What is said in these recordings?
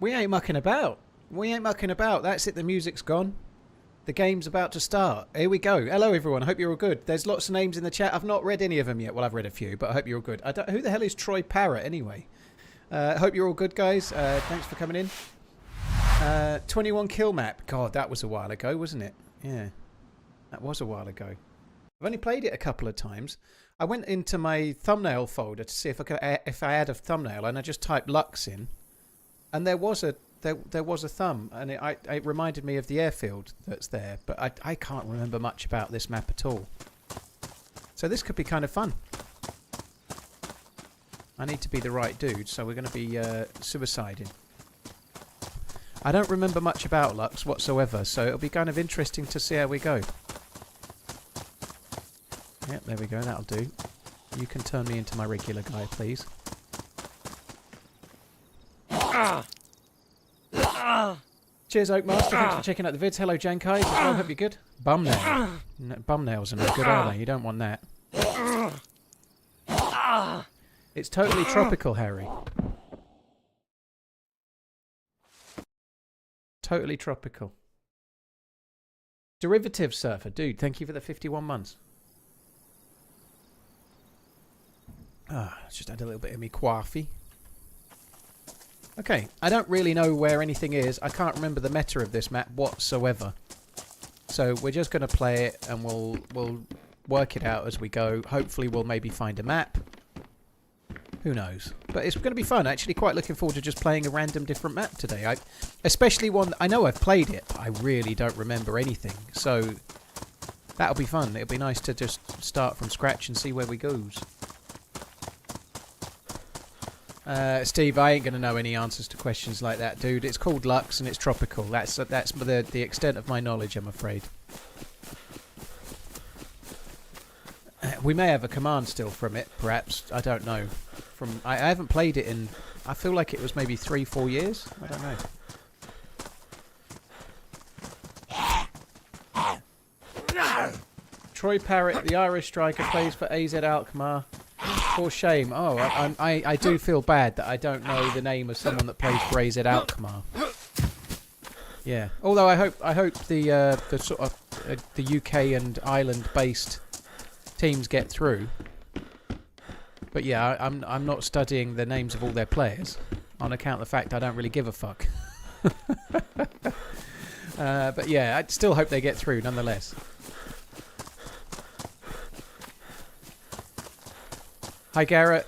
We ain't mucking about. We ain't mucking about. That's it. The music's gone. The game's about to start. Here we go. Hello, everyone. I hope you're all good. There's lots of names in the chat. I've not read any of them yet. Well, I've read a few, but I hope you're all good. Who the hell is Troy Parrott, anyway? Hope you're all good, guys. Thanks for coming in. 21 kill map. God, that was a while ago, wasn't it? Yeah, that was a while ago. I've only played it a couple of times. I went into my thumbnail folder to see if I had a thumbnail, and I just typed Lux in, and there was a thumb, and it reminded me of the airfield that's there, but I can't remember much about this map at all. So this could be kind of fun. I need to be the right dude, so we're going to be suiciding. I don't remember much about Lux whatsoever, so it'll be kind of interesting to see how we go. Yep, there we go, that'll do. You can turn me into my regular guy, please. Cheers, Oakmaster. Thanks for checking out the vids. Hello, Jankai. As well, hope you're good. Bumnail. No, bumnails are no good, are they? You don't want that. It's totally tropical, Harry. Totally tropical. Derivative Surfer. Dude, thank you for the 51 months. Just had a little bit of me coffee. Okay, I don't really know where anything is. I can't remember the meta of this map whatsoever. So we're just going to play it and we'll work it out as we go. Hopefully we'll maybe find a map. Who knows? But it's going to be fun. Actually, quite looking forward to just playing a random different map today. Especially one I know I've played it, but I really don't remember anything. So that'll be fun. It'll be nice to just start from scratch and see where we goes. Steve, I ain't going to know any answers to questions like that, dude. It's called Lux and it's tropical. That's the extent of my knowledge, I'm afraid. We may have a command still from it, perhaps. I don't know. I haven't played it in... I feel like it was maybe 3-4 years. I don't know. Troy Parrott, the Irish striker, plays for AZ Alkmaar. For shame. Oh, I do feel bad that I don't know the name of someone that plays for AZ Alkmaar. Yeah. Although I hope the sort of the UK and Ireland based teams get through. But yeah, I'm not studying the names of all their players on account of the fact I don't really give a fuck. But yeah, I still hope they get through nonetheless. Hi Garrett,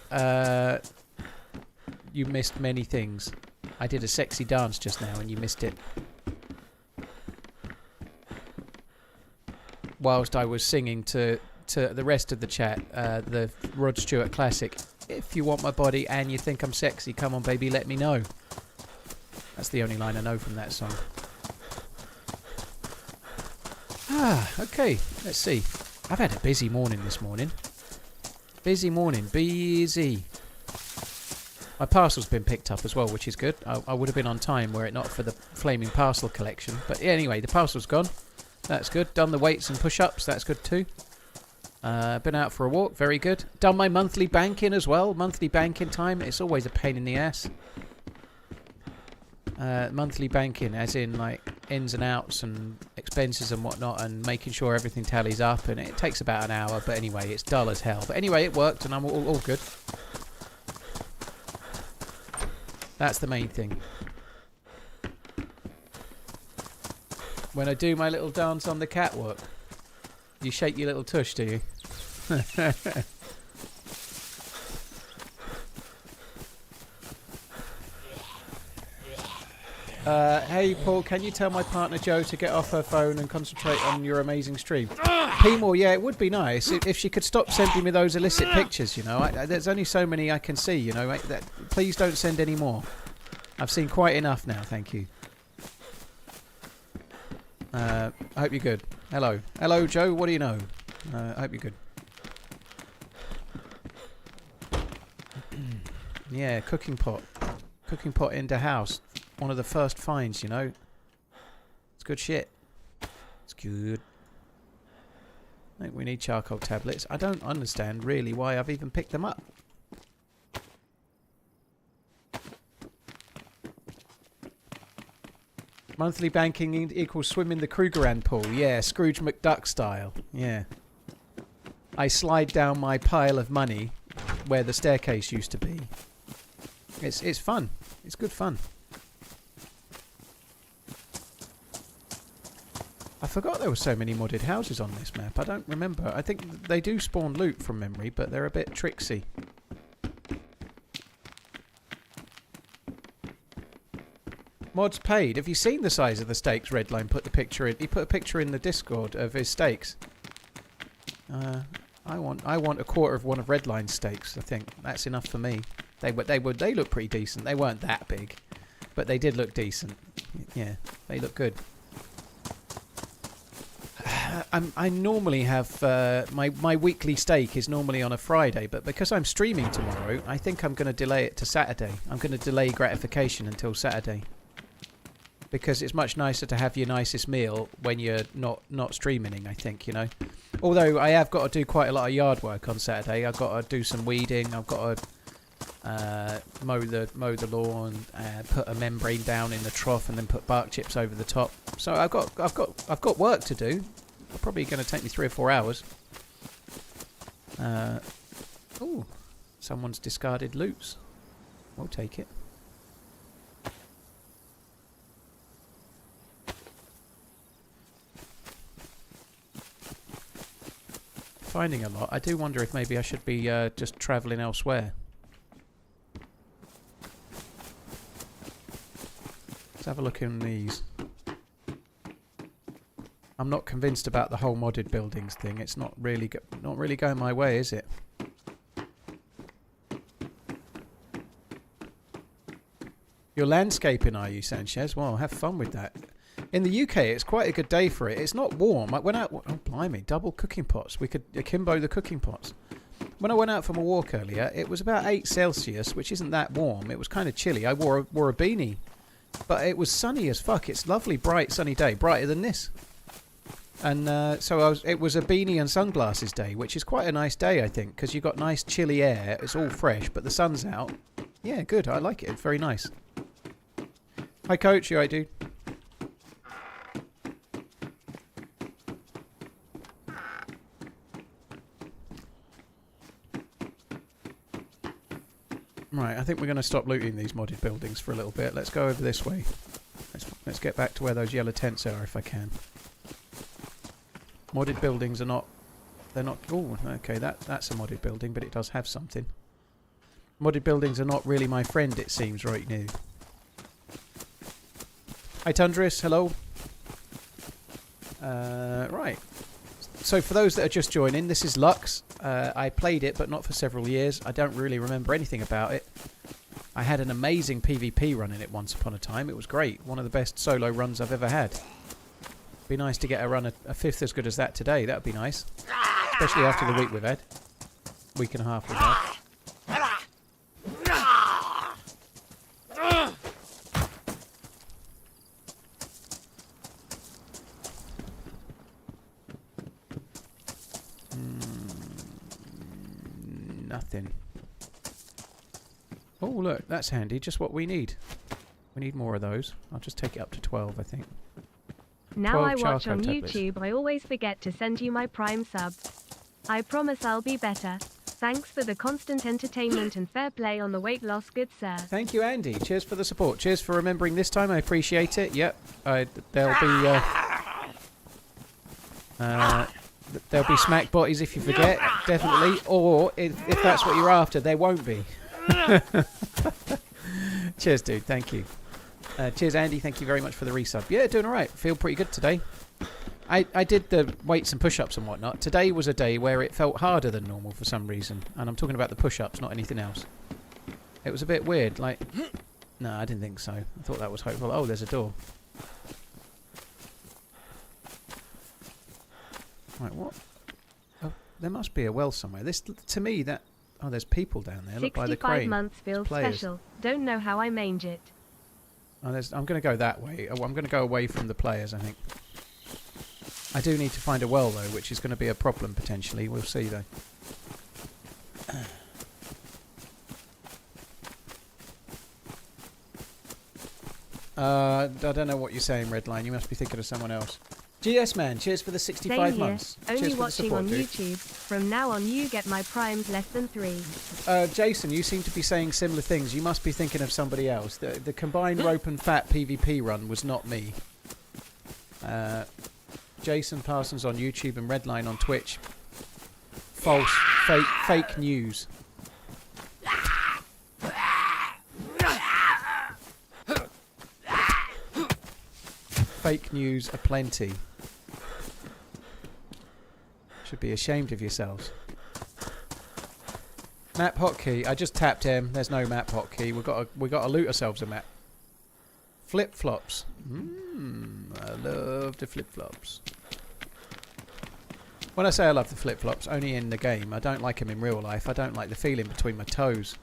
you missed many things. I did a sexy dance just now and you missed it. Whilst I was singing to the rest of the chat, the Rod Stewart classic, if you want my body and you think I'm sexy, come on baby, let me know. That's the only line I know from that song. Okay, let's see. I've had a busy morning this morning. Busy morning, busy. My parcel's been picked up as well, which is good. I would have been on time were it not for the flaming parcel collection. But yeah, anyway, the parcel's gone. That's good. Done the weights and push-ups. That's good too. Been out for a walk. Very good. Done my monthly banking as well. Monthly banking time. It's always a pain in the ass. Monthly banking, as in like ins and outs and expenses and whatnot, and making sure everything tallies up, and it takes about an hour, but anyway, it's dull as hell. But anyway, it worked and I'm all good. That's the main thing. When I do my little dance on the catwalk, you shake your little tush, do you? Hey Paul, can you tell my partner Jo to get off her phone and concentrate on your amazing stream? P-more, yeah, it would be nice if she could stop sending me those illicit pictures, you know. There's only so many I can see, you know. Please don't send any more. I've seen quite enough now, thank you. I hope you're good. Hello. Hello, Jo, what do you know? I hope you're good. Yeah, cooking pot. Cooking pot in the house. One of the first finds, you know. It's good shit. It's good. I think we need charcoal tablets. I don't understand really why I've even picked them up. Monthly banking equals swim in the Krugerrand pool. Yeah, Scrooge McDuck style. Yeah. I slide down my pile of money where the staircase used to be. It's fun. It's good fun. I forgot there were so many modded houses on this map. I don't remember. I think they do spawn loot from memory, but they're a bit tricksy. Mods paid. Have you seen the size of the steaks? Redline put the picture in. He put a picture in the Discord of his steaks. I want a quarter of one of Redline's steaks. I think that's enough for me. They look pretty decent. They weren't that big, but they did look decent. Yeah, they look good. I normally have my weekly steak is normally on a Friday, but because I'm streaming tomorrow, I think I'm going to delay it to Saturday. I'm going to delay gratification until Saturday. Because it's much nicer to have your nicest meal when you're not streaming, I think, you know. Although I have got to do quite a lot of yard work on Saturday. I've got to do some weeding. I've got to mow the lawn, put a membrane down in the trough, and then put bark chips over the top. So I've got work to do. It's probably going to take me 3 or 4 hours. Oh, someone's discarded loots. We'll take it. Finding a lot. I do wonder if maybe I should be just travelling elsewhere. Let's have a look in these. I'm not convinced about the whole modded buildings thing. It's not really going my way, is it? You're landscaping, are you, Sanchez? Well, have fun with that. In the UK, it's quite a good day for it. It's not warm. I went out... Oh, blimey. Double cooking pots. We could akimbo the cooking pots. When I went out for my walk earlier, it was about 8 Celsius, which isn't that warm. It was kind of chilly. I wore a beanie. But it was sunny as fuck. It's lovely, bright, sunny day. Brighter than this. And so it was a beanie and sunglasses day, which is quite a nice day, I think, because you've got nice chilly air. It's all fresh, but the sun's out. Yeah, good. I like it. It's very nice. Hi, Coach. You all right, dude? Right, I think we're going to stop looting these modded buildings for a little bit. Let's go over this way. Let's get back to where those yellow tents are if I can. Modded buildings are not... They're not... Oh, okay, that's a modded building, but it does have something. Modded buildings are not really my friend, it seems, right now. Hi, Tundris. Hello. Right. So for those that are just joining, this is Lux. I played it, but not for several years. I don't really remember anything about it. I had an amazing PvP run in it once upon a time. It was great. One of the best solo runs I've ever had. Be nice to get a run a fifth as good as that today. That would be nice. Especially after the week we've had. Week and a half we've had. Nothing. Oh, look, that's handy. Just what we need. We need more of those. I'll just take it up to 12, I think. Now I watch on YouTube, I always forget to send you my Prime sub. I promise I'll be better. Thanks for the constant entertainment and fair play on the weight loss, good sir. Thank you, Andy. Cheers for the support. Cheers for remembering this time. I appreciate it. Yep. There'll be smack botties if you forget, definitely. Or if that's what you're after, there won't be. Cheers, dude. Thank you. Cheers, Andy. Thank you very much for the resub. Yeah, doing all right. Feel pretty good today. I did the weights and push-ups and whatnot. Today was a day where it felt harder than normal for some reason. And I'm talking about the push-ups, not anything else. It was a bit weird. Like, no, I didn't think so. I thought that was hopeful. Oh, there's a door. Right, what? Oh, there must be a well somewhere. This, to me, that... Oh, there's people down there. Look by the crane. 65 months feels special. Don't know how I mange it. Oh, I'm going to go that way. Oh, I'm going to go away from the players, I think. I do need to find a well, though, which is going to be a problem, potentially. We'll see, though. I don't know what you're saying, Redline. You must be thinking of someone else. GS Man, cheers for the 65 months. Only cheers watching support, on dude. YouTube. From now on, you get my primes less than 3. Jason, you seem to be saying similar things. You must be thinking of somebody else. The combined rope and fat PvP run was not me. Jason Parsons on YouTube and Redline on Twitch. False, fake news. Fake news aplenty. Should be ashamed of yourselves. Map hotkey. I just tapped M. There's no map hotkey. We got to loot ourselves a map. Flip flops. I love the flip flops. When I say I love the flip flops, only in the game. I don't like them in real life. I don't like the feeling between my toes.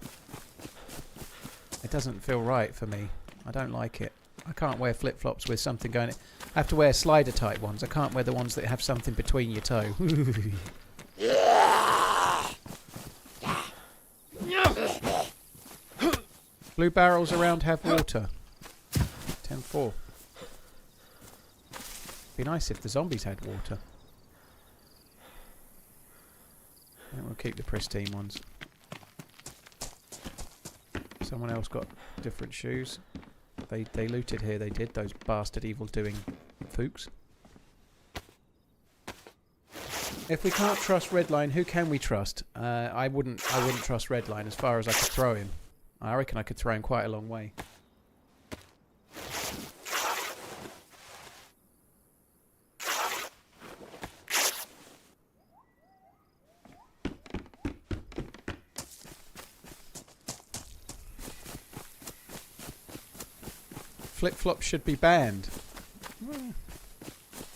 It doesn't feel right for me. I don't like it. I can't wear flip flops with something going. I have to wear slider type ones. I can't wear the ones that have something between your toe. Blue barrels around have water. 10-4. Be nice if the zombies had water. And we'll keep the pristine ones. Someone else got different shoes. They looted here, they did, those bastard evil doing fooks. If we can't trust Redline, who can we trust? I wouldn't trust Redline as far as I could throw him. I reckon I could throw him quite a long way. Flip-flops should be banned.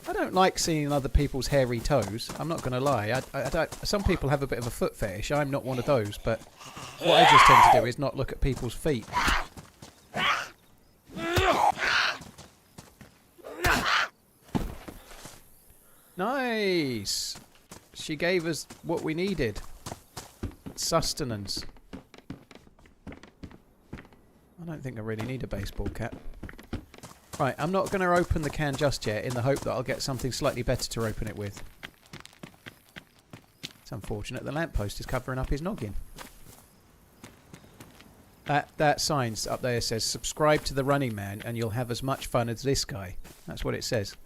I don't like seeing other people's hairy toes. I'm not going to lie. Some people have a bit of a foot fetish. I'm not one of those. But what I just tend to do is not look at people's feet. Nice. She gave us what we needed. Sustenance. I don't think I really need a baseball cap. Right, I'm not going to open the can just yet in the hope that I'll get something slightly better to open it with. It's unfortunate the lamppost is covering up his noggin. That sign up there says, subscribe to the Running Man and you'll have as much fun as this guy. That's what it says.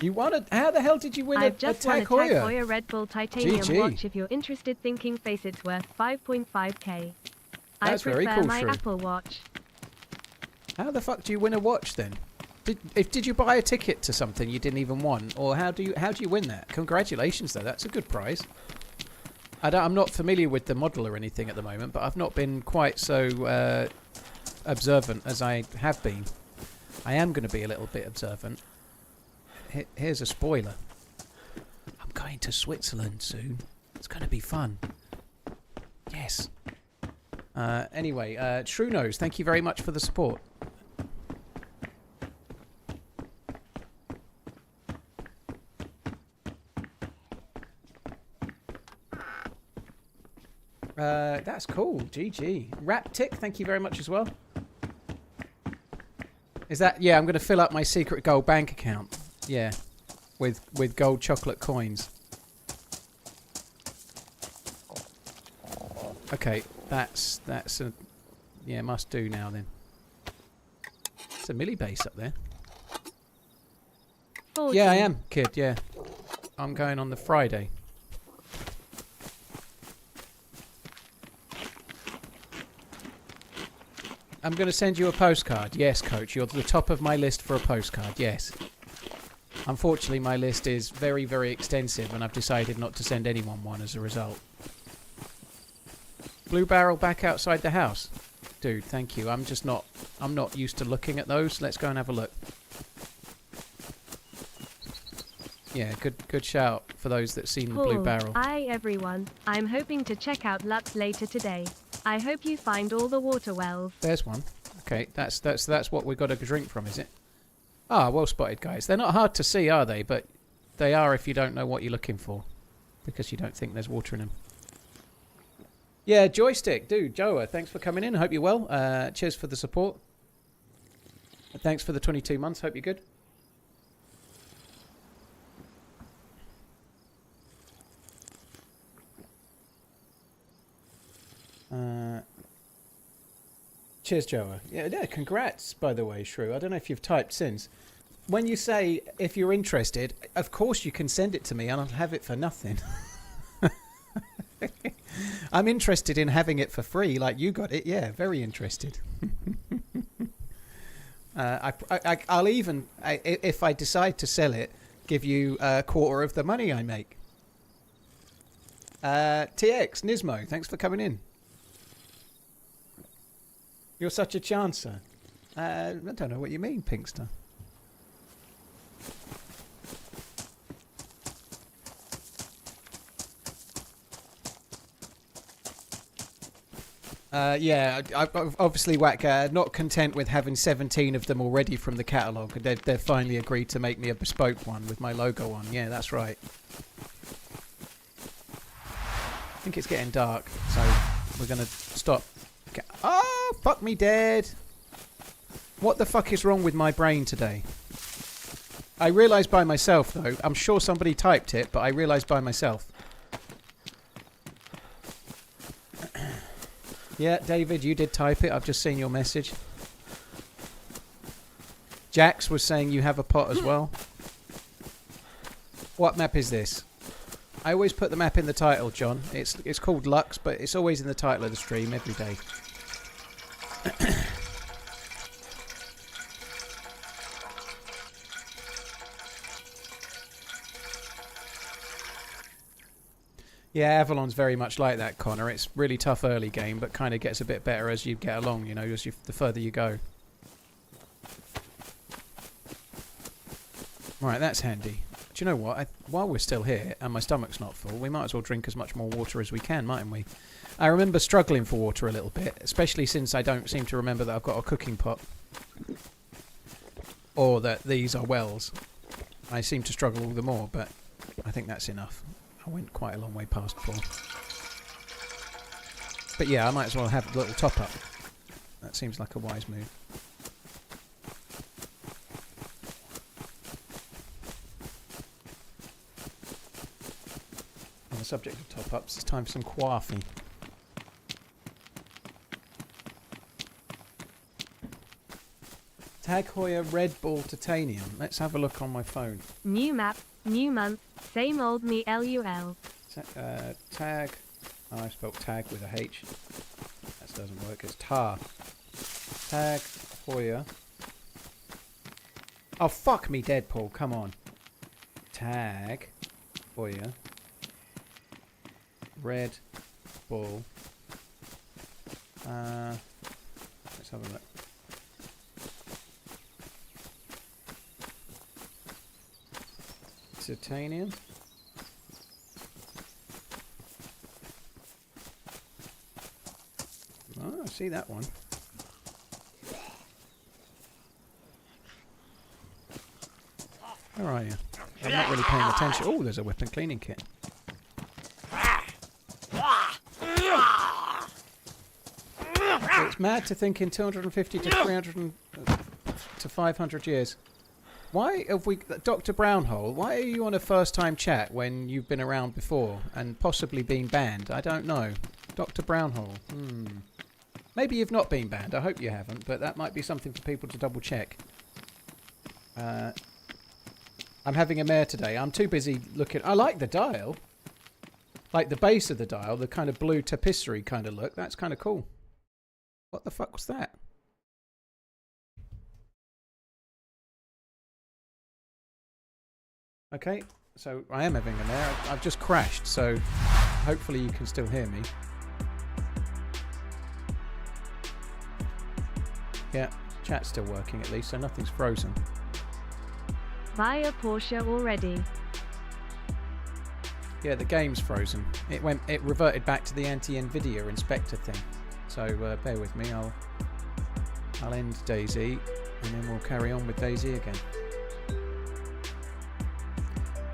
You won a... How the hell did you win a Tag Heuer Red Bull Titanium watch. If you're interested, thinking face it's worth 5.5k. That's I very prefer cool, my Shrew. Apple Watch. How the fuck do you win a watch then? Did you buy a ticket to something you didn't even want, or how do you win that? Congratulations though, that's a good prize. I'm not familiar with the model or anything at the moment, but I've not been quite so observant as I have been. I am going to be a little bit observant. Here's a spoiler. I'm going to Switzerland soon. It's going to be fun. Yes. Anyway, True Nose, thank you very much for the support. That's cool. GG. Raptic, thank you very much as well. Is that... Yeah, I'm going to fill up my secret gold bank account. Yeah, with gold chocolate coins. Okay, that's a... Yeah, must do now then. It's a milli base up there. 40. Yeah, I am, kid, yeah. I'm going on the Friday. I'm going to send you a postcard. Yes, Coach, you're at the top of my list for a postcard, yes. Unfortunately, my list is very, very extensive, and I've decided not to send anyone one as a result. Blue barrel back outside the house. Dude, thank you. I'm not used to looking at those. Let's go and have a look. Yeah, good shout for those that seen the blue barrel. Hi everyone. I'm hoping to check out Lux later today. I hope you find all the water wells. There's one. Okay, that's what we got to drink from, is it? Ah, well spotted, guys. They're not hard to see, are they? But they are if you don't know what you're looking for, because you don't think there's water in them. Yeah, joystick, dude. Joa, thanks for coming in. Hope you're well. Cheers for the support. Thanks for the 22 months. Hope you're good. Cheers, Joa. Yeah, congrats, by the way, Shrew. I don't know if you've typed since. When you say, if you're interested, of course you can send it to me and I'll have it for nothing. I'm interested in having it for free, like you got it. Yeah, very interested. I'll even, if I decide to sell it, give you a quarter of the money I make. TX, Nismo, thanks for coming in. You're such a chancer. I don't know what you mean, Pinkster. Yeah, obviously, Whack, not content with having 17 of them already from the catalogue. They've finally agreed to make me a bespoke one with my logo on. Yeah, that's right. I think it's getting dark, so we're going to stop. Oh, fuck me dead. What the fuck is wrong with my brain today? I realised by myself, though. I'm sure somebody typed it, but I realised by myself. Yeah, David, you did type it. I've just seen your message. Jax was saying you have a pot as well. What map is this? I always put the map in the title, John. It's called Lux, but it's always in the title of the stream every day. Yeah, Avalon's very much like that, Connor. It's really tough early game, but kind of gets a bit better as you get along, you know, the further you go. Right, that's handy. Do you know what? While we're still here and my stomach's not full, we might as well drink as much more water as we can, mightn't we? I remember struggling for water a little bit, especially since I don't seem to remember that I've got a cooking pot. Or that these are wells. I seem to struggle all the more, but I think that's enough. I went quite a long way past 4. But yeah, I might as well have a little top up. That seems like a wise move. On the subject of top ups, it's time for some coffee. Tag Hoya Red Ball Titanium. Let's have a look on my phone. New map, new month, same old me LUL. Tag. Oh, I spelled tag with a H. That doesn't work. It's tar. Tag Hoya. Oh, fuck me dead, Paul. Come on. Tag Hoya Red Ball. Let's have a look. Titanium. Oh, I see that one. Where are you? I'm not really paying attention. Oh, there's a weapon cleaning kit. It's mad to think in 250 to 300 to 500 years. Why have we... Dr. Brownhole, why are you on a first-time chat when you've been around before and possibly been banned? I don't know. Dr. Brownhole. Maybe you've not been banned. I hope you haven't, but that might be something for people to double-check. I'm having a mare today. I'm too busy looking... I like the dial. Like the base of the dial, the kind of blue tapisserie kind of look. That's kind of cool. What the fuck was that? Okay, so I am having an error. I've just crashed, so hopefully you can still hear me. Yeah, chat's still working at least, so nothing's frozen. Buy a Porsche already. Yeah, the game's frozen. It reverted back to the anti-NVIDIA inspector thing. So bear with me. I'll end DayZ, and then we'll carry on with DayZ again.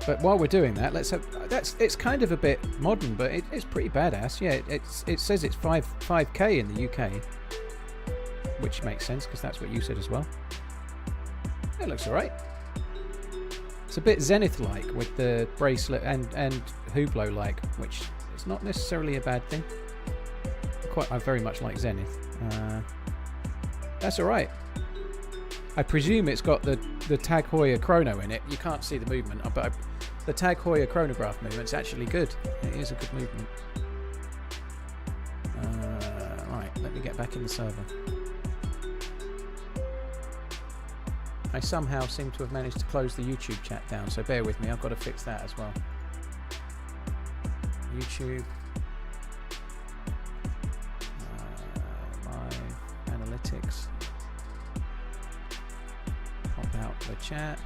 But while we're doing that, let's have... It's kind of a bit modern, but it's pretty badass. Yeah, it says it's 5K in the UK. Which makes sense, because that's what you said as well. It looks alright. It's a bit Zenith-like with the bracelet and Hublot-like, which is not necessarily a bad thing. I very much like Zenith. That's alright. I presume it's got the Tag Heuer chrono in it. You can't see the movement, but the Tag Heuer chronograph movement's actually good. It is a good movement. Right, let me get back in the server. I somehow seem to have managed to close the YouTube chat down, so bear with me. I've got to fix that as well. YouTube. Live analytics. Pop out the chat.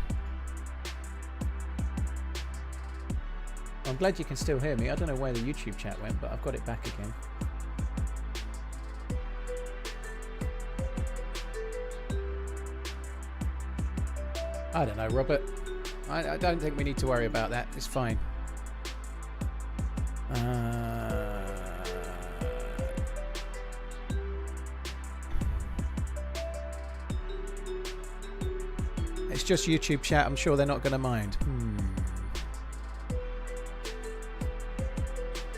I'm glad you can still hear me. I don't know where the YouTube chat went, but I've got it back again. I don't know, Robert. I don't think we need to worry about that. It's fine. It's just YouTube chat. I'm sure they're not going to mind.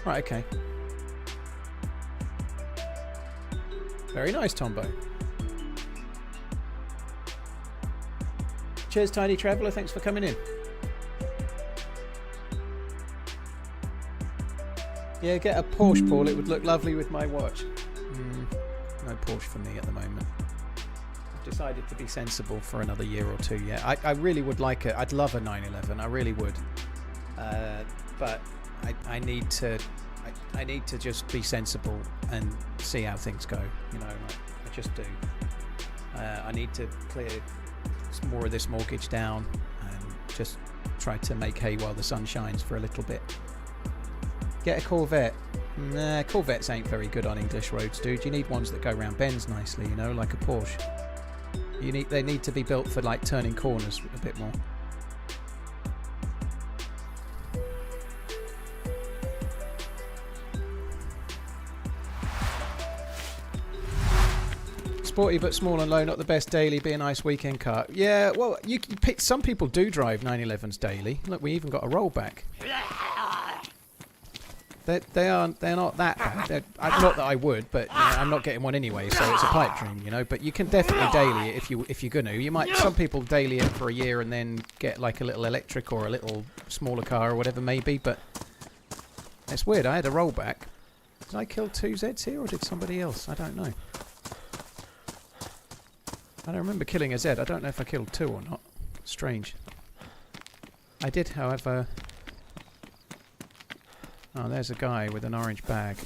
Right, okay. Very nice, Tombo. Cheers, Tiny Traveller. Thanks for coming in. Yeah, get a Porsche, Paul. It would look lovely with my watch. No Porsche for me at the moment. I've decided to be sensible for another year or two. Yeah, I really would like it. I'd love a 911. I really would. But I need to just be sensible and see how things go. You know, I just do. I need to clear more of this mortgage down and just try to make hay while the sun shines for a little bit. Get a Corvette. Nah, Corvettes ain't very good on English roads, dude. You need ones that go around bends nicely, you know, like a Porsche. They need to be built for like turning corners a bit more. Sporty but small and low, not the best daily, be a nice weekend car. Yeah, well, you can pick. Some people do drive 911s daily. Look, we even got a rollback. They're not that bad. Not that I would, but you know, I'm not getting one anyway, so it's a pipe dream, you know. But you can definitely daily it if you're gonna. You might. Some people daily it for a year and then get like a little electric or a little smaller car or whatever maybe. But it's weird. I had a rollback. Did I kill 2 Zeds here or did somebody else? I don't know. I don't remember killing a Z. I don't know if I killed 2 or not. Strange. I did, however... Oh, there's a guy with an orange bag.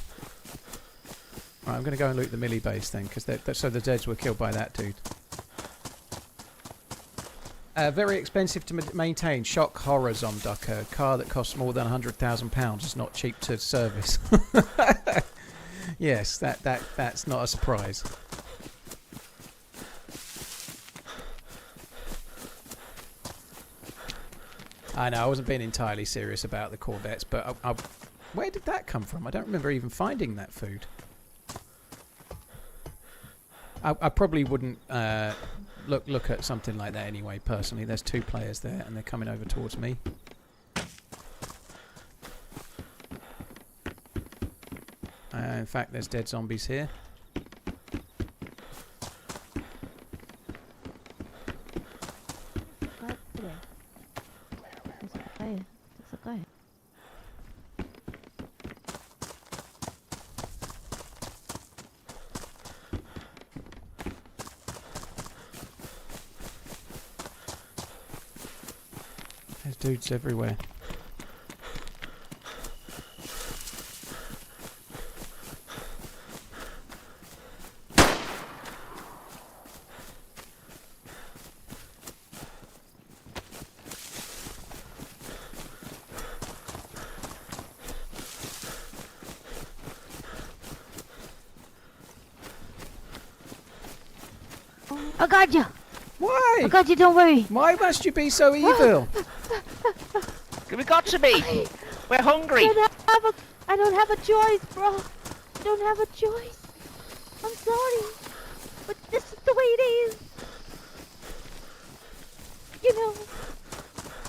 Right, I'm going to go and loot the Millie base then, because so the Zeds were killed by that dude. Very expensive to maintain. Shock horror Zomduck. A car that costs more than £100,000 is not cheap to service. Yes, that's not a surprise. I know, I wasn't being entirely serious about the Corvettes, but where did that come from? I don't remember even finding that food. I probably wouldn't look at something like that anyway, personally. There's 2 players there, and they're coming over towards me. In fact, there's dead zombies here. There's dudes everywhere. I got you. Why? I got you, don't worry. Why must you be so evil? We got to be. We're hungry. I don't have a choice, bro. I don't have a choice. I'm sorry, but this is the way it is. You know.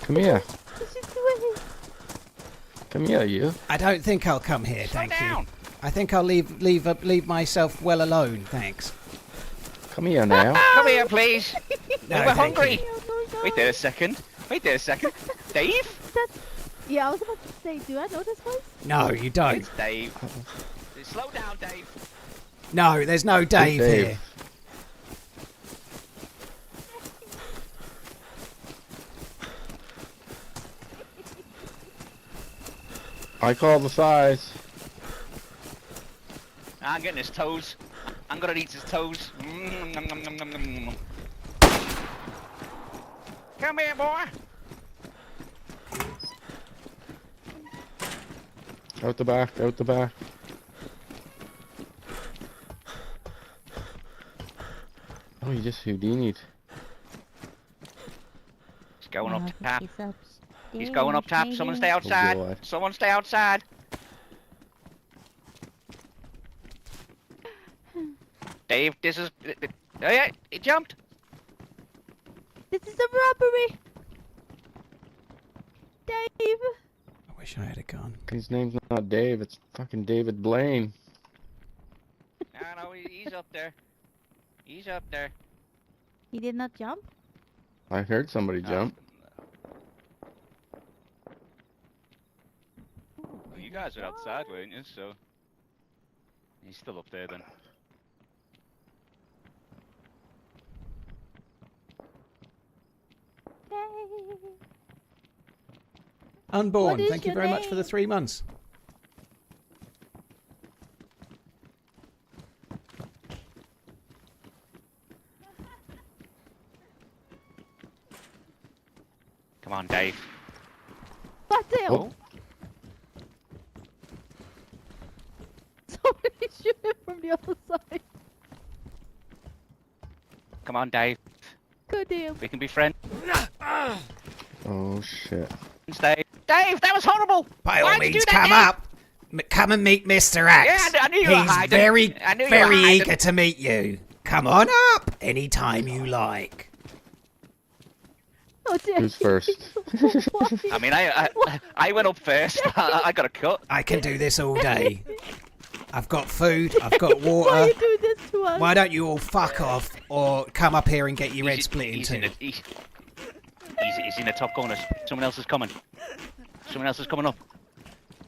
Come here. This is the way. Come here, you. I don't think I'll come here, Slow thank down. you. I think I'll leave myself well alone, thanks. Come here now. Come here, please. No, We're thank hungry. you. Wait there a second. Wait there a second. Dave? Yeah, I was about to say, do I know this voice? No, you don't. It's Dave. Slow down, Dave. No, there's no Dave Dave. here. I call the size. I'm getting his toes. I'm gonna eat his toes. Nom, nom, nom, nom, nom, nom. Come here, boy. Out the back, out the back. Oh, you just Houdini'd. He's going up top. He's He's going up top. Someone stay outside. God. Someone stay outside. Dave, this is... Oh yeah, he jumped. This is a robbery. Dave. I wish I had a gun. His name's not Dave, it's fucking David Blaine. No, he's up there. He's up there. He did not jump? I heard somebody jump. Well, you guys are outside, weren't you? So... He's still up there then. Dave. Unborn, What is thank you your very much for the name? 3 months. Come on, Dave. What the hell? Oh. Somebody shoot him from the other side. Come on, Dave. Good deal. We can be friends, Oh shit. Dave. Dave, that was horrible! By all Why'd you means, do that, come Dave? up. Come and meet Mr. X. Yeah, I knew you were He's hiding. very, I knew you very were hiding. eager to meet you. Come on up anytime you like. Oh, dear. Who's first? I mean, I went up first. I got a cut. I can do this all day. I've got food, I've got Why water. you do this to us? Why don't you all fuck off or come up here and get your head He's- split in he's two? He's in the top corners. Someone else is coming. Someone else is coming up.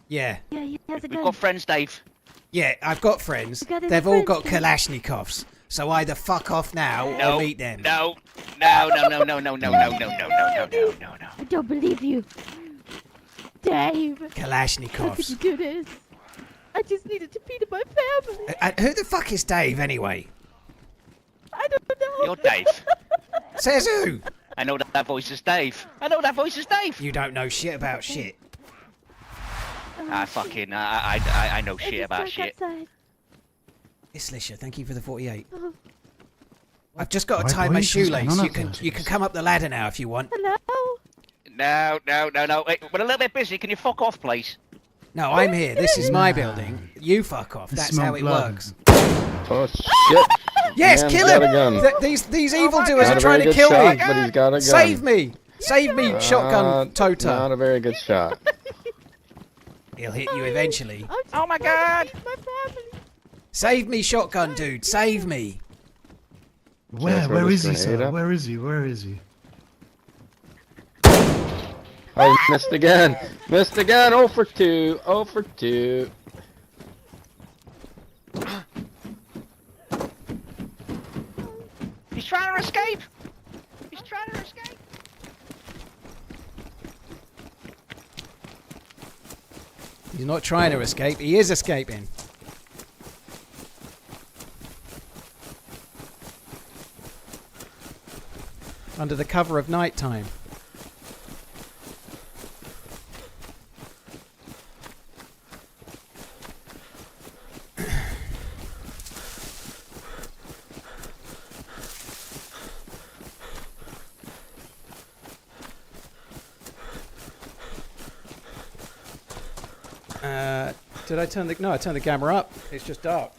Yeah, Yeah, he has a We've gun. got friends, Dave. yeah, I've got friends. You got any They've all friends? got Kalashnikovs. So either fuck off now No, or meet them. no, no, no, no, no, no, no, no, no, no, no, no, no, no. I don't believe you. Dave. How could you Kalashnikovs. do this? I just needed to feed my family. Who the fuck is Dave anyway? I don't know. You're Dave. Says who? I know that voice is Dave. I know that voice is Dave. You don't know shit about shit. I fucking, I know shit about shit. Outside. Islisha, thank you for the 48. Oh, I've just got to Why- tie why my are you just going shoelace. on You about can that? you can come up the ladder now if you want. hello? No, no, no, no. Wait, we're a little bit busy. Can you fuck off, please? No, I'm here. This is my building. You fuck off. I That's smell how it blood. works. Oh shit. Yes, Man's kill got him. a gun. These evildoers Not are a trying very to good kill shot, me. but he's got a gun. Save me! Save me, shotgun Tota. Not a very good shot. He'll hit you eventually. I'm just Oh my trying God. to feed my family. Save me, shotgun dude. Save me. Where throw is this he, grenade sir? up? Where is he? Where is he? I missed again. Missed again. 0 for 2. 0 for 2. He's trying to escape. He's trying to escape. He's not trying to escape. He is escaping. Under the cover of nighttime. Did I turn the... No, I turned the camera up. It's just dark.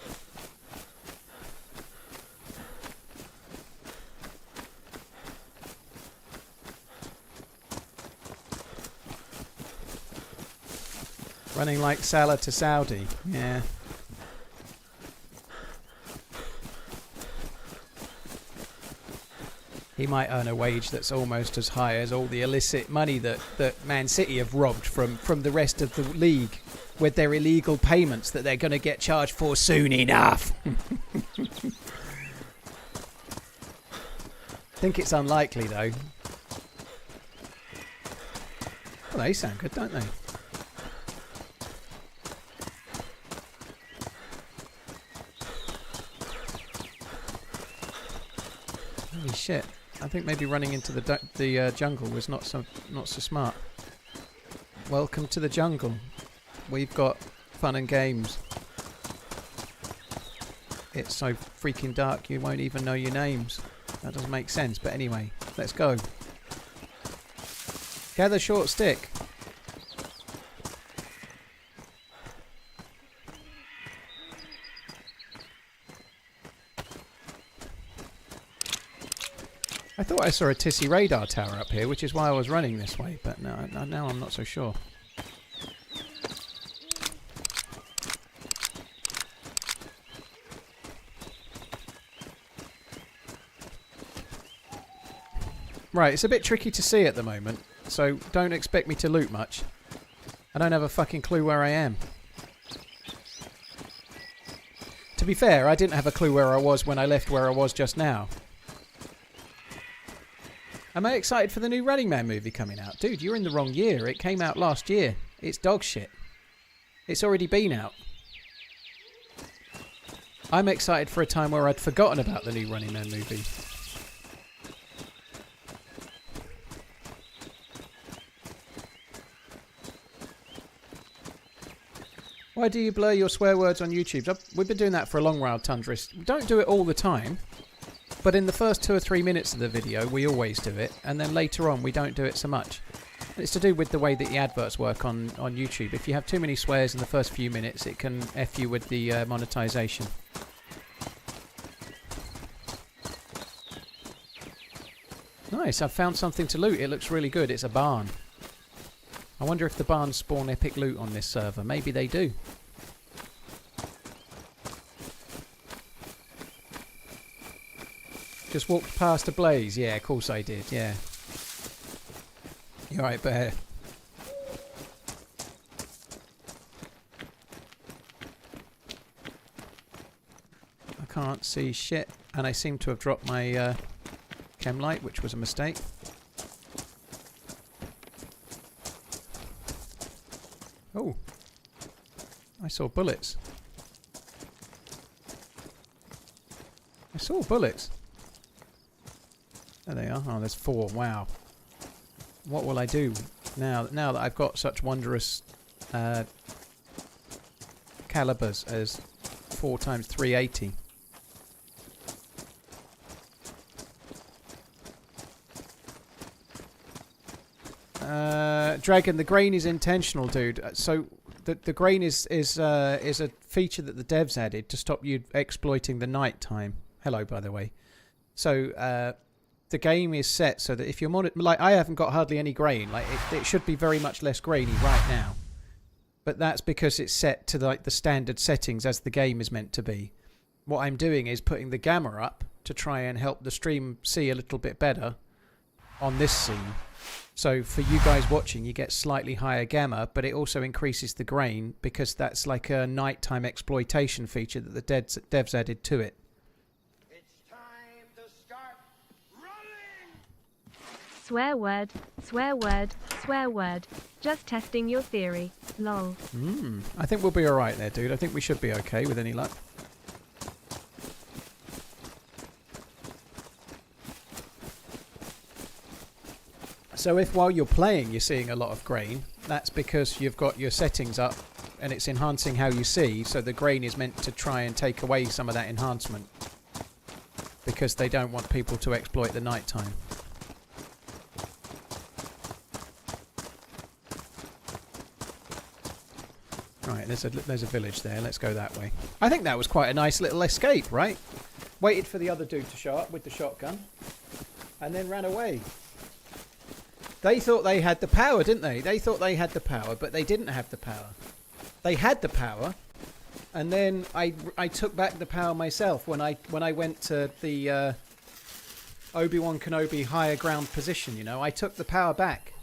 Running like Salah to Saudi. Yeah. He might earn a wage that's almost as high as all the illicit money that Man City have robbed from the rest of the league with their illegal payments that they're going to get charged for soon enough. Think it's unlikely, though. Well, they sound good, don't they? Holy shit. I think maybe running into the jungle was not so smart. Welcome to the jungle. We've got fun and games. It's so freaking dark you won't even know your names. That doesn't make sense, but anyway, let's go. Gather short stick. I thought I saw a Tissy radar tower up here, which is why I was running this way, but now I'm not so sure. Right, it's a bit tricky to see at the moment, so don't expect me to loot much. I don't have a fucking clue where I am. To be fair, I didn't have a clue where I was when I left where I was just now. Am I excited for the new Running Man movie coming out? Dude, you're in the wrong year. It came out last year. It's dog shit. It's already been out. I'm excited for a time where I'd forgotten about the new Running Man movie. Why do you blur your swear words on YouTube? We've been doing that for a long while, Tundris. We don't do it all the time. But in the first 2 or 3 minutes of the video, we always do it. And then later on, we don't do it so much. It's to do with the way that the adverts work on YouTube. If you have too many swears in the first few minutes, it can F you with the monetization. Nice, I've found something to loot. It looks really good. It's a barn. I wonder if the barns spawn epic loot on this server. Maybe they do. Just walked past a blaze. Yeah, of course I did. Yeah. You're right, Bear. I can't see shit. And I seem to have dropped my chem light, which was a mistake. Oh. I saw bullets. I saw bullets. There they are. Oh, there's 4. Wow. What will I do now that I've got such wondrous calibers as 4x 380? Dragon, the grain is intentional, dude. So the grain is a feature that the devs added to stop you exploiting the night time. Hello, by the way. So the game is set so that if you're like, I haven't got hardly any grain. Like it should be very much less grainy right now, but that's because it's set to like the standard settings as the game is meant to be. What I'm doing is putting the gamma up to try and help the stream see a little bit better on this scene. So for you guys watching, you get slightly higher gamma, but it also increases the grain because that's like a nighttime exploitation feature that the devs added to it. It's time to start running! Swear word, swear word, swear word. Just testing your theory. Lol. I think we'll be alright there, dude. I think we should be okay with any luck. So if while you're playing you're seeing a lot of grain, that's because you've got your settings up and it's enhancing how you see, so the grain is meant to try and take away some of that enhancement because they don't want people to exploit the nighttime. Right, there's a village there. Let's go that way. I think that was quite a nice little escape, right? Waited for the other dude to show up with the shotgun, and then ran away. They thought they had the power, didn't they? They thought they had the power, but they didn't have the power. They had the power, and then I took back the power myself when I went to the Obi-Wan Kenobi higher ground position. You know, I took the power back.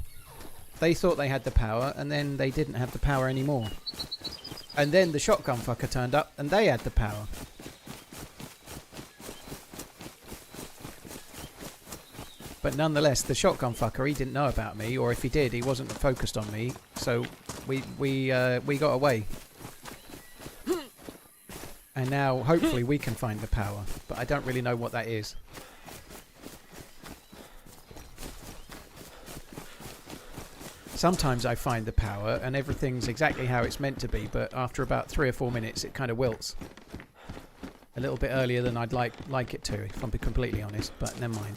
They thought they had the power, and then they didn't have the power anymore. And then the shotgun fucker turned up, and they had the power. But nonetheless, the shotgun fucker, he didn't know about me, or if he did, he wasn't focused on me. So we got away. And now, hopefully, we can find the power. But I don't really know what that is. Sometimes I find the power and everything's exactly how it's meant to be, but after about 3 or 4 minutes it kind of wilts. A little bit earlier than I'd like it to, if I'm being completely honest, but never mind.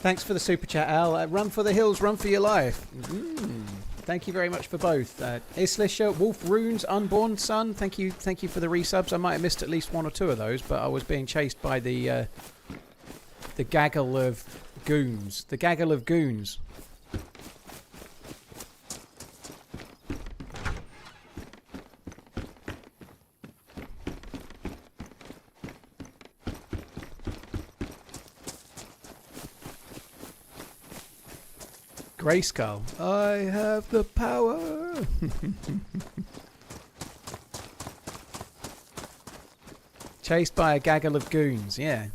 Thanks for the super chat, Al. Run for the hills, run for your life. Thank you very much for both. Islisha, Wolf Runes, Unborn Son, thank you for the resubs. I might have missed at least 1 or 2 of those, but I was being chased by the gaggle of goons. The gaggle of goons. Grayskull. I have the power. Chased by a gaggle of goons, yeah.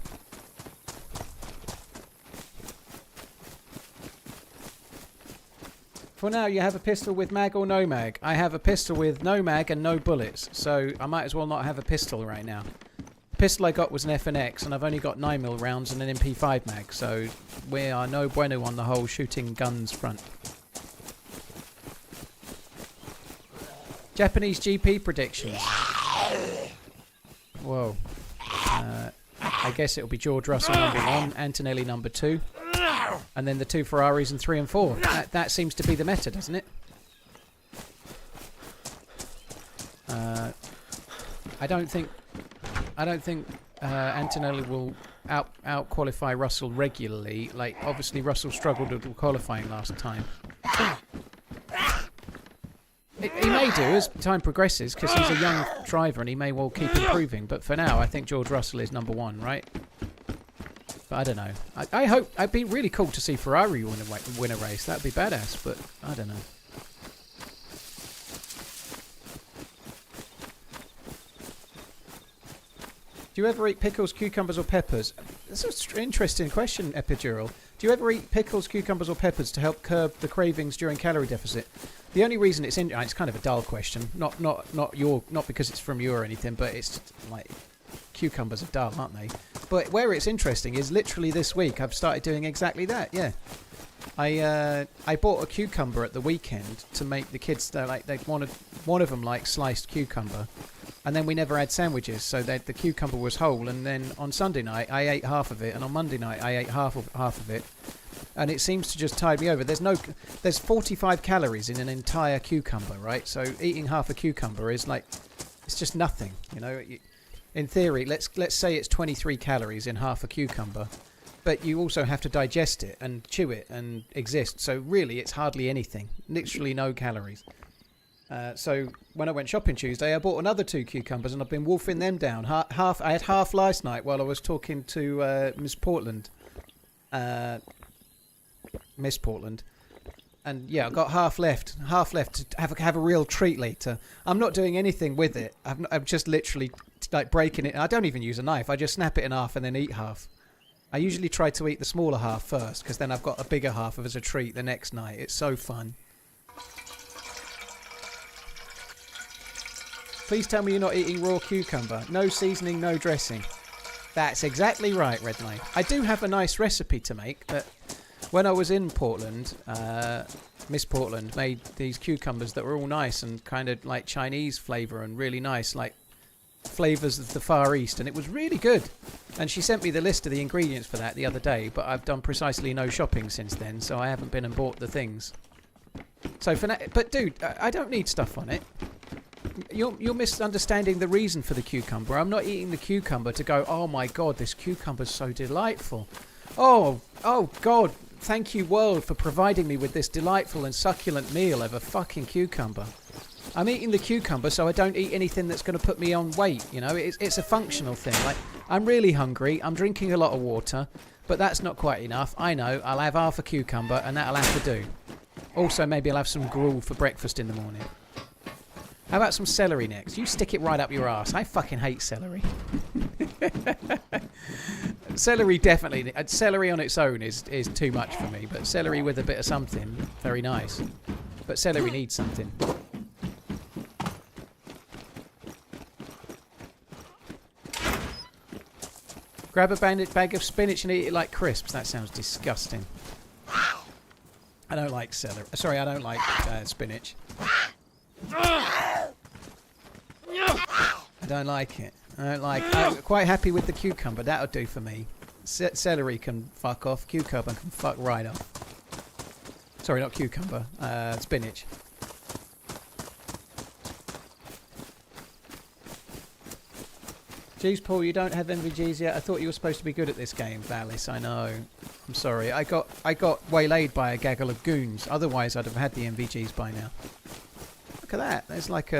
For now, you have a pistol with mag or no mag. I have a pistol with no mag and no bullets, so I might as well not have a pistol right now. The pistol I got was an FNX, and I've only got 9mm rounds and an MP5 mag, so we are no bueno on the whole shooting guns front. Japanese GP predictions. Whoa. I guess it'll be George Russell number 1, Antonelli number 2, and then the 2 Ferraris in 3 and 4. That seems to be the meta, doesn't it? I don't think Antonelli will out qualify Russell regularly. Like, obviously Russell struggled with qualifying last time. He may do as time progresses, because he's a young driver and he may well keep improving. But for now, I think George Russell is number 1, right? But I don't know. I hope it'd be really cool to see Ferrari win a race. That'd be badass. But I don't know. Do you ever eat pickles, cucumbers, or peppers? That's an interesting question, Epidural. Do you ever eat pickles, cucumbers, or peppers to help curb the cravings during calorie deficit? The only reason it's kind of a dull question, not because it's from you or anything, but it's like cucumbers are dull, aren't they? But where it's interesting is literally this week I've started doing exactly that. Yeah, I bought a cucumber at the weekend to make the kids. They wanted one of them like sliced cucumber. And then we never had sandwiches, so the cucumber was whole. And then on Sunday night, I ate half of it, and on Monday night, I ate half of it. And it seems to just tide me over. There's 45 calories in an entire cucumber, right? So eating half a cucumber is like, it's just nothing, you know. In theory, let's say it's 23 calories in half a cucumber, but you also have to digest it and chew it and exist. So really, it's hardly anything. Literally no calories. So when I went shopping Tuesday, I bought another 2 cucumbers, and I've been wolfing them down. I had half last night while I was talking to Miss Portland. And yeah, I got half left to have a real treat later. I'm not doing anything with it. I'm just literally like breaking it. I don't even use a knife. I just snap it in half and then eat half. I usually try to eat the smaller half first, because then I've got a bigger half as a treat the next night. It's so fun. Please tell me you're not eating raw cucumber. No seasoning, no dressing. That's exactly right, Redline. I do have a nice recipe to make, but when I was in Portland, Miss Portland made these cucumbers that were all nice and kind of like Chinese flavour and really nice, like flavours of the Far East, and it was really good. And she sent me the list of the ingredients for that the other day, but I've done precisely no shopping since then, so I haven't been and bought the things. So for now, but dude, I don't need stuff on it. You're misunderstanding the reason for the cucumber. I'm not eating the cucumber to go, oh my god, this cucumber's so delightful. Oh god, thank you world for providing me with this delightful and succulent meal of a fucking cucumber. I'm eating the cucumber so I don't eat anything that's going to put me on weight, you know. It's a functional thing. Like, I'm really hungry, I'm drinking a lot of water, but that's not quite enough. I know, I'll have half a cucumber and that'll have to do. Also, maybe I'll have some gruel for breakfast in the morning. How about some celery next? You stick it right up your ass. I fucking hate celery. Celery definitely. Celery on its own is too much for me, but celery with a bit of something, very nice. But celery needs something. Grab a bag of spinach and eat it like crisps. That sounds disgusting. I don't like celery. Sorry, I don't like spinach. I don't like it. I don't like. I'm quite happy with the cucumber. That'll do for me. Celery can fuck off. Cucumber can fuck right off. Sorry, not cucumber. Spinach. Jeez, Paul, you don't have MVGs yet. I thought you were supposed to be good at this game, Valis. I know. I'm sorry. I got waylaid by a gaggle of goons. Otherwise, I'd have had the MVGs by now. Look at that. There's like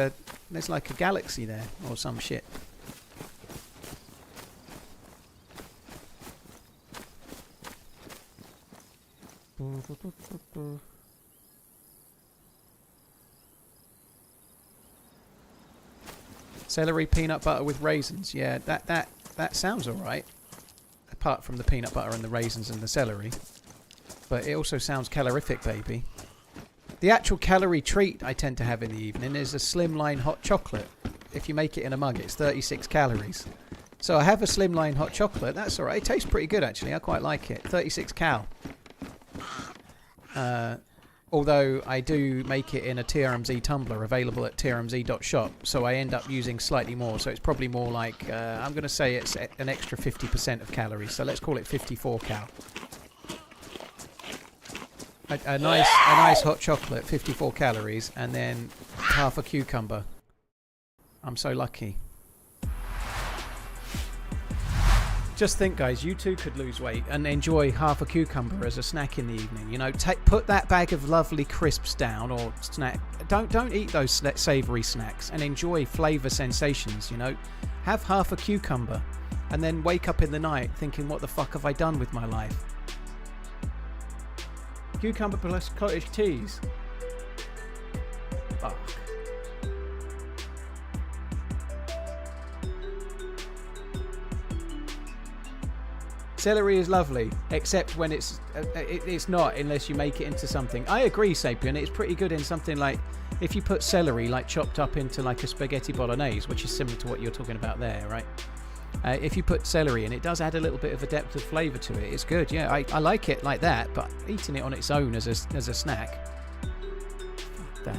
a galaxy there or some shit. Celery peanut butter with raisins. Yeah, that sounds alright. Apart from the peanut butter and the raisins and the celery. But it also sounds calorific, baby. The actual calorie treat I tend to have in the evening is a slimline hot chocolate. If you make it in a mug, it's 36 calories. So I have a slimline hot chocolate. That's alright. It tastes pretty good, actually. I quite like it. 36 cal. Although I do make it in a TRMZ tumbler available at trmz.shop, so I end up using slightly more. So it's probably more like, I'm going to say it's an extra 50% of calories. So let's call it 54 cal. A nice hot chocolate, 54 calories, and then half a cucumber. I'm so lucky. Just think, guys, you too could lose weight and enjoy half a cucumber as a snack in the evening. You know, put that bag of lovely crisps down or snack. Don't eat those savoury snacks and enjoy flavour sensations. You know, have half a cucumber and then wake up in the night thinking, what the fuck have I done with my life? Cucumber plus cottage cheese. Fuck. Celery is lovely, except when it's not, unless you make it into something. I agree, Sapien. It's pretty good in something like if you put celery like chopped up into like a spaghetti bolognese, which is similar to what you're talking about there, right? If you put celery in, it does add a little bit of a depth of flavour to it. It's good, yeah. I like it like that, but eating it on its own as a snack, fuck that.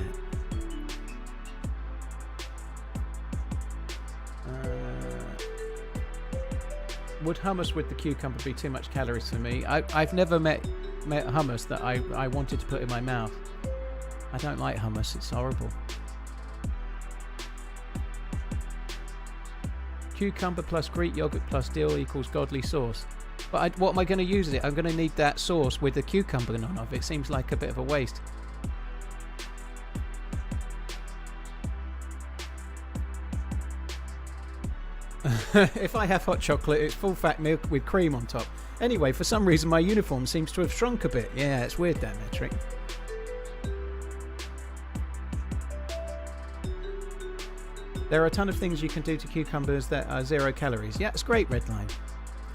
Would hummus with the cucumber be too much calories for me? I've never met hummus that I wanted to put in my mouth. I don't like hummus. It's horrible. Cucumber plus Greek yogurt plus dill equals godly sauce. But what am I going to use it? I'm going to need that sauce with the cucumber none of it. Seems like a bit of a waste. If I have hot chocolate, it's full fat milk with cream on top. Anyway, for some reason my uniform seems to have shrunk a bit. Yeah, it's weird, that metric. There are a ton of things you can do to cucumbers that are 0 calories. Yeah, it's great, Redline.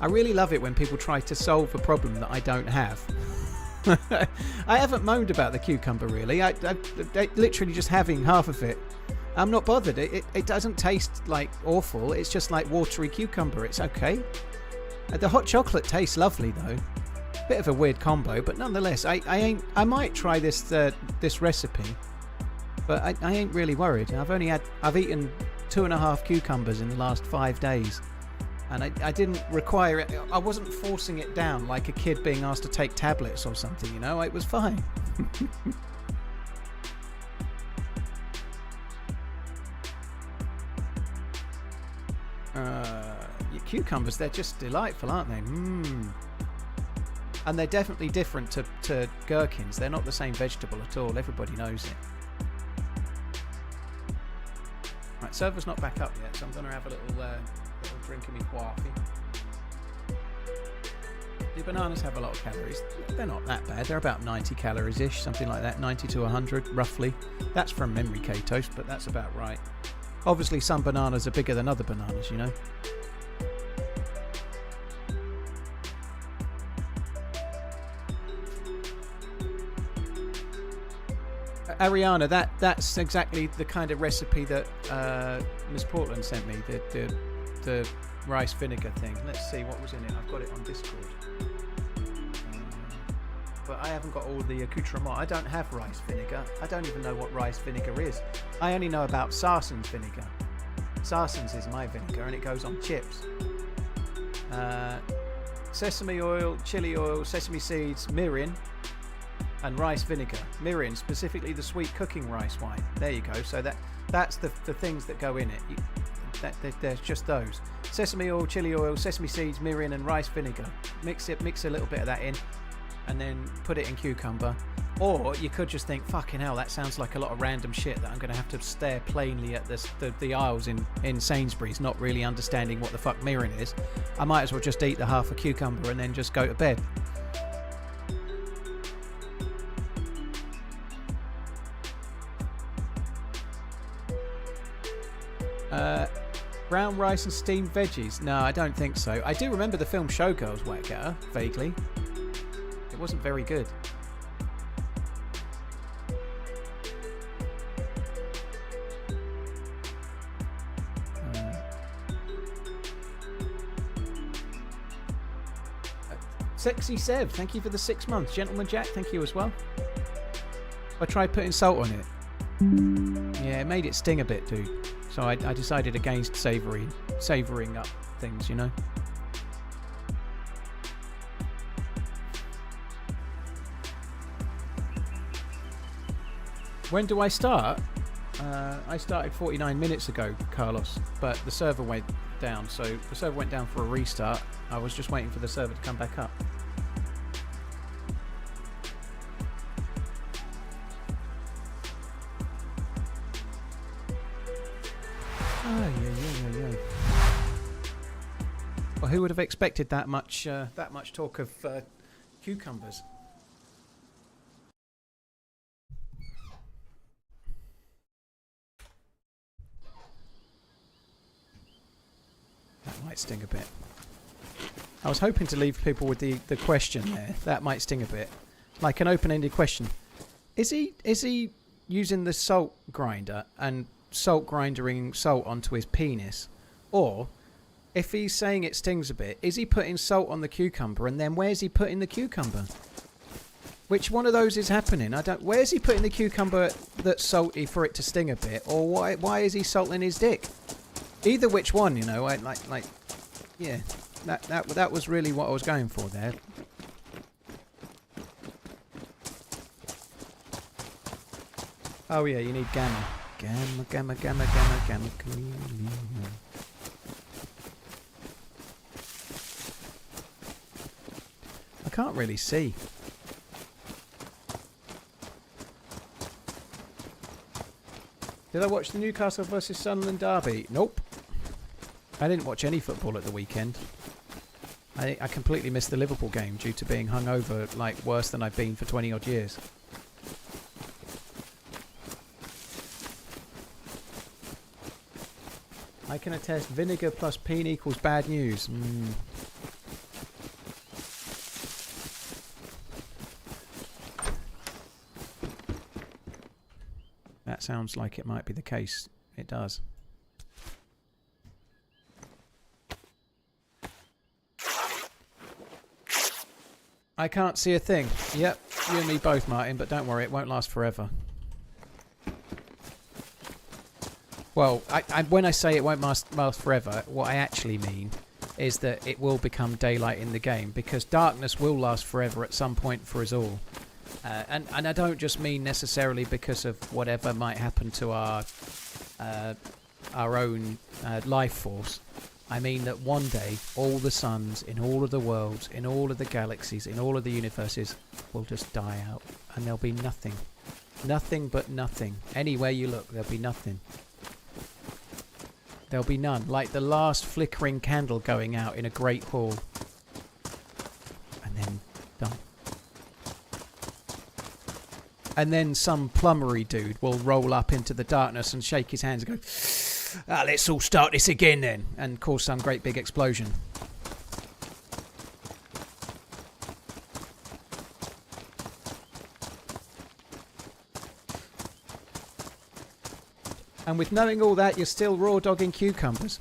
I really love it when people try to solve a problem that I don't have. I haven't moaned about the cucumber, really. I literally just having half of it. I'm not bothered. It doesn't taste like awful. It's just like watery cucumber. It's okay. The hot chocolate tastes lovely though. Bit of a weird combo, but nonetheless, I might try this recipe, but I ain't really worried. I've eaten 2.5 cucumbers in the last 5 days. And I didn't require it. I wasn't forcing it down like a kid being asked to take tablets or something, you know? It was fine. Your cucumbers, they're just delightful, aren't they? And they're definitely different to gherkins. They're not the same vegetable at all. Everybody knows it. Right, server's not back up yet, so I'm going to have a little drink of me coffee. The bananas have a lot of calories. They're not that bad. They're about 90 calories-ish, something like that. 90 to 100, roughly. That's from memory, K-Toast, but that's about right. Obviously, some bananas are bigger than other bananas, you know. Ariana, that's exactly the kind of recipe that Miss Portland sent me, the rice vinegar thing. Let's see what was in it. I've got it on Discord. But I haven't got all the accoutrement. I don't have rice vinegar. I don't even know what rice vinegar is. I only know about Sarson's vinegar. Sarson's is my vinegar and it goes on chips. Sesame oil, chili oil, sesame seeds, mirin, and rice vinegar. Mirin, specifically the sweet cooking rice wine. There you go. So that's the things that go in it. There's just those. Sesame oil, chili oil, sesame seeds, mirin, and rice vinegar. Mix a little bit of that in, and then put it in cucumber. Or you could just think, fucking hell, that sounds like a lot of random shit that I'm going to have to stare plainly at the aisles in Sainsbury's, not really understanding what the fuck mirin is. I might as well just eat the half a cucumber and then just go to bed. Brown rice and steamed veggies. No, I don't think so. I do remember the film Showgirls, Whack at Her, vaguely. It wasn't very good. Sexy Sev, thank you for the 6 months. Gentleman Jack, thank you as well. I tried putting salt on it. Yeah, it made it sting a bit, dude. So I decided against savouring up things, you know. When do I start? I started 49 minutes ago, Carlos, but the server went down. So the server went down for a restart. I was just waiting for the server to come back up. Well, who would have expected that much talk of cucumbers? That might sting a bit. I was hoping to leave people with the question there. That might sting a bit, like an open-ended question. Is he using the salt grinder and salt grinding salt onto his penis, or if he's saying it stings a bit, is he putting salt on the cucumber and then where's he putting the cucumber? Which one of those is happening? Where's he putting the cucumber that's salty for it to sting a bit, or why is he salting his dick? Either which one, you know. Yeah, that was really what I was going for there. Oh yeah, you need gamma. Gamma. I can't really see. Did I watch the Newcastle versus Sunderland derby? Nope. I didn't watch any football at the weekend. I completely missed the Liverpool game due to being hungover, like worse than I've been for 20 odd years. I can attest, vinegar plus peen equals bad news. That sounds like it might be the case. It does. I can't see a thing. Yep, you and me both, Martin, but don't worry, it won't last forever. Well, when I say it won't last forever, what I actually mean is that it will become daylight in the game, because darkness will last forever at some point for us all. And I don't just mean necessarily because of whatever might happen to our own life force. I mean that one day all the suns in all of the worlds, in all of the galaxies, in all of the universes will just die out, and there'll be nothing. Nothing but nothing. Anywhere you look, there'll be nothing. There'll be none. Like the last flickering candle going out in a great hall. And then done. And then some plumbery dude will roll up into the darkness and shake his hands and go, let's all start this again then, and cause some great big explosion. And with knowing all that, you're still raw dogging cucumbers.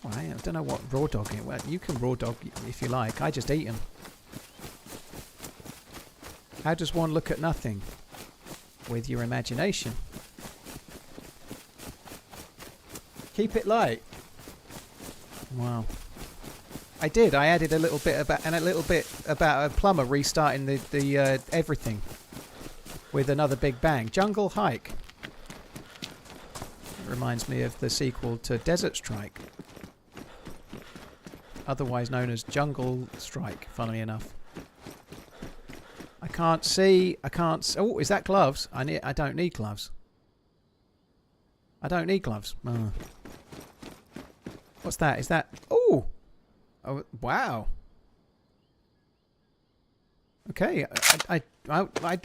Well, I don't know what raw dogging. Well, you can raw dog if you like. I just eat them. How does one look at nothing? With your imagination. Keep it light. Wow. I did. I added a little bit about a plumber restarting the everything with another big bang. Jungle Hike. It reminds me of the sequel to Desert Strike, otherwise known as Jungle Strike. Funnily enough. I can't see. Oh, is that gloves? I don't need gloves. I don't need gloves. Oh. What's that? Is that... Oh! Oh, wow. Okay. I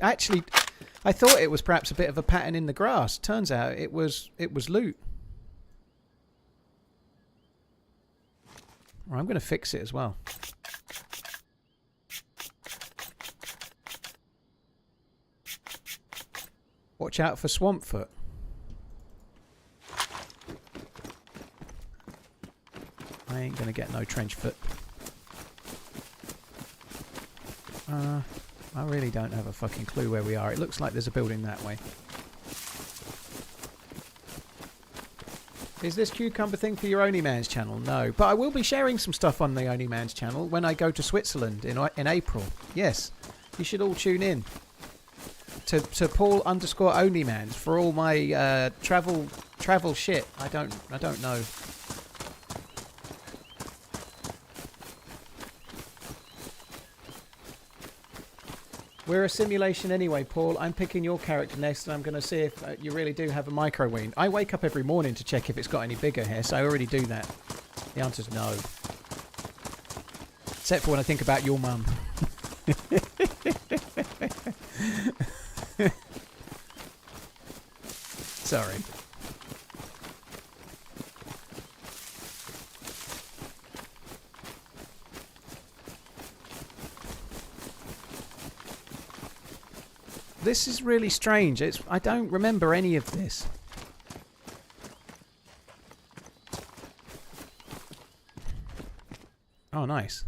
actually... I thought it was perhaps a bit of a pattern in the grass. Turns out it was loot. Well, I'm going to fix it as well. Watch out for Swampfoot. I ain't gonna get no trenchfoot. I really don't have a fucking clue where we are. It looks like there's a building that way. Is this cucumber thing for your OnlyManZ channel? No. But I will be sharing some stuff on the OnlyManZ channel when I go to Switzerland in April. Yes. You should all tune in to Paul_OnlyManZ for all my travel shit. I don't know. We're a simulation anyway, Paul. I'm picking your character next, and I'm going to see if you really do have a microween. I wake up every morning to check if it's got any bigger here, so I already do that. The answer's no. Except for when I think about your mum. Sorry. This is really strange. I don't remember any of this. Oh, nice.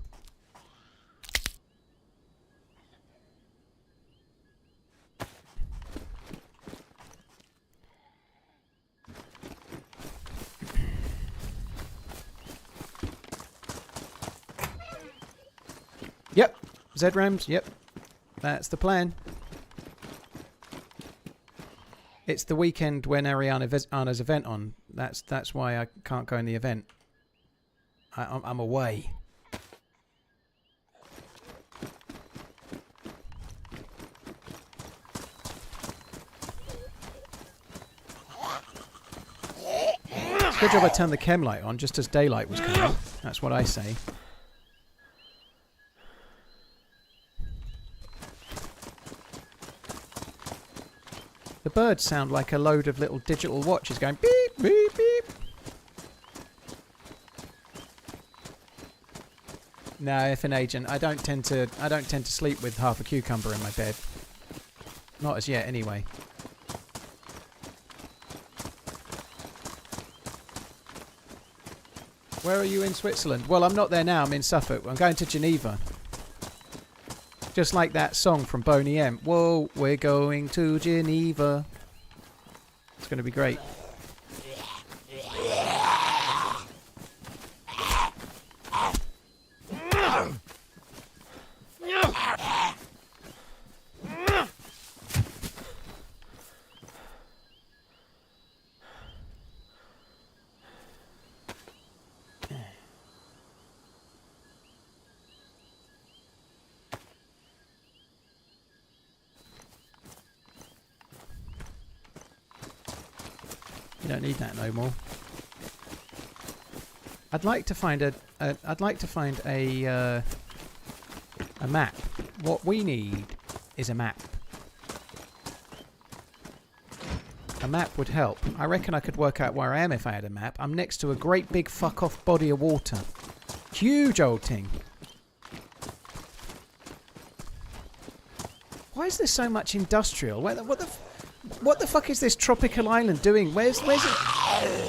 Yep. ZRAMs, yep. That's the plan. It's the weekend when Ariana's event on. That's why I can't go in the event. I'm away. It's a good job I turned the chem light on just as daylight was coming. That's what I say. The birds sound like a load of little digital watches going beep, beep, beep. No, if an agent, I don't tend to sleep with half a cucumber in my bed. Not as yet, anyway. Where are you in Switzerland? Well, I'm not there now. I'm in Suffolk. I'm going to Geneva. Just like that song from Boney M. Whoa, we're going to Geneva. It's going to be great. You don't need that no more. I'd like to find a map. What we need is a map. A map would help. I reckon I could work out where I am if I had a map. I'm next to a great big fuck off body of water. Huge old thing. Why is there so much industrial? What the fuck is this tropical island doing? Where's it?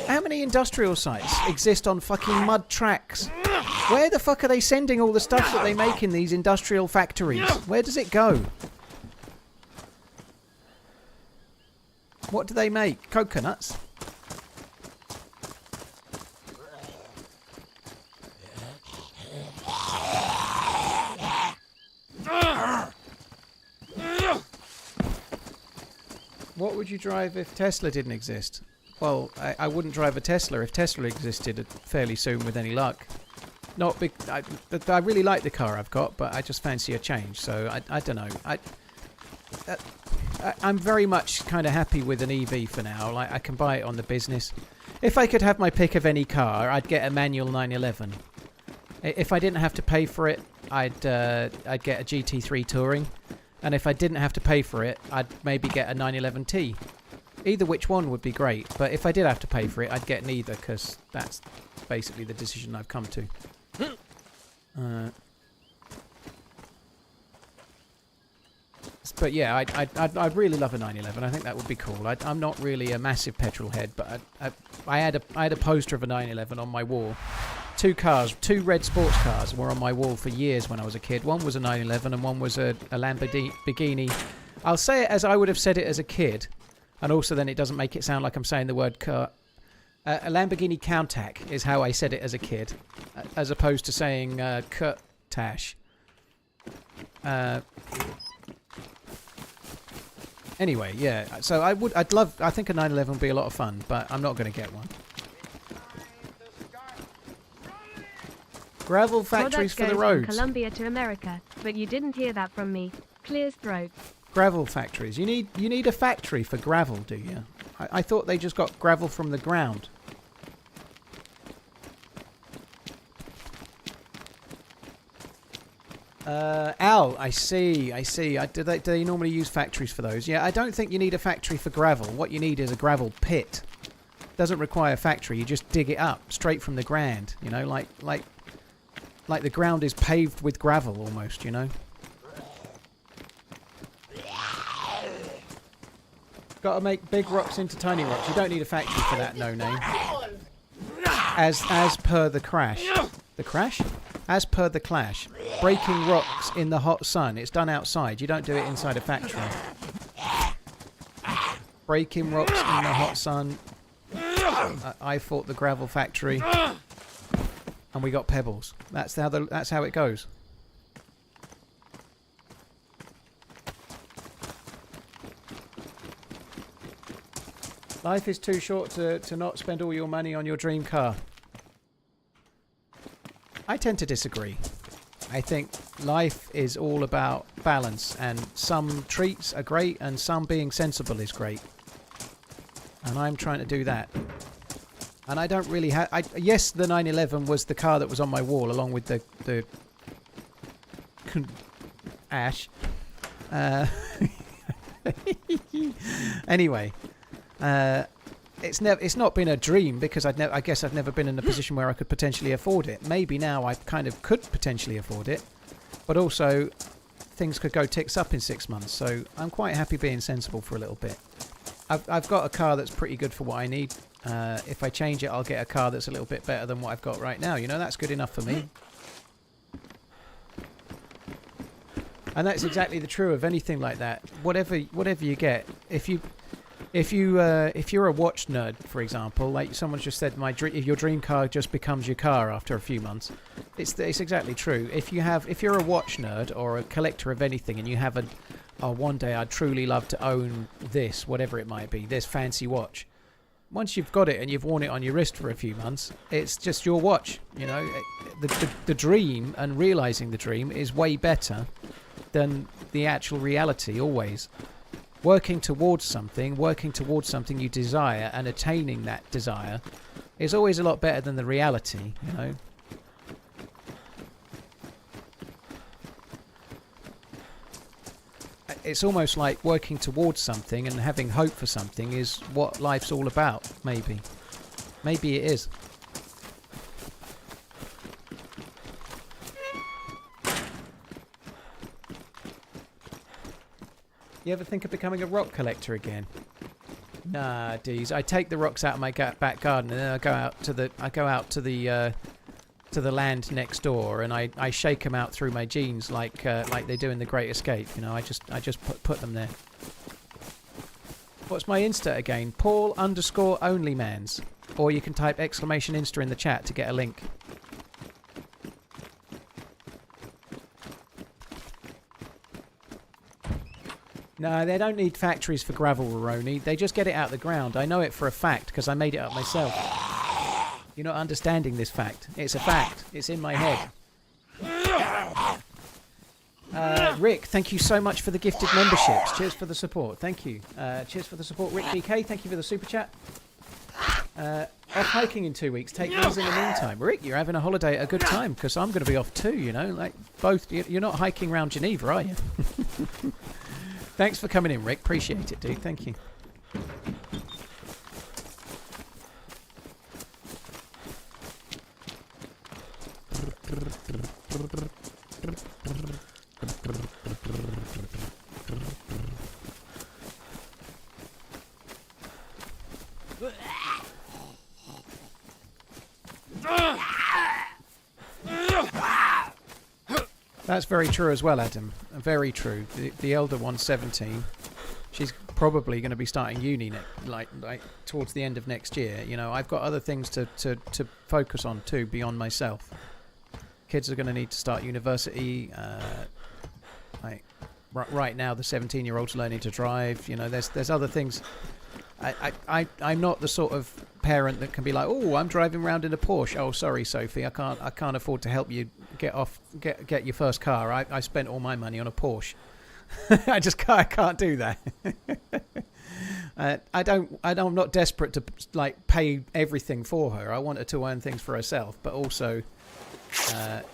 How many industrial sites exist on fucking mud tracks? Where the fuck are they sending all the stuff that they make in these industrial factories? Where does it go? What do they make? Coconuts? What would you drive if Tesla didn't exist? Well, I wouldn't drive a Tesla if Tesla existed fairly soon with any luck. Not big. I really like the car I've got, but I just fancy a change. So I don't know. I'm very much kind of happy with an EV for now. Like I can buy it on the business. If I could have my pick of any car, I'd get a manual 911. If I didn't have to pay for it, I'd get a GT3 Touring. And if I didn't have to pay for it, I'd maybe get a 911T. Either which one would be great. But if I did have to pay for it, I'd get neither, because that's basically the decision I've come to. But yeah, I'd really love a 911. I think that would be cool. I'm not really a massive petrol head, but I had a poster of a 911 on my wall. Two red sports cars were on my wall for years when I was a kid. One was a 911 and one was a Lamborghini. I'll say it as I would have said it as a kid, and also then it doesn't make it sound like I'm saying the word car. A Lamborghini Countach is how I said it as a kid, as opposed to saying Kurtash. Anyway, yeah. So I think a 911 would be a lot of fun, but I'm not going to get one. Gravel factories for the roads. From Colombia to America, but you didn't hear that from me. Clears throat. Gravel factories. You need a factory for gravel, do you? I thought they just got gravel from the ground. Al, I see. Do they normally use factories for those? Yeah, I don't think you need a factory for gravel. What you need is a gravel pit. Doesn't require a factory. You just dig it up straight from the ground. You know, like the ground is paved with gravel almost. You know. Got to make big rocks into tiny rocks. You don't need a factory for that. No name. As per the crash. The crash? As per the clash. Breaking rocks in the hot sun. It's done outside. You don't do it inside a factory. Breaking rocks in the hot sun. I fought the gravel factory. And we got pebbles. That's how it goes. Life is too short to not spend all your money on your dream car. I tend to disagree. I think life is all about balance, and some treats are great and some being sensible is great. And I'm trying to do that. And I don't really have... Yes, the 911 was the car that was on my wall along with the Ash. Anyway... it's not been a dream because I guess I've never been in a position where I could potentially afford it. Maybe now I kind of could potentially afford it, but also things could go ticks up in 6 months. So I'm quite happy being sensible for a little bit. I've got a car that's pretty good for what I need. If I change it, I'll get a car that's a little bit better than what I've got right now. You know, that's good enough for me. And that's exactly the true of anything like that. Whatever you get, if you're a watch nerd, for example, like someone just said, if your dream car just becomes your car after a few months, it's exactly true. If you're a watch nerd or a collector of anything, and you have one day I'd truly love to own this, whatever it might be, this fancy watch. Once you've got it and you've worn it on your wrist for a few months, it's just your watch. You know, the dream and realizing the dream is way better than the actual reality always. working towards something you desire and attaining that desire is always a lot better than the reality, you know. It's almost like working towards something and having hope for something is what life's all about, maybe. Maybe it is. You ever think of becoming a rock collector again? Nah, Deez. I take the rocks out of my back garden and then I go out to the land next door and I shake them out through my jeans like they do in The Great Escape. You know, I just put them there. What's my Insta again? Paul_onlymanz. Or you can type !Insta in the chat to get a link. No, they don't need factories for gravel, Roroni. They just get it out the ground. I know it for a fact because I made it up myself. You're not understanding this fact. It's a fact. It's in my head. Rick, thank you so much for the gifted memberships. Cheers for the support. Thank you. Cheers for the support. Rick BK, thank you for the super chat. Off hiking in 2 weeks. Take these in the meantime. Rick, you're having a holiday at a good time because I'm going to be off too, you know. Like both. You're not hiking around Geneva, are you? Thanks for coming in, Rick. Appreciate it, dude. Thank you. That's very true as well, Adam. Very true. The elder one's 17. She's probably going to be starting uni like towards the end of next year. You know, I've got other things to focus on too beyond myself. Kids are going to need to start university. Right now, the 17-year-old's learning to drive. You know, there's other things. I'm not the sort of parent that can be like, oh, I'm driving around in a Porsche. Oh, sorry, Sophie, I can't afford to help you get your first car. I spent all my money on a Porsche. I can't do that. I'm not desperate to like pay everything for her. I want her to earn things for herself, but also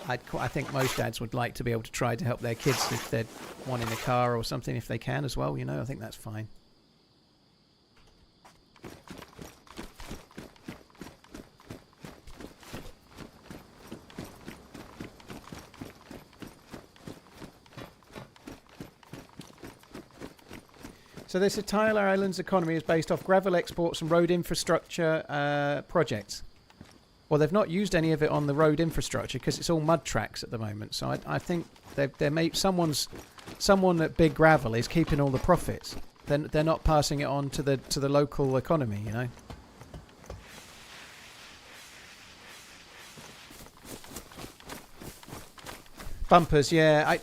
I think most dads would like to be able to try to help their kids if they're wanting a car or something, if they can as well. You know, I think that's fine. So this Tyler Island's economy is based off gravel exports and road infrastructure projects. Well, they've not used any of it on the road infrastructure because it's all mud tracks at the moment. So I think someone at Big Gravel is keeping all the profits. They're not passing it on to the local economy, you know. Bumpers, yeah.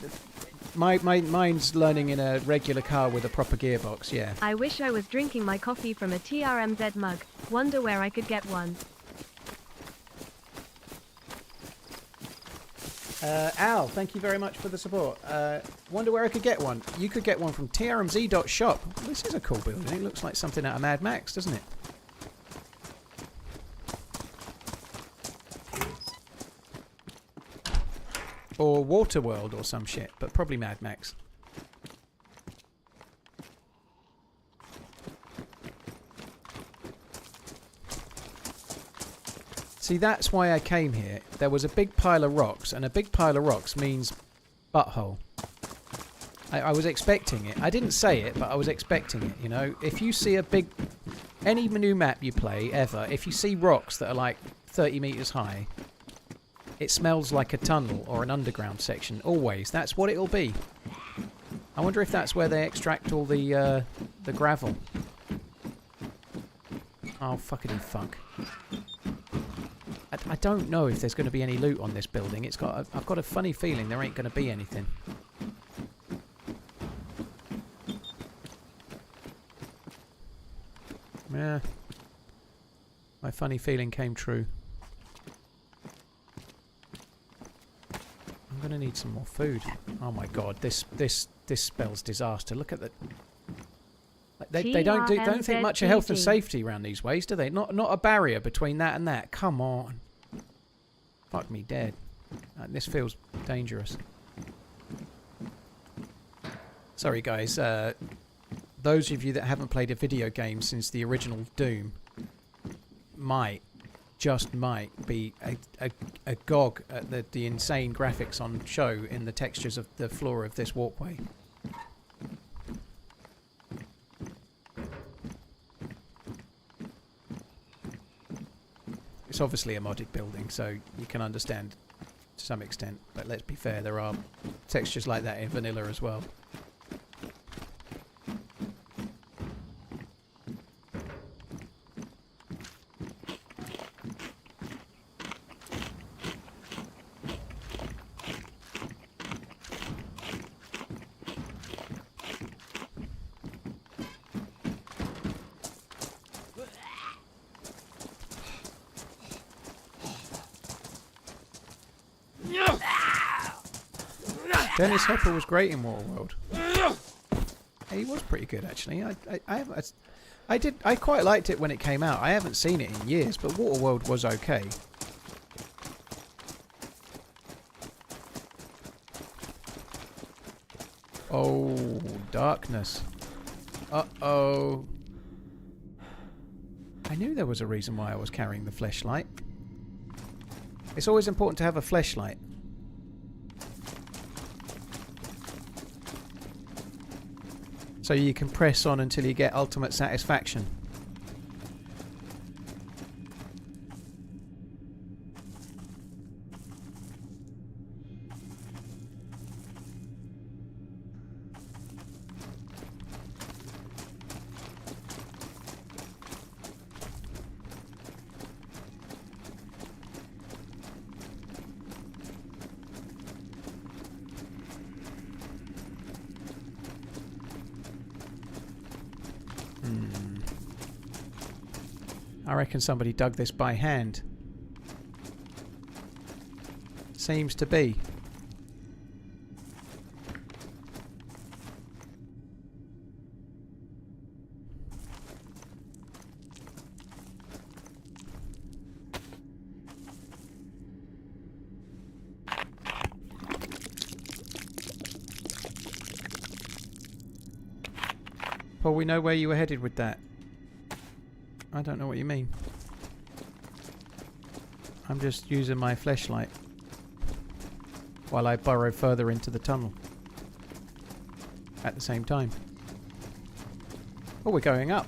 Mine's learning in a regular car with a proper gearbox, yeah. I wish I was drinking my coffee from a TRMZ mug. Wonder where I could get one. Al, thank you very much for the support. Wonder where I could get one. You could get one from trmz.shop. This is a cool building. It looks like something out of Mad Max, doesn't it? Or Waterworld or some shit, but probably Mad Max. See, that's why I came here. There was a big pile of rocks, and a big pile of rocks means butthole. I was expecting it. I didn't say it, but I was expecting it, you know. If you see any new map you play ever, if you see rocks that are like 30 meters high, it smells like a tunnel or an underground section. Always. That's what it'll be. I wonder if that's where they extract all the gravel. Oh, fuckity fuck. I don't know if there's going to be any loot on this building. I've got a funny feeling there ain't going to be anything. Yeah. My funny feeling came true. I'm going to need some more food. Oh my god, this spells disaster. Look at the They don't think much of health and safety around these ways, do they? Not a barrier between that and that. Come on. Fuck me dead. This feels dangerous. Sorry guys, those of you that haven't played a video game since the original Doom just might be agog at the insane graphics on show in the textures of the floor of this walkway. It's obviously a modded building, so you can understand to some extent, but let's be fair, there are textures like that in vanilla as well. Dennis Hopper was great in Waterworld. He was pretty good actually. I quite liked it when it came out. I haven't seen it in years, but Waterworld was okay. Oh, darkness. Uh-oh. I knew there was a reason why I was carrying the fleshlight. It's always important to have a fleshlight. So you can press on until you get ultimate satisfaction. I reckon somebody dug this by hand. Seems to be. Paul, we know where you were headed with that. I don't know what you mean. I'm just using my flashlight while I burrow further into the tunnel at the same time. Oh, we're going up.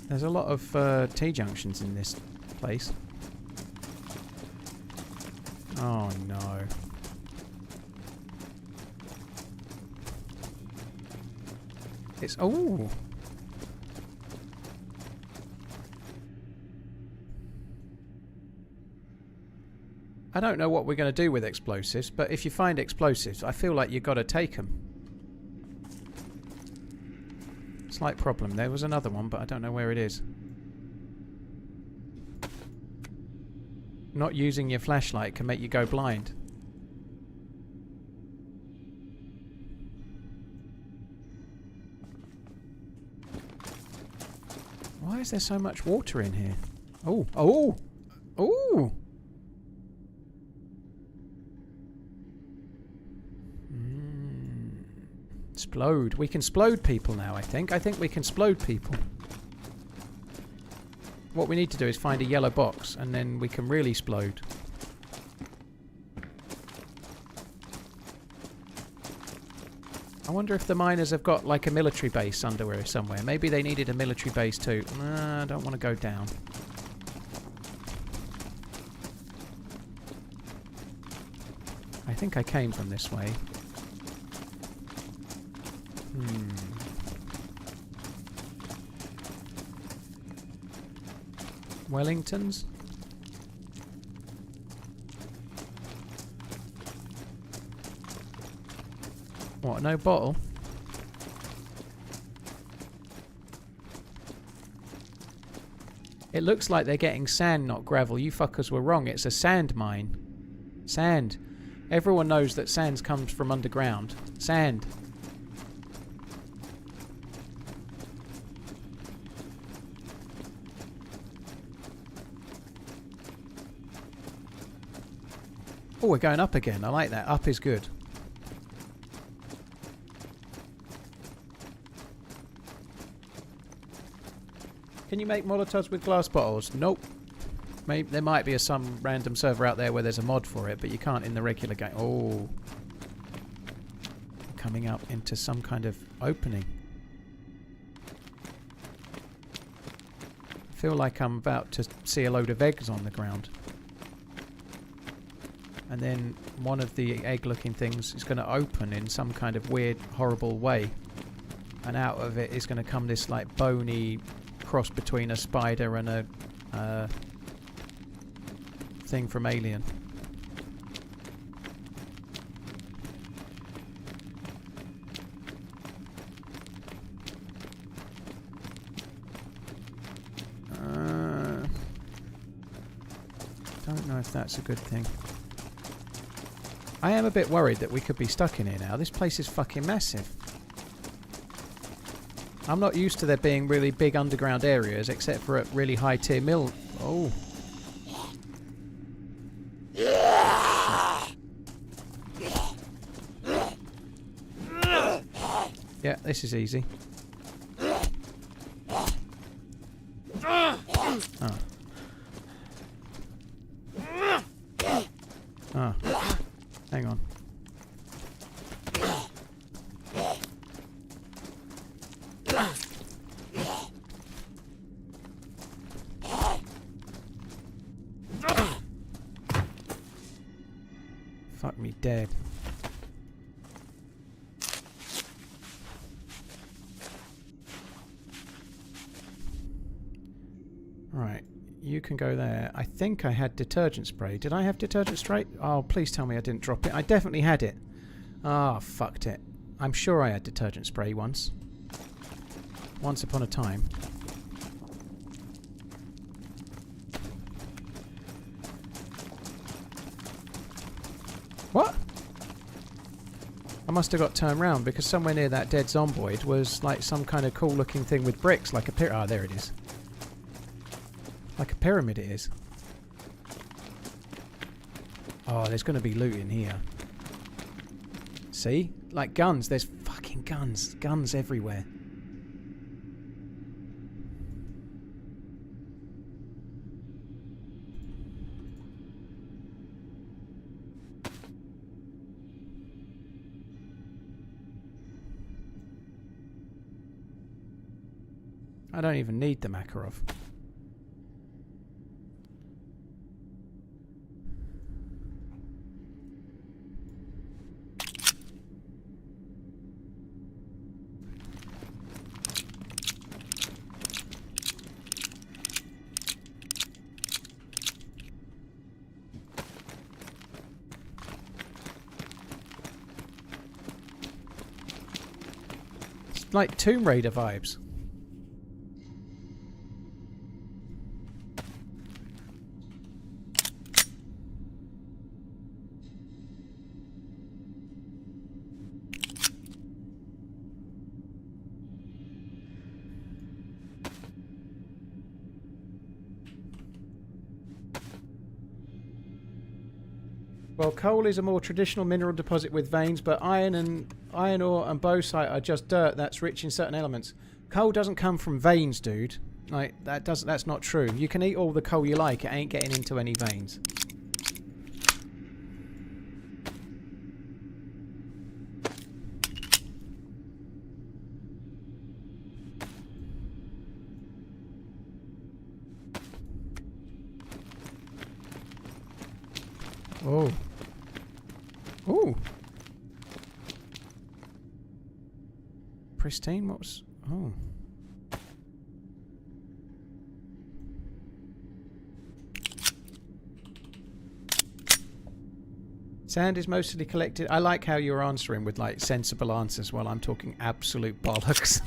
There's a lot of T-junctions in this place. Oh no. It's... oh! I don't know what we're going to do with explosives, but if you find explosives, I feel like you've got to take them. Slight problem. There was another one, but I don't know where it is. Not using your flashlight can make you go blind. Why is there so much water in here? Oh, oh, oh! Explode. We can explode people now, I think. I think we can explode people. What we need to do is find a yellow box, and then we can really explode. I wonder if the miners have got like a military base underwear somewhere. Maybe they needed a military base too. I don't want to go down. I think I came from this way. Wellingtons? What, no bottle? It looks like they're getting sand, not gravel. You fuckers were wrong. It's a sand mine. Sand. Everyone knows that sand comes from underground. Sand. Oh, we're going up again. I like that. Up is good. Can you make Molotovs with glass bottles? Nope. Maybe there might be some random server out there where there's a mod for it, but you can't in the regular game. Oh. Coming up into some kind of opening. I feel like I'm about to see a load of eggs on the ground. And then one of the egg-looking things is going to open in some kind of weird, horrible way. And out of it is going to come this like bony cross between a spider and a thing from Alien. Don't know if that's a good thing. I am a bit worried that we could be stuck in here now. This place is fucking massive. I'm not used to there being really big underground areas except for at really high tier mill. Oh. Yeah, this is easy. Oh. Oh. Hang on. Fuck me dead. Right. You can go there. I think I had detergent spray. Did I have detergent spray? Oh, please tell me I didn't drop it. I definitely had it. Ah, oh, fucked it. I'm sure I had detergent spray once. Once upon a time. What? I must have got turned round because somewhere near that dead zomboid was like some kind of cool looking thing with bricks, like a pyramid. Ah, there it is. Like a pyramid it is. Oh, there's going to be loot in here. See? Like guns. There's fucking guns. Guns everywhere. I don't even need the Makarov. It's like Tomb Raider vibes. Well, coal is a more traditional mineral deposit with veins, but iron ore and bauxite are just dirt that's rich in certain elements. Coal doesn't come from veins, dude. Like that's not true. You can eat all the coal you like, it ain't getting into any veins. Oh. Ooh. Pristine? What was... Oh. Sand is mostly collected... I like how you're answering with, like, sensible answers while I'm talking absolute bollocks.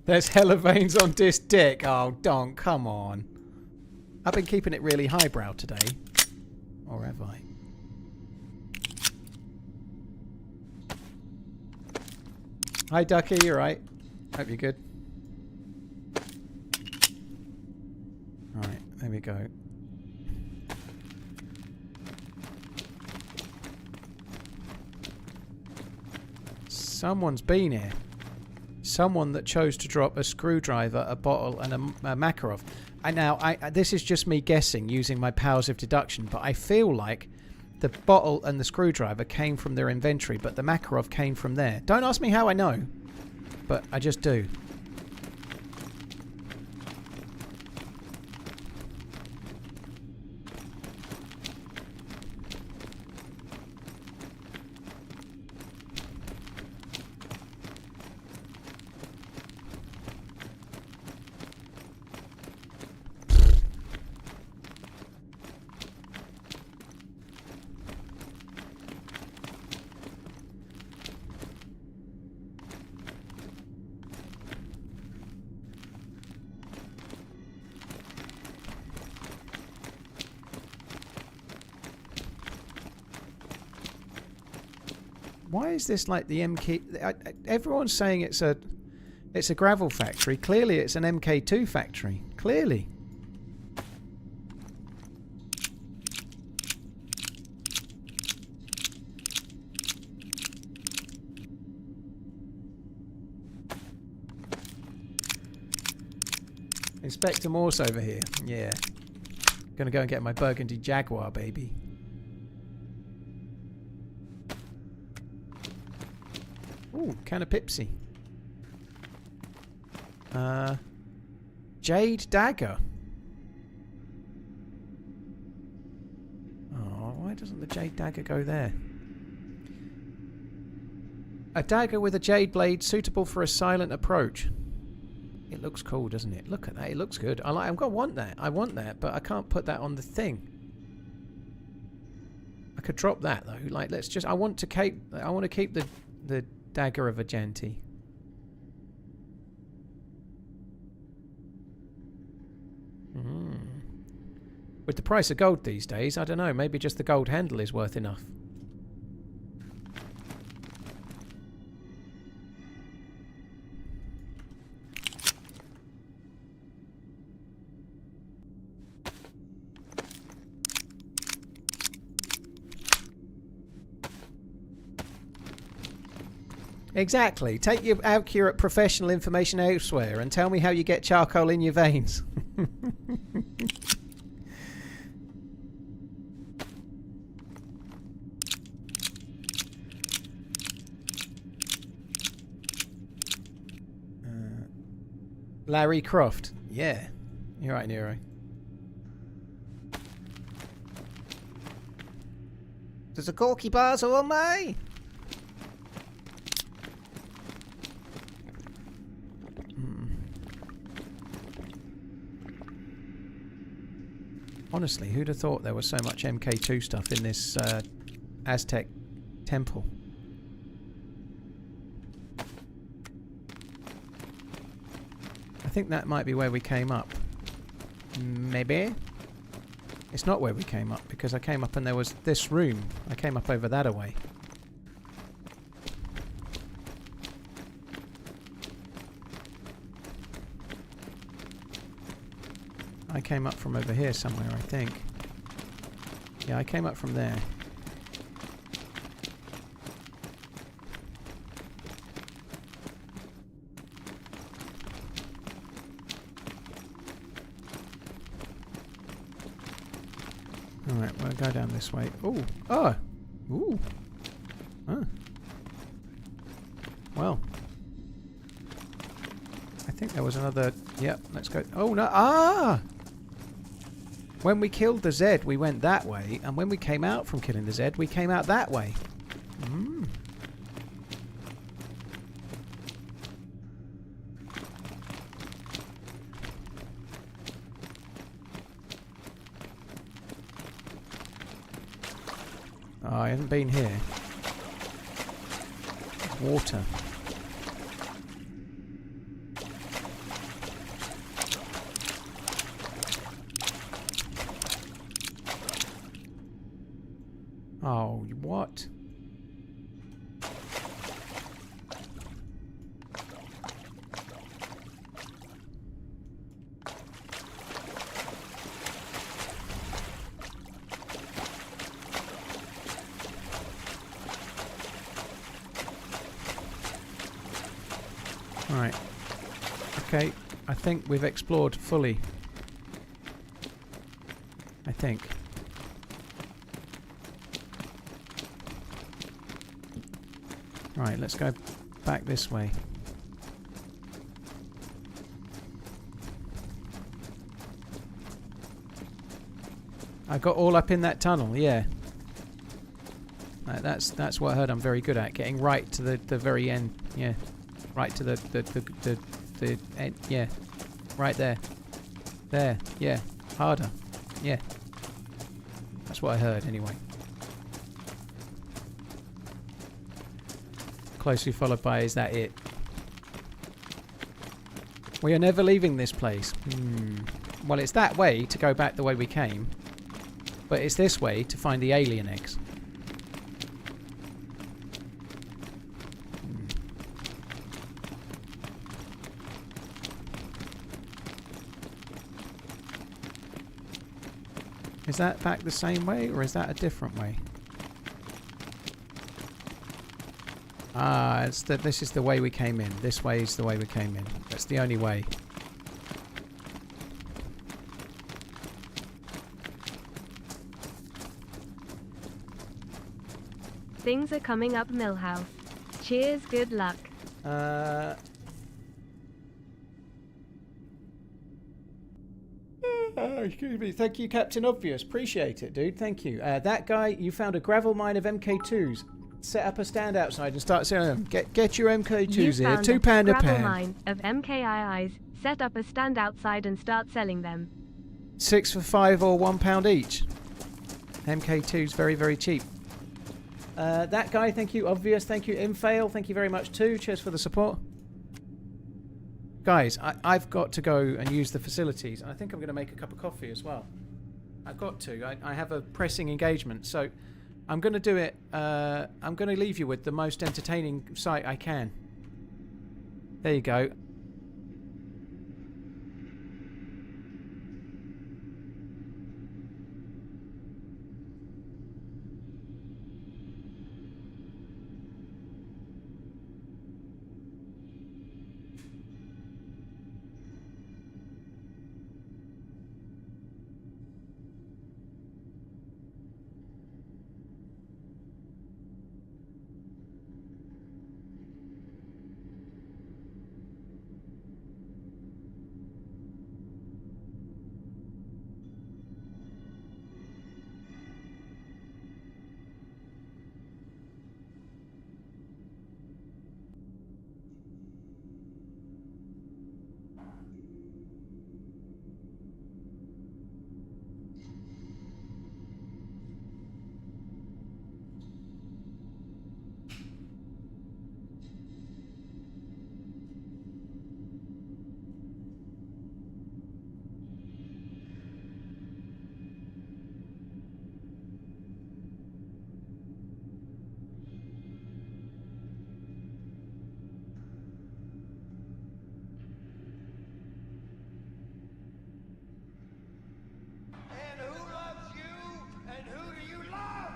There's hella veins on this dick. Oh, don't. Come on. I've been keeping it really highbrow today. Or have I? Hi, Ducky. You alright? Hope you're good. Alright, there we go. Someone's been here. Someone that chose to drop a screwdriver, a bottle, and a Makarov. This is just me guessing using my powers of deduction, but I feel like the bottle and the screwdriver came from their inventory, but the Makarov came from there. Don't ask me how I know, but I just do. Why is this like the MK? Everyone's saying it's a gravel factory. Clearly, it's an MK2 factory. Clearly. Inspector Morse over here. Yeah. Gonna go and get my burgundy Jaguar, baby. Ooh, can of Pepsi. Jade dagger. Oh, why doesn't the jade dagger go there? A dagger with a jade blade suitable for a silent approach. It looks cool, doesn't it? Look at that. It looks good. I'm gonna want that. I want that, but I can't put that on the thing. I could drop that though. Like, let's just. I want to keep the dagger of Agenti. With the price of gold these days, I don't know. Maybe just the gold handle is worth enough. Exactly. Take your accurate professional information elsewhere and tell me how you get charcoal in your veins. Larry Croft. Yeah. You're right, Nero. There's a corky bars on me. Honestly, who'd have thought there was so much MK2 stuff in this Aztec temple? I think that might be where we came up. Maybe? It's not where we came up, because I came up and there was this room. I came up over that away. I came up from over here somewhere, I think. Yeah, I came up from there. Alright, we'll go down this way. Ooh! Oh! Ooh! Oh. Well. I think there was another... Yep, let's go... Oh, no! Ah! When we killed the Z, we went that way, and when we came out from killing the Z, we came out that way. Mm. Oh, I haven't been here. Water. Oh, what? Right. Okay, I think we've explored fully. I think. Right, let's go back this way. I got all up in that tunnel, yeah. That's what I heard I'm very good at, getting right to the very end, yeah. Right to the end, yeah. Right there. There, yeah. Harder, yeah. That's what I heard anyway. Closely followed by, is that it? We are never leaving this place. Well, it's that way to go back the way we came. But it's this way to find the alien eggs. Is that back the same way, or is that a different way? Ah, this is the way we came in. This way is the way we came in. That's the only way. Things are coming up, Millhouse. Cheers, good luck. Oh, excuse me. Thank you, Captain Obvious. Appreciate it, dude. Thank you. That guy, you found a gravel mine of MK2s. Set up a stand outside and start selling them. Get your MK2s here. £2 a gravel pan. mine of MKIIs. Set up a stand outside and start selling them. 6 for £5 or £1 each. MK2's very, very cheap. That guy, thank you. Obvious, thank you. Infail, thank you very much too. Cheers for the support. Guys, I've got to go and use the facilities. And I think I'm going to make a cup of coffee as well. I've got to. I have a pressing engagement. So I'm going to do it. I'm going to leave you with the most entertaining sight I can. There you go. And who loves you? And who do you love?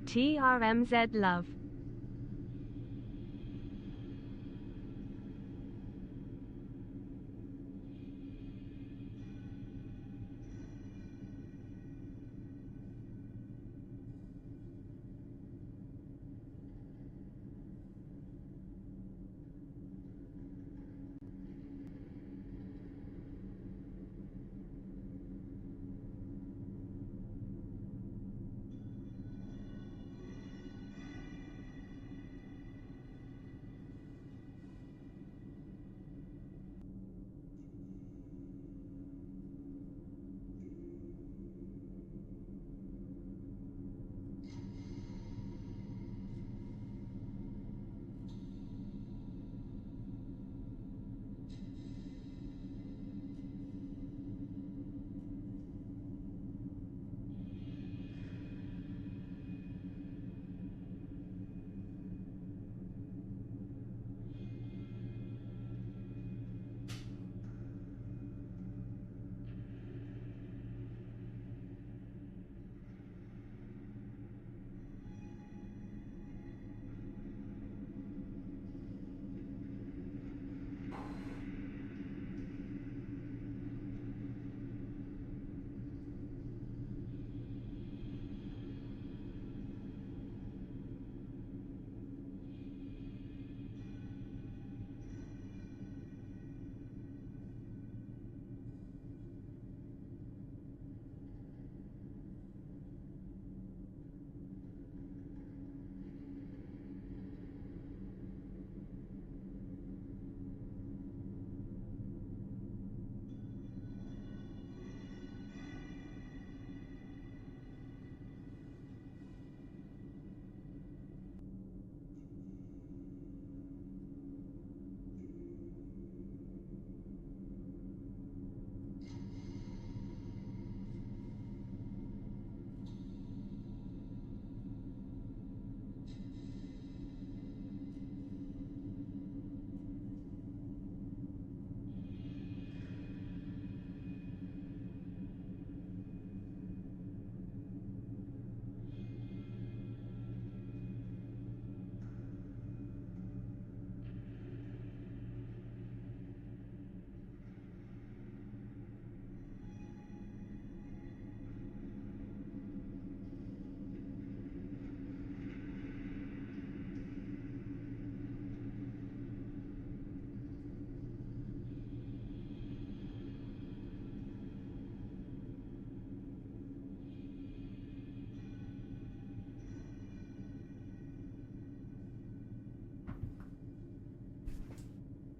TRMZ love.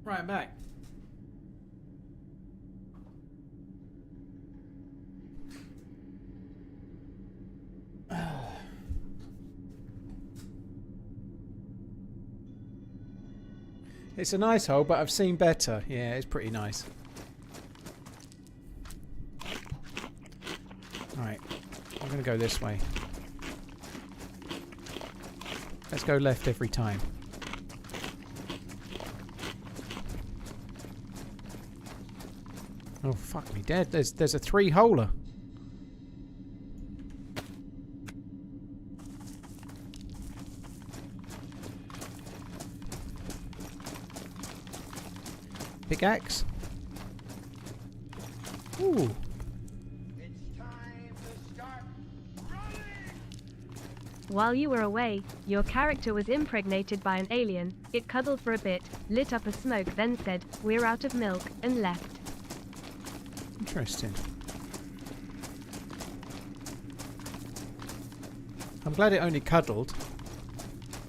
Right, I'm back. It's a nice hole, but I've seen better. Yeah, it's pretty nice. Alright, I'm going to go this way. Let's go left every time. Oh, fuck me dead. There's a 3-holer. Pickaxe. Ooh. It's time to start running! While you were away, your character was impregnated by an alien. It cuddled for a bit, lit up a smoke, then said, "We're out of milk," and left. Interesting. I'm glad it only cuddled.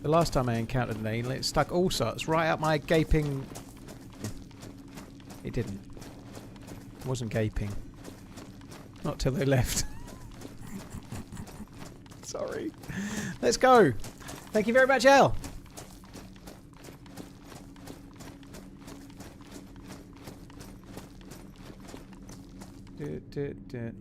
The last time I encountered an alien, it stuck all sorts right up my gaping... It didn't. It wasn't gaping. Not till they left. Sorry. Let's go. Thank you very much, Elle. Do.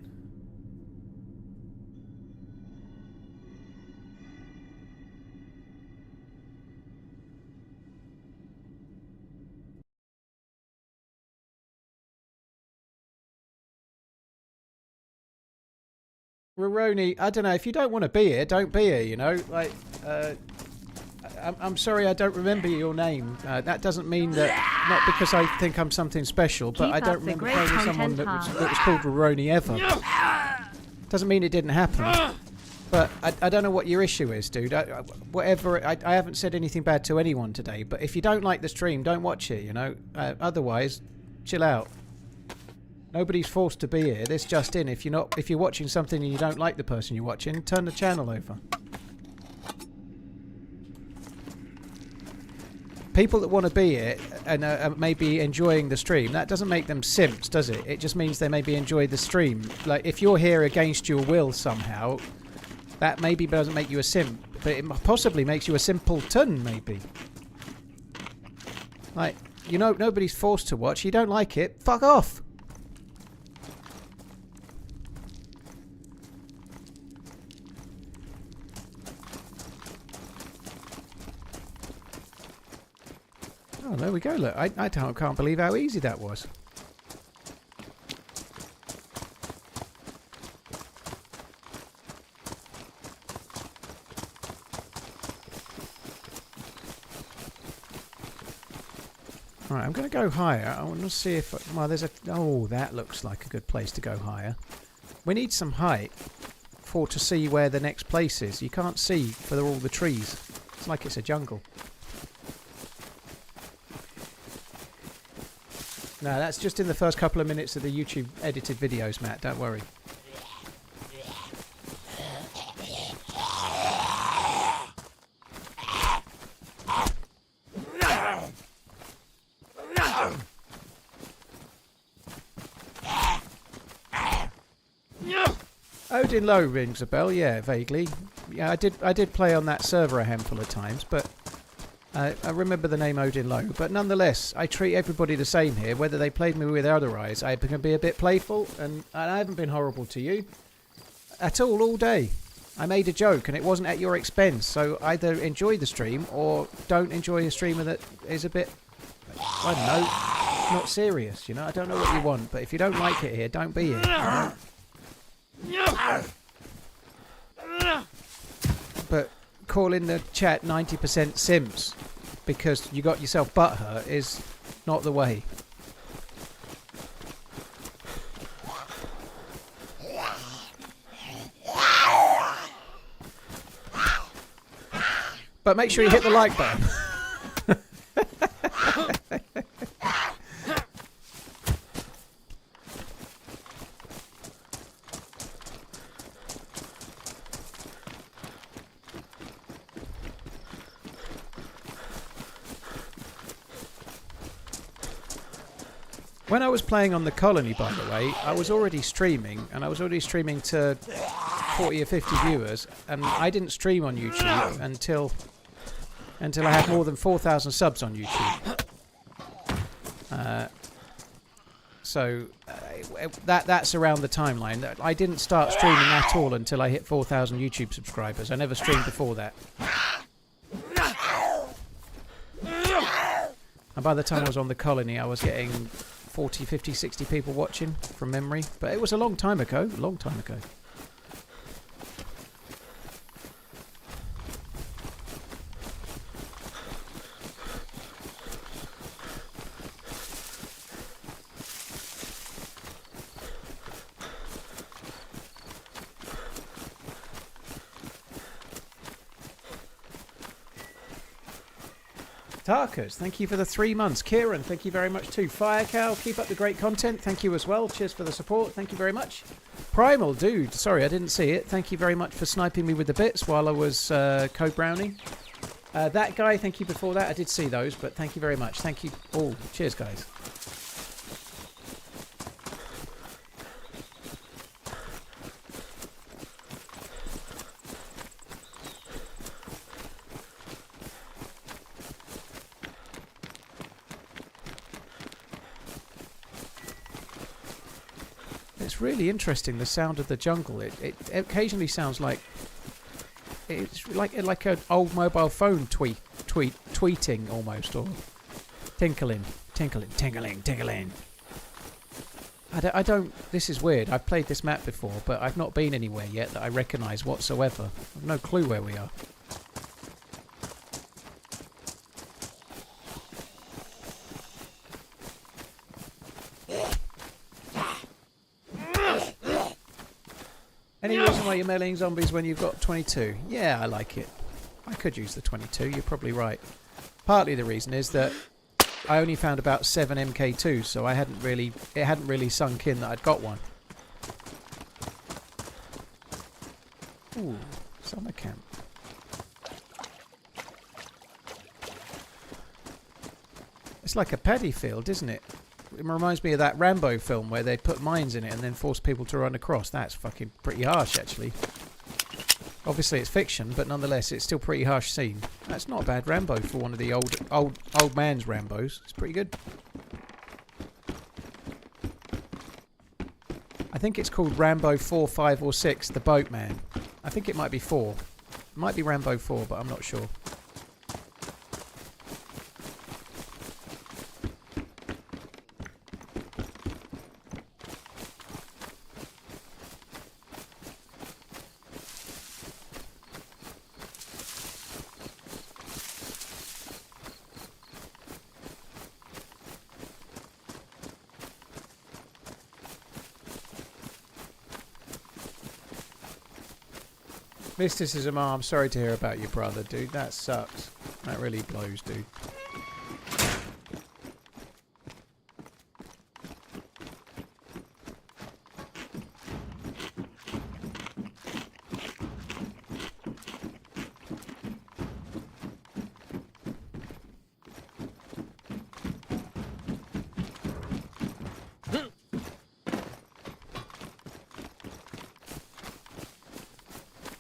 Roroni, I don't know. If you don't want to be here, don't be here, you know? Like, I'm sorry I don't remember your name. That doesn't mean that... Not because I think I'm something special, but Keep I don't up the remember great playing with someone that was called Roroni ever. Doesn't mean it didn't happen. But I don't know what your issue is, dude. I haven't said anything bad to anyone today, but if you don't like the stream, don't watch it, you know? Otherwise, chill out. Nobody's forced to be here. This just in. If you're watching something and you don't like the person you're watching, turn the channel over. People that want to be here and may be enjoying the stream, that doesn't make them simps, does it? It just means they maybe enjoy the stream. Like, if you're here against your will somehow, that maybe doesn't make you a simp, but it possibly makes you a simpleton, maybe. Like, you know, nobody's forced to watch. You don't like it, fuck off! Oh, there we go. Look, I can't believe how easy that was. Right, I'm going to go higher. I want to see if... Well, there's a... Oh, that looks like a good place to go higher. We need some height to see where the next place is. You can't see for all the trees. It's like it's a jungle. No, that's just in the first couple of minutes of the YouTube edited videos, Matt. Don't worry. Odin Low rings a bell, yeah, vaguely. Yeah, I did play on that server a handful of times, but I remember the name Odin Low. But nonetheless, I treat everybody the same here, whether they played me with other eyes. I can be a bit playful, and I haven't been horrible to you at all day. I made a joke, and it wasn't at your expense. So either enjoy the stream or don't enjoy a streamer that is a bit, I don't know, not serious. You know, I don't know what you want, but if you don't like it here, don't be here. You know? But calling the chat 90% simps because you got yourself butthurt is not the way. But make sure you hit the like button. When I was playing on the Colony, by the way, I was already streaming, and I was already streaming to 40 or 50 viewers, and I didn't stream on YouTube until I had more than 4,000 subs on YouTube. That's around the timeline. I didn't start streaming at all until I hit 4,000 YouTube subscribers. I never streamed before that. And by the time I was on the Colony, I was getting 40, 50, 60 people watching from memory. But it was a long time ago. A long time ago. Tarkers, thank you for the 3 months. Kieran, thank you very much too. Firecow, keep up the great content. Thank you as well. Cheers for the support. Thank you very much. Primal, dude, sorry I didn't see it. Thank you very much for sniping me with the bits while I was Code Brownie. That guy, thank you before that. I did see those, but thank you very much. Thank you all. Cheers, guys. It's really interesting, the sound of the jungle. It occasionally sounds like it's like an old mobile phone tweeting almost, or tinkling. I don't. This is weird. I've played this map before, but I've not been anywhere yet that I recognise whatsoever. I've no clue where we are. Any reason why you're meleeing zombies when you've got 22? Yeah, I like it. I could use the 22, you're probably right. Partly the reason is that I only found about 7 MK2s, so it hadn't really sunk in that I'd got one. Ooh, summer camp. It's like a paddy field, isn't it? It reminds me of that Rambo film where they put mines in it and then force people to run across. That's fucking pretty harsh, actually. Obviously, it's fiction, but nonetheless, it's still pretty harsh scene. That's not a bad Rambo for one of the old man's Rambos. It's pretty good. I think it's called Rambo 4, 5, or 6, The Boatman. I think it might be 4. It might be Rambo 4, but I'm not sure. Mysticism, I'm sorry to hear about your brother, dude. That sucks. That really blows, dude.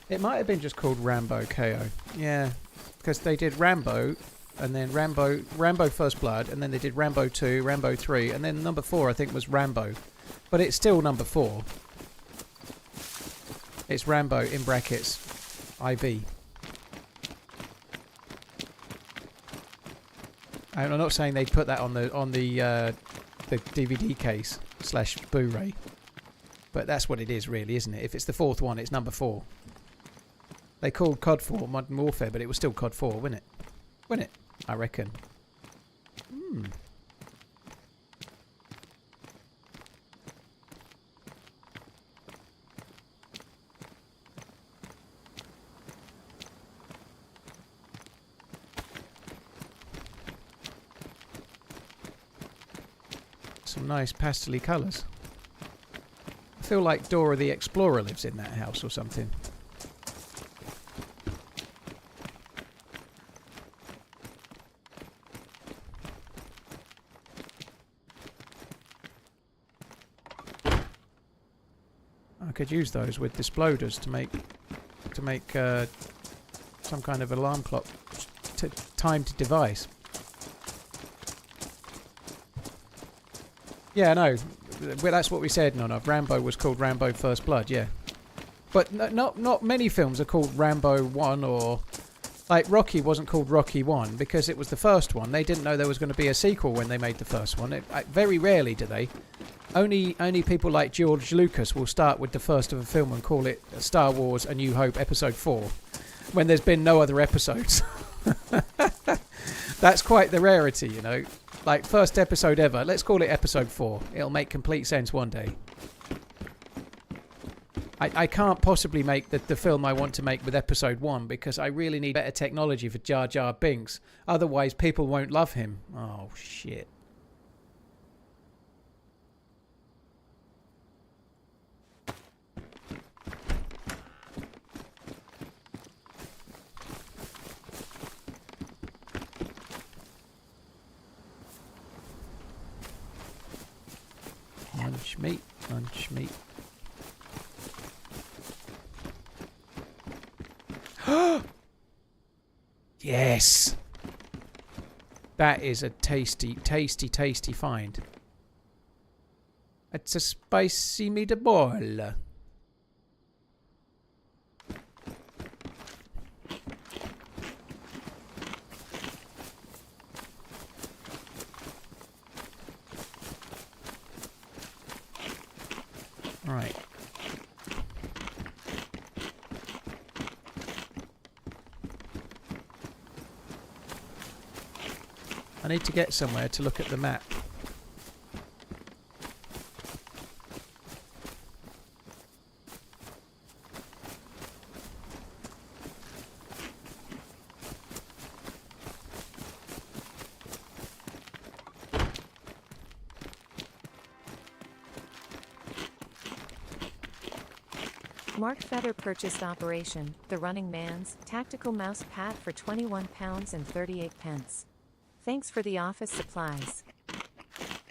It might have been just called Rambo KO. Yeah, because they did Rambo, and then Rambo First Blood, and then they did Rambo 2, Rambo 3, and then number 4 I think was Rambo. But it's still number 4. It's Rambo in brackets IV. I'm not saying they put that on the DVD case / Blu-ray, but that's what it is really, isn't it? If it's the 4th one, it's number 4. They called COD 4 Modern Warfare, but it was still COD 4, wasn't it? Wasn't it? I reckon. Hmm. Some nice pastel-y colours. I feel like Dora the Explorer lives in that house or something. could use those with exploders to make some kind of alarm clock timed device. Yeah, no, well, that's what we said. No, Rambo was called Rambo First Blood. Yeah, but not many films are called Rambo 1 or like Rocky wasn't called Rocky 1 because it was the first one. They didn't know there was going to be a sequel when they made the first one. Very rarely do they. Only people like George Lucas will start with the first of a film and call it Star Wars: A New Hope Episode 4 when there's been no other episodes. That's quite the rarity, you know. Like, first episode ever. Let's call it Episode 4. It'll make complete sense one day. I can't possibly make the film I want to make with Episode 1 because I really need better technology for Jar Jar Binks. Otherwise, people won't love him. Oh, shit. Lunch meat. Yes! That is a tasty find. It's a spicy meatball. Right. I need to get somewhere to look at the map. Mark Feather purchased Operation TheRunningManZ tactical mouse pad for £21.38. Thanks for the office supplies.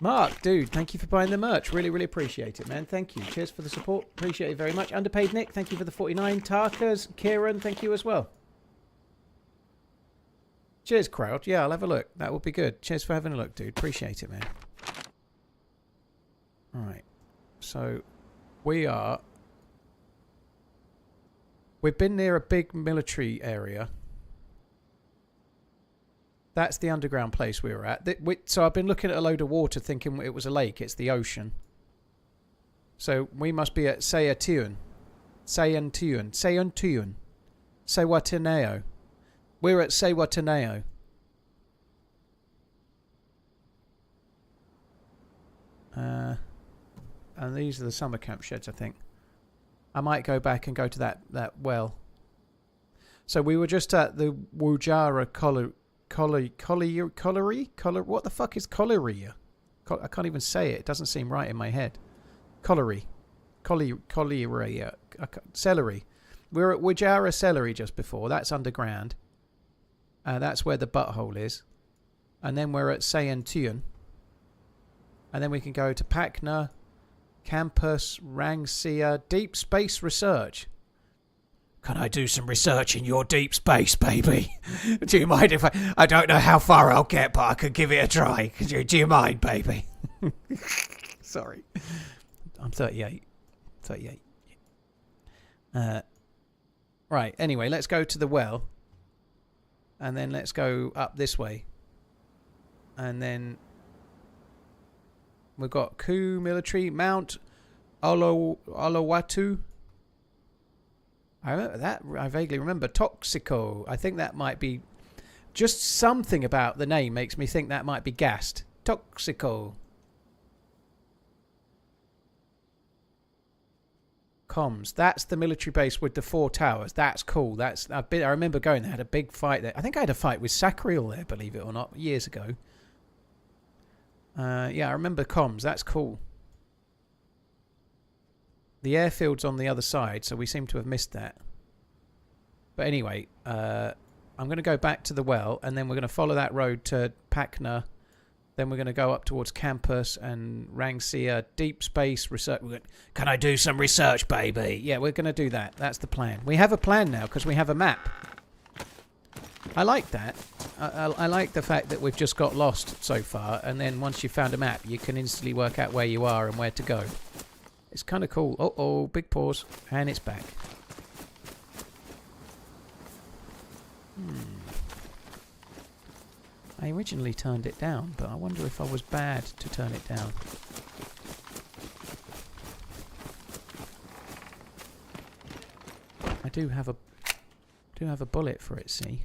Mark, dude, thank you for buying the merch. Really, really appreciate it, man. Thank you. Cheers for the support. Appreciate it very much. Underpaid Nick, thank you for the 49. Tarkas, Kieran, thank you as well. Cheers, crowd. Yeah, I'll have a look. That would be good. Cheers for having a look, dude. Appreciate it, man. All right. So, we've been near a big military area. That's the underground place we were at. So I've been looking at a load of water thinking it was a lake. It's the ocean. So we must be at Sewatineo. We're at Sewatineo. And these are the summer camp sheds, I think. I might go back and go to that well. So we were just at the Wujara colliery. What the fuck is colliery? I can't even say it. It doesn't seem right in my head. Colliery. Celery. We were at Wujara Celery just before. That's underground. That's where the butthole is. And then we're at Sewatineo. And then we can go to Pakna, Campus, Rangsia, Deep Space Research. Can I do some research in your deep space, baby? Do you mind if I don't know how far I'll get, but I could give it a try. Do you mind, baby? Sorry. I'm 38. 38. Right, anyway, let's go to the well. And then let's go up this way. And then we've got Ku Military, Mount Olowatu. I remember that. I vaguely remember Toxico. I think that might be just something about the name makes me think that might be gassed. Toxico. Comms. That's the military base with the 4 towers. That's cool. I remember going there. I had a big fight there. I think I had a fight with Sacriel there, believe it or not, years ago. Yeah, I remember comms. That's cool. The airfield's on the other side, so we seem to have missed that. But anyway, I'm going to go back to the well, and then we're going to follow that road to Pakna, Then we're going to go up towards campus and Rangsia deep space research. Can I do some research, baby? Yeah, we're going to do that. That's the plan. We have a plan now because we have a map. I like that. I like the fact that we've just got lost so far, and then once you've found a map, you can instantly work out where you are and where to go. It's kind of cool. Oh, big pause. And it's back. I originally turned it down, but I wonder if I was bad to turn it down. I do have a bullet for it, see?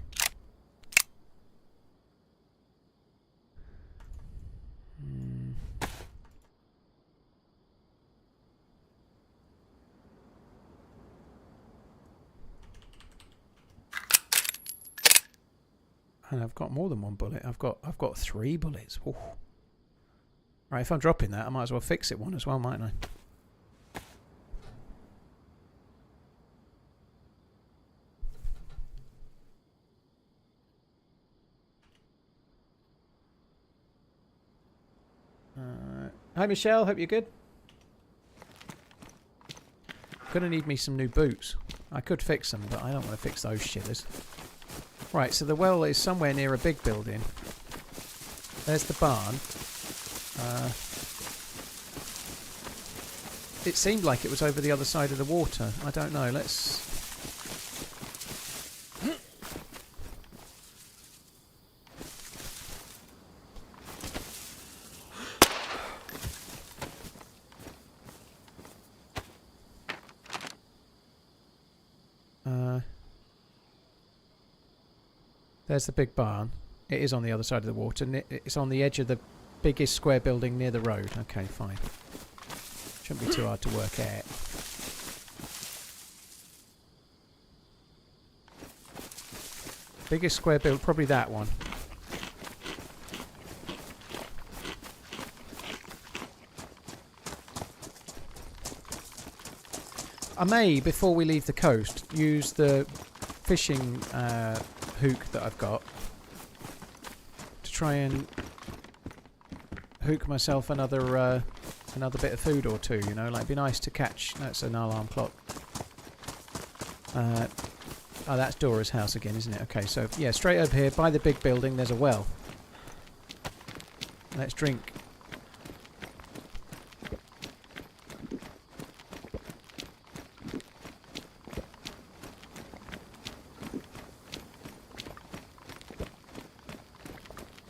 And I've got more than one bullet. I've got 3 bullets. Ooh. Right, if I'm dropping that, I might as well fix it one as well, mightn't I? Hi Michelle, hope you're good. Gonna need me some new boots. I could fix them, but I don't want to fix those shitters. Right, so the well is somewhere near a big building. There's the barn. It seemed like it was over the other side of the water. I don't know. Let's... There's the big barn. It is on the other side of the water. It's on the edge of the biggest square building near the road. Okay, fine. Shouldn't be too hard to work out. Biggest square build, probably that one. I may, before we leave the coast, use the fishing hook that I've got to try and hook myself another bit of food or two, you know, like it'd be nice to catch. That's an alarm clock. Oh, that's Dora's house again, isn't it? Okay, so yeah, straight over here by the big building there's a well. Let's drink.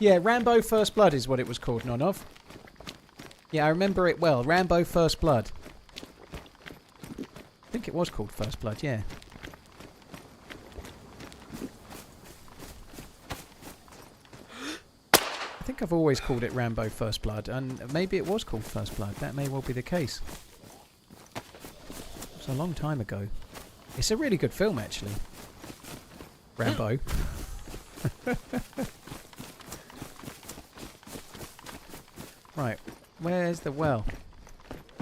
Yeah, Rambo First Blood is what it was called, Nonov. Yeah, I remember it well. Rambo First Blood. I think it was called First Blood, yeah. I think I've always called it Rambo First Blood, and maybe it was called First Blood. That may well be the case. It was a long time ago. It's a really good film, actually. Rambo. Right, where's the well?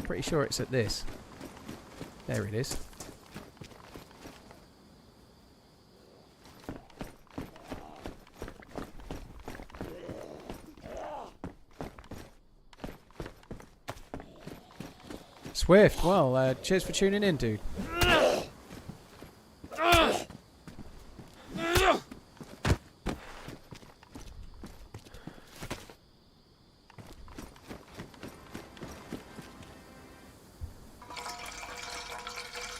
Pretty sure it's at this. There it is. Swift, well, cheers for tuning in, dude.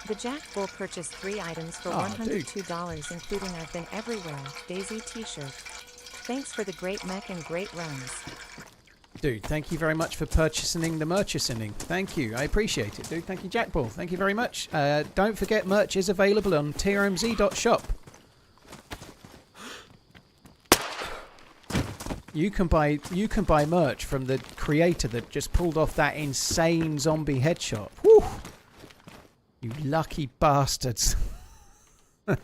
The Jack Bull purchased 3 items for $102, including I've Been Everywhere, DayZ t-shirt. Thanks for the great mech and great runs. Dude, thank you very much for purchasing the merchandising. Thank you. I appreciate it, dude. Thank you, Jack Bull. Thank you very much. Don't forget, merch is available on TRMZ.shop. You can buy merch from the creator that just pulled off that insane zombie headshot. Whew. You lucky bastards. I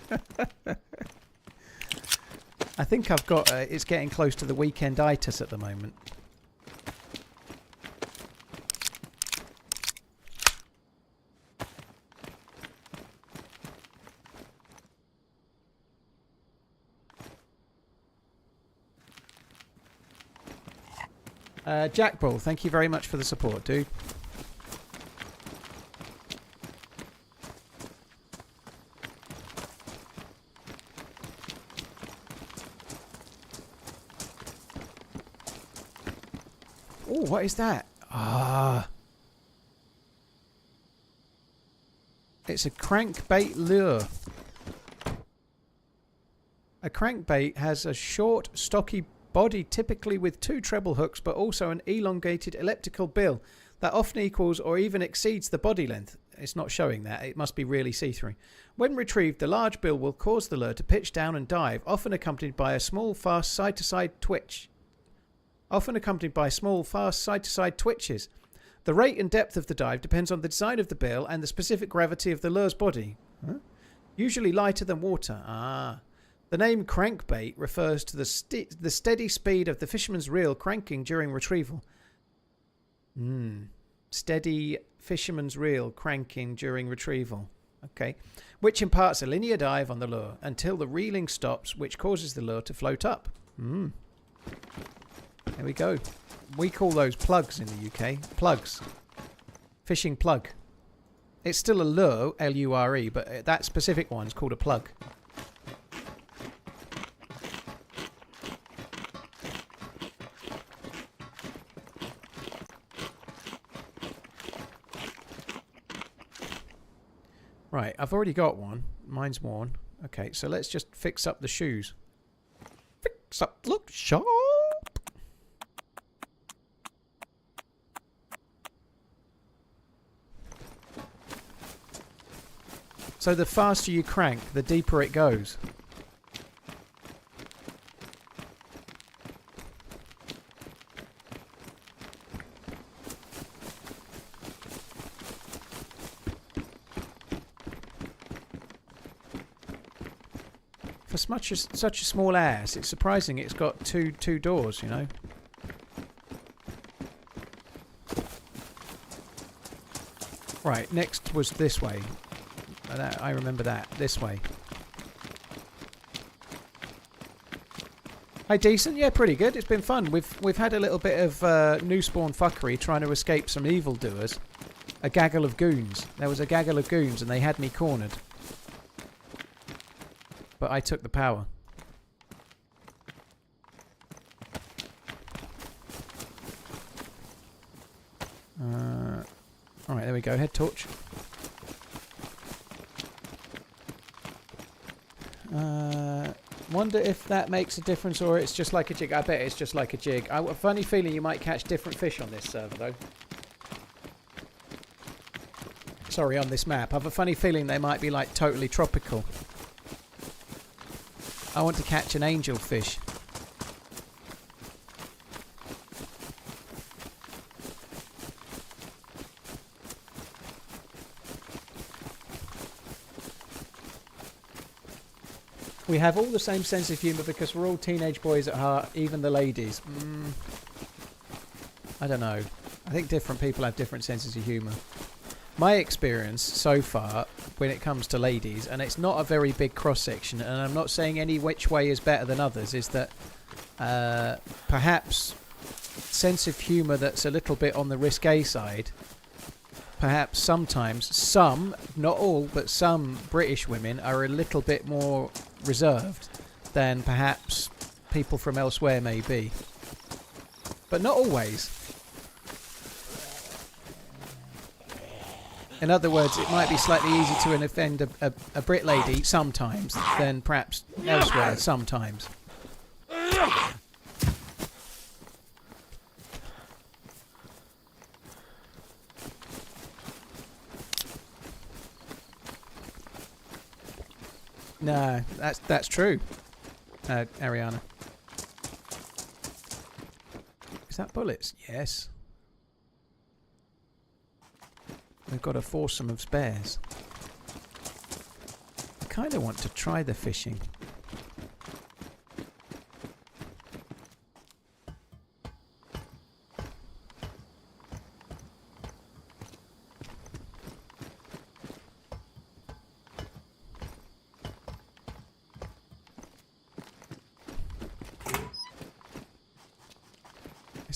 think I've got... it's getting close to the weekend-itis at the moment. Jack Bull, thank you very much for the support, dude. Oh, what is that? Ah. It's a crankbait lure. A crankbait has a short, stocky body, typically with 2 treble hooks, but also an elongated elliptical bill that often equals or even exceeds the body length. It's not showing that. It must be really see-through. When retrieved, the large bill will cause the lure to pitch down and dive, often accompanied by a small, fast side-to-side twitch. Twitches. The rate and depth of the dive depends on the design of the bill and the specific gravity of the lure's body. Huh? Usually lighter than water. Ah. The name crankbait refers to the steady speed of the fisherman's reel cranking during retrieval. Steady fisherman's reel cranking during retrieval. Okay. Which imparts a linear dive on the lure until the reeling stops, which causes the lure to float up. There we go. We call those plugs in the UK. Plugs. Fishing plug. It's still a lure, L-U-R-E, but that specific one's called a plug. Right, I've already got one. Mine's worn. Okay, so let's just fix up the shoes. Fix up, look sharp. So the faster you crank, the deeper it goes. For such a small ass, it's surprising it's got two doors, you know. Right, next was this way. I remember that. This way. Hi, decent. Yeah, pretty good. It's been fun. We've had a little bit of new spawn fuckery trying to escape some evildoers. A gaggle of goons. There was a gaggle of goons and they had me cornered. But I took the power. Alright, there we go. Head torch. Wonder if that makes a difference or it's just like a jig. I bet it's just like a jig. I have a funny feeling you might catch different fish on this server though. Sorry, on this map. I have a funny feeling they might be like totally tropical. I want to catch an angelfish. We have all the same sense of humour because we're all teenage boys at heart, even the ladies. I don't know. I think different people have different senses of humour. My experience so far when it comes to ladies, and it's not a very big cross-section, and I'm not saying any which way is better than others, is that perhaps sense of humour that's a little bit on the risque side, perhaps sometimes some, not all, but some British women are a little bit more reserved than perhaps people from elsewhere may be. But not always. In other words, it might be slightly easier to offend a Brit lady sometimes than perhaps elsewhere sometimes. No, that's true, Ariana. Is that bullets? Yes. We've got a foursome of spares. I kind of want to try the fishing.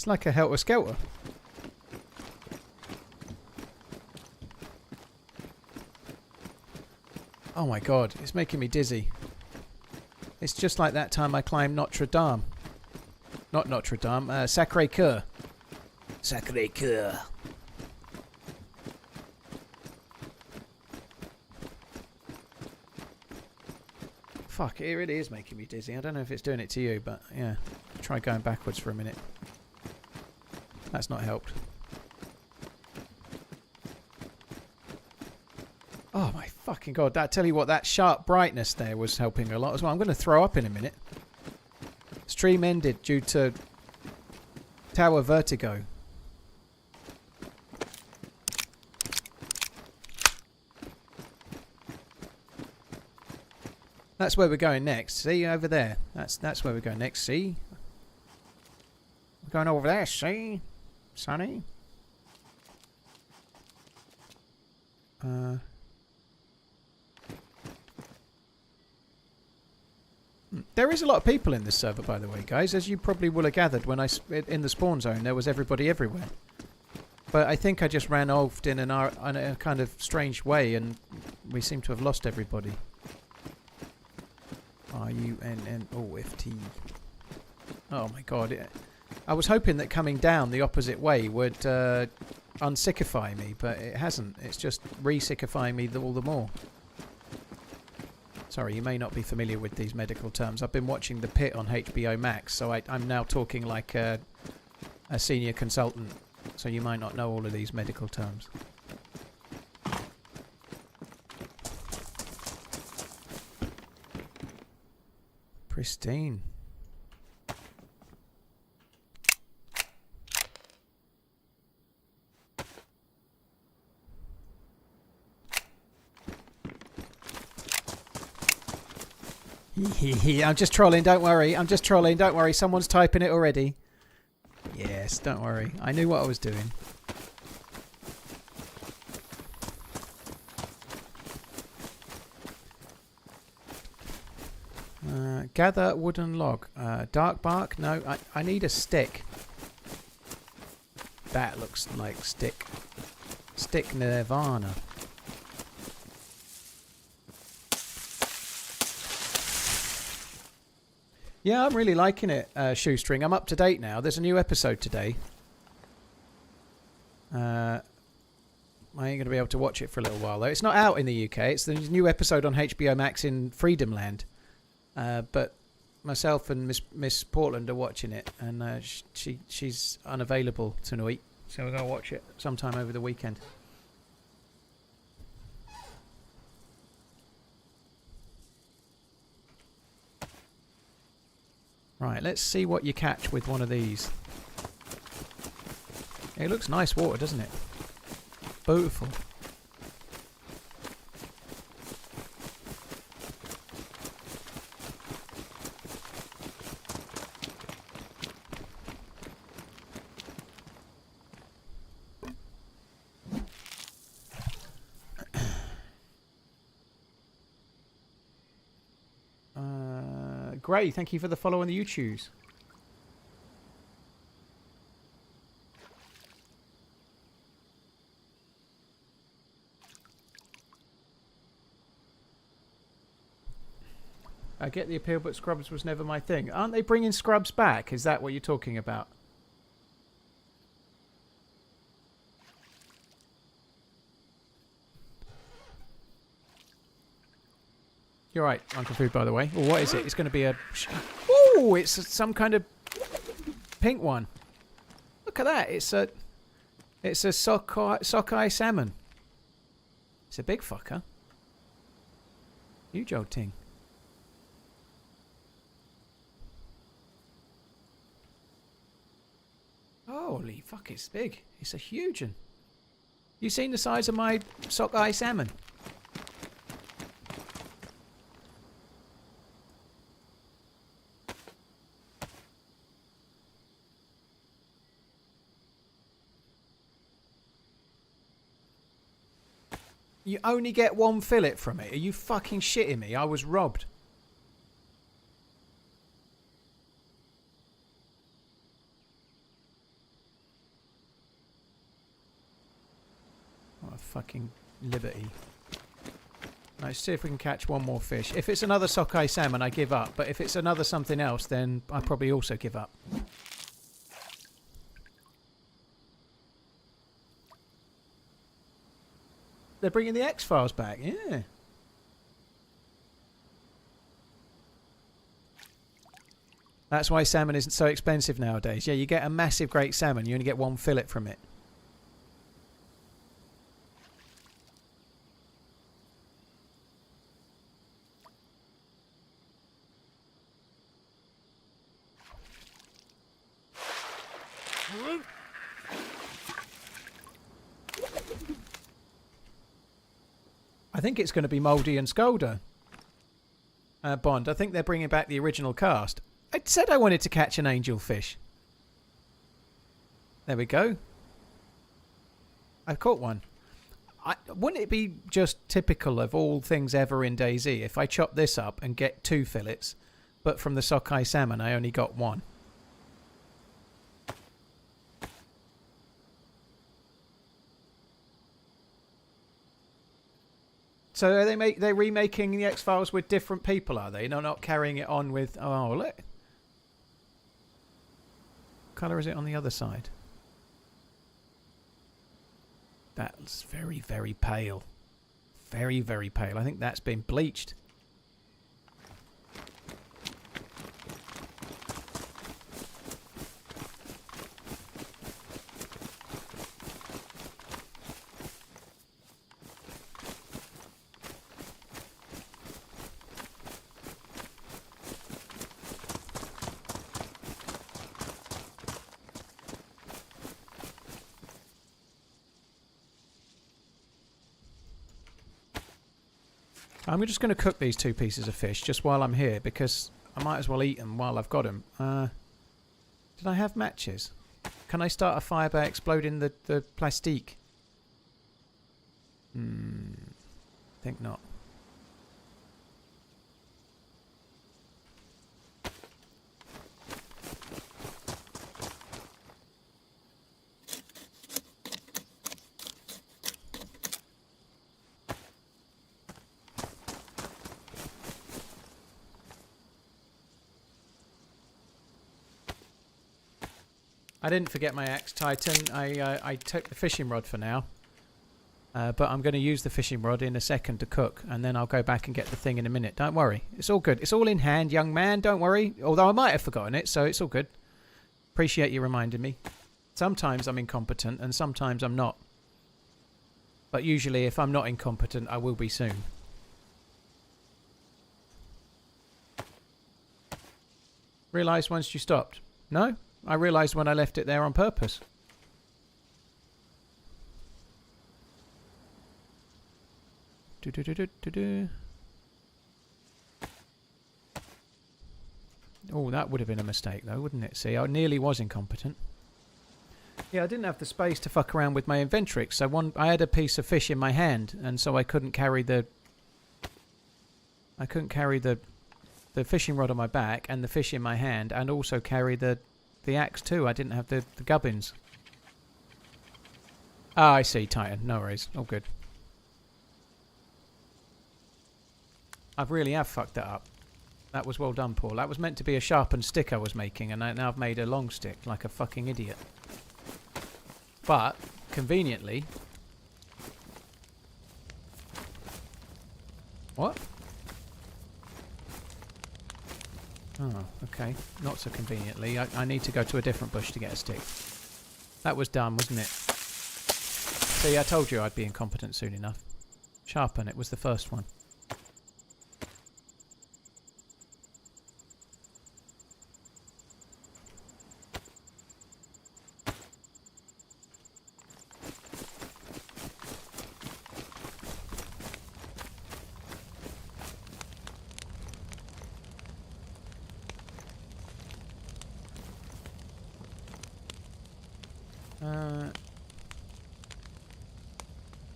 It's like a helter-skelter. Oh my god, it's making me dizzy. It's just like that time I climbed Notre Dame. Not Notre Dame, Sacré-Cœur. Sacré-Cœur. Fuck, it really is making me dizzy. I don't know if it's doing it to you, but yeah. Try going backwards for a minute. That's not helped. Oh my fucking god. I tell you what, that sharp brightness there was helping a lot as well. I'm going to throw up in a minute. Stream ended due to tower vertigo. That's where we're going next. See, over there. That's where we're going next. See? We're going over there. See? Sonny? There is a lot of people in this server, by the way, guys. As you probably will have gathered, when in the spawn zone, there was everybody everywhere. But I think I just ran off in a kind of strange way, and we seem to have lost everybody. RUNNOFT. Oh my god. I was hoping that coming down the opposite way would unsickify me, but it hasn't. It's just re-sickifying me all the more. Sorry, you may not be familiar with these medical terms. I've been watching The Pit on HBO Max, so I'm now talking like a senior consultant. So you might not know all of these medical terms. Pristine. I'm just trolling, don't worry. I'm just trolling, don't worry. Someone's typing it already. Yes, don't worry. I knew what I was doing. Gather wooden log. Dark bark? No, I need a stick. That looks like stick. Stick nirvana. Yeah, I'm really liking it, Shoestring. I'm up to date now. There's a new episode today. I ain't going to be able to watch it for a little while, though. It's not out in the UK. It's the new episode on HBO Max in Freedomland. But myself and Miss Portland are watching it, and she's unavailable tonight. So we're going to watch it sometime over the weekend. Right, let's see what you catch with one of these. It looks nice water, doesn't it? Beautiful. Great, thank you for the follow on the YouTubes. I get the appeal, but Scrubs was never my thing. Aren't they bringing Scrubs back? Is that what you're talking about? You're right, Uncle Food, by the way. Well, what is it? It's going to be a... Ooh, it's some kind of pink one. Look at that. It's a sockeye salmon. It's a big fucker. Huge old thing. Holy fuck, it's big. It's a huge one. You seen the size of my sockeye salmon? You only get one fillet from it. Are you fucking shitting me? I was robbed. fucking liberty. Let's see if we can catch one more fish. If it's another sockeye salmon, I give up. But if it's another something else, then I probably also give up. They're bringing the X-Files back, yeah. That's why salmon isn't so expensive nowadays. Yeah, you get a massive great salmon, you only get one fillet from it. I think it's going to be Mouldy and Scolder. Bond. I think they're bringing back the original cast. I said I wanted to catch an angelfish. There we go. I've caught one. Wouldn't it be just typical of all things ever in DayZ if I chop this up and get 2 fillets, but from the sockeye salmon I only got 1? So are they're remaking the X-Files with different people, are they? No, not carrying it on with... Oh, look. What colour is it on the other side? That's very, very pale. Very, very pale. I think that's been bleached. I'm just going to cook these 2 pieces of fish just while I'm here because I might as well eat them while I've got them. Did I have matches? Can I start a fire by exploding the plastique? Think not. I didn't forget my axe Titan. I took the fishing rod for now. But I'm going to use the fishing rod in a second to cook. And then I'll go back and get the thing in a minute. Don't worry. It's all good. It's all in hand, young man. Don't worry. Although I might have forgotten it, so it's all good. Appreciate you reminding me. Sometimes I'm incompetent and sometimes I'm not. But usually if I'm not incompetent, I will be soon. Realised once you stopped? No? I realised when I left it there on purpose. Oh, that would have been a mistake though, wouldn't it? See, I nearly was incompetent. Yeah, I didn't have the space to fuck around with my inventrix, so I had a piece of fish in my hand, and so I couldn't carry the fishing rod on my back and the fish in my hand, and also carry the axe too. I didn't have the gubbins. Ah, I see, Titan. No worries. All good. I really have fucked that up. That was well done, Paul. That was meant to be a sharpened stick I was making, and now I've made a long stick like a fucking idiot. But, conveniently... What? Oh, okay. Not so conveniently. I need to go to a different bush to get a stick. That was dumb, wasn't it? See, I told you I'd be incompetent soon enough. Sharpen, it was the first one.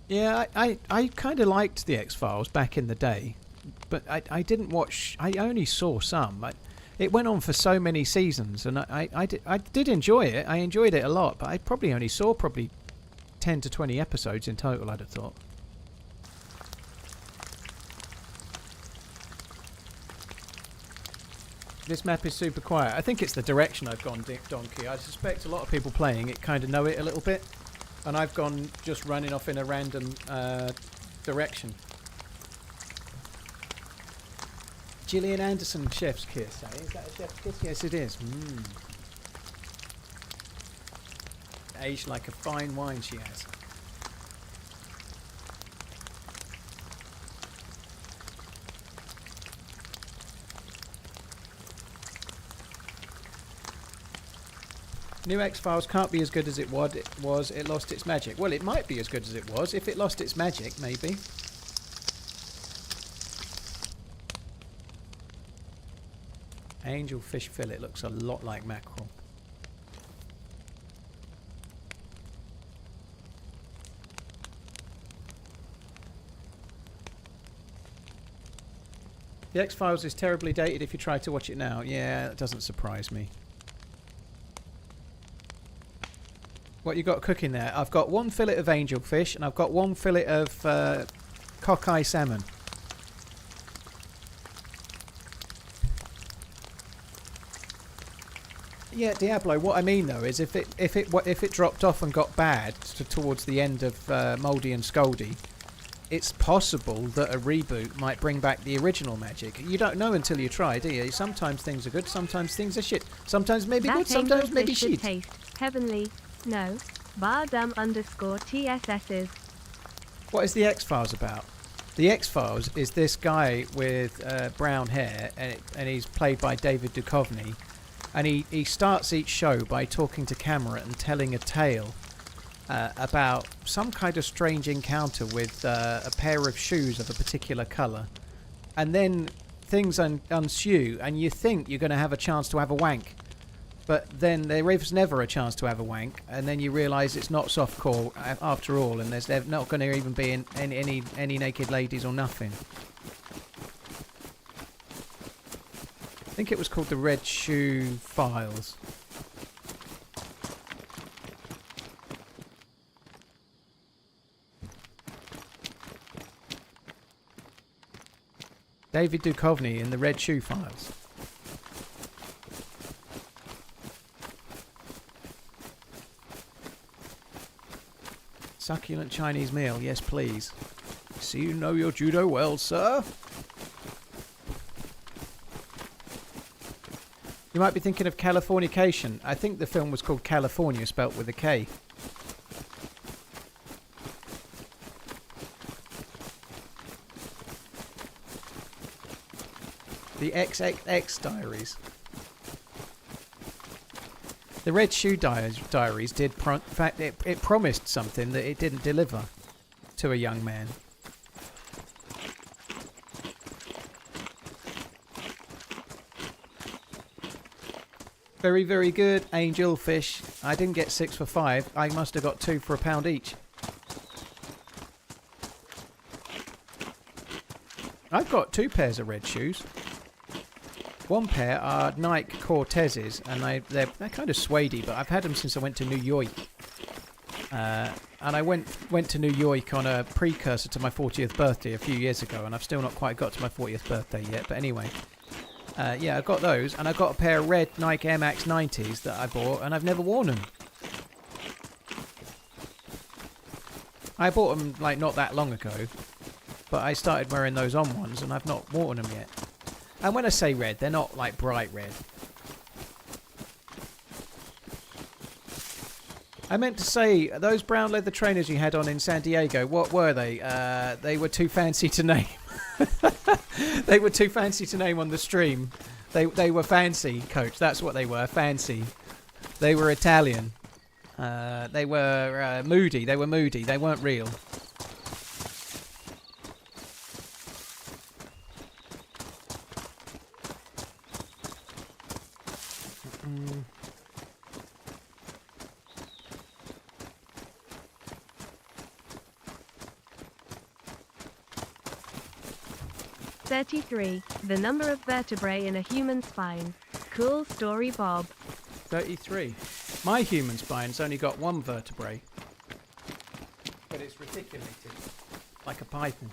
Yeah, I kind of liked the X-Files back in the day, but I didn't watch. I only saw some. It went on for so many seasons, and I did enjoy it. I enjoyed it a lot, but I probably only saw 10 10 to 20 episodes in total, I'd have thought. This map is super quiet. I think it's the direction I've gone, Donkey. I suspect a lot of people playing it kind of know it a little bit. And I've gone just running off in a random direction. Gillian Anderson, chef's kiss. Eh? Is that a chef's kiss? Yes, it is. Aged like a fine wine, she has. New X-Files can't be as good as it was. It lost its magic. Well, it might be as good as it was. If it lost its magic, maybe. Angel fish fillet looks a lot like mackerel. The X-Files is terribly dated if you try to watch it now. Yeah, that doesn't surprise me. What you got cooking there? I've got one fillet of angel fish and I've got one fillet of cockeye salmon. Yeah, Diablo. What I mean though is if it dropped off and got bad towards the end of Mouldy and Scoldy, it's possible that a reboot might bring back the original magic. You don't know until you try, do you? Sometimes things are good, sometimes things are shit. Sometimes maybe good, sometimes maybe shit. Taste heavenly. No. _TSS's. What is the X-Files about? The X-Files is this guy with brown hair, and he's played by David Duchovny. And he starts each show by talking to camera and telling a tale about some kind of strange encounter with a pair of shoes of a particular colour. And then things ensue, and you think you're going to have a chance to have a wank. But then there is never a chance to have a wank, and then you realise it's not softcore after all, and there's not going to even be any naked ladies or nothing. I think it was called the Red Shoe Files. David Duchovny in the Red Shoe Files. Succulent Chinese meal, yes please. See you know your judo well, sir. You might be thinking of Californication. I think the film was called California, spelt with a K. The XXX Diaries. The Red Shoe Diaries did, in fact, it promised something that it didn't deliver to a young man. Very, very good, angel fish. I didn't get 6 for 5. I must have got 2 for £1 each. I've got 2 pairs of red shoes. One pair are Nike Cortezes, and they're kind of suede-y, but I've had them since I went to New York. And I went to New York on a precursor to my 40th birthday a few years ago, and I've still not quite got to my 40th birthday yet. But anyway, yeah, I got those, and I got a pair of red Nike Air Max 90s that I bought, and I've never worn them. I bought them like not that long ago, but I started wearing those on ones, and I've not worn them yet. And when I say red, they're not like bright red. I meant to say, those brown leather trainers you had on in San Diego, what were they? They were too fancy to name. They were too fancy to name on the stream. They were fancy, Coach. That's what they were, fancy. They were Italian. They were moody. They were moody. They weren't real. $33. The number of vertebrae in a human spine. Cool story, Bob. 33. My human spine's only got 1 vertebrae. just reticulated like a python.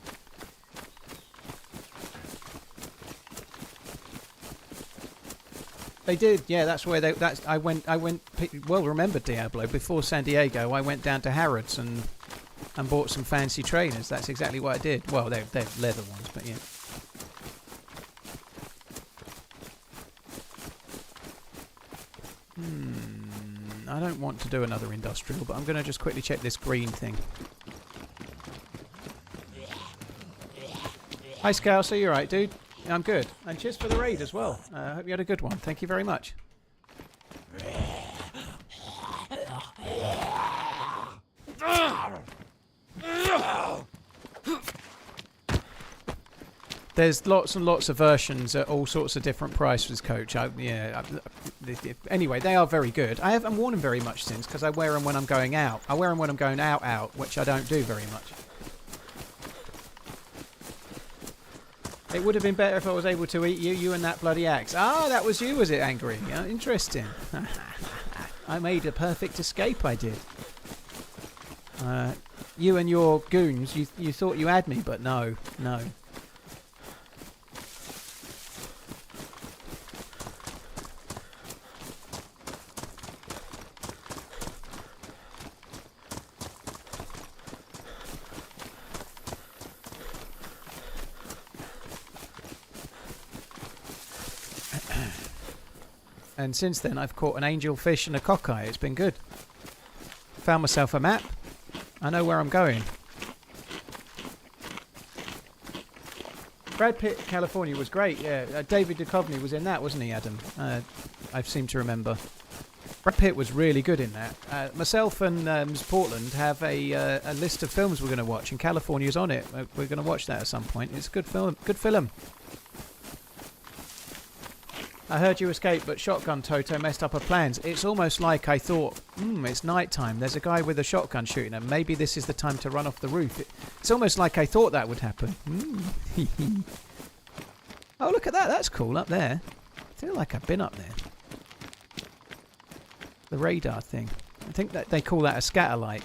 They did, yeah. That's where they. That's I went. Well, remember Diablo before San Diego. I went down to Harrods and bought some fancy trainers. That's exactly what I did. Well, they're leather ones, but yeah. I don't want to do another industrial, but I'm going to just quickly check this green thing. Hi, Scouser. You alright, dude? I'm good. And cheers for the raid as well. I hope you had a good one. Thank you very much. There's lots and lots of versions at all sorts of different prices, Coach. Anyway, they are very good. I haven't worn them very much since because I wear them when I'm going out. I wear them when I'm going out, which I don't do very much. It would have been better if I was able to eat you and that bloody axe. Ah, that was you, was it, Angry? Yeah, interesting. I made a perfect escape, I did. You and your goons, you thought you had me, but no. And since then, I've caught an angelfish and a cockeye. It's been good. Found myself a map. I know where I'm going. Brad Pitt, California was great, yeah. David Duchovny was in that, wasn't he, Adam? I seem to remember. Brad Pitt was really good in that. Myself and Portland have a list of films we're going to watch, and California's on it. We're going to watch that at some point. It's a good film. Good film. I heard you escaped, but Shotgun Toto messed up our plans. It's almost like I thought, it's night time. There's a guy with a shotgun shooting him. Maybe this is the time to run off the roof. It's almost like I thought that would happen. Oh, look at that. That's cool up there. I feel like I've been up there. The radar thing. I think that they call that a scatter light.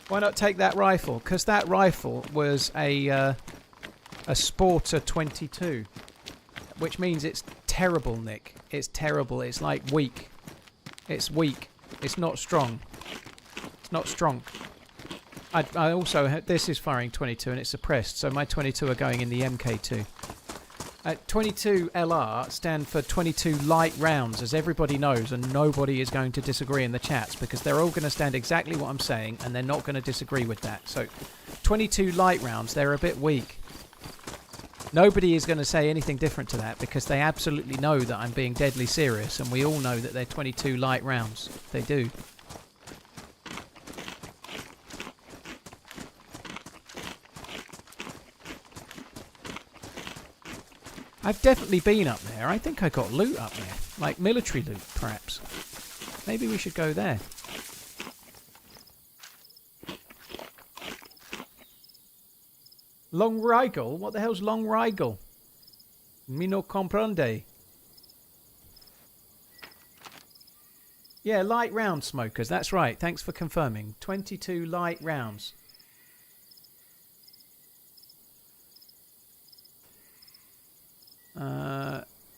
Why not take that rifle? Because that rifle was a Sporter 22, which means it's terrible, Nick. It's terrible. It's like weak. It's weak. It's not strong. It's not strong. I also this is firing 22 and it's suppressed, so my 22 are going in the MK2. 22 LR stand for 22 light rounds, as everybody knows, and nobody is going to disagree in the chats because they're all going to stand exactly what I'm saying and they're not going to disagree with that. So 22 light rounds, they're a bit weak. Nobody is going to say anything different to that because they absolutely know that I'm being deadly serious, and we all know that they're 22 light rounds. They do. I've definitely been up there. I think I got loot up there. Like military loot, perhaps. Maybe we should go there. Long Rigel? What the hell's Long Rigel? Mi no comprende. Yeah, light round smokers. That's right. Thanks for confirming. 22 light rounds.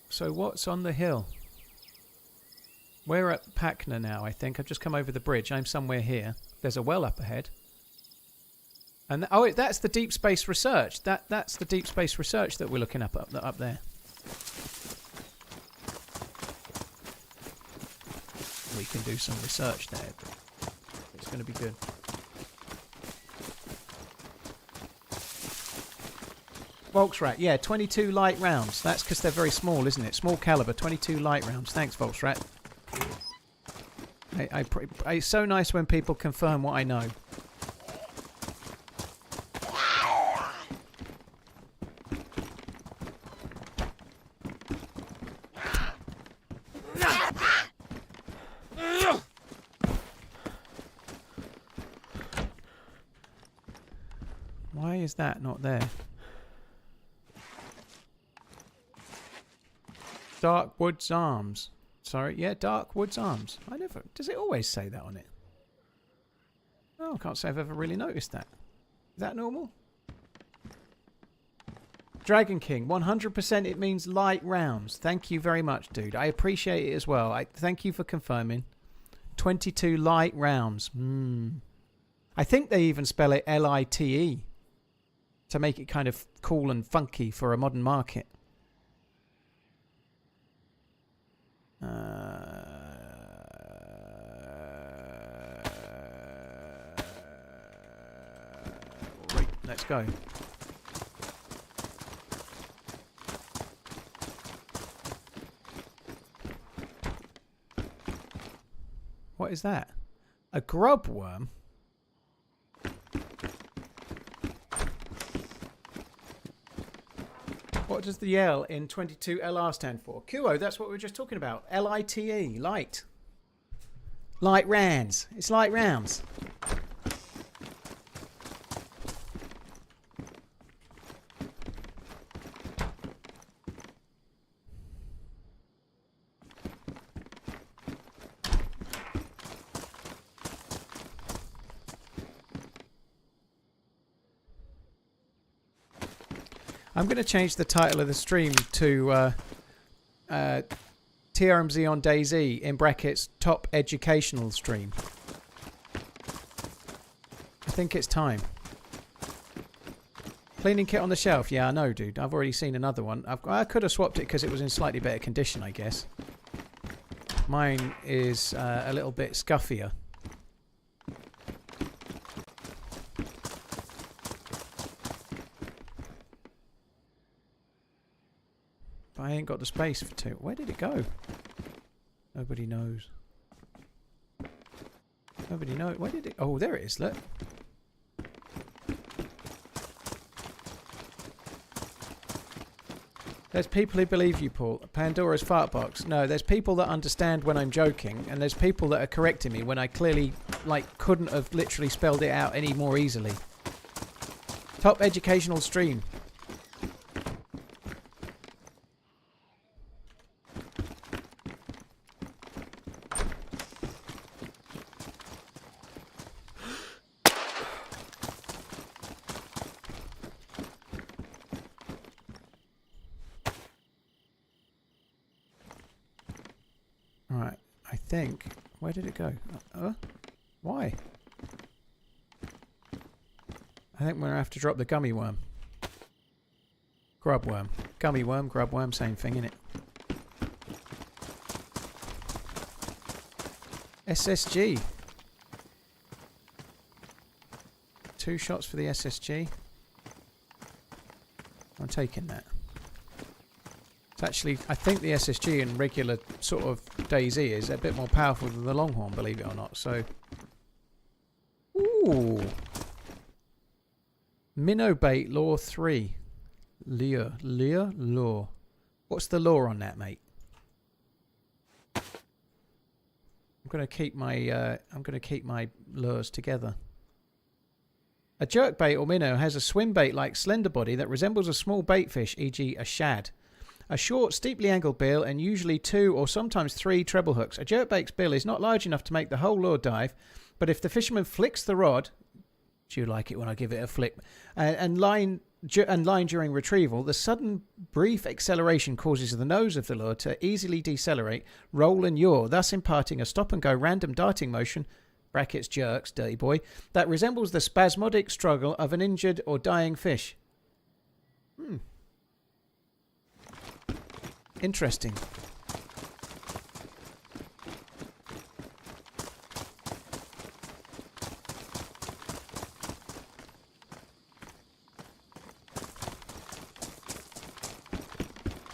So what's on the hill? We're at Packner now, I think. I've just come over the bridge. I'm somewhere here. There's a well up ahead. And that's the deep space research. That's the deep space research that we're looking up there. We can do some research there. It's going to be good. Volksrat, yeah, 22 light rounds. That's because they're very small, isn't it? Small caliber, 22 light rounds. Thanks, Volksrat. It's so nice when people confirm what I know. Why is that not there? Dark Woods Arms. sorry. Yeah, Dark Woods Arms. I never... Does it always say that on it? Oh, I can't say I've ever really noticed that. Is that normal? Dragon King, 100% it means light rounds. Thank you very much, dude. I appreciate it as well. Thank you for confirming. 22 light rounds. I think they even spell it Lite to make it kind of cool and funky for a modern market. Right, let's go. What is that? A grub worm? What does the L in 22LR stand for? Kuo, that's what we were just talking about. Lite, light. Light rounds. It's light rounds. I'm going to change the title of the stream to TRMZ on DayZ in brackets top educational stream. I think it's time. Cleaning kit on the shelf. Yeah, I know, dude. I've already seen another one. I could have swapped it because it was in slightly better condition, I guess. Mine is a little bit scuffier. I ain't got the space for two. Where did it go? Nobody knows. Nobody knows. Where did it... Oh, there it is. Look. There's people who believe you, Paul. Pandora's fart box. No, there's people that understand when I'm joking, and there's people that are correcting me when I clearly, like, couldn't have literally spelled it out any more easily. Top educational stream. Where did it go? Why? I think we're going to have to drop the gummy worm. Grub worm. Gummy worm, grub worm, same thing, innit? SSG. 2 shots for the SSG. I'm taking that. It's actually, I think the SSG in regular sort of DayZ is a bit more powerful than the Longhorn, believe it or not. So, ooh, Minnow bait lure 3, lure. What's the lure on that, mate? I'm gonna keep my lures together. A jerkbait or minnow has a swim bait like slender body that resembles a small bait fish, e.g. a shad. A short, steeply angled bill and usually 2 or sometimes 3 treble hooks. A jerkbait's bill is not large enough to make the whole lure dive, but if the fisherman flicks the rod, do you like it when I give it a flick, and line during retrieval, the sudden brief acceleration causes the nose of the lure to easily decelerate, roll and yaw, thus imparting a stop-and-go random darting motion, brackets jerks, dirty boy, that resembles the spasmodic struggle of an injured or dying fish. Interesting.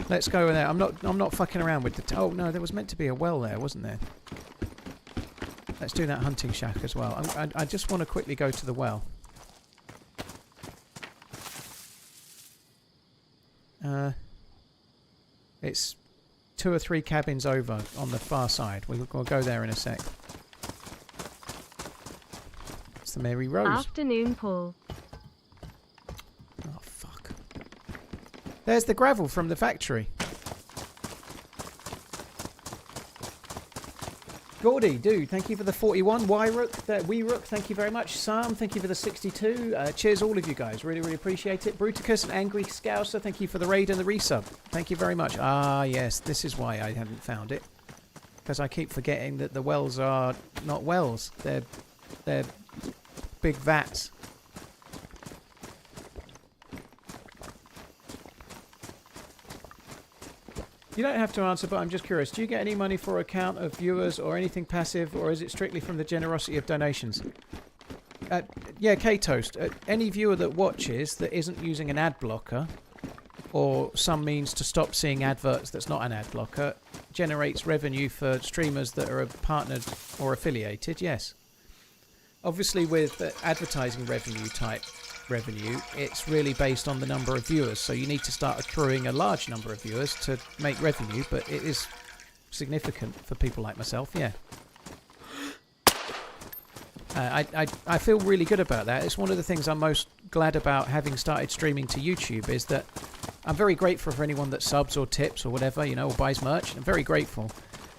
Let's go with that. I'm not fucking around with the... Oh no, there was meant to be a well there, wasn't there? Let's do that hunting shack as well. I just want to quickly go to the well. It's 2 or 3 cabins over on the far side. We'll go there in a sec. It's the Mary Rose. Afternoon, Paul. Oh, fuck. There's the gravel from the factory. Gordy, dude, thank you for the 41. Weerook, thank you very much. Sam, thank you for the 62. Cheers, all of you guys. Really, really appreciate it. Bruticus and Angry Scouser, thank you for the raid and the resub. Thank you very much. Ah, yes, this is why I haven't found it. Because I keep forgetting that the wells are not wells. They're big vats. You don't have to answer, but I'm just curious. Do you get any money for a count of viewers or anything passive, or is it strictly from the generosity of donations? Yeah, K-Toast. Any viewer that watches that isn't using an ad blocker or some means to stop seeing adverts that's not an ad blocker generates revenue for streamers that are partnered or affiliated, yes. Obviously with advertising revenue, it's really based on the number of viewers, so you need to start accruing a large number of viewers to make revenue, but it is significant for people like myself, yeah. I feel really good about that. It's one of the things I'm most glad about having started streaming to YouTube, is that I'm very grateful for anyone that subs or tips or whatever, you know, or buys merch. I'm very grateful,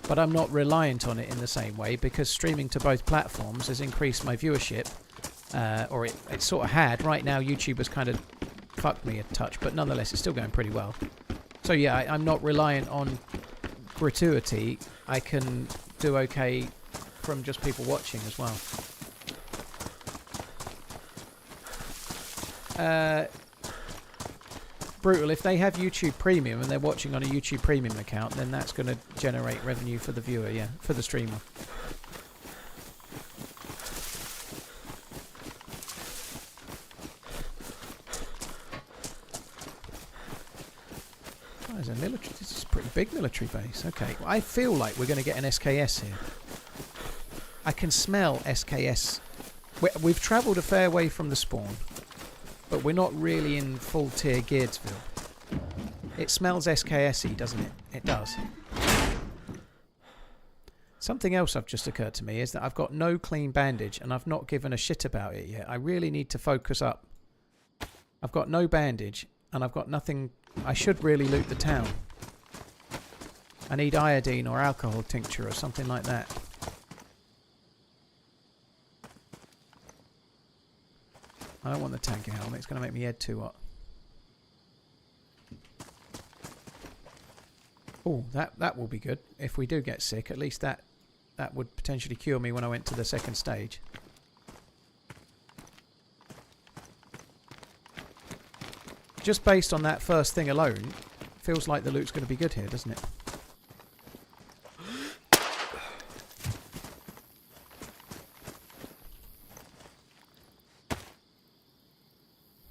but I'm not reliant on it in the same way, because streaming to both platforms has increased my viewership. Or it sort of had. Right now YouTube has kind of fucked me a touch, but nonetheless it's still going pretty well. So yeah, I'm not reliant on gratuity. I can do okay from just people watching as well. Brutal, if they have YouTube Premium and they're watching on a YouTube Premium account, then that's going to generate revenue for the viewer, yeah, for the streamer. There's a military. This is a pretty big military base. Okay, well, I feel like we're going to get an SKS here. I can smell SKS. We've travelled a fair way from the spawn, but we're not really in full tier Geardsville. It smells SKS-y, doesn't it? It does. Something else I've just occurred to me is that I've got no clean bandage and I've not given a shit about it yet. I really need to focus up. I've got no bandage and I've got nothing. I should really loot the town. I need iodine or alcohol tincture or something like that. I don't want the tanker helmet. It's going to make me head too hot. Oh, that will be good. If we do get sick, at least that would potentially cure me when I went to the second stage. Just based on that first thing alone, feels like the loot's going to be good here, doesn't it?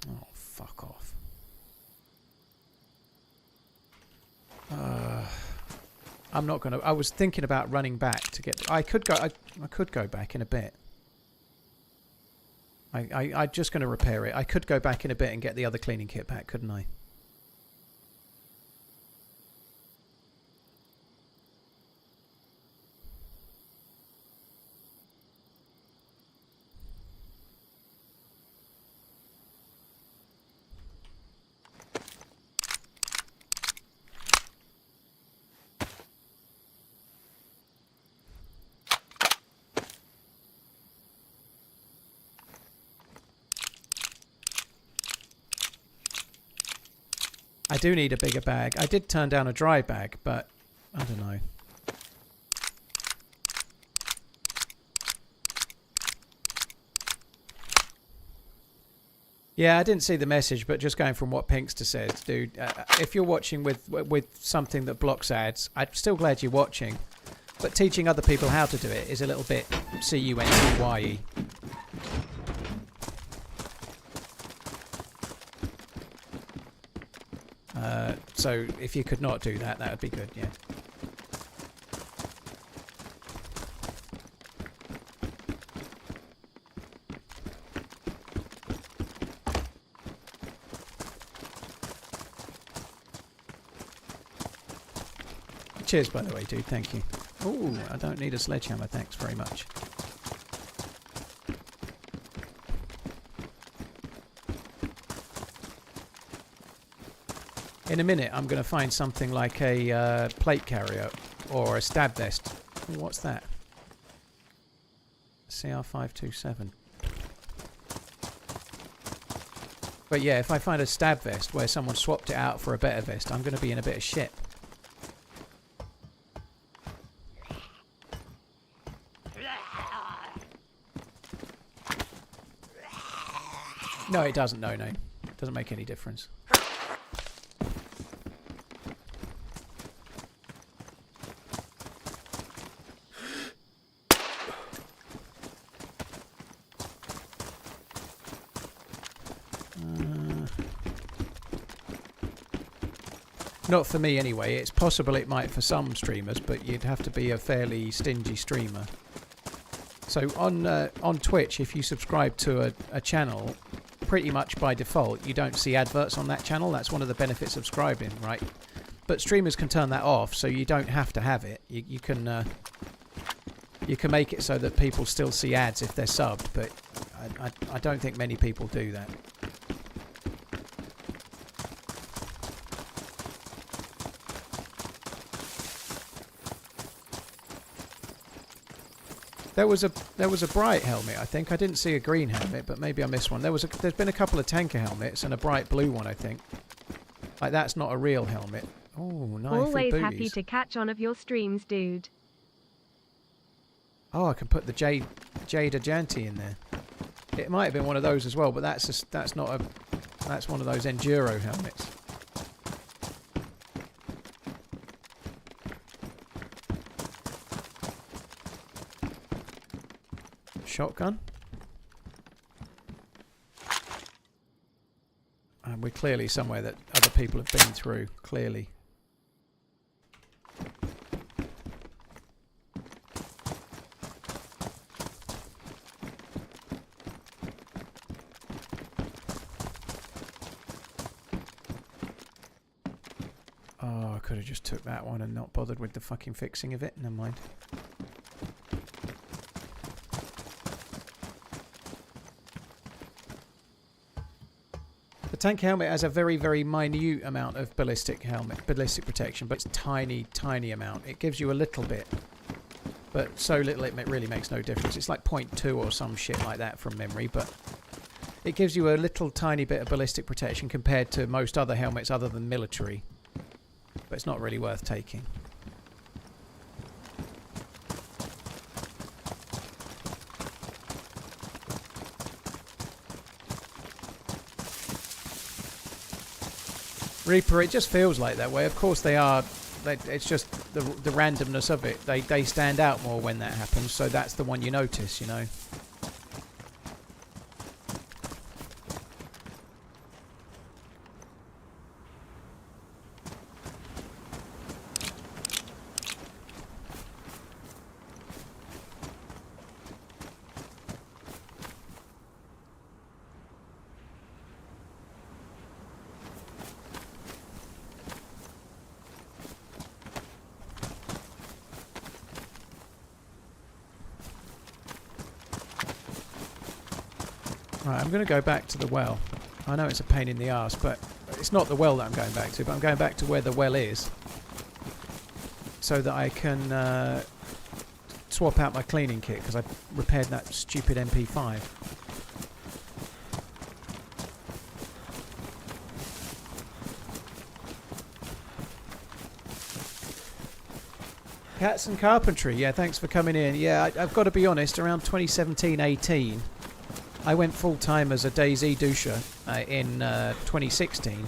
Oh, fuck off. I'm not going to... I was thinking about running back to get... I could go back in a bit. I'm just going to repair it. I could go back in a bit and get the other cleaning kit back, couldn't I? I do need a bigger bag. I did turn down a dry bag, but I don't know. Yeah, I didn't see the message, but just going from what Pinkster said, dude, if you're watching with something that blocks ads, I'm still glad you're watching, but teaching other people how to do it is a little bit C-U-N-T-Y-E. So if you could not do that, that would be good, yeah. Cheers, by the way, dude. Thank you. Oh, I don't need a sledgehammer. Thanks very much. In a minute, I'm going to find something like a plate carrier or a stab vest. What's that? CR527. But yeah, if I find a stab vest where someone swapped it out for a better vest, I'm going to be in a bit of shit. No, it doesn't. No. It doesn't make any difference. Not for me anyway. It's possible it might for some streamers, but you'd have to be a fairly stingy streamer. So on Twitch, if you subscribe to a channel, pretty much by default, you don't see adverts on that channel. That's one of the benefits of subscribing, right? But streamers can turn that off, so you don't have to have it. You can make it so that people still see ads if they're subbed, but I don't think many people do that. There was a bright helmet, I think. I didn't see a green helmet, but maybe I missed one. There's been a couple of tanker helmets and a bright blue one, I think. Like, that's not a real helmet. Oh, nice. Always happy to catch on of your streams, dude. Oh, I can put the Jade Ajanti in there. It might have been one of those as well, but that's one of those enduro helmets. Shotgun. And we're clearly somewhere that other people have been through, clearly. Oh, I could have just took that one and not bothered with the fucking fixing of it. Never mind. The tank helmet has a very, very minute amount of ballistic protection, but it's a tiny, tiny amount. It gives you a little bit, but so little it really makes no difference. It's like 0.2 or some shit like that from memory, but it gives you a little tiny bit of ballistic protection compared to most other helmets other than military. But it's not really worth taking. Reaper, it just feels like that way. Of course they are. It's just the randomness of it. They stand out more when that happens, so that's the one you notice, you know. Right, I'm going to go back to the well. I know it's a pain in the arse, but it's not the well that I'm going back to, but I'm going back to where the well is so that I can swap out my cleaning kit because I repaired that stupid MP5. Cats and Carpentry, yeah, thanks for coming in. Yeah, I've got to be honest, around 2017-18, I went full-time as a DayZ doucher in 2016.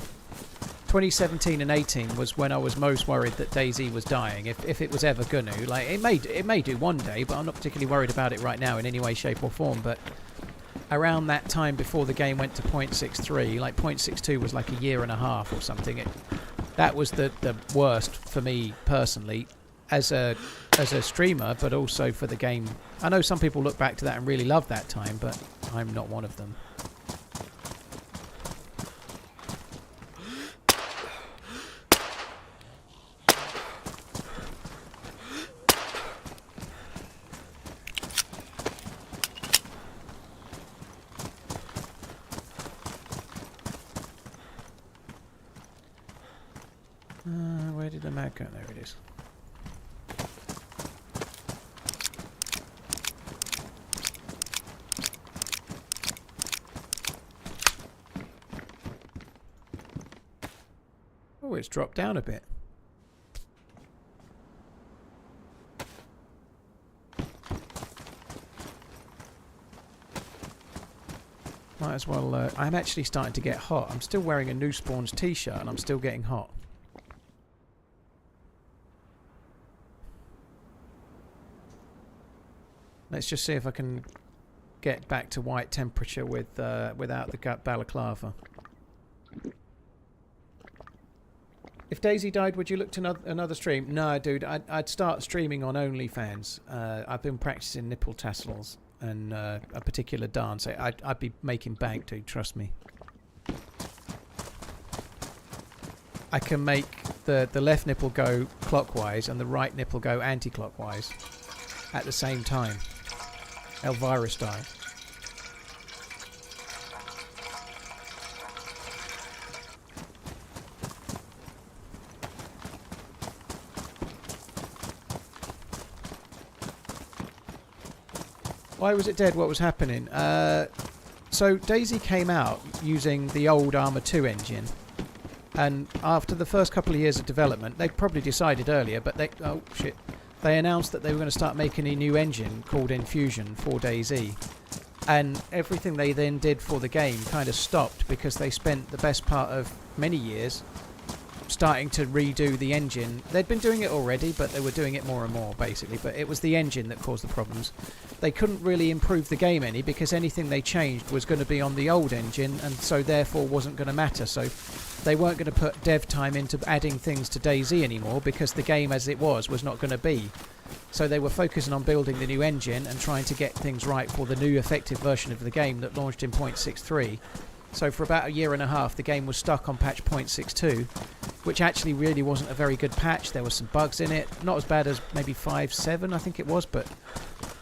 2017 and 18 was when I was most worried that DayZ was dying, if it was ever gonna. Like, it may do one day, but I'm not particularly worried about it right now in any way, shape or form. But around that time before the game went to 0.63, like 0.62 was like a year and a half or something. That was the worst for me personally. As a streamer, but also for the game. I know some people look back to that and really love that time, but I'm not one of them. Where did the mag go? There it is. Oh, it's dropped down a bit. Might as well... I'm actually starting to get hot. I'm still wearing a New Spawns t-shirt and I'm still getting hot. Let's just see if I can get back to white temperature with without the balaclava. If DayZ died, would you look to another stream? No, dude. I'd start streaming on OnlyFans. I've been practicing nipple tassels and a particular dance. I'd be making bank, dude. Trust me. I can make the left nipple go clockwise and the right nipple go anti-clockwise at the same time. Elvira style. Why was it dead? What was happening? So DayZ came out using the old Arma 2 engine, and after the first couple of years of development, they probably decided earlier, but they announced that they were going to start making a new engine called Infusion for DayZ. And everything they then did for the game kind of stopped because they spent the best part of many years starting to redo the engine. They'd been doing it already, but they were doing it more and more, basically. But it was the engine that caused the problems. They couldn't really improve the game any because anything they changed was going to be on the old engine and so therefore wasn't going to matter. So they weren't going to put dev time into adding things to DayZ anymore because the game as it was not going to be. So they were focusing on building the new engine and trying to get things right for the new effective version of the game that launched in 0.63. So for about a year and a half, the game was stuck on patch 0.62, which actually really wasn't a very good patch. There were some bugs in it. Not as bad as maybe 5.7, I think it was, but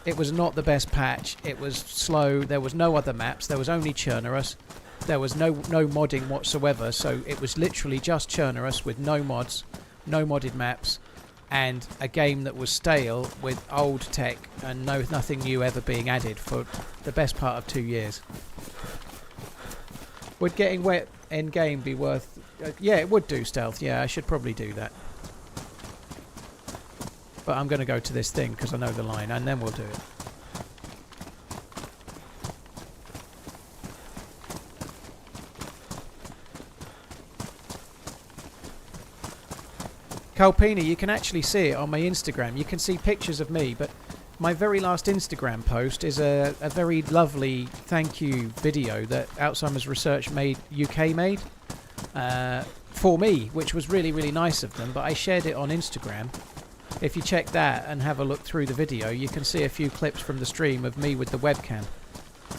it was not the best patch. It was slow. There was no other maps. There was only Churnerus. There was no modding whatsoever. So it was literally just Churnerus with no mods, no modded maps, and a game that was stale with old tech and nothing new ever being added for the best part of 2 years. Would getting wet in game be worth... yeah, it would do, Stealth. Yeah, I should probably do that. But I'm going to go to this thing because I know the line, and then we'll do it. Calpini, you can actually see it on my Instagram. You can see pictures of me, but my very last Instagram post is a very lovely thank you video that Alzheimer's Research UK made for me, which was really, really nice of them, but I shared it on Instagram. If you check that and have a look through the video, you can see a few clips from the stream of me with the webcam.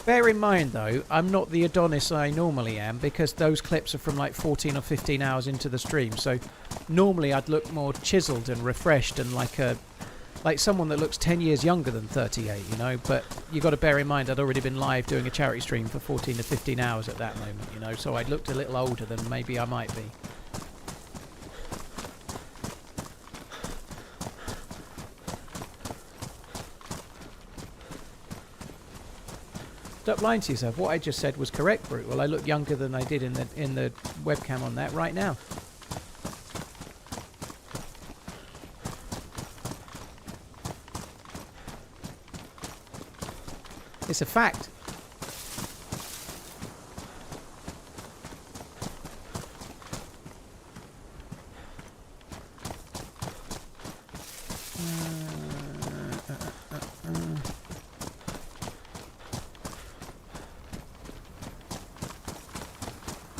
Bear in mind, though, I'm not the Adonis I normally am, because those clips are from like 14 or 15 hours into the stream, so normally I'd look more chiseled and refreshed and like someone that looks 10 years younger than 38, you know, but you got to bear in mind I'd already been live doing a charity stream for 14 to 15 hours at that moment, you know, so I'd looked a little older than maybe I might be. Stop lying to yourself. What I just said was correct, Brute. Well, I look younger than I did in the webcam on that right now. It's a fact.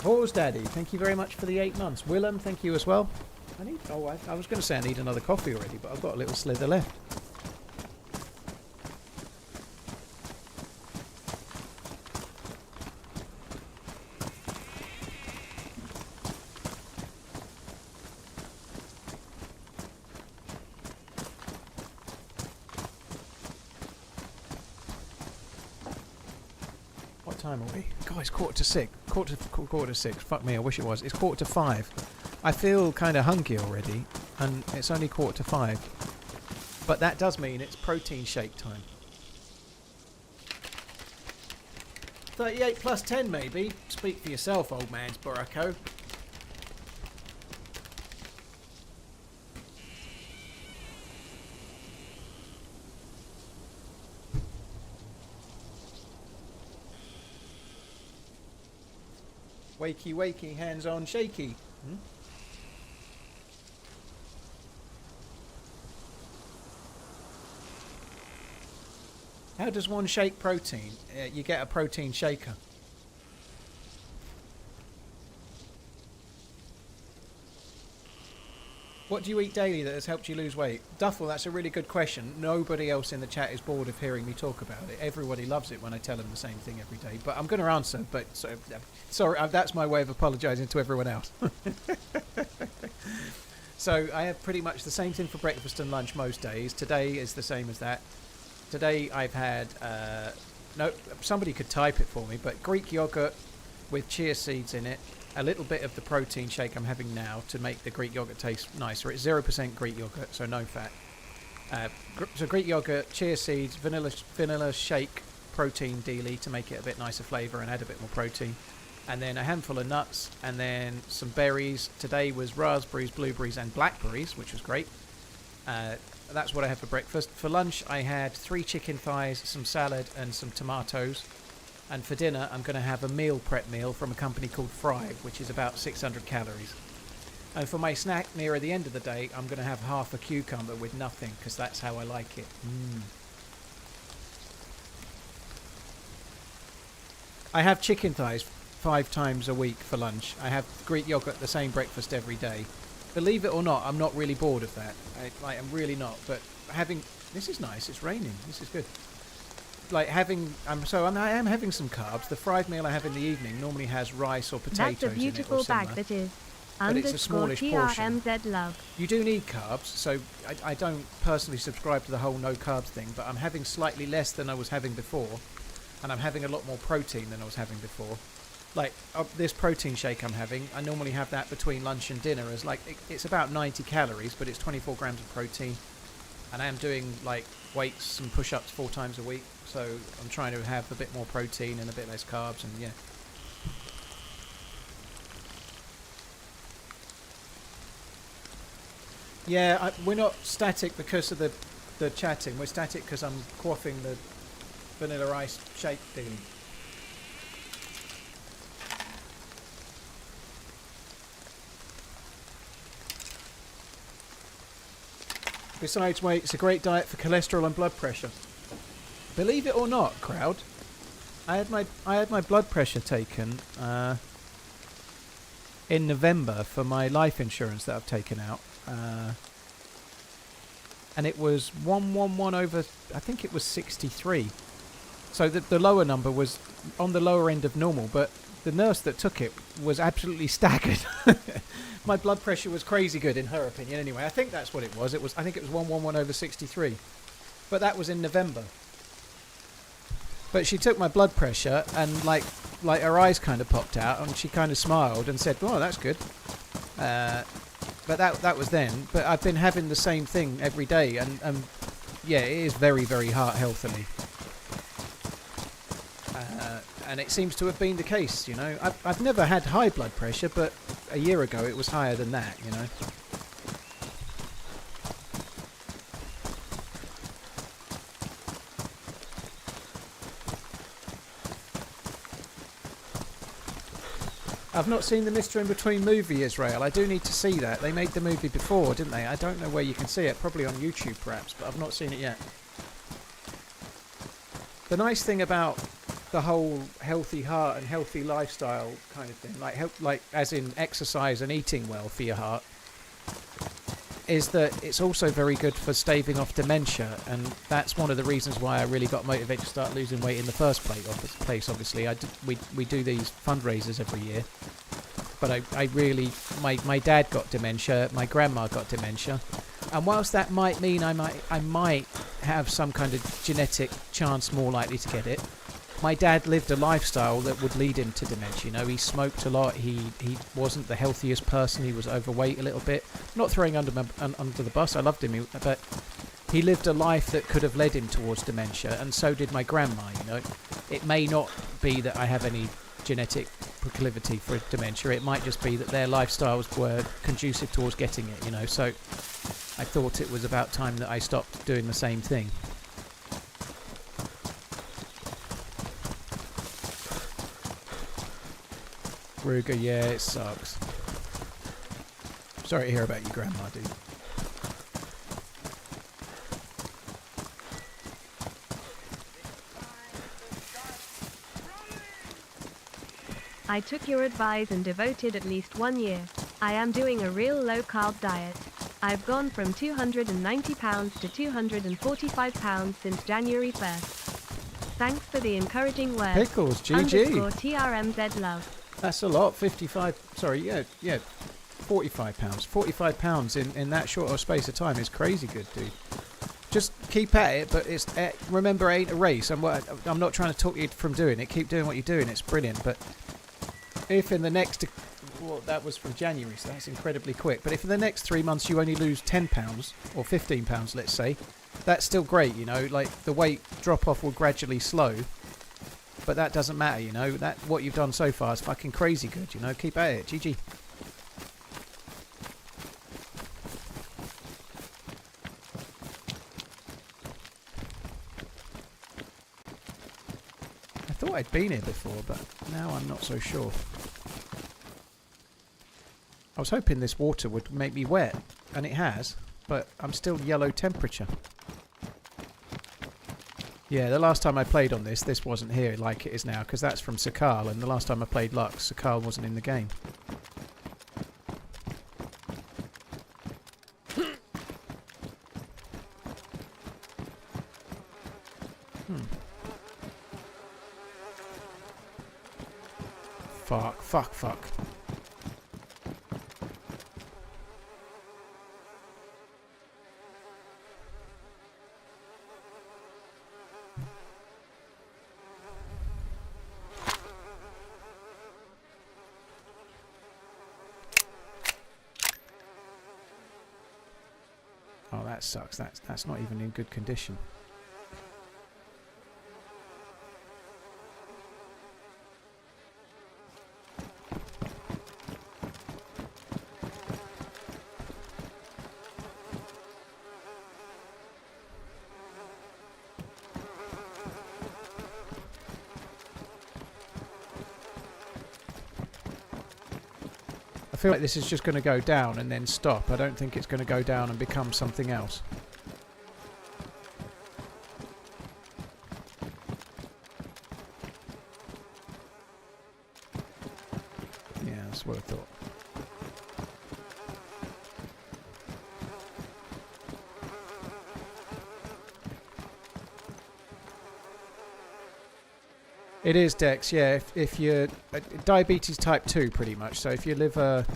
Horse Daddy, thank you very much for the 8 months. Willem, thank you as well. I was going to say I need another coffee already, but I've got a little slither left. What time are we? God, it's 5:45. Quarter to 6. Fuck me, I wish it was. It's 4:45. I feel kind of hungry already, and it's only 4:45. But that does mean it's protein shake time. 38 plus 10 maybe. Speak for yourself, old man's Buraco. Wakey, wakey, hands on, shaky. Hmm? How does one shake protein? You get a protein shaker. What do you eat daily that has helped you lose weight? Duffel, that's a really good question. Nobody else in the chat is bored of hearing me talk about it. Everybody loves it when I tell them the same thing every day. But I'm going to answer. But sorry, that's my way of apologising to everyone else. So I have pretty much the same thing for breakfast and lunch most days. Today is the same as that. Today I've had, no, somebody could type it for me, but Greek yogurt with chia seeds in it, a little bit of the protein shake I'm having now to make the Greek yogurt taste nicer. It's 0% Greek yogurt, so no fat. So Greek yogurt, chia seeds, vanilla shake, protein dealie to make it a bit nicer flavour and add a bit more protein. And then a handful of nuts, and then some berries. Today was raspberries, blueberries and blackberries, which was great. That's what I had for breakfast. For lunch, I had 3 chicken thighs, some salad, and some tomatoes. And for dinner, I'm going to have a meal prep meal from a company called Thrive, which is about 600 calories. And for my snack nearer the end of the day, I'm going to have half a cucumber with nothing, because that's how I like it. I have chicken thighs 5 times a week for lunch. I have Greek yogurt, the same breakfast every day. Believe it or not, I'm not really bored of that. I'm really not. But having... This is nice. It's raining. This is good. Like having... I am having some carbs. The fried meal I have in the evening normally has rice or potatoes That's a beautiful in it or bag similar, that is. but it's a smallish portion. TRMZ love. You do need carbs, so I don't personally subscribe to the whole no carbs thing, but I'm having slightly less than I was having before, and I'm having a lot more protein than I was having before. Like this protein shake I'm having, I normally have that between lunch and dinner as like it's about 90 calories, but it's 24 grams of protein, and I am doing like weights and push-ups 4 times a week, so I'm trying to have a bit more protein and a bit less carbs, and yeah. Yeah, we're not static because of the chatting. We're static because I'm quaffing the vanilla ice shake thing. Besides weight, it's a great diet for cholesterol and blood pressure. Believe it or not, crowd, I had my blood pressure taken in November for my life insurance that I've taken out. And it was 111 over, I think it was 63. So the lower number was on the lower end of normal, but the nurse that took it was absolutely staggered. My blood pressure was crazy good in her opinion anyway. I think that's what it was. I think it was 111 over 63. But that was in November. But she took my blood pressure and like her eyes kind of popped out and she kind of smiled and said, "Oh, that's good." But that was then. But I've been having the same thing every day, and yeah, it is very, very heart healthily. And it seems to have been the case, you know. I've never had high blood pressure, but a year ago it was higher than that, you know. I've not seen the Mr. In Between movie, Israel. I do need to see that. They made the movie before, didn't they? I don't know where you can see it. Probably on YouTube, perhaps, but I've not seen it yet. The nice thing about the whole healthy heart and healthy lifestyle kind of thing, like as in exercise and eating well for your heart, is that it's also very good for staving off dementia, and that's one of the reasons why I really got motivated to start losing weight in the first place. Obviously, we do these fundraisers every year, but I really, my dad got dementia, my grandma got dementia, and whilst that might mean I might have some kind of genetic chance more likely to get it, my dad lived a lifestyle that would lead him to dementia. You know, he smoked a lot. He wasn't the healthiest person. He was overweight a little bit. Not throwing under the bus. I loved him, but he lived a life that could have led him towards dementia, and so did my grandma. You know, it may not be that I have any genetic proclivity for dementia. It might just be that their lifestyles were conducive towards getting it. You know, so I thought it was about time that I stopped doing the same thing. Ruger, yeah, it sucks. Sorry to hear about your grandma, dude. I took your advice and devoted at least 1 year. I am doing a real low-carb diet. I've gone from 290 pounds to 245 pounds since January 1st. Thanks for the encouraging words. Pickles, GG. _TRMZ love. That's a lot. 55. Sorry, yeah. 45 pounds. 45 pounds in that short of space of time is crazy good, dude. Just keep at it, but it's remember, it ain't a race. I'm not trying to talk you from doing it. Keep doing what you're doing. It's brilliant. But if in the next, well, that was from January, so that's incredibly quick. But if in the next 3 months you only lose 10 pounds or 15 pounds, let's say, that's still great. You know, like the weight drop off will gradually slow. But that doesn't matter, you know. That what you've done so far is fucking crazy good, you know. Keep at it. GG. I thought I'd been here before, but now I'm not so sure. I was hoping this water would make me wet, and it has, but I'm still yellow temperature. Yeah, the last time I played on this wasn't here like it is now, because that's from Sakal, and the last time I played Lux, Sakal wasn't in the game. Fuck. Oh, that sucks. That's not even in good condition. I feel like this is just going to go down and then stop. I don't think it's going to go down and become something else. Yeah, that's what I thought. It is, Dex, yeah. If you're diabetes type 2 pretty much, so if you live a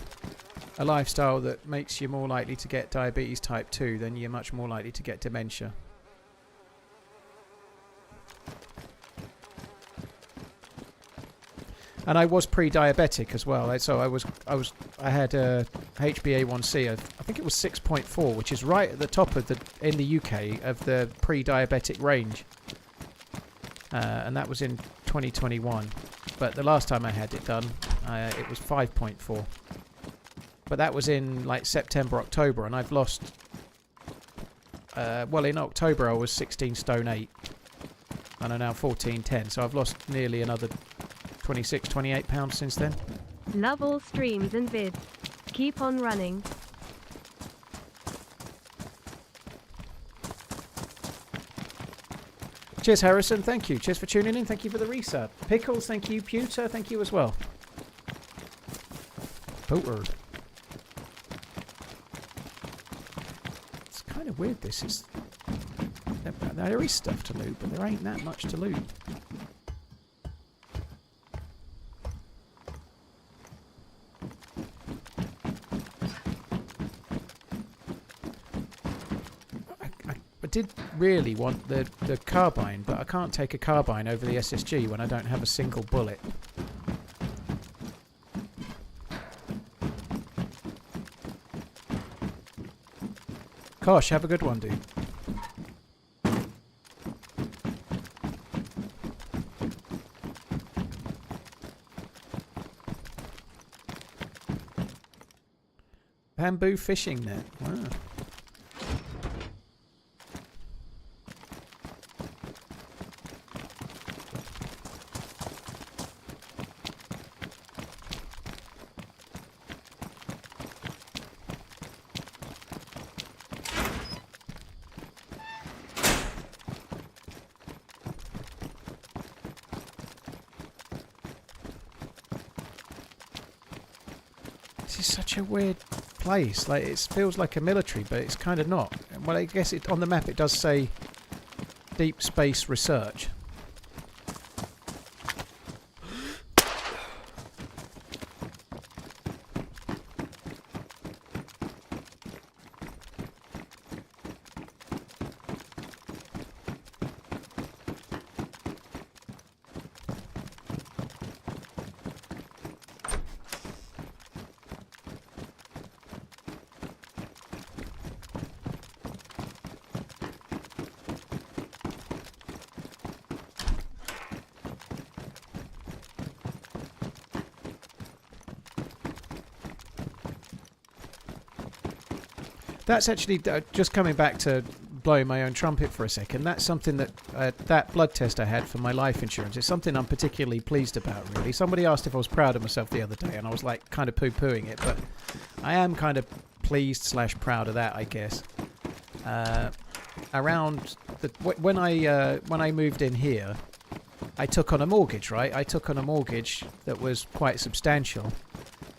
lifestyle that makes you more likely to get diabetes type 2, then you're much more likely to get dementia. And I was pre-diabetic as well, so I had a HbA1c of, I think it was 6.4, which is right at the top of in the UK of the pre-diabetic range. And that was in 2021, but the last time I had it done, it was 5.4. But that was in like September, October, and I've lost. Well, in October I was 16 stone 8, and I'm now 14.10. So I've lost nearly another 26, 28 pounds since then. Love all streams and vids. Keep on running. Cheers, Harrison. Thank you. Cheers for tuning in. Thank you for the resub. Pickles, thank you. Pewter, thank you as well. Pewter. It's kind of weird, this is... There is stuff to loot, but there ain't that much to loot. I did really want the carbine, but I can't take a carbine over the SSG when I don't have a single bullet. Kosh, have a good one, dude. Bamboo fishing net. Wow. This is such a weird place. Like, it feels like a military, but it's kind of not. Well, I guess on the map it does say Deep Space Research. That's actually, just coming back to blowing my own trumpet for a second, that's something that, that blood test I had for my life insurance, it's something I'm particularly pleased about, really. Somebody asked if I was proud of myself the other day, and I was like, kind of poo-pooing it, but I am kind of pleased / proud of that, I guess. When I moved in here, I took on a mortgage, right? I took on a mortgage that was quite substantial.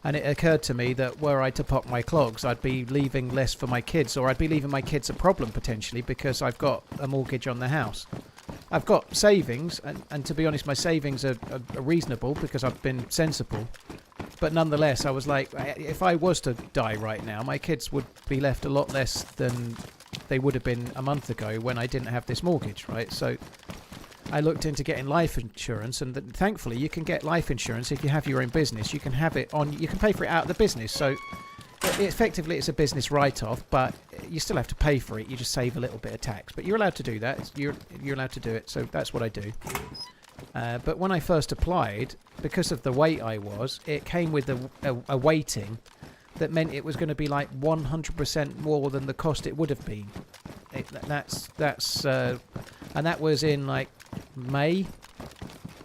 And it occurred to me that were I to pop my clogs, I'd be leaving less for my kids, or I'd be leaving my kids a problem potentially because I've got a mortgage on the house. I've got savings, and to be honest, my savings are reasonable because I've been sensible. But nonetheless, I was like, if I was to die right now, my kids would be left a lot less than they would have been a month ago when I didn't have this mortgage, right? So I looked into getting life insurance, and thankfully you can get life insurance if you have your own business. You can have it on, you can pay for it out of the business. So effectively it's a business write-off, but you still have to pay for it. You just save a little bit of tax, but you're allowed to do that. You're allowed to do it. So that's what I do. But when I first applied, because of the weight I was, it came with a weighting that meant it was going to be like 100% more than the cost it would have been. And that was in like May,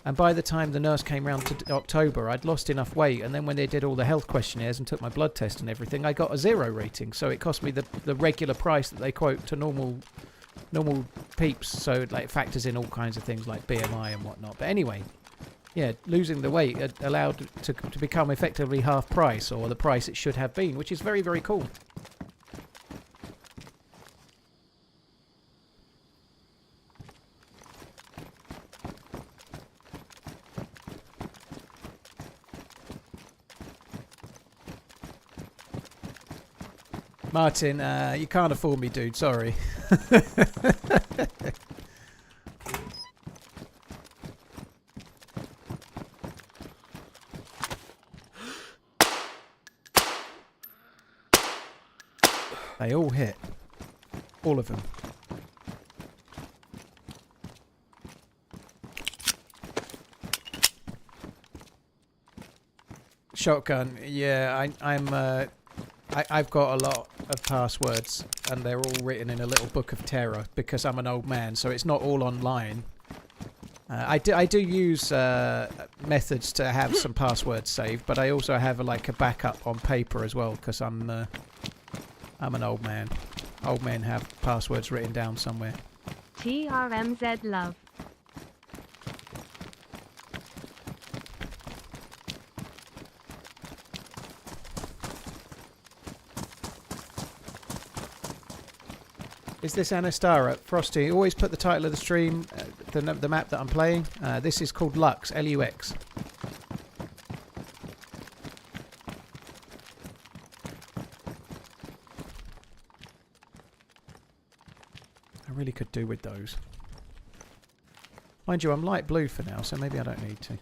and by the time the nurse came round to October, I'd lost enough weight, and then when they did all the health questionnaires and took my blood test and everything, I got a 0 rating, so it cost me the regular price that they quote to normal peeps, so like it factors in all kinds of things like BMI and whatnot. But anyway, yeah, losing the weight allowed to become effectively half price, or the price it should have been, which is very, very cool. Martin, you can't afford me, dude. Sorry. They all hit. All of them. Shotgun. Yeah, I've got a lot of passwords, and they're all written in a little book of terror because I'm an old man, so it's not all online. I do use methods to have some passwords saved, but I also have like a backup on paper as well because I'm an old man. Old men have passwords written down somewhere. TRMZ love. Is this Anastara? Frosty, always put the title of the stream, the map that I'm playing. This is called Lux, L-U-X. I really could do with those. Mind you, I'm light blue for now, so maybe I don't need to.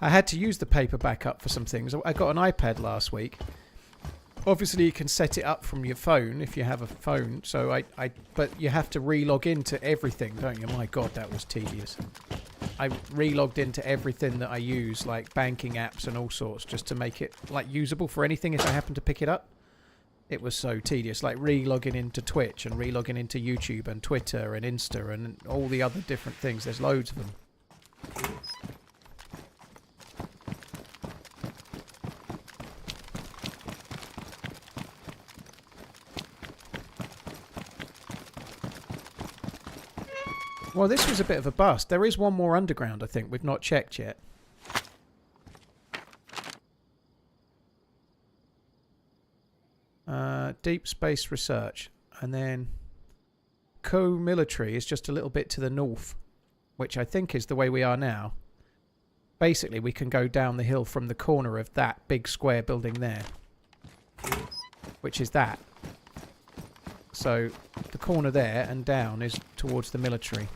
I had to use the paper backup for some things. I got an iPad last week. Obviously, you can set it up from your phone if you have a phone. So but you have to re-log into everything, don't you? My God, that was tedious. I re-logged into everything that I use, like banking apps and all sorts, just to make it like usable for anything if I happen to pick it up. It was so tedious, like re-logging into Twitch and re-logging into YouTube and Twitter and Insta and all the other different things. There's loads of them. Well, this was a bit of a bust. There is one more underground, I think. We've not checked yet. Deep space research. And then co-military is just a little bit to the north, which I think is the way we are now. Basically, we can go down the hill from the corner of that big square building there, which is that. So the corner there and down is towards the military.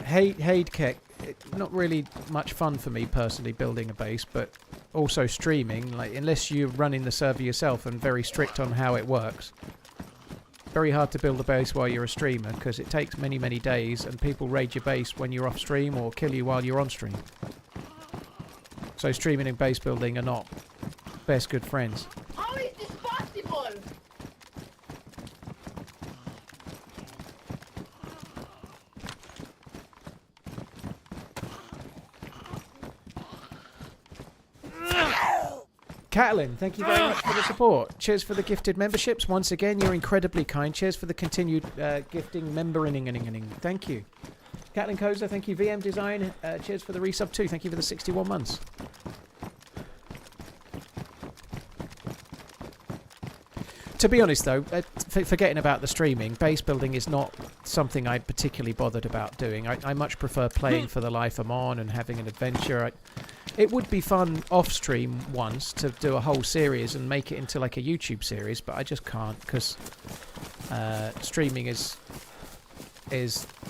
Heidkek, not really much fun for me personally building a base, but also streaming, like unless you're running the server yourself and very strict on how it works. Very hard to build a base while you're a streamer because it takes many, many days and people raid your base when you're off stream or kill you while you're on stream. So streaming and base building are not best good friends. How is this possible? Catelyn, thank you very much for the support. Cheers for the gifted memberships. Once again, you're incredibly kind. Cheers for the continued gifting membering. Thank you. Catelyn Koza, thank you. VM Design, cheers for the resub too. Thank you for the 61 months. To be honest though, forgetting about the streaming, base building is not something I'm particularly bothered about doing. I much prefer playing for the life I'm on and having an adventure. It would be fun off stream once to do a whole series and make it into like a YouTube series, but I just can't because streaming is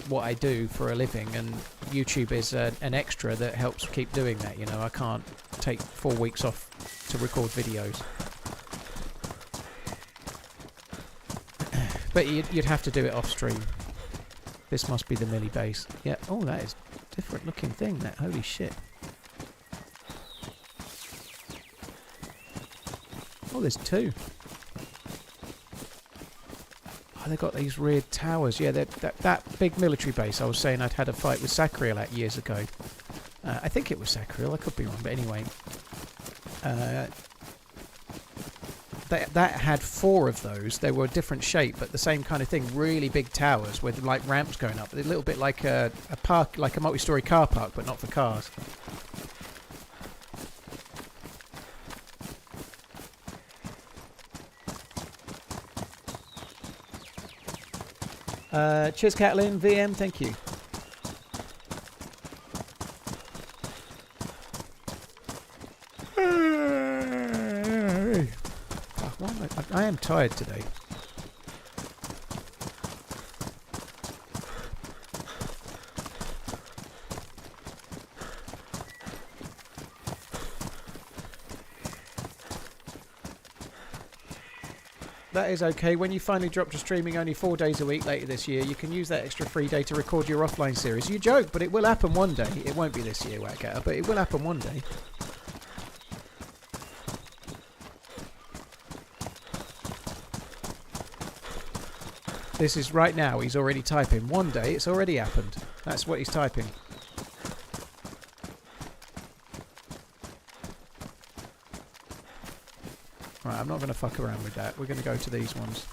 what I do for a living, and YouTube is an extra that helps keep doing that. You know, I can't take 4 weeks off to record videos. But you'd have to do it off stream. This must be the Millie base. Yeah. Oh, that is a different looking thing. That, holy shit. Oh, there's two. Oh, they've got these weird towers. Yeah, that big military base I was saying I'd had a fight with Sacriel at years ago. I think it was Sacriel. I could be wrong, but anyway. That had 4 of those. They were a different shape, but the same kind of thing. Really big towers with like ramps going up. A little bit like a park, like a multi-story car park, but not for cars. Cheers, Catelyn. VM, thank you. I am tired today. That is okay. When you finally drop to streaming only 4 days a week later this year, you can use that extra free day to record your offline series. You joke, but it will happen one day. It won't be this year, Whackgatter, but it will happen one day. This is right now, he's already typing. One day, it's already happened. That's what he's typing. Right, I'm not going to fuck around with that. We're going to go to these ones.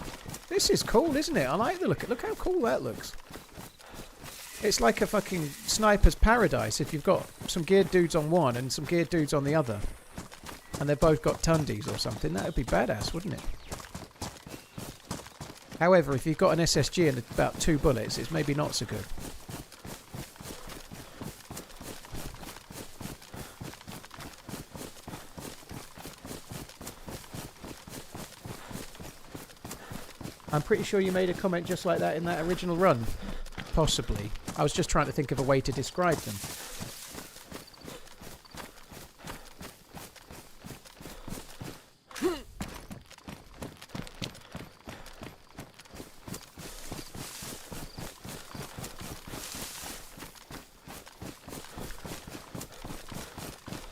This is cool, isn't it? I like the look. Look how cool that looks. It's like a fucking sniper's paradise if you've got some geared dudes on one and some geared dudes on the other. And they've both got Tundies or something. That would be badass, wouldn't it? However, if you've got an SSG and about 2 bullets, it's maybe not so good. I'm pretty sure you made a comment just like that in that original run. Possibly. I was just trying to think of a way to describe them.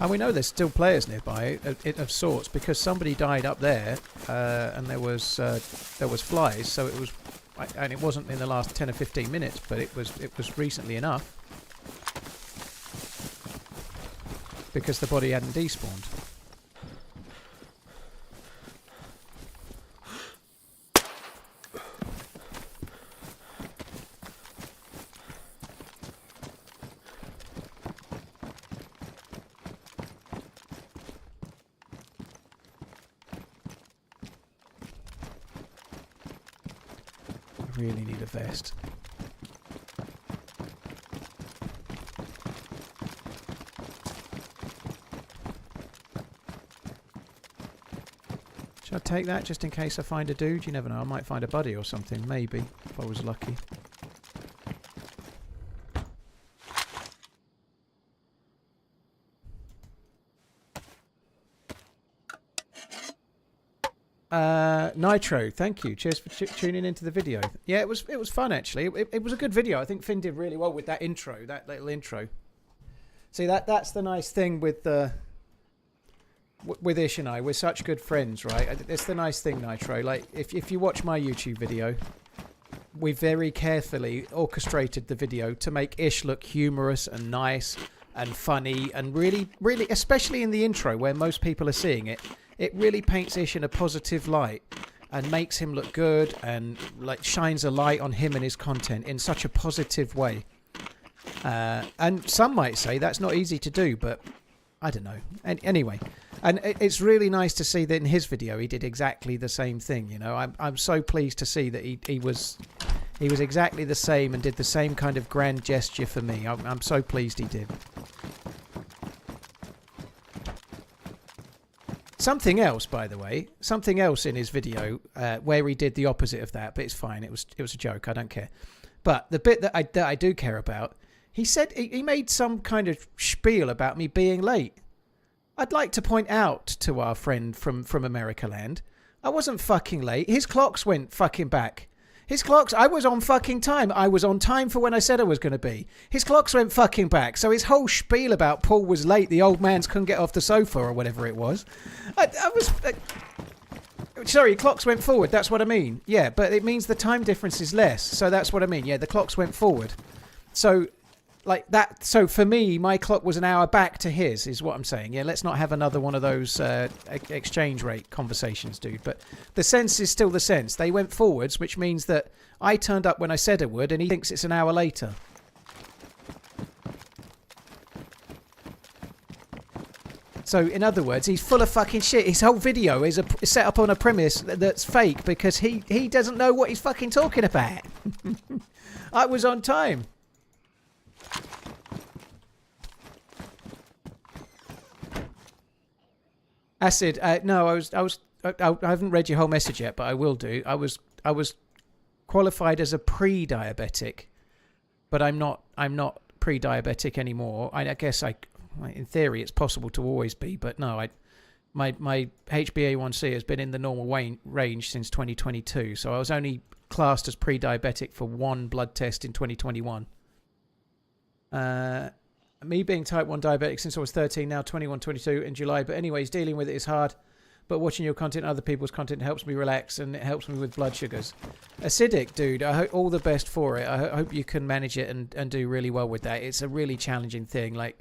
And we know there's still players nearby of sorts because somebody died up there and there was flies, so it was, and it wasn't in the last 10 or 15 minutes, but it was recently enough because the body hadn't despawned. Really need a vest. Should I take that just in case I find a dude? You never know, I might find a buddy or something, maybe, if I was lucky. Nitro, thank you. Cheers for tuning into the video. Yeah, it was fun actually. It was a good video. I think Finn did really well with that intro, that little intro. See, that's the nice thing with Ish and I. We're such good friends, right? It's the nice thing, Nitro. Like if you watch my YouTube video, we very carefully orchestrated the video to make Ish look humorous and nice and funny and really, really, especially in the intro where most people are seeing it. It really paints Ish in a positive light and makes him look good and like shines a light on him and his content in such a positive way. And some might say that's not easy to do, but I don't know. Anyway, and it's really nice to see that in his video he did exactly the same thing. You know, I'm so pleased to see that he was exactly the same and did the same kind of grand gesture for me. I'm so pleased he did. Something else, by the way, something else in his video where he did the opposite of that, but it's fine. It was a joke. I don't care. But the bit that I do care about, he said he made some kind of spiel about me being late. I'd like to point out to our friend from America Land, I wasn't fucking late. His clocks went fucking back. His clocks, I was on fucking time. I was on time for when I said I was going to be. His clocks went fucking back. So his whole spiel about Paul was late, the old man's couldn't get off the sofa or whatever it was. Sorry, clocks went forward. That's what I mean. Yeah, but it means the time difference is less. So that's what I mean. Yeah, the clocks went forward. So like that. So for me, my clock was an hour back to his, is what I'm saying. Yeah, let's not have another one of those exchange rate conversations, dude. But the sense is still the sense. They went forwards, which means that I turned up when I said I would, and he thinks it's an hour later. So, in other words, he's full of fucking shit. His whole video is set up on a premise that's fake because he doesn't know what he's fucking talking about. I was on time. Acid, no, I haven't read your whole message yet, but I will do. I was qualified as a pre-diabetic, but I'm not pre-diabetic anymore. I guess in theory it's possible to always be, but no, my HbA1c has been in the normal range since 2022, so I was only classed as pre-diabetic for one blood test in 2021. Me being type 1 diabetic since I was 13, now 21, 22 in July. But anyways, dealing with it is hard. But watching your content and other people's content helps me relax and it helps me with blood sugars. Acidic, dude, I hope all the best for it. I hope you can manage it and do really well with that. It's a really challenging thing. Like,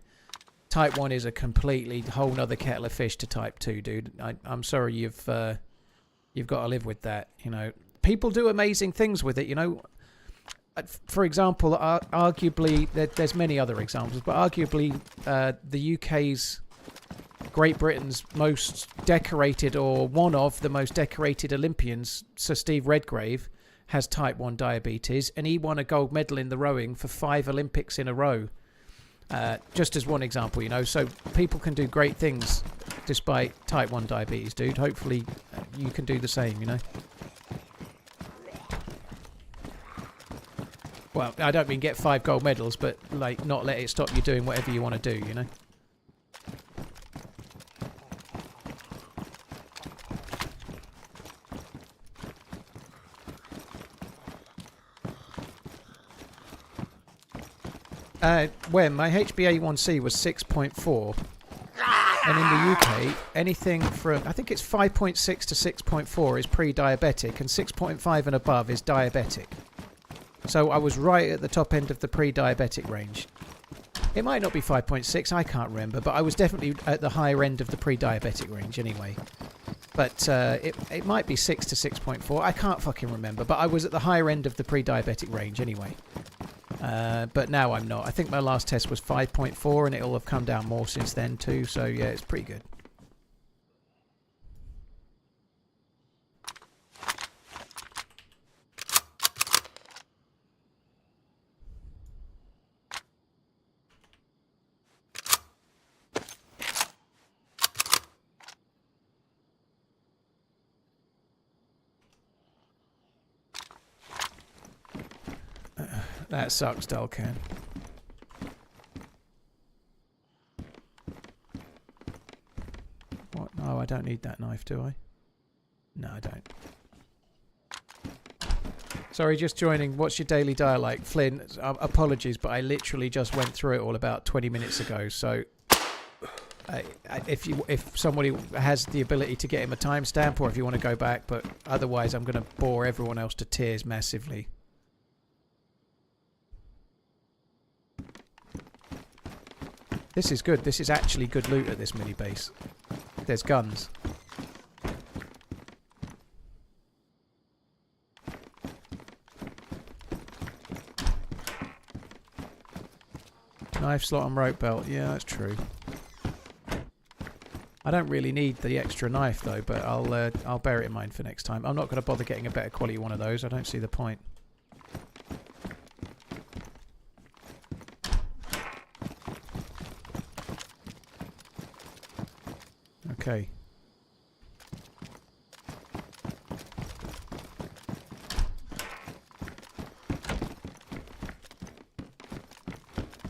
type 1 is a completely whole nother kettle of fish to type 2, dude. I'm sorry you've got to live with that, you know. People do amazing things with it, you know. For example, arguably, there's many other examples, but arguably the UK's, Great Britain's most decorated, or one of the most decorated Olympians, Sir Steve Redgrave, has type 1 diabetes, and he won a gold medal in the rowing for 5 Olympics in a row. Just as one example, you know, so people can do great things despite type 1 diabetes, dude. Hopefully you can do the same, you know. Well, I don't mean get 5 gold medals, but like not let it stop you doing whatever you want to do, you know. When my HbA1c was 6.4, and in the UK, anything from, I think it's 5.6 to 6.4 is pre-diabetic, and 6.5 and above is diabetic. So I was right at the top end of the pre-diabetic range. It might not be 5.6, I can't remember, but I was definitely at the higher end of the pre-diabetic range anyway. But it might be 6 to 6.4, I can't fucking remember, but I was at the higher end of the pre-diabetic range anyway. But now I'm not. I think my last test was 5.4 and it'll have come down more since then too, so yeah, it's pretty good. That sucks, Dalcan. What? No, I don't need that knife, do I? No, I don't. Sorry, just joining. What's your daily diet like? Flynn, apologies, but I literally just went through it all about 20 minutes ago. So if somebody has the ability to get him a timestamp, or if you want to go back, but otherwise I'm going to bore everyone else to tears massively. This is good. This is actually good loot at this mini base. There's guns. Knife slot and rope belt. Yeah, that's true. I don't really need the extra knife though, but I'll bear it in mind for next time. I'm not going to bother getting a better quality one of those. I don't see the point. Okay.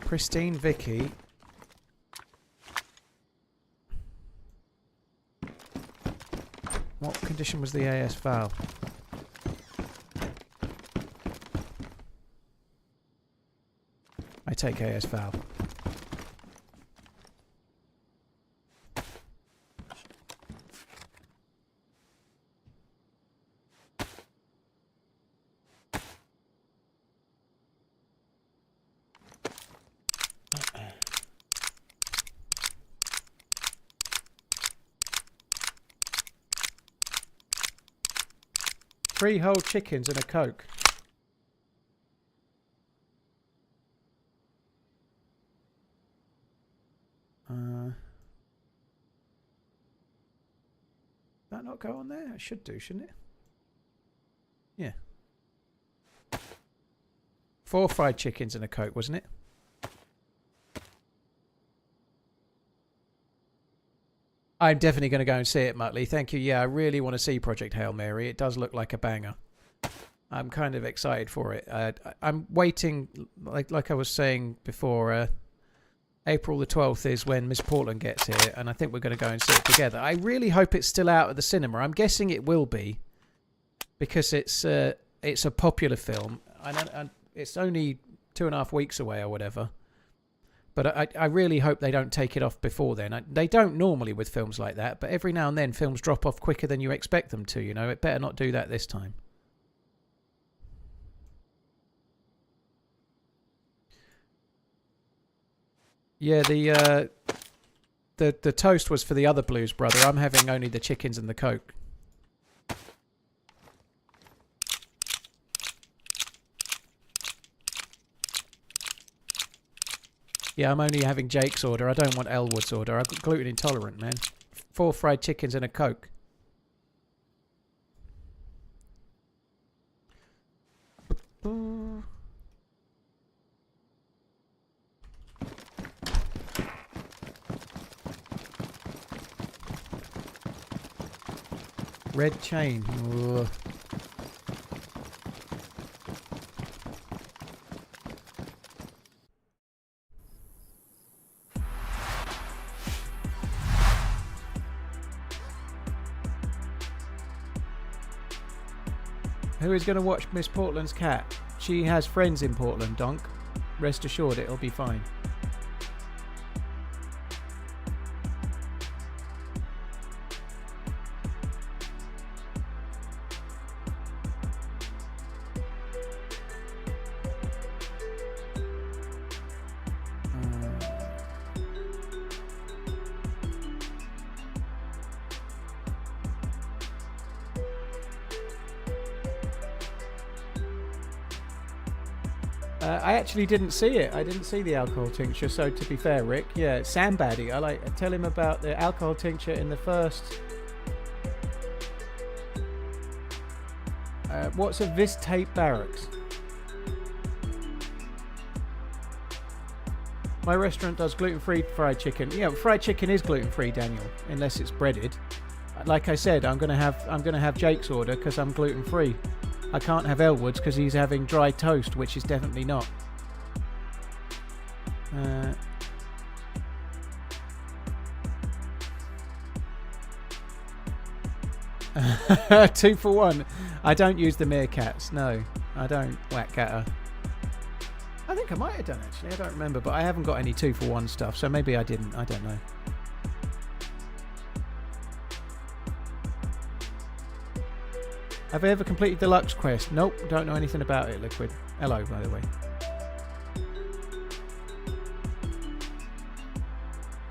Pristine Vicky. What condition was the AS valve? I take AS valve. Three whole chickens and a Coke. That not go on there? It should do, shouldn't it? Yeah. 4 fried chickens and a Coke, wasn't it? I'm definitely going to go and see it, Muttley. Thank you. Yeah, I really want to see Project Hail Mary. It does look like a banger. I'm kind of excited for it. I'm waiting, like I was saying before, April the 12th is when Miss Portland gets here, and I think we're going to go and see it together. I really hope it's still out at the cinema. I'm guessing it will be, because it's a popular film. It's only 2.5 weeks away or whatever. But I really hope they don't take it off before then. They don't normally with films like that, but every now and then films drop off quicker than you expect them to, you know. It better not do that this time. Yeah, the toast was for the other Blues brother. I'm having only the chickens and the Coke. Yeah, I'm only having Jake's order. I don't want Elwood's order. I've got gluten intolerant, man. 4 fried chickens and a Coke. Red chain. Ugh. Who is going to watch Miss Portland's cat? She has friends in Portland, Donk. Rest assured it'll be fine. I actually didn't see it. I didn't see the alcohol tincture. So to be fair, Rick, yeah, Sam Baddy. I tell him about the alcohol tincture in the first. What's a Vis Tape Barracks? My restaurant does gluten-free fried chicken. Yeah, fried chicken is gluten-free, Daniel, unless it's breaded. Like I said, I'm gonna have Jake's order because I'm gluten-free. I can't have Elwood's because he's having dry toast, which is definitely not. 2 for 1. I don't use the meerkats. No, I don't whack at her. I think I might have done actually. I don't remember, but I haven't got any 2 for 1 stuff, so maybe I didn't. I don't know. Have I ever completed the Lux quest? Nope. Don't know anything about it, Liquid. Hello, by the way.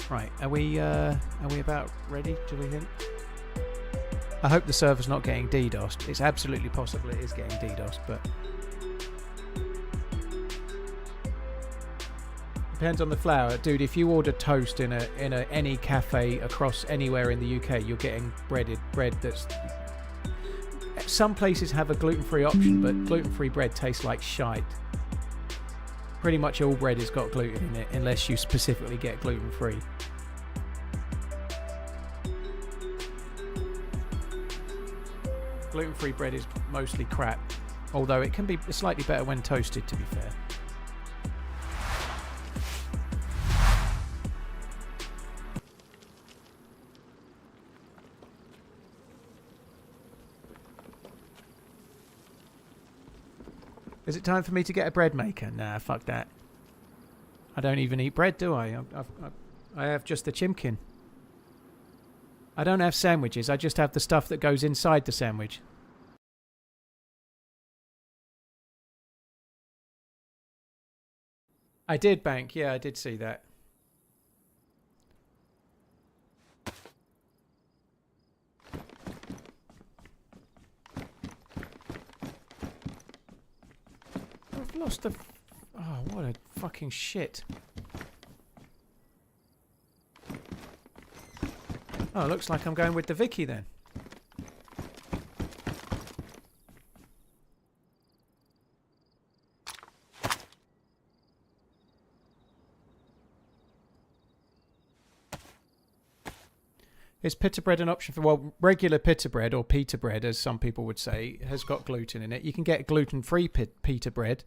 Right, are we about ready, do we think? I hope the server's not getting DDoSed. It's absolutely possible it is getting DDoSed, but depends on the flour. Dude, if you order toast in any cafe across anywhere in the UK, you're getting bread that's... Some places have a gluten-free option, but gluten-free bread tastes like shite. Pretty much all bread has got gluten in it, unless you specifically get gluten-free. Gluten-free bread is mostly crap, although it can be slightly better when toasted, to be fair. Is it time for me to get a bread maker? Nah, fuck that. I don't even eat bread, do I? I have just the chimkin. I don't have sandwiches, I just have the stuff that goes inside the sandwich. I did, Bank. Yeah, I did see that. I've lost the... Oh, what a fucking shit. Oh, looks like I'm going with the Vicky then. Is pita bread an option for... Well, regular pita bread, or pita bread, as some people would say, has got gluten in it. You can get gluten-free pita bread,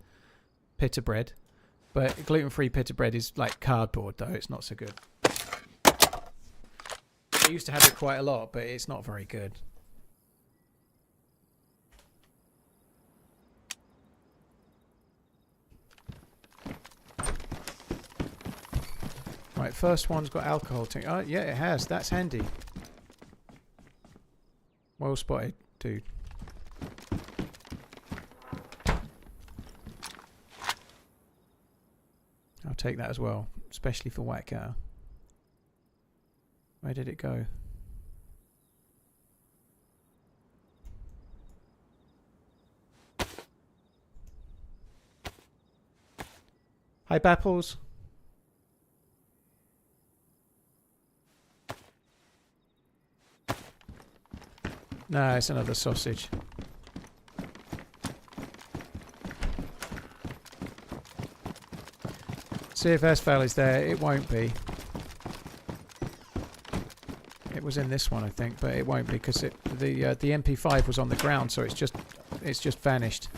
but gluten-free pita bread is like cardboard, though. It's not so good. I used to have it quite a lot, but it's not very good. Right, first one's got alcohol. Oh, yeah, it has. That's handy. Well spotted, dude. I'll take that as well, especially for white cow. Where did it go? Hi, Bapples. No, it's another sausage. See if S-Val is there. It won't be. It was in this one, I think, but it won't be because the MP5 was on the ground, so it's just vanished.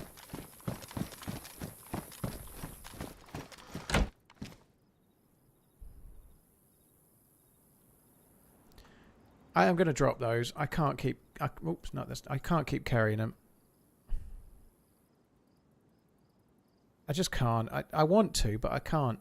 I am going to drop those. I can't keep. Oops, not this. I can't keep carrying them. I just can't. I want to, but I can't.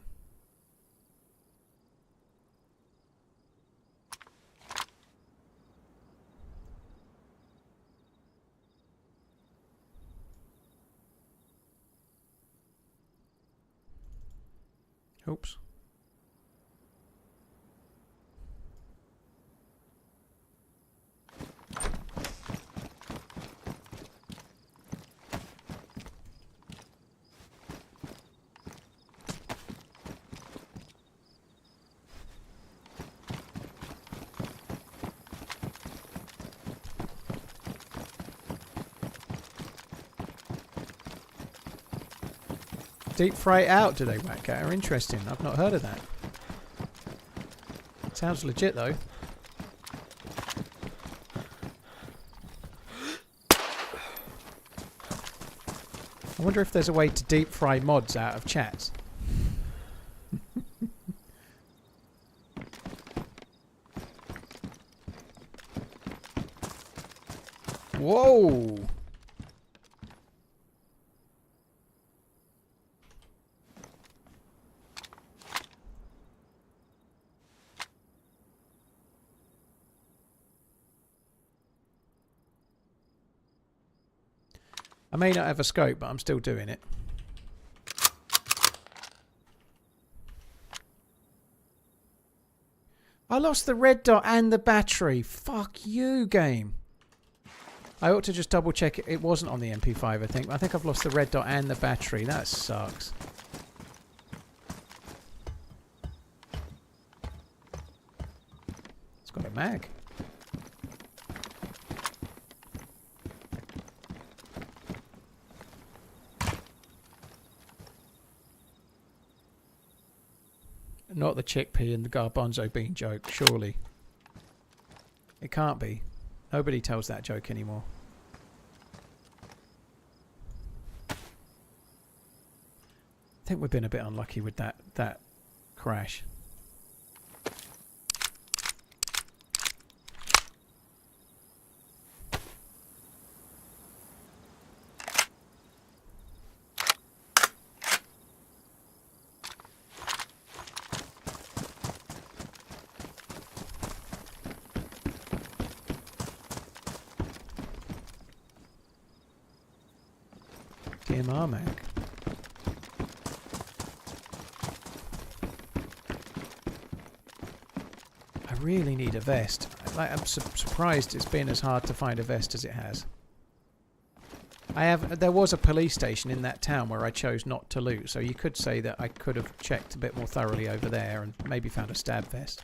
Oops. Deep fry it out, do they whack at her? Interesting. I've not heard of that. Sounds legit though. wonder if there's a way to deep fry mods out of chats. Whoa! I may not have a scope, but I'm still doing it. I lost the red dot and the battery. Fuck you, game. I ought to just double check it. It wasn't on the MP5, I think. I think I've lost the red dot and the battery. That sucks. It's got a mag. Not the chickpea and the garbanzo bean joke, surely. It can't be. Nobody tells that joke anymore. I think we've been a bit unlucky with that crash. DMR mag. I really need a vest. I'm surprised it's been as hard to find a vest as it has. There was a police station in that town where I chose not to loot, so you could say that I could have checked a bit more thoroughly over there and maybe found a stab vest.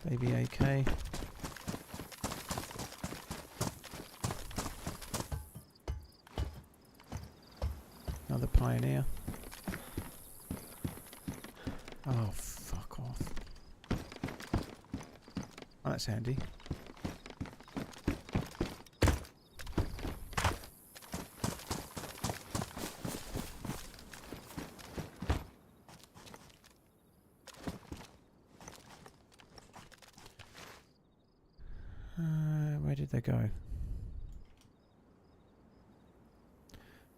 Baby AK. Another Pioneer. Oh, fuck off. Oh, that's handy. Where did they go?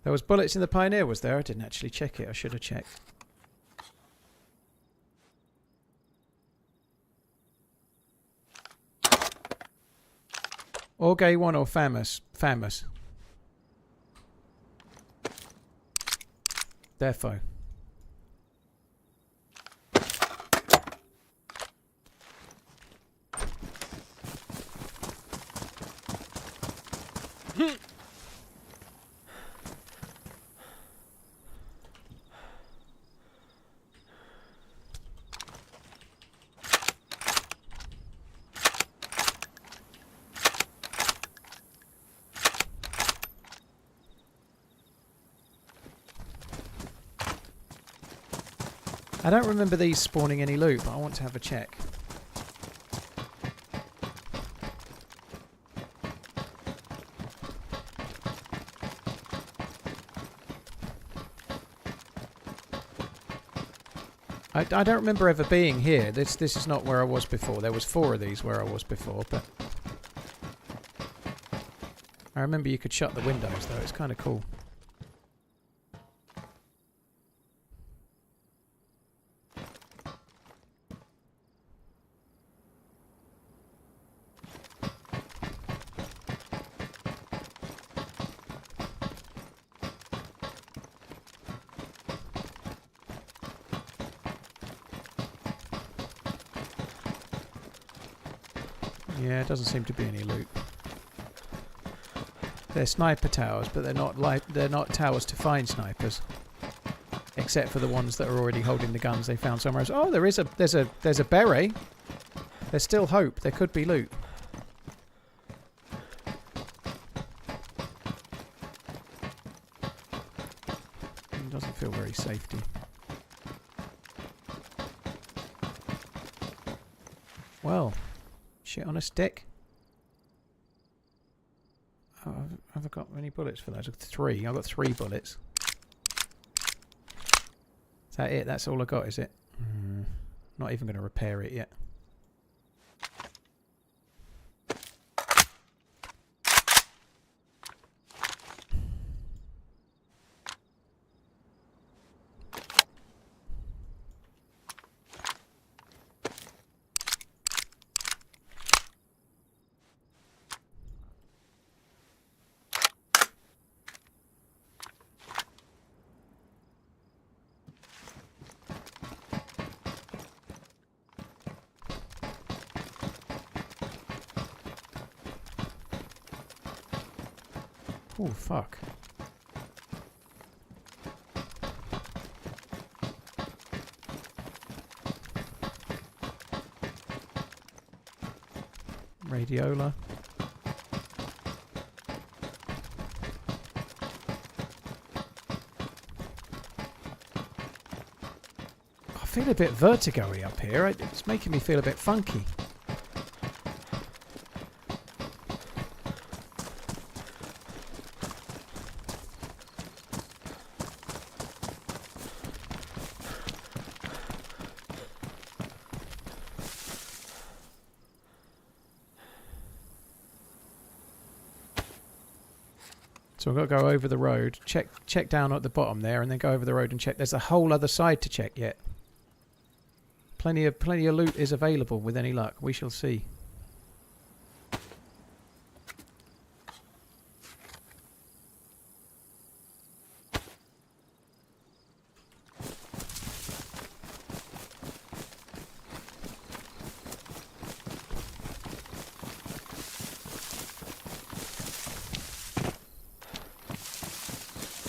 There was bullets in the Pioneer, was there? I didn't actually check it. I should have checked. Orgay 1 or Famous? Famous. Defo. I don't remember these spawning any loot, but I want to have a check. I don't remember ever being here. This is not where I was before. There was 4 of these where I was before, but I remember you could shut the windows though. It's kind of cool. Yeah, it doesn't seem to be any loot. They're sniper towers, but they're not towers to find snipers. Except for the ones that are already holding the guns they found somewhere else. Oh, there's a beret. There's still hope. There could be loot. It doesn't feel very safety. Well. Shit on a stick. Oh, have I got any bullets for those? I've got 3. I've got 3 bullets. Is that it? That's all I got, is it? Not even going to repair it yet. Oh, fuck. Radiola. I feel a bit vertigo-y up here. It's making me feel a bit funky. So I've got to go over the road, check down at the bottom there, and then go over the road and check. There's a whole other side to check yet. Plenty of loot is available with any luck. We shall see.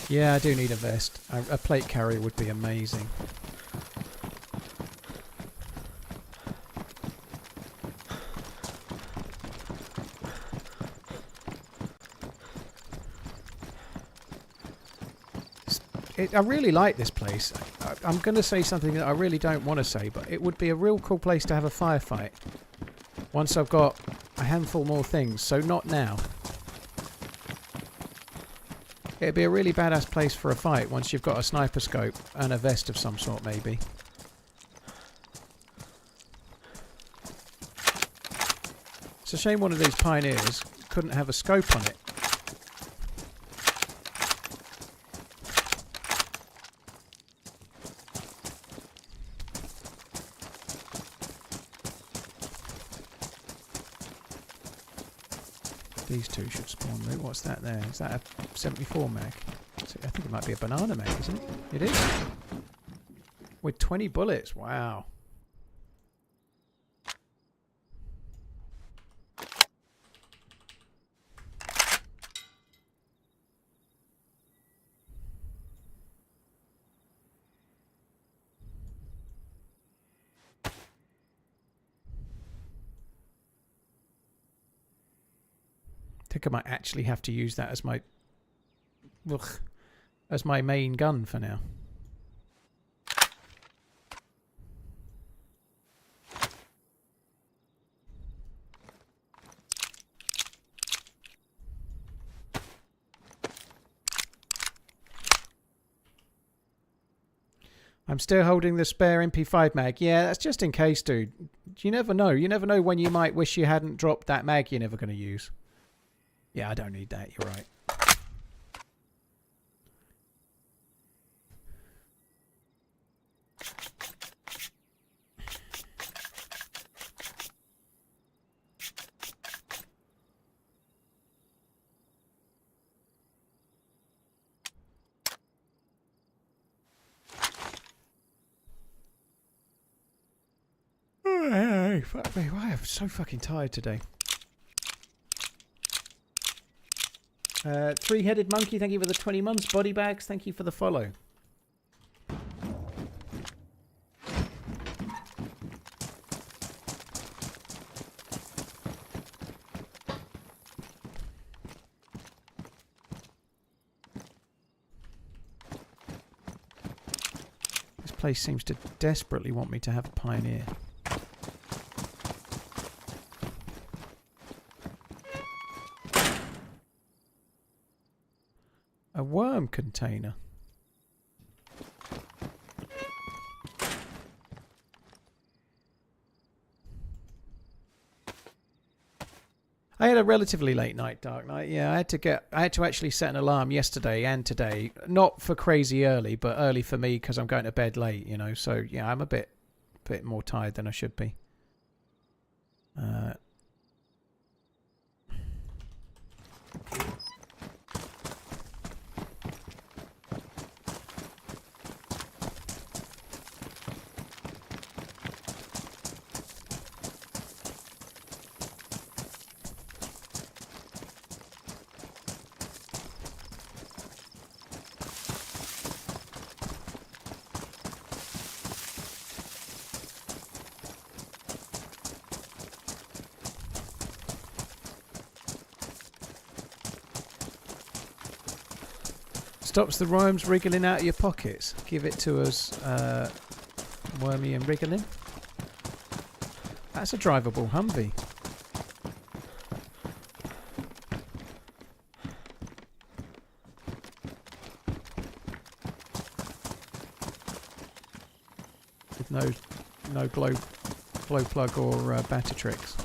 Yeah, I do need a vest. A plate carrier would be amazing. I really like this place. I'm going to say something that I really don't want to say, but it would be a real cool place to have a firefight. Once I've got a handful more things, so not now. It'd be a really badass place for a fight once you've got a sniper scope and a vest of some sort, maybe. It's a shame one of these Pioneers couldn't have a scope on it. These two should spawn loot. What's that there? Is that a 74 mag? I think it might be a banana mag, isn't it? It is. With 20 bullets. Wow. I think I might actually have to use that as my main gun for now. I'm still holding the spare MP5 mag. Yeah, that's just in case, dude. You never know. You never know when you might wish you hadn't dropped that mag you're never going to use. Yeah, I don't need that. You're right. Oh, fuck me. Why am I so fucking tired today? Three-headed monkey, thank you for the 20 months. Body bags, thank you for the follow. This place seems to desperately want me to have a Pioneer. A worm container. I had a relatively late night, dark night. Yeah, I had to actually set an alarm yesterday and today. Not for crazy early, but early for me because I'm going to bed late, you know. So yeah, I'm a bit more tired than I should be. Stops the worms wriggling out of your pockets. Give it to us, wormy and wriggling. That's a drivable Humvee. With no glow plug or Battertrix.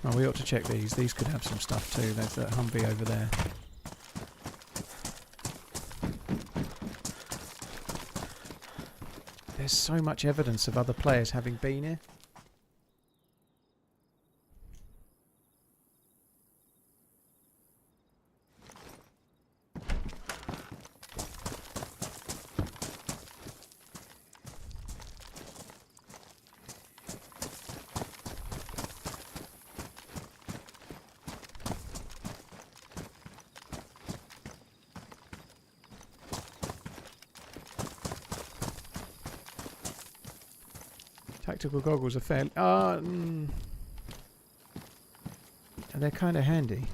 Well, we ought to check these. These could have some stuff too. There's that Humvee over there. There's so much evidence of other players having been here. Tactical goggles are fairly... and they're kind of handy.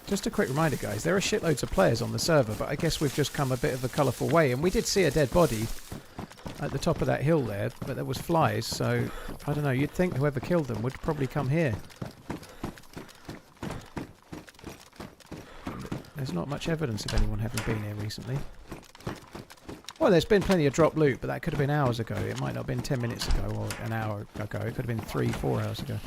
Just a quick reminder, guys, there are shitloads of players on the server, but I guess we've just come a bit of a colourful way, and we did see a dead body at the top of that hill there, but there was flies, so I don't know, you'd think whoever killed them would probably come here. There's not much evidence of anyone having been here recently. Well, there's been plenty of drop loot, but that could have been hours ago. It might not have been 10 minutes ago or an hour ago. It could have been 3-4 hours ago.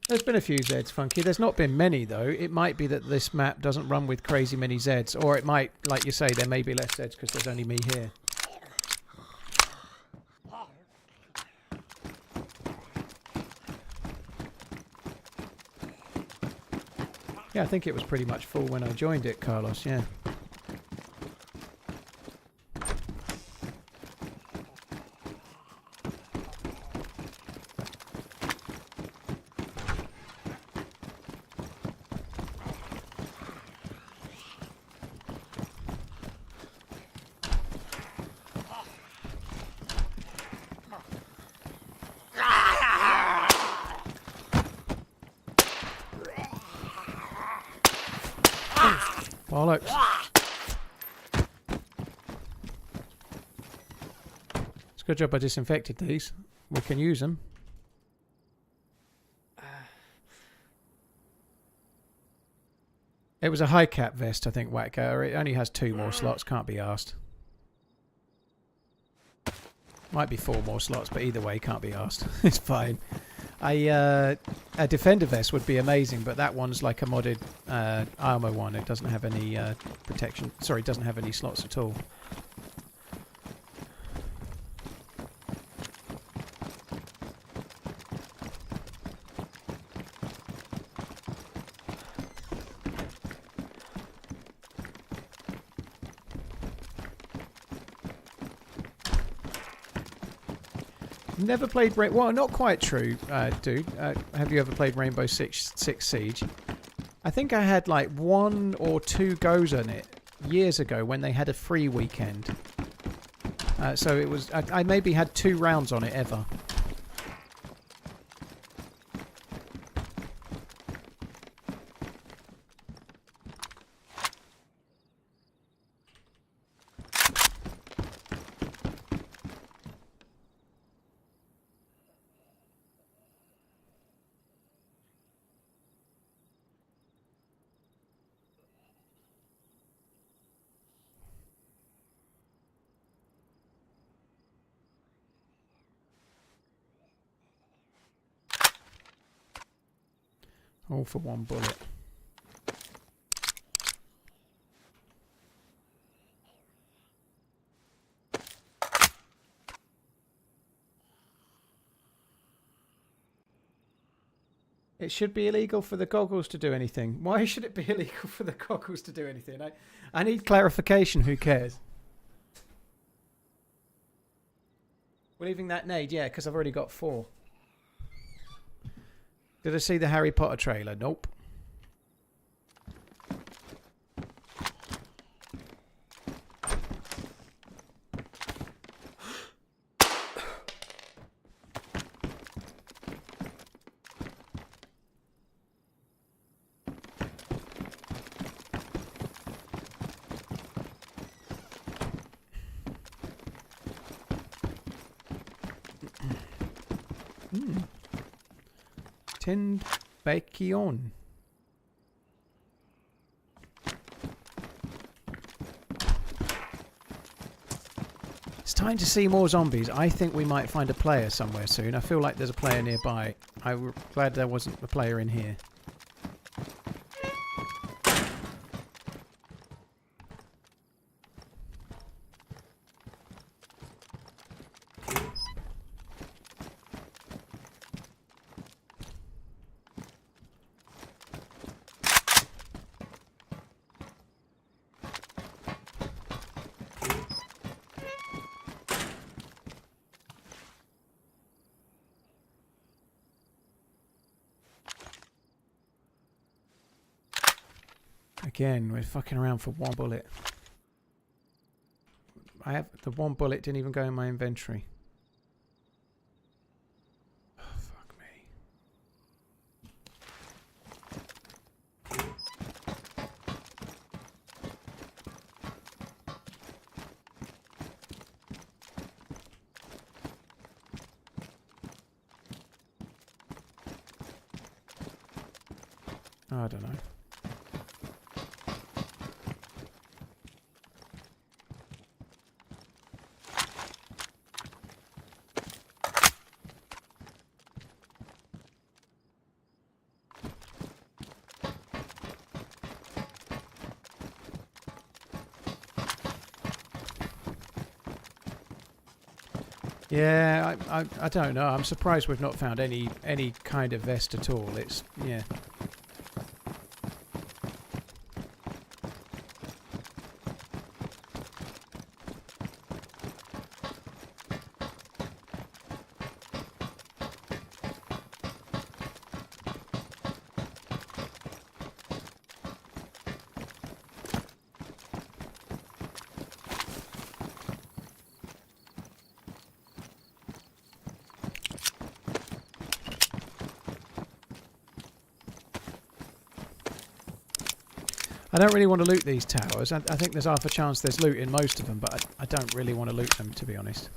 There's been a few Zeds, Funky. There's not been many, though. It might be that this map doesn't run with crazy many Zeds. Or it might, like you say, there may be less Zeds because there's only me here. Yeah, I think it was pretty much full when I joined it, Carlos, yeah. Bollocks. It's a good job I disinfected these. We can use them. It was a high cap vest, I think, Wacko. It only has 2 more slots, can't be asked. Might be 4 more slots, but either way, can't be asked. It's fine. A defender vest would be amazing, but that one's like a modded armor one. It doesn't have any protection. Sorry, it doesn't have any slots at all. Never played well, not quite true, dude. Have you ever played Rainbow Six Siege? I think I had like 1 or 2 goes on it years ago when they had a free weekend. So it was I maybe had 2 rounds on it ever. All for 1 bullet. It should be illegal for the goggles to do anything. Why should it be illegal for the goggles to do anything? I need clarification. Who cares? We're leaving that nade, yeah, because I've already got 4. Did I see the Harry Potter trailer? Nope. Tinned bacon. It's time to see more zombies. I think we might find a player somewhere soon. I feel like there's a player nearby. I'm glad there wasn't a player in here. Again, we're fucking around for 1 bullet. I have the 1 bullet didn't even go in my inventory. Oh, fuck me. I don't know. Yeah, I don't know. I'm surprised we've not found any kind of vest at all. It's, yeah. I don't really want to loot these towers. I think there's half a chance there's loot in most of them, but I don't really want to loot them, to be honest.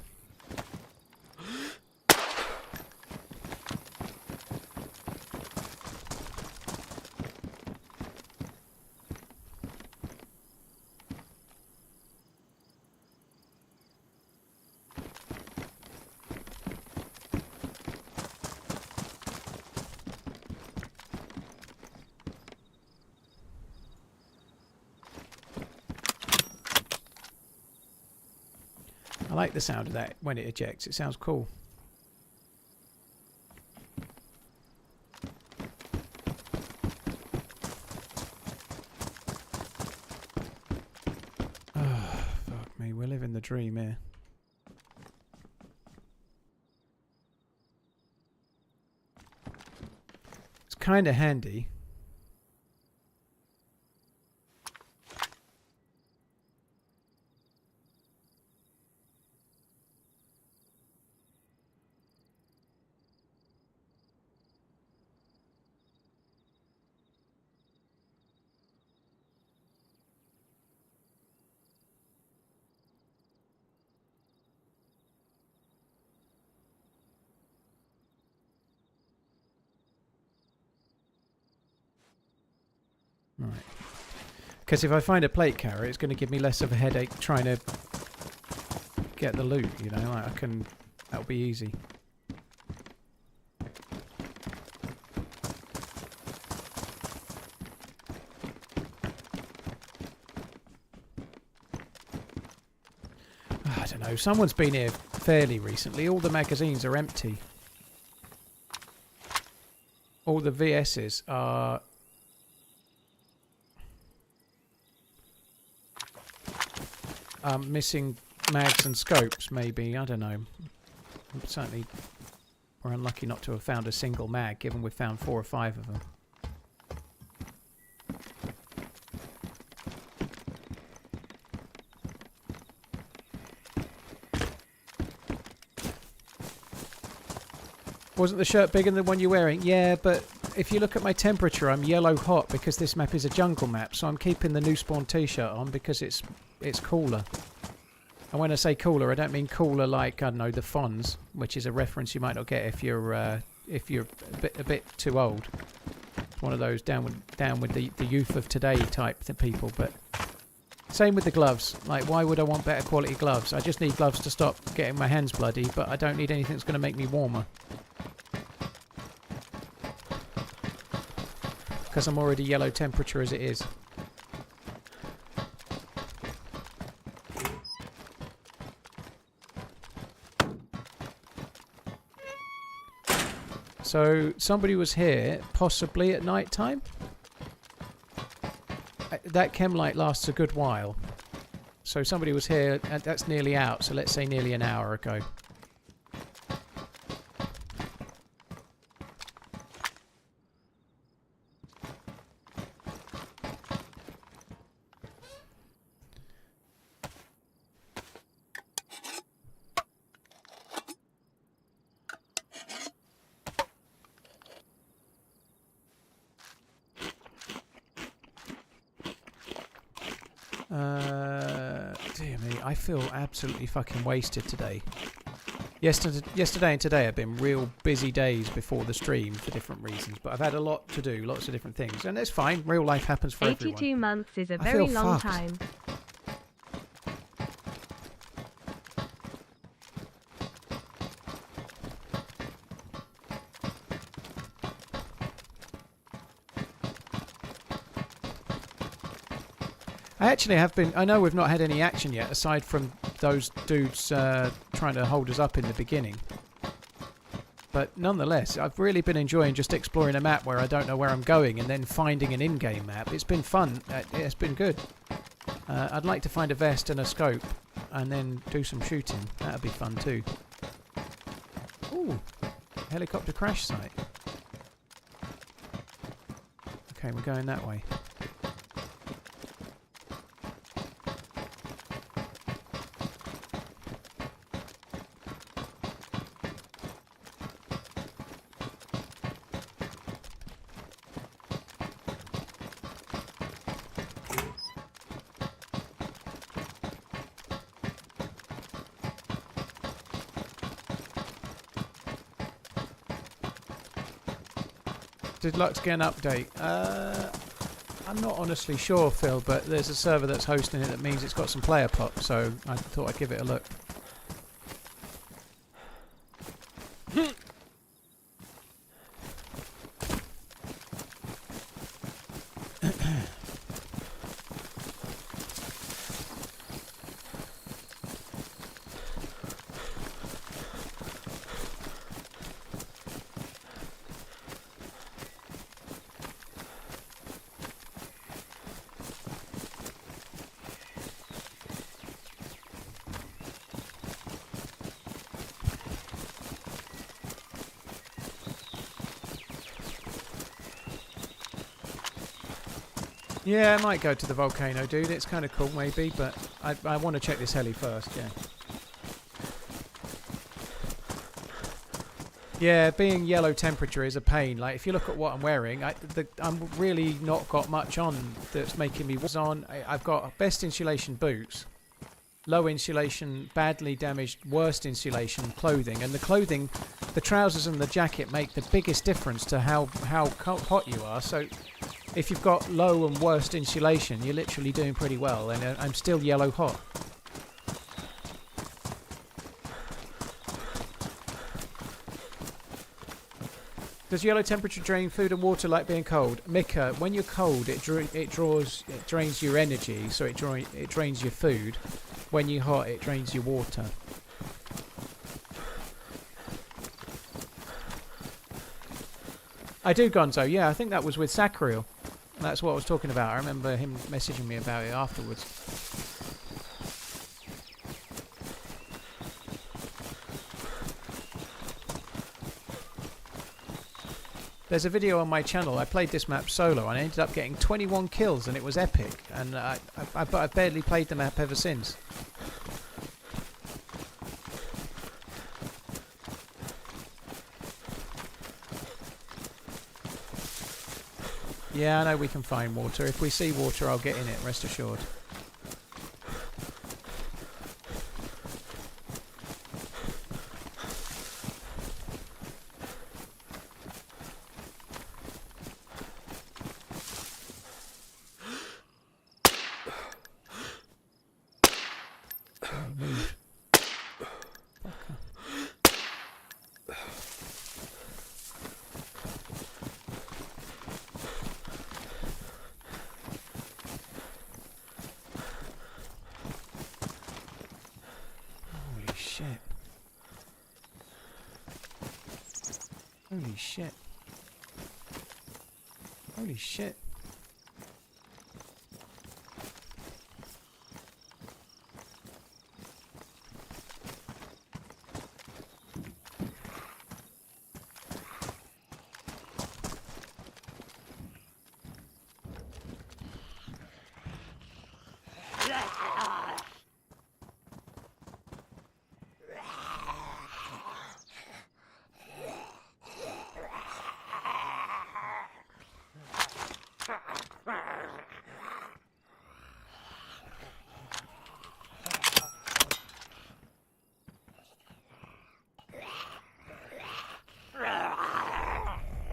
I like the sound of that when it ejects. It sounds cool. Oh, fuck me. We're living the dream here. kind of handy. Right. Because if I find a plate carrier, it's going to give me less of a headache trying to get the loot, you know? Like that'll be easy. I don't know, someone's been here fairly recently. All the magazines are empty. All the VSs are... missing mags and scopes, maybe. I don't know. Certainly, we're unlucky not to have found a single mag, given we've found 4 or 5 of them. Wasn't the shirt bigger than the one you're wearing? Yeah, but if you look at my temperature, I'm yellow hot because this map is a jungle map, so I'm keeping the new spawn t-shirt on because it's cooler. And when I say cooler, I don't mean cooler like, I don't know, the Fonz, which is a reference you might not get if you're a bit too old. It's one of those down with the youth of today type people. But same with the gloves. Like, why would I want better quality gloves? I just need gloves to stop getting my hands bloody, but I don't need anything that's going to make me warmer. Because I'm already yellow temperature as it is. So somebody was here, possibly at night time. That chem light lasts a good while. So somebody was here, and that's nearly out, so let's say nearly an hour ago. Dear me, I feel absolutely fucking wasted today. Yesterday and today have been real busy days before the stream for different reasons, but I've had a lot to do, lots of different things, and it's fine. Real life happens for 82 everyone. 82 months is a very long fucked. time. I actually have been... I know we've not had any action yet, aside from those dudes trying to hold us up in the beginning. But nonetheless, I've really been enjoying just exploring a map where I don't know where I'm going and then finding an in-game map. It's been fun. It's been good. I'd like to find a vest and a scope and then do some shooting. That would be fun too. Ooh, helicopter crash site. Okay, we're going that way. Did Lux get an update? I'm not honestly sure, Phil, but there's a server that's hosting it that means it's got some player pop, so I thought I'd give it a look. Yeah, I might go to the volcano, dude. It's kind of cool, maybe, but I want to check this heli first, yeah. Yeah, being yellow temperature is a pain. Like, if you look at what I'm wearing, I'm really not got much on that's making me on. I've got best insulation boots, low insulation, badly damaged, worst insulation clothing. And the clothing, the trousers and the jacket make the biggest difference to how hot you are. So if you've got low and worst insulation, you're literally doing pretty well. And I'm still yellow hot. Does yellow temperature drain food and water like being cold? Mika, when you're cold, it drains your energy, so it drains your food. When you're hot, it drains your water. I do, Gonzo. Yeah, I think that was with Sacriel. That's what I was talking about. I remember him messaging me about it afterwards. There's a video on my channel. I played this map solo and I ended up getting 21 kills and it was epic. And I've barely played the map ever since. Yeah, I know we can find water. If we see water, I'll get in it, rest assured. Holy shit. Holy shit.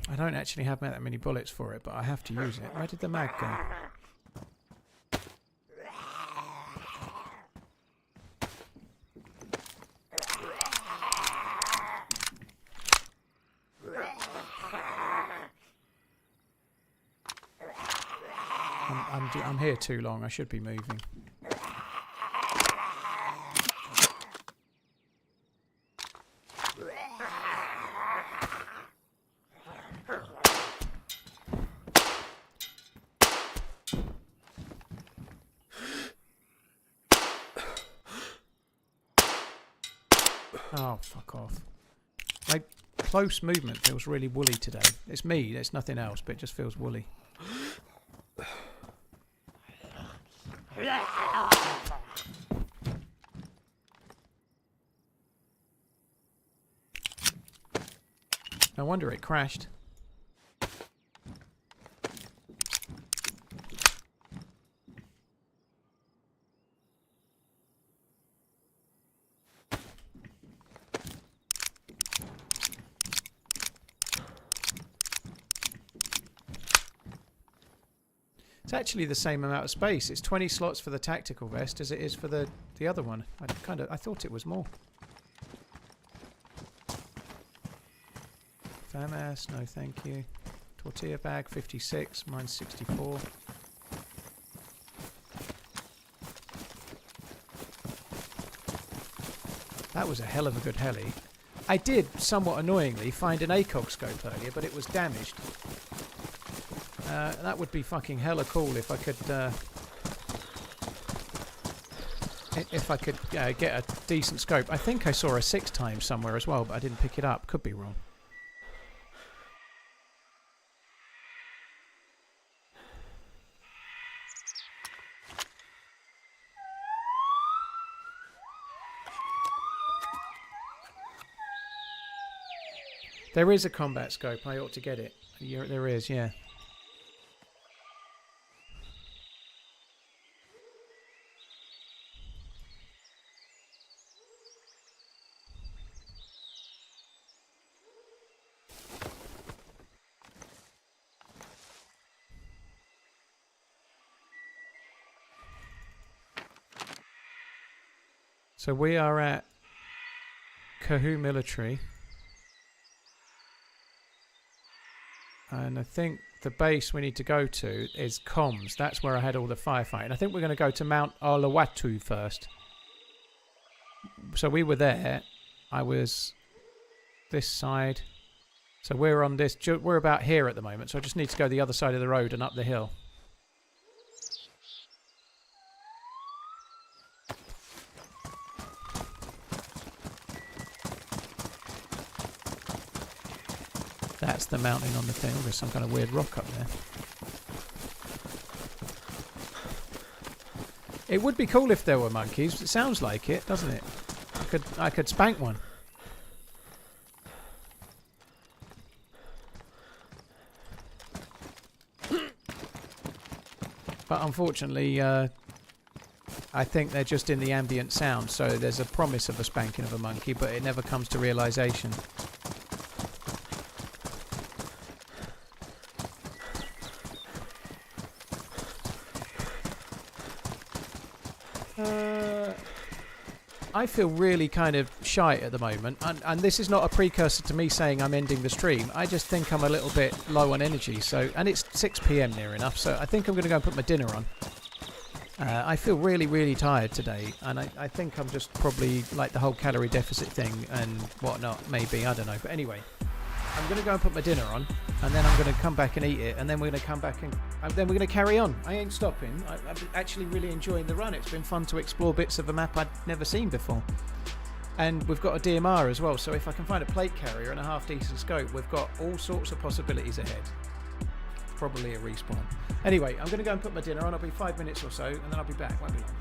I don't actually have that many bullets for it, but I have to use it. Where did the mag go? I'm here too long. I should be moving. Oh, fuck off. My close movement feels really woolly today. It's me, it's nothing else, but it just feels woolly. No wonder it crashed. It's actually the same amount of space. It's 20 slots for the tactical vest as it is for the other one. I thought it was more. FAMAS, no thank you. Tortilla bag, 56. Mine's 64. That was a hell of a good heli. I did, somewhat annoyingly, find an ACOG scope earlier, but it was damaged. That would be fucking hella cool if I could get a decent scope. I think I saw a 6x somewhere as well, but I didn't pick it up. Could be wrong. There is a combat scope. I ought to get it. There is, yeah. So we are at Kahoo Military. And I think the base we need to go to is Comms. That's where I had all the firefighting. I think we're going to go to Mount Alawatu first. So we were there. I was this side. So we're on this. We're about here at the moment. So I just need to go the other side of the road and up the hill. That's the mountain on the thing. Oh, there's some kind of weird rock up there. It would be cool if there were monkeys. It sounds like it, doesn't it? I could spank one. But unfortunately, I think they're just in the ambient sound. So there's a promise of a spanking of a monkey, but it never comes to realization. I feel really kind of shy at the moment, and this is not a precursor to me saying I'm ending the stream. I just think I'm a little bit low on energy, and it's 6 PM near enough, so I think I'm going to go and put my dinner on. I feel really, really tired today, and I think I'm just probably like the whole calorie deficit thing and whatnot, maybe, I don't know. But anyway, I'm going to go and put my dinner on, and then I'm going to come back and eat it, and then we're going to come back and then we're going to carry on. I ain't stopping. I'm actually really enjoying the run. It's been fun to explore bits of a map I'd never seen before. And we've got a DMR as well, so if I can find a plate carrier and a half-decent scope, we've got all sorts of possibilities ahead. Probably a respawn. Anyway, I'm going to go and put my dinner on. I'll be 5 minutes or so, and then I'll be back. Won't be long.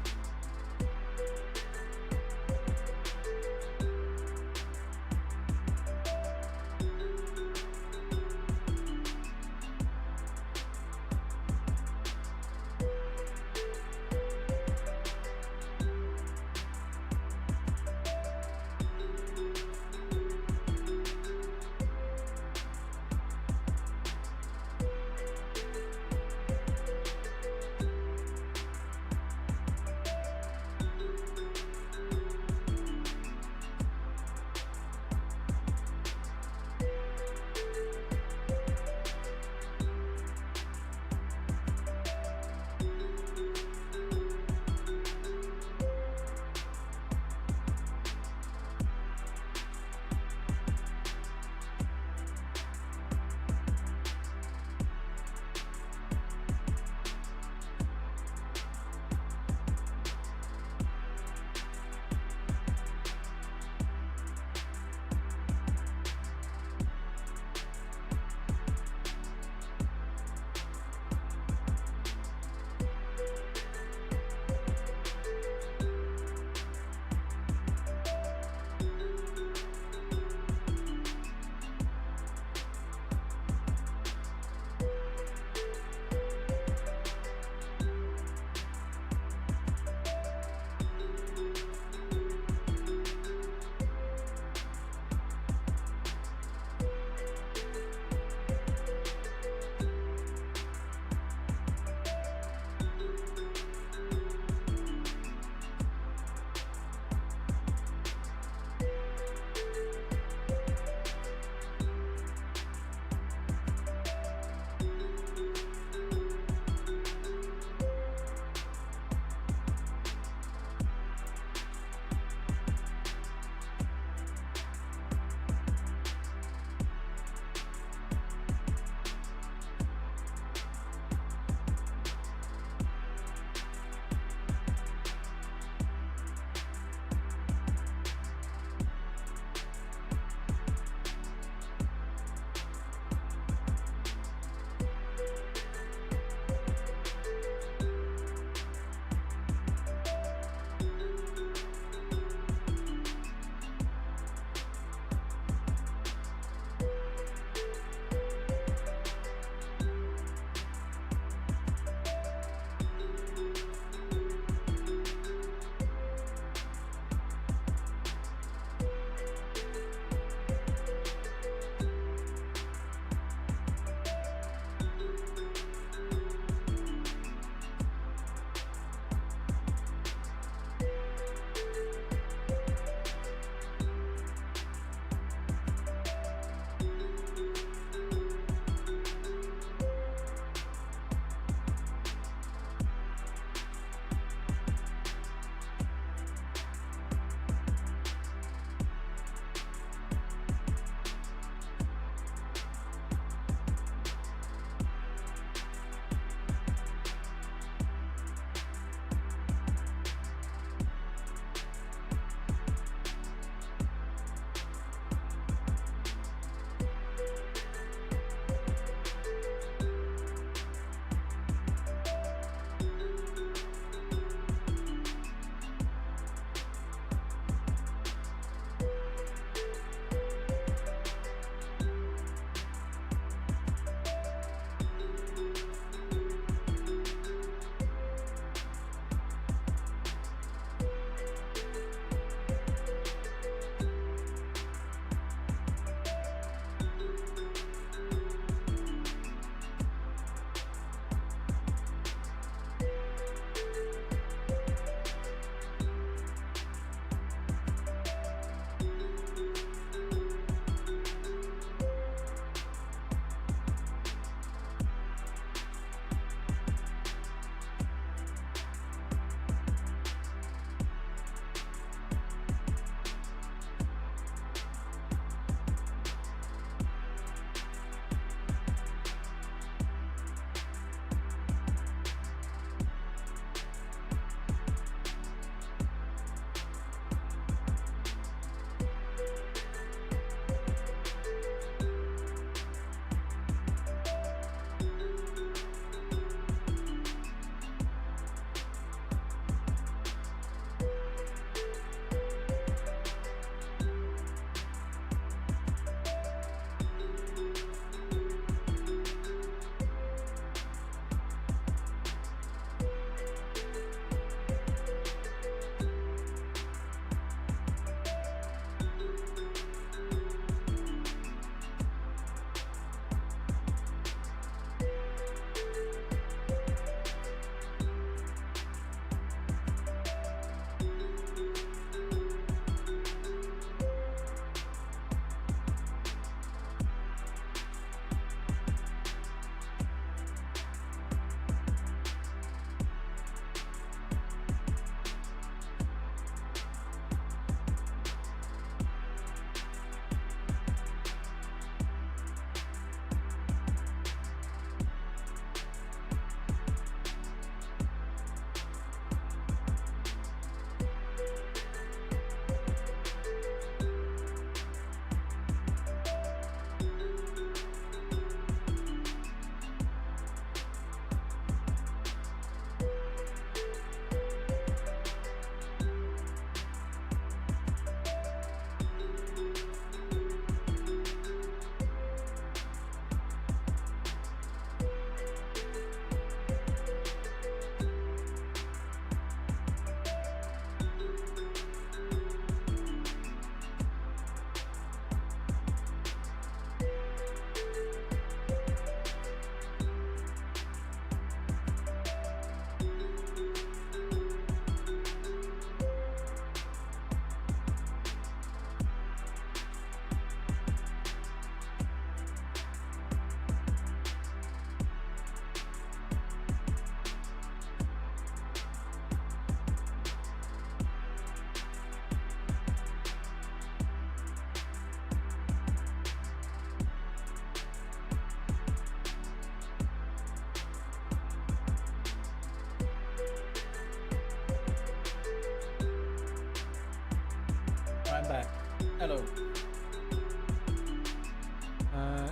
Hello.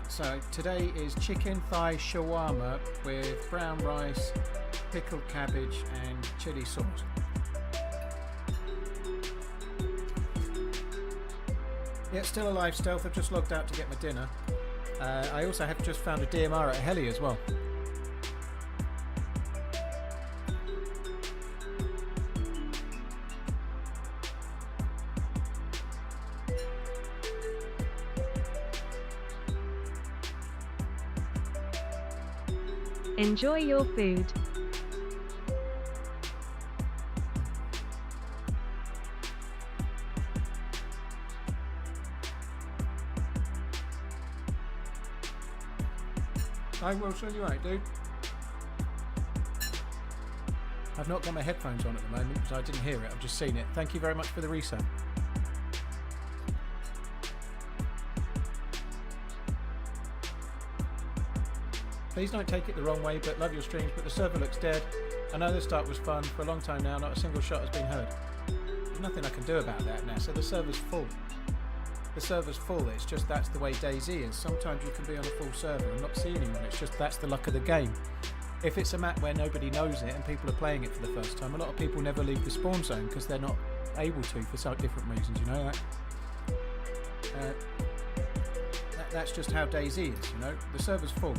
So today is chicken thigh shawarma with brown rice, pickled cabbage and chili sauce. Yeah, still alive, Stealth. I've just logged out to get my dinner. I also have just found a DMR at Heli as well. Enjoy your food. I will show you right, dude. I've not got my headphones on at the moment, so I didn't hear it. I've just seen it. Thank you very much for the resub. Please don't take it the wrong way, but love your streams, but the server looks dead. I know the start was fun. For a long time now, not a single shot has been heard. There's nothing I can do about that now, so the server's full. The server's full, it's just that's the way DayZ is. Sometimes you can be on a full server and not see anyone, it's just that's the luck of the game. If it's a map where nobody knows it and people are playing it for the first time, a lot of people never leave the spawn zone because they're not able to for some different reasons, you know that? That's just how DayZ is, you know? The server's full.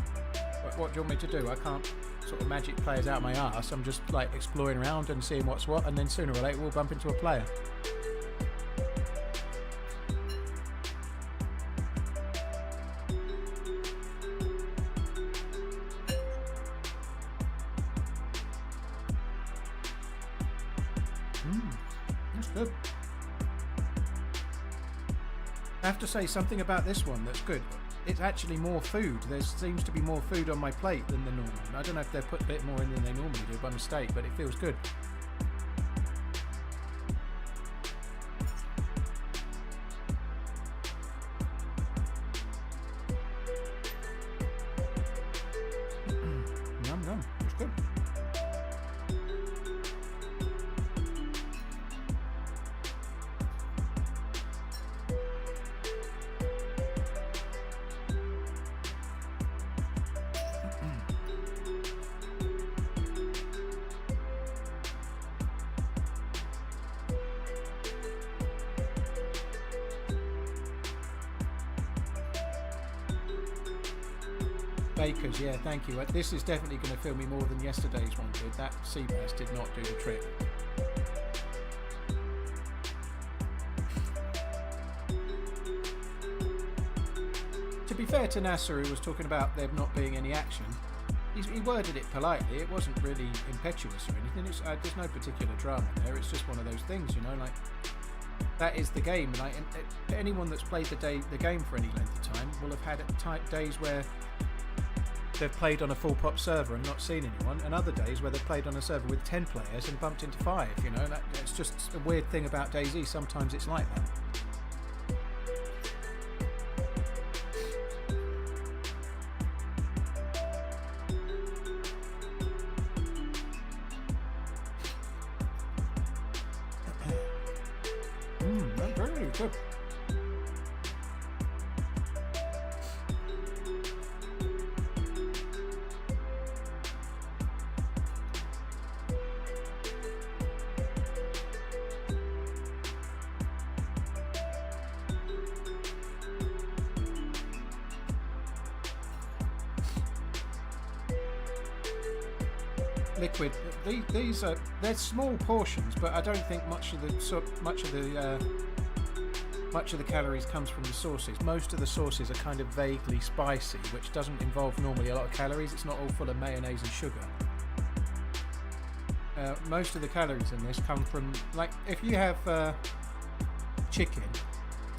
What do you want me to do? I can't sort of magic players out my arse. I'm just like exploring around and seeing what's what, and then sooner or later we'll bump into a player. That's good. I have to say something about this one that's good. It's actually more food. There seems to be more food on my plate than the normal. I don't know if they've put a bit more in than they normally do by mistake, but it feels good. Yum yum. It's good. Bakers, yeah, thank you. This is definitely going to fill me more than yesterday's one did. That sea bass did not do the trick. To be fair to Nasser, who was talking about there not being any action, he worded it politely. It wasn't really impetuous or anything. There's no particular drama there. It's just one of those things, you know, like that is the game. And anyone that's played the game for any length of time will have had days where they've played on a full pop server and not seen anyone, and other days where they've played on a server with 10 players and bumped into 5, you know. It's just a weird thing about DayZ. Sometimes it's like that. That's very good. Liquid. These are they're small portions, but I don't think much of the calories comes from the sauces. Most of the sauces are kind of vaguely spicy, which doesn't involve normally a lot of calories. It's not all full of mayonnaise and sugar. Most of the calories in this come from, like, if you have chicken,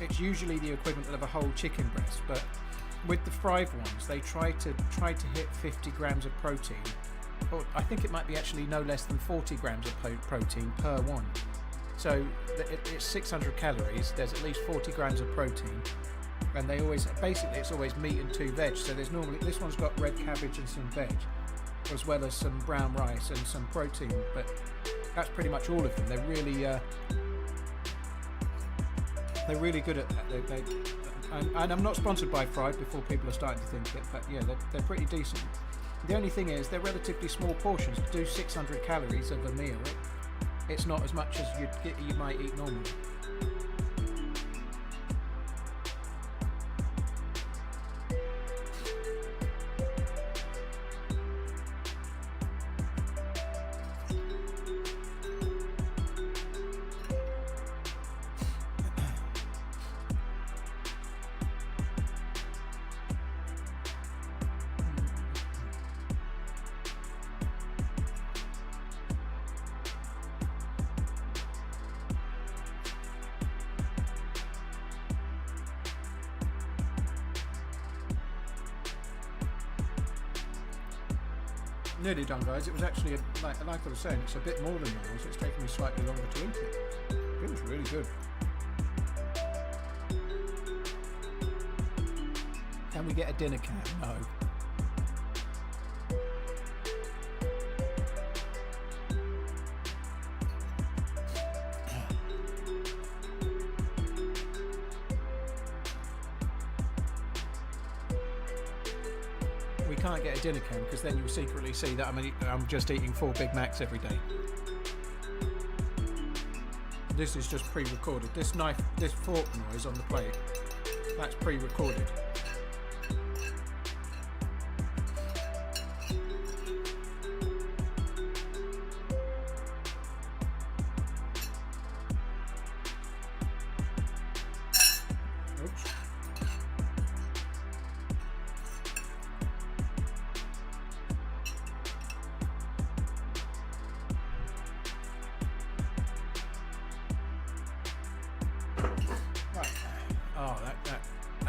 it's usually the equivalent of a whole chicken breast, but with the fried ones, they try to hit 50 grams of protein. Or I think it might be actually no less than 40 grams of protein per one. So it's 600 calories, there's at least 40 grams of protein, and they always, basically it's always meat and 2 veg. So there's normally, this one's got red cabbage and some veg, as well as some brown rice and some protein, but that's pretty much all of them. They're really They're really good at that. And I'm not sponsored by Fried before people are starting to think it, but yeah, they're pretty decent. The only thing is they're relatively small portions. To do 600 calories of a meal, it's not as much as you might eat normally. Nearly done, guys. It was actually, like I was saying, it's a bit more than normal, so it's taken me slightly longer to eat it. It was really good. Can we get a dinner can? No. Can't get a dinner can because then you'll secretly see that I'm just eating 4 Big Macs every day. This is just pre-recorded. This fork noise on the plate, that's pre-recorded.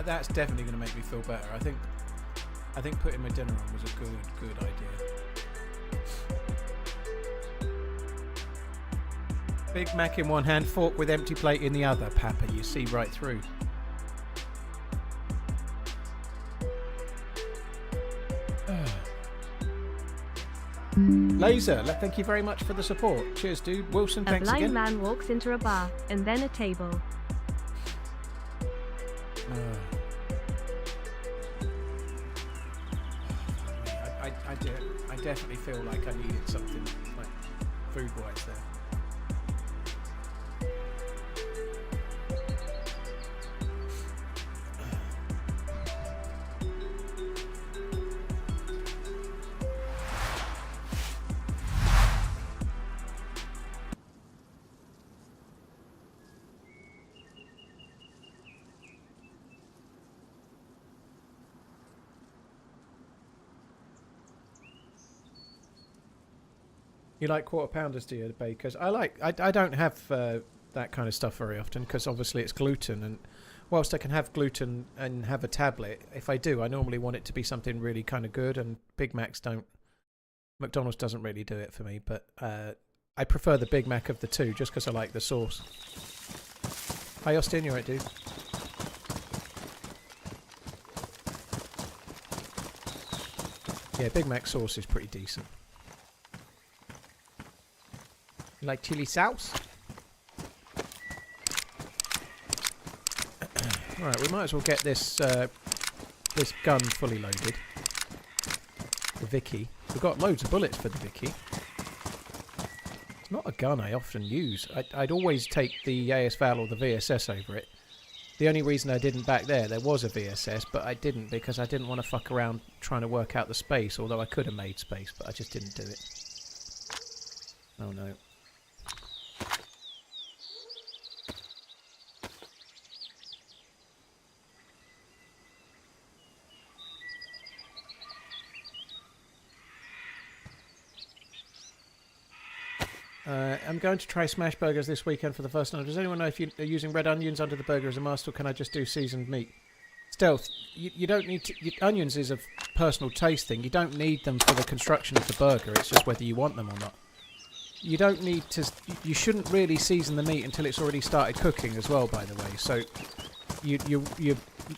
That's definitely going to make me feel better. I think putting my dinner on was a good idea. Big Mac in one hand, fork with empty plate in the other. Papa, you see right through. Laser, thank you very much for the support. Cheers, dude. Wilson, thanks again. A blind man walks into a bar and then a table. I definitely feel like I needed something like food-wise there. You like quarter pounders, do you, bakers? I don't have that kind of stuff very often because obviously it's gluten, and whilst I can have gluten and have a tablet, if I do, I normally want it to be something really kind of good, and Big Macs don't. McDonald's doesn't really do it for me, but I prefer the Big Mac of the two just because I like the sauce. Hi Austin, you alright, dude? Yeah, Big Mac sauce is pretty decent. Like chili sauce. Alright, we might as well get this this gun fully loaded. The Vicky. We've got loads of bullets for the Vicky. It's not a gun I often use. I'd always take the ASVAL or the VSS over it. The only reason I didn't back there was a VSS, but I didn't because I didn't want to fuck around trying to work out the space, although I could have made space, but I just didn't do it. Oh no. I'm going to try smash burgers this weekend for the first time. Does anyone know if you're using red onions under the burger as a must, or can I just do seasoned meat? Stealth, you don't need to... onions is a personal taste thing. You don't need them for the construction of the burger. It's just whether you want them or not. You don't need to... You shouldn't really season the meat until it's already started cooking as well, by the way. So you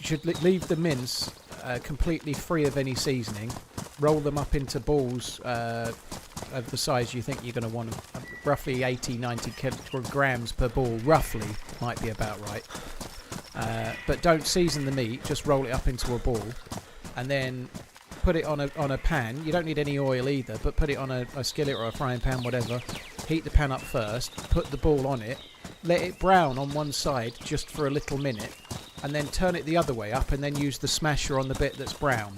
should leave the mince completely free of any seasoning. Roll them up into balls of the size you think you're going to want them. Roughly 80-90 grams per ball, roughly, might be about right. But don't season the meat, just roll it up into a ball and then put it on a pan. You don't need any oil either, but put it on a skillet or a frying pan, whatever. Heat the pan up first, put the ball on it, let it brown on one side just for a little minute, and then turn it the other way up and then use the smasher on the bit that's brown.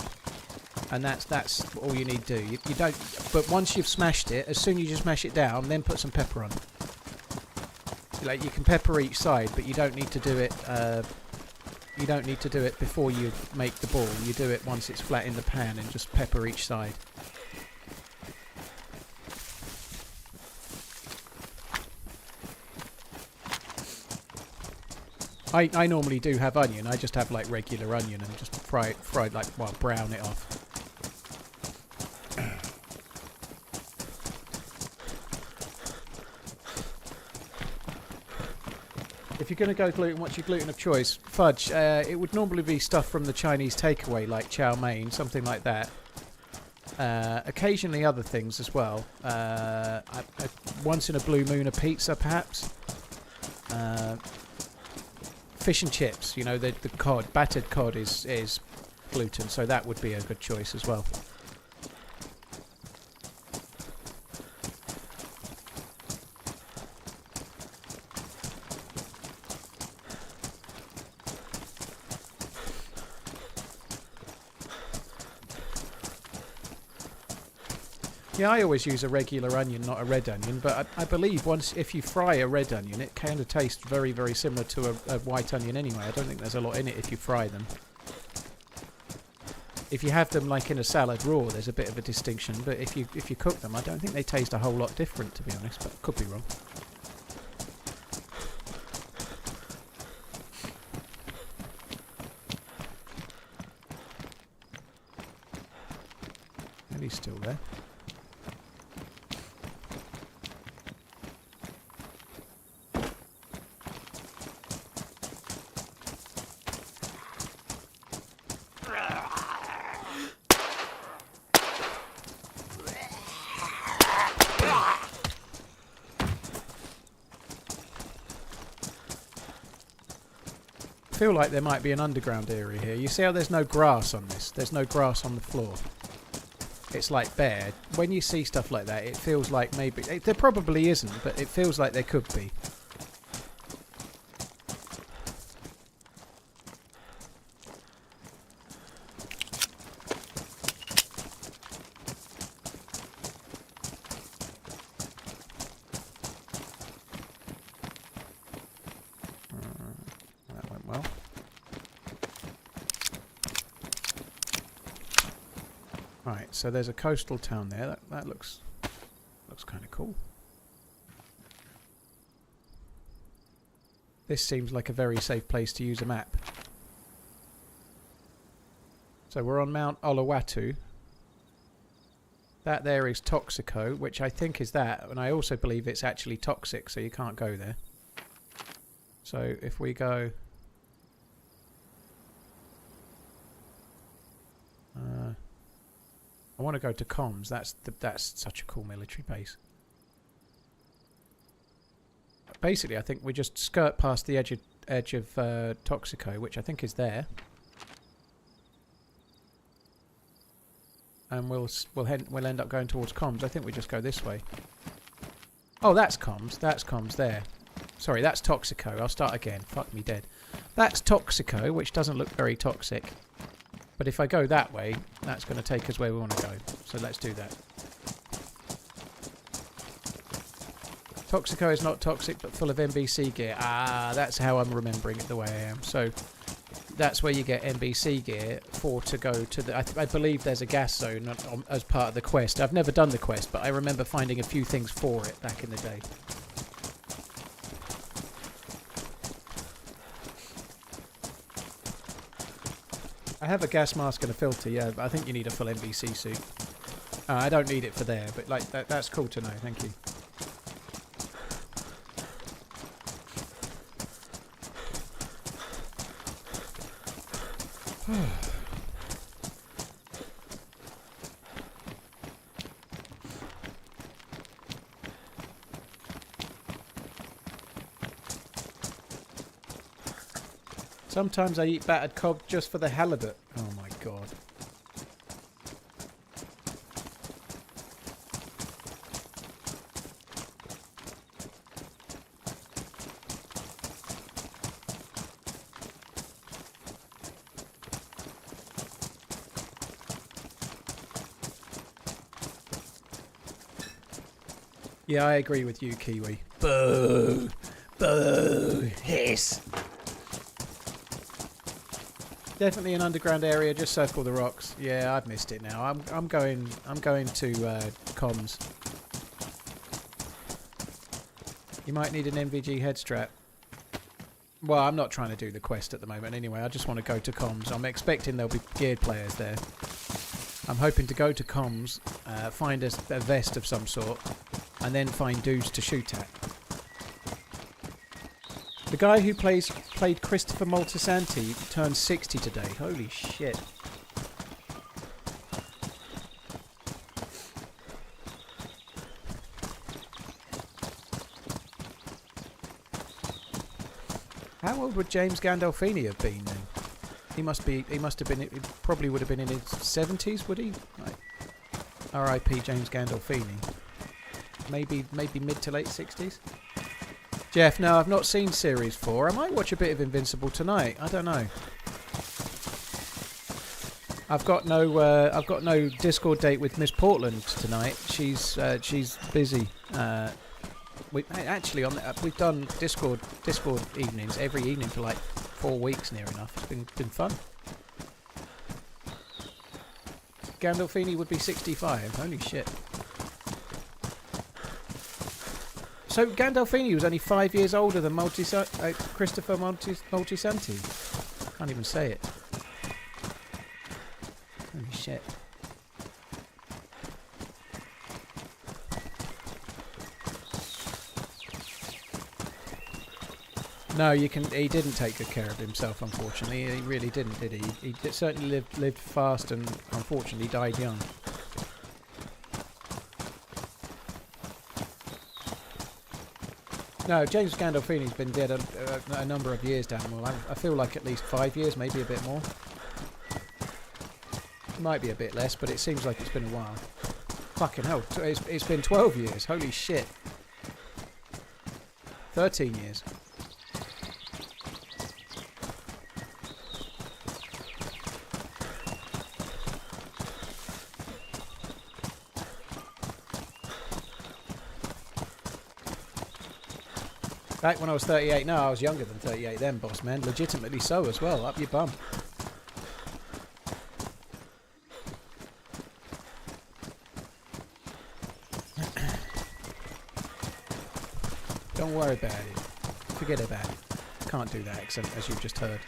And that's all you need to do. You don't. But once you've smashed it, as soon as you smash it down, then put some pepper on. Like, you can pepper each side, but you don't need to do it. You don't need to do it before you make the ball. You do it once it's flat in the pan and just pepper each side. I normally do have onion. I just have like regular onion and just fry like, well, brown it off. If you're going to go gluten, what's your gluten of choice? Fudge. It would normally be stuff from the Chinese takeaway, like chow mein, something like that. Occasionally other things as well. Once in a blue moon, a pizza, perhaps. Fish and chips. You know, the cod, battered cod is gluten, so that would be a good choice as well. Yeah, I always use a regular onion, not a red onion, but I believe if you fry a red onion, it kind of tastes very, very similar to a white onion anyway. I don't think there's a lot in it if you fry them. If you have them like in a salad raw, there's a bit of a distinction, but if you cook them, I don't think they taste a whole lot different, to be honest, but could be wrong. And he's still there. I feel like there might be an underground area here. You see how there's no grass on this? There's no grass on the floor. It's like bare. When you see stuff like that, it feels like maybe... There probably isn't, but it feels like there could be. Right, so there's a coastal town there. That looks kind of cool. This seems like a very safe place to use a map. So we're on Mount Oluwatu. That there is Toxico, which I think is that, and I also believe it's actually toxic, so you can't go there. So if we go... I want to go to comms. That's such a cool military base. Basically, I think we just skirt past the edge of Toxico, which I think is there, and we'll end up going towards comms. I think we just go this way. Oh, that's comms. That's comms there. Sorry, that's Toxico. I'll start again. Fuck me dead. That's Toxico, which doesn't look very toxic. But if I go that way, that's going to take us where we want to go. So let's do that. Toxico is not toxic, but full of NBC gear. Ah, that's how I'm remembering it the way I am. So that's where you get NBC gear to go to the... I believe there's a gas zone as part of the quest. I've never done the quest, but I remember finding a few things for it back in the day. I have a gas mask and a filter, yeah, but I think you need a full NBC suit. I don't need it for there, but like that's cool to know, thank you. Sometimes I eat battered cob just for the halibut. Oh my god. Yeah, I agree with you, Kiwi. Boo! Boo! Hiss! Definitely an underground area. Just circle the rocks. Yeah, I've missed it now. I'm going to comms. You might need an NVG head strap. Well, I'm not trying to do the quest at the moment anyway. I just want to go to comms. I'm expecting there'll be geared players there. I'm hoping to go to comms, find a vest of some sort, and then find dudes to shoot at. The guy who played Christopher Moltisanti turned 60 today. Holy shit. How old would James Gandolfini have been then? He must have been, he probably would have been in his 70s, would he? Like, R.I.P. James Gandolfini. Maybe mid to late 60s? Jeff, no, I've not seen Series 4. I might watch a bit of Invincible tonight. I don't know. I've got no Discord date with Miss Portland tonight. She's busy. We've done Discord evenings every evening for like 4 weeks near enough. It's been fun. Gandolfini would be 65. Holy shit. So Gandolfini was only 5 years older than Christopher Moltisanti. Can't even say it. Holy shit. No, he didn't take good care of himself, unfortunately. He really didn't, did he? He certainly lived fast and unfortunately died young. No, James Gandolfini's been dead a number of years, Daniel. I feel like at least 5 years, maybe a bit more. Might be a bit less, but it seems like it's been a while. Fucking hell, it's been 12 years. Holy shit. 13 years. Back when I was 38, no, I was younger than 38 then, boss man. Legitimately so as well. Up your bum. Don't worry about it. Forget about it. Can't do that, except as you've just heard.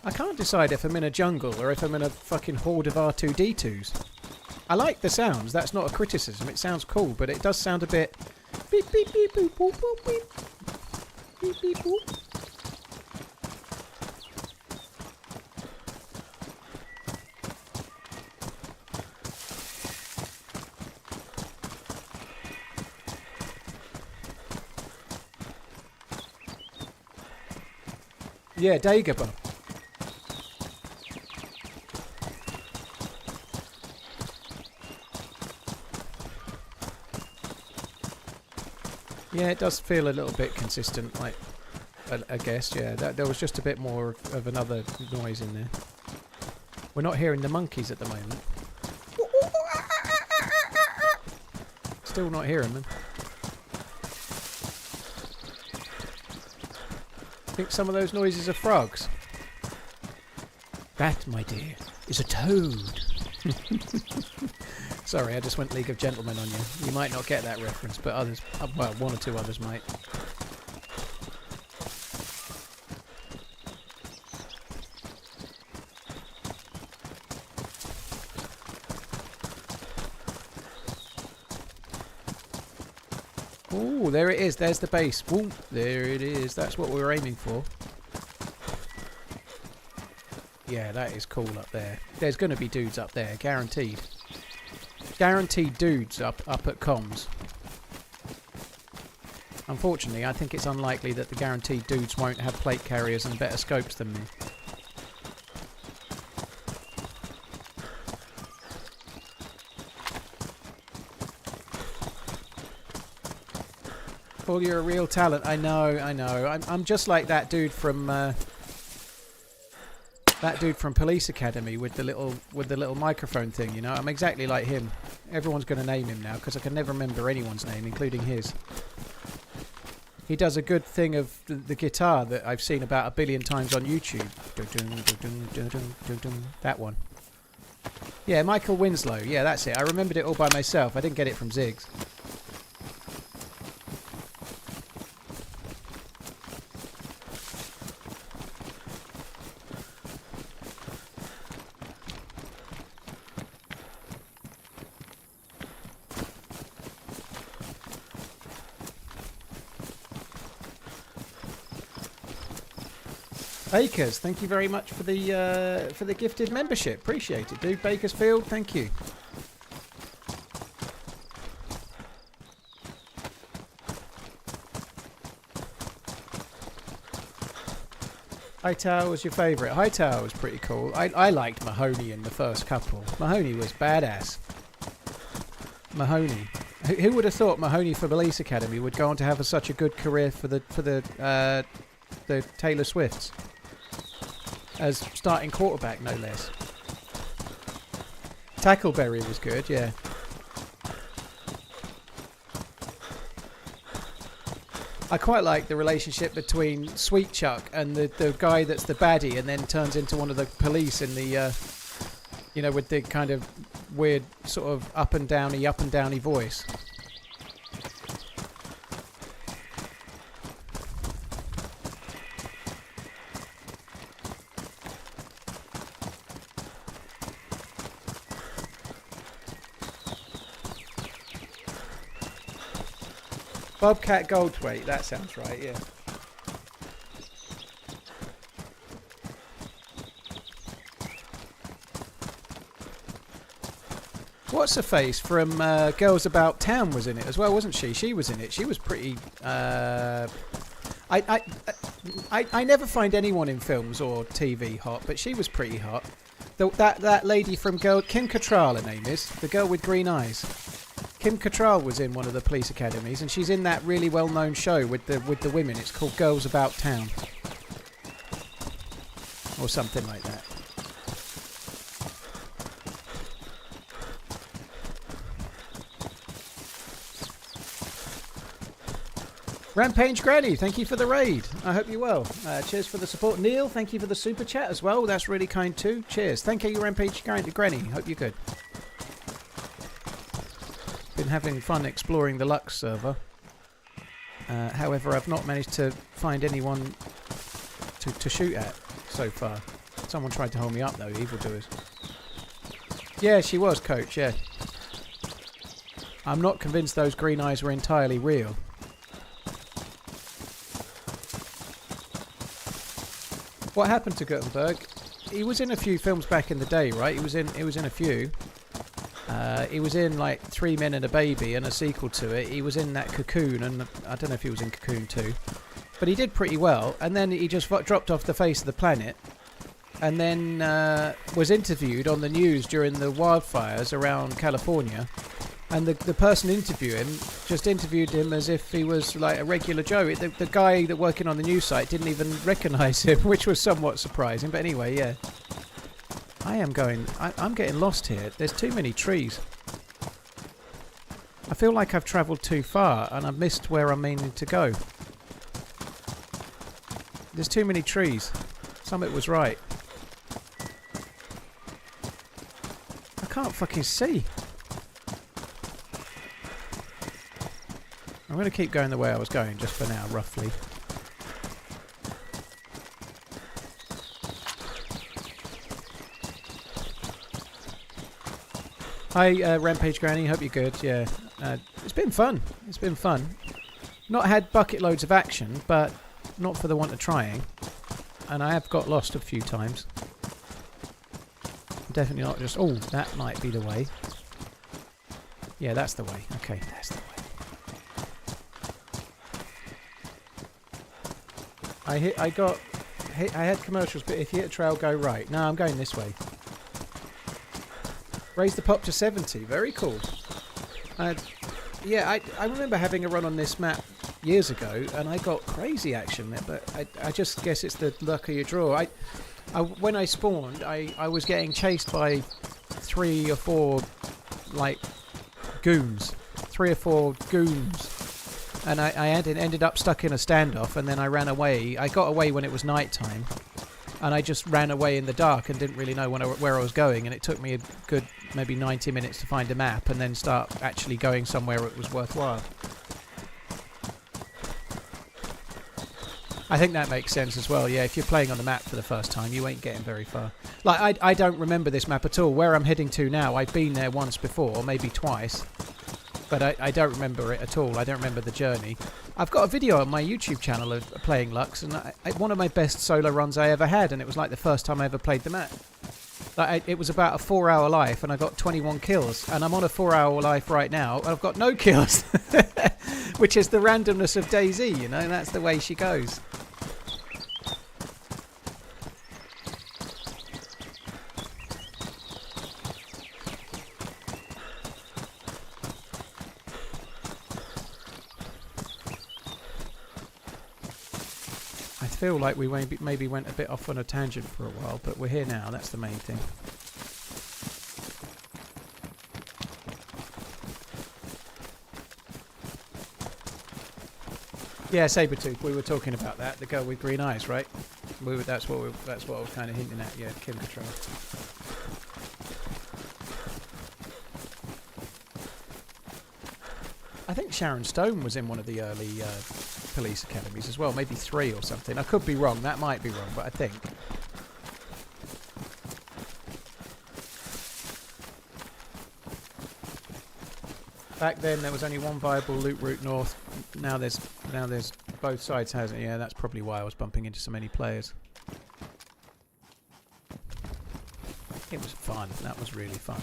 I can't decide if I'm in a jungle or if I'm in a fucking horde of R2-D2s. I like the sounds, that's not a criticism, it sounds cool, but it does sound a bit... beep beep beep boop boop boop beep. Beep beep boop. Yeah, Dagobah. Yeah, it does feel a little bit consistent, like, I guess, yeah. There was just a bit more of another noise in there. We're not hearing the monkeys at the moment. Still not hearing them. I think some of those noises are frogs. That, my dear, is a toad. Sorry, I just went League of Gentlemen on you. You might not get that reference, but others, well, one or two others might. Oh, there it is. There's the base. Ooh, there it is. That's what we were aiming for. Yeah, that is cool up there. There's going to be dudes up there, guaranteed. Guaranteed dudes up at comms. Unfortunately, I think it's unlikely that the guaranteed dudes won't have plate carriers and better scopes than me. Paul, you're a real talent. I know. I'm just like that dude from Police Academy with the little microphone thing. You know, I'm exactly like him. Everyone's going to name him now because I can never remember anyone's name, including his. He does a good thing of the guitar that I've seen about 1 billion times on YouTube. That one. Yeah, Michael Winslow. Yeah, that's it. I remembered it all by myself. I didn't get it from Ziggs. Bakers, thank you very much for the gifted membership. Appreciate it, dude. Bakersfield, thank you. Hightower was your favourite. Hightower was pretty cool. I liked Mahoney in the first couple. Mahoney was badass. Mahoney. Who would have thought Mahoney for Police Academy would go on to have such a good career for the Taylor Swifts? As starting quarterback, no less. Tackleberry was good, yeah. I quite like the relationship between Sweet Chuck and the guy that's the baddie and then turns into one of the police in the, you know, with the kind of weird sort of up and downy voice. Bobcat Goldthwait, that sounds right, yeah. What's her face from Girls About Town was in it as well, wasn't she? She was in it. She was pretty. I never find anyone in films or TV hot, but she was pretty hot. That lady from Kim Cattrall, her name is, the girl with green eyes. Kim Cattrall was in one of the police academies, and she's in that really well-known show with the women. It's called Girls About Town, or something like that. Rampage Granny, thank you for the raid. I hope you're well. Cheers for the support. Neil, thank you for the super chat as well. That's really kind too. Cheers. Thank you, Rampage Granny. Hope you're good. Been having fun exploring the Lux server. However, I've not managed to find anyone to shoot at so far. Someone tried to hold me up though, evildoers. Yeah, she was, Coach, yeah. I'm not convinced those green eyes were entirely real. What happened to Gutenberg? He was in a few films back in the day, right? He was in a few. He was in like 3 Men and a Baby and a sequel to it. He was in that Cocoon, and I don't know if he was in Cocoon 2. But he did pretty well, and then he just dropped off the face of the planet, and then was interviewed on the news during the wildfires around California. And the person interviewing him just interviewed him as if he was like a regular Joe. The guy that working on the news site didn't even recognise him, which was somewhat surprising. But anyway, yeah. I'm getting lost here. There's too many trees. I feel like I've travelled too far and I've missed where I'm meaning to go. There's too many trees. Something was right. I can't fucking see. I'm going to keep going the way I was going just for now, roughly. Hi, Rampage Granny. Hope you're good. Yeah, it's been fun. It's been fun. Not had bucket loads of action, but not for the want of trying. And I have got lost a few times. Definitely not just... Oh, that might be the way. Yeah, that's the way. Okay, that's the way. I had commercials, but if you hit a trail, go right. No, I'm going this way. Raise the pop to 70. Very cool. Yeah, I remember having a run on this map years ago, and I got crazy action there, but I just guess it's the luck of your draw. When I spawned, I was getting chased by 3 or 4, like, goons. 3 or 4 goons. And I ended up stuck in a standoff, and then I ran away. I got away when it was night time, and I just ran away in the dark and didn't really know where I was going, and it took me a good maybe 90 minutes to find a map and then start actually going somewhere it was worthwhile. I think that makes sense as well. Yeah, if you're playing on the map for the first time, you ain't getting very far. Like, I don't remember this map at all. Where I'm heading to now, I've been there once before, maybe twice. But I don't remember it at all. I don't remember the journey. I've got a video on my YouTube channel of playing Lux, and one of my best solo runs I ever had, and it was like the first time I ever played the map. Like, it was about a 4-hour life, and I got 21 kills, and I'm on a 4-hour life right now, and I've got no kills. Which is the randomness of DayZ, you know, and that's the way she goes. I feel like we maybe went a bit off on a tangent for a while, but we're here now. That's the main thing. Yeah, Sabretooth. We were talking about that. The girl with green eyes, right? That's what I was kind of hinting at. Yeah, Kim Control. I think Sharon Stone was in one of the early police academies as well, maybe 3 or something. I could be wrong, that might be wrong, but I think. Back then there was only one viable loot route north. Now there's both sides has it. Yeah, that's probably why I was bumping into so many players. It was fun. That was really fun.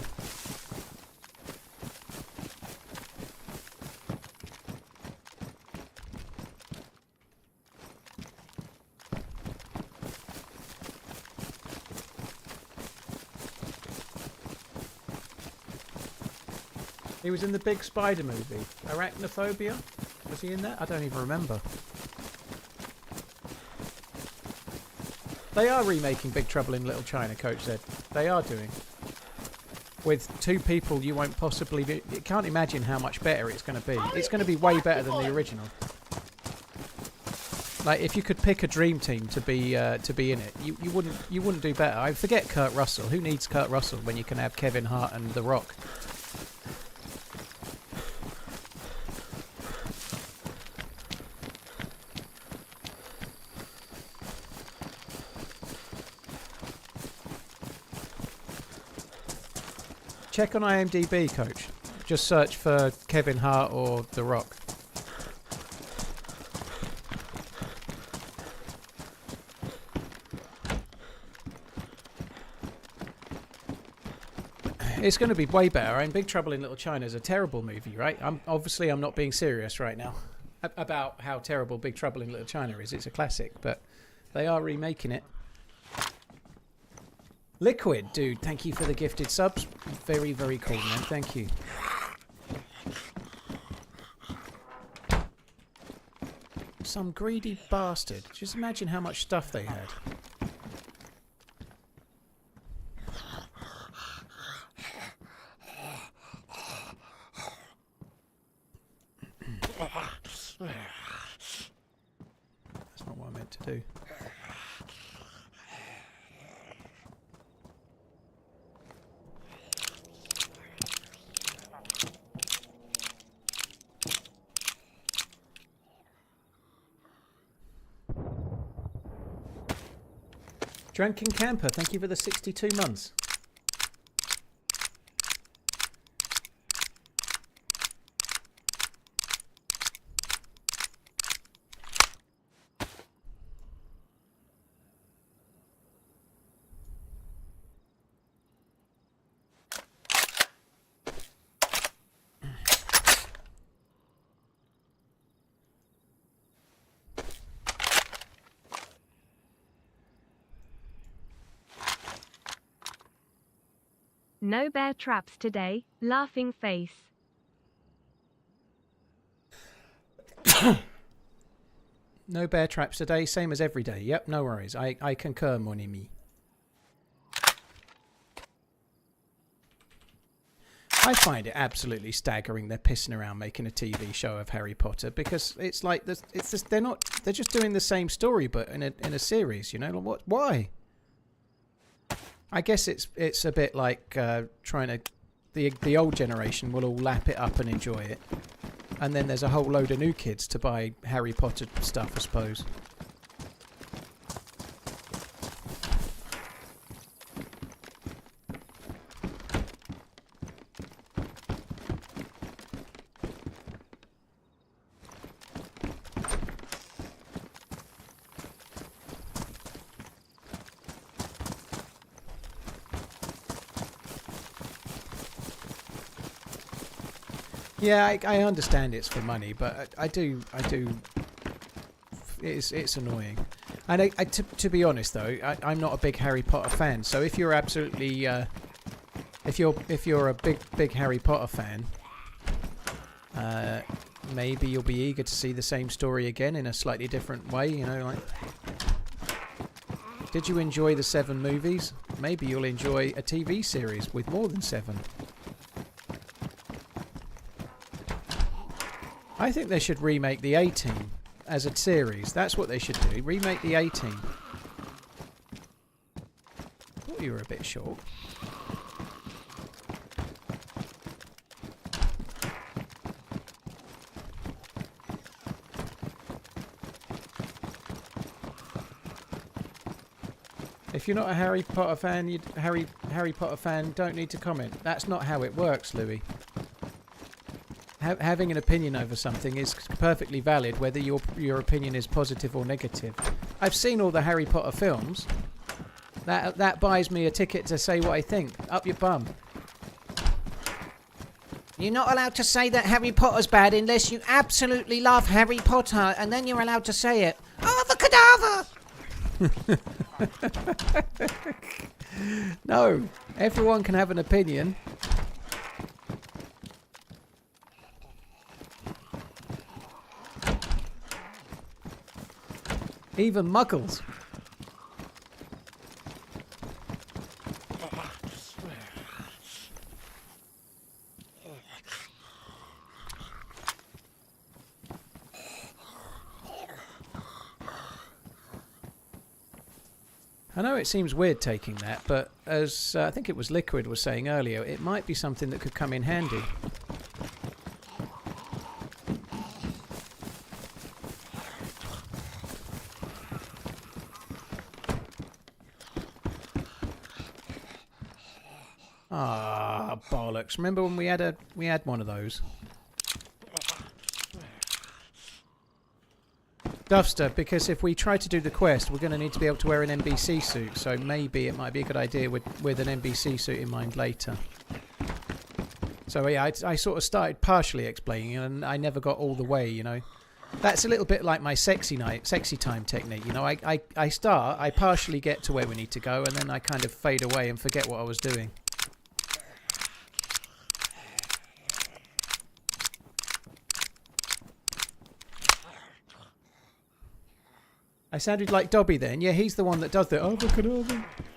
He was in the big spider movie. Arachnophobia? Was he in that? I don't even remember. They are remaking Big Trouble in Little China, Coach said. They are doing. With 2 people you won't possibly... You can't imagine how much better it's going to be. It's going to be way better than the original. Like, if you could pick a dream team to be in it, you wouldn't do better. I forget Kurt Russell. Who needs Kurt Russell when you can have Kevin Hart and The Rock? Check on IMDb, Coach. Just search for Kevin Hart or The Rock. It's going to be way better. I mean, Big Trouble in Little China is a terrible movie, right? I'm not being serious right now about how terrible Big Trouble in Little China is. It's a classic, but they are remaking it. Liquid, dude, thank you for the gifted subs. Very, very cool, man. Thank you. Some greedy bastard. Just imagine how much stuff they had. That's not what I meant to do. Drunken Camper, thank you for the 62 months. No bear traps today, laughing face. No bear traps today, same as every day. Yep, no worries. I concur, mon ami. I find it absolutely staggering they're pissing around making a TV show of Harry Potter, because it's like they're just doing the same story but in a series, you know? Like, why? I guess it's a bit like trying to the old generation will all lap it up and enjoy it. And then there's a whole load of new kids to buy Harry Potter stuff, I suppose. Yeah, I understand it's for money, but I do. It's annoying, and to be honest though, I'm not a big Harry Potter fan. So if you're absolutely, if you're a big Harry Potter fan, maybe you'll be eager to see the same story again in a slightly different way. You know, like, did you enjoy the 7 movies? Maybe you'll enjoy a TV series with more than 7. I think they should remake the 18 as a series. That's what they should do. Remake the 18. Thought you were a bit short. If you're not a Harry Potter fan, Harry Potter fan don't need to comment. That's not how it works, Louis. Having an opinion over something is perfectly valid, whether your opinion is positive or negative. I've seen all the Harry Potter films. That buys me a ticket to say what I think. Up your bum. You're not allowed to say that Harry Potter's bad unless you absolutely love Harry Potter, and then you're allowed to say it. Oh, the cadaver! No, everyone can have an opinion. Even muggles. I know it seems weird taking that, but as I think it was Liquid was saying earlier, it might be something that could come in handy. Ah, bollocks. Remember when we had one of those? Duffster, because if we try to do the quest, we're going to need to be able to wear an NBC suit, so maybe it might be a good idea with an NBC suit in mind later. So yeah, I sort of started partially explaining it, and I never got all the way, you know. That's a little bit like my sexy time technique, you know. I partially get to where we need to go, and then I kind of fade away and forget what I was doing. I sounded like Dobby then. Yeah, he's the one that does the avocado,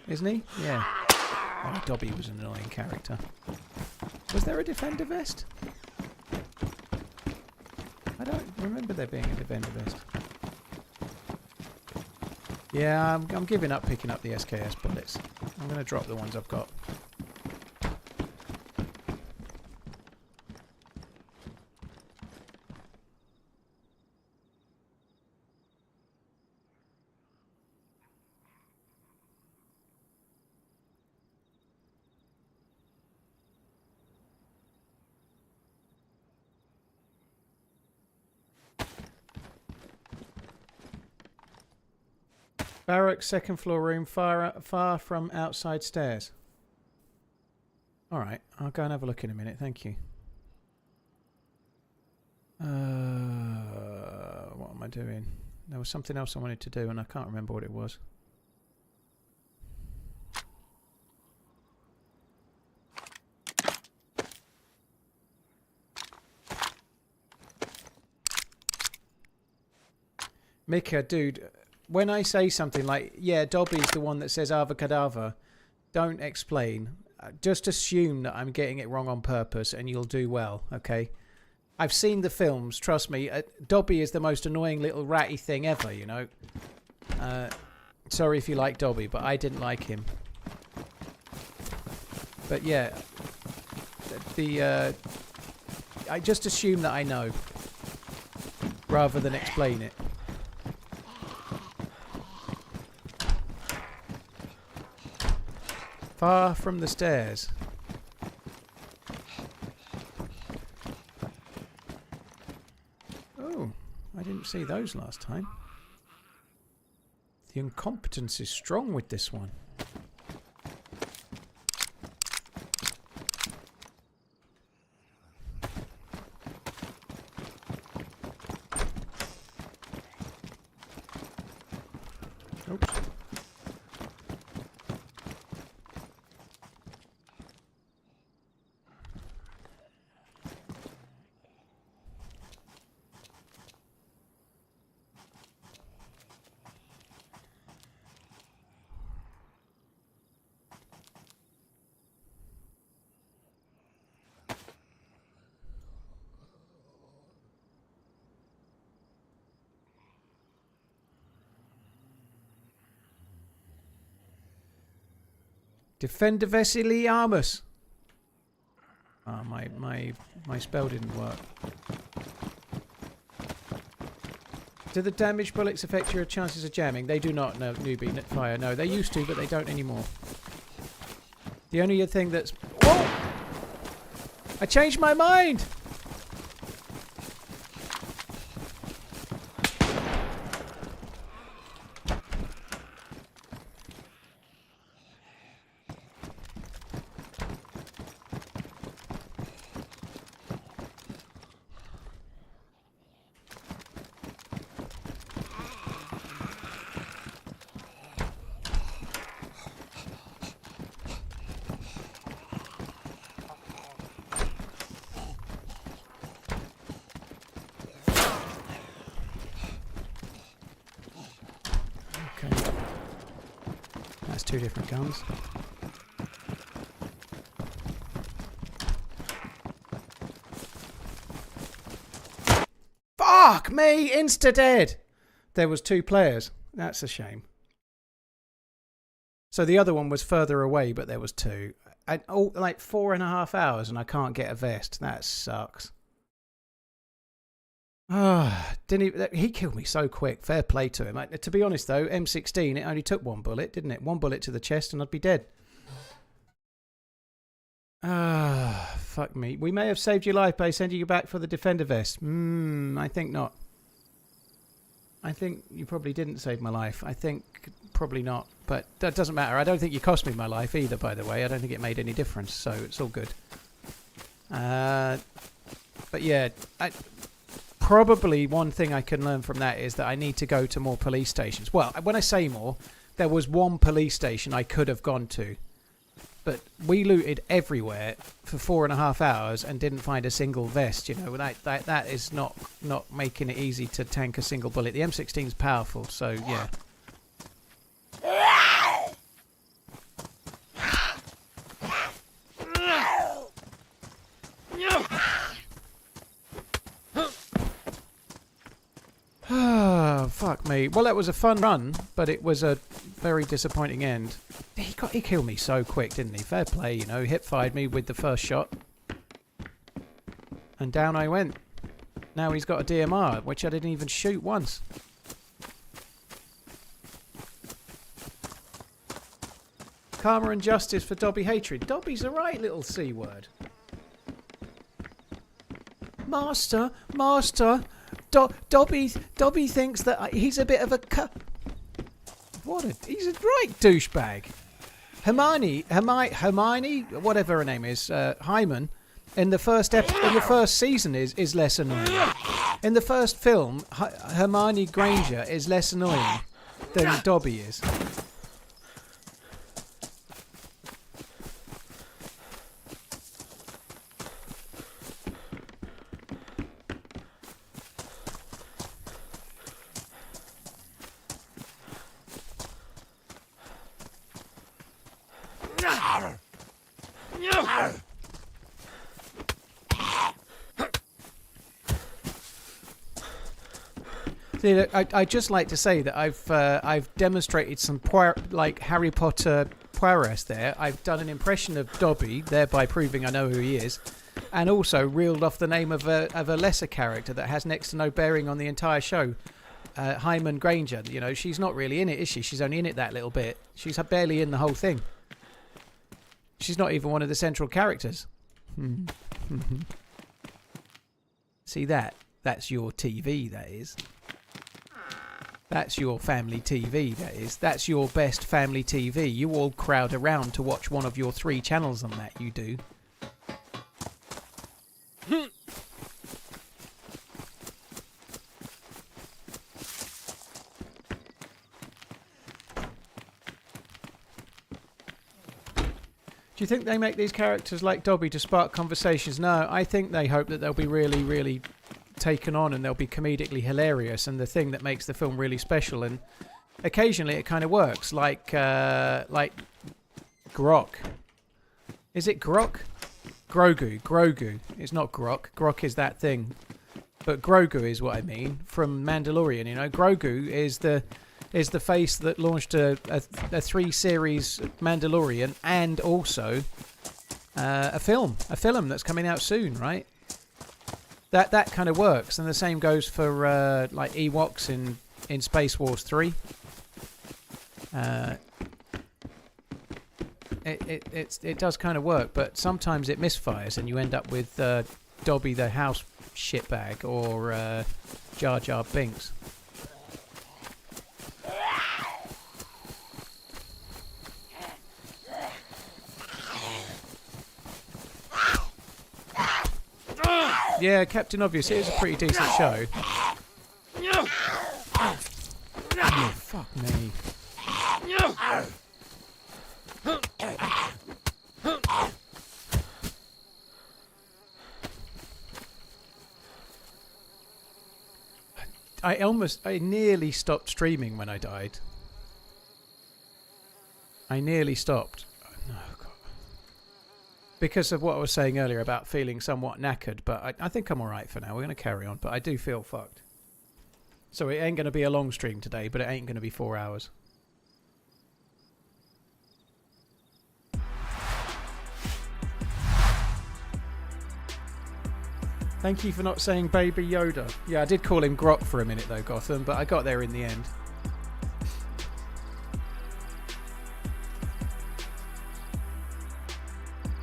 isn't he? Yeah. Oh, Dobby was an annoying character. Was there a defender vest? I don't remember there being a defender vest. Yeah, I'm giving up picking up the SKS bullets. I'm going to drop the ones I've got. Barracks, second floor room, far from outside stairs. Alright, I'll go and have a look in a minute, thank you. What am I doing? There was something else I wanted to do and I can't remember what it was. Mika, dude, when I say something like, yeah, Dobby's the one that says avocadava, don't explain. Just assume that I'm getting it wrong on purpose and you'll do well, okay? I've seen the films, trust me. Dobby is the most annoying little ratty thing ever, you know? Sorry if you like Dobby, but I didn't like him. But yeah, I just assume that I know, rather than explain it. Far from the stairs. Oh, I didn't see those last time. The incompetence is strong with this one. Oops. Defender Vesely Armus. Ah, my spell didn't work. Do the damaged bullets affect your chances of jamming? They do not, no, newbie, fire. No, they used to, but they don't anymore. The only thing that's... Whoa! I changed my mind! Two different guns. Fuck me! Insta-dead! There was 2 players. That's a shame. So the other one was further away, but there was 2. Oh, like 4.5 hours and I can't get a vest. That sucks. Ah, he killed me so quick. Fair play to him. To be honest though, M16, it only took 1 bullet, didn't it? 1 bullet to the chest and I'd be dead. Ah, fuck me. We may have saved your life by sending you back for the defender vest. I think not. I think you probably didn't save my life. I think probably not. But that doesn't matter. I don't think you cost me my life either, by the way. I don't think it made any difference, so it's all good. But yeah, probably one thing I can learn from that is that I need to go to more police stations. Well, when I say more, there was 1 police station I could have gone to. But we looted everywhere for 4.5 hours and didn't find a single vest. You know, that is not making it easy to tank a single bullet. The M16 is powerful, so yeah. Oh, fuck me. Well, that was a fun run, but it was a very disappointing end. He killed me so quick, didn't he? Fair play, you know. Hip-fired me with the first shot. And down I went. Now he's got a DMR, which I didn't even shoot once. Karma and justice for Dobby hatred. Dobby's a right little C-word. Master! Dobby thinks that he's a bit of a he's a right douchebag. Hermione, whatever her name is, Hyman, in the first season is less annoying. In the first film, Hermione Granger is less annoying than Dobby is. See, look, I'd just like to say that I've demonstrated some like Harry Potter prowess there. I've done an impression of Dobby, thereby proving I know who he is, and also reeled off the name of a lesser character that has next to no bearing on the entire show. Hyman Granger. You know, she's not really in it, is she? She's only in it that little bit. She's barely in the whole thing. She's not even one of the central characters. See that? That's your TV, that is. That's your family TV, that is. That's your best family TV. You all crowd around to watch one of your 3 channels on that, you do. Do you think they make these characters like Dobby to spark conversations? No, I think they hope that they'll be really, really taken on and they'll be comedically hilarious and the thing that makes the film really special. And occasionally it kind of works, like Grok. Is it Grok? Grogu. It's not Grok. Grok is that thing. But Grogu is what I mean from Mandalorian. You know, Grogu is the face that launched a 3-series Mandalorian and also a film that's coming out soon, right? That kind of works, and the same goes for like Ewoks in Space Wars 3. It does kind of work, but sometimes it misfires, and you end up with Dobby the house shitbag or Jar Jar Binks. Yeah, Captain Obvious, it is a pretty decent show. Oh, fuck me. I nearly stopped streaming when I died. I nearly stopped. Oh, God. Because of what I was saying earlier about feeling somewhat knackered, but I think I'm alright for now. We're going to carry on, but I do feel fucked. So it ain't going to be a long stream today, but it ain't going to be 4 hours. Thank you for not saying Baby Yoda. Yeah, I did call him Grok for a minute though, Gotham, but I got there in the end.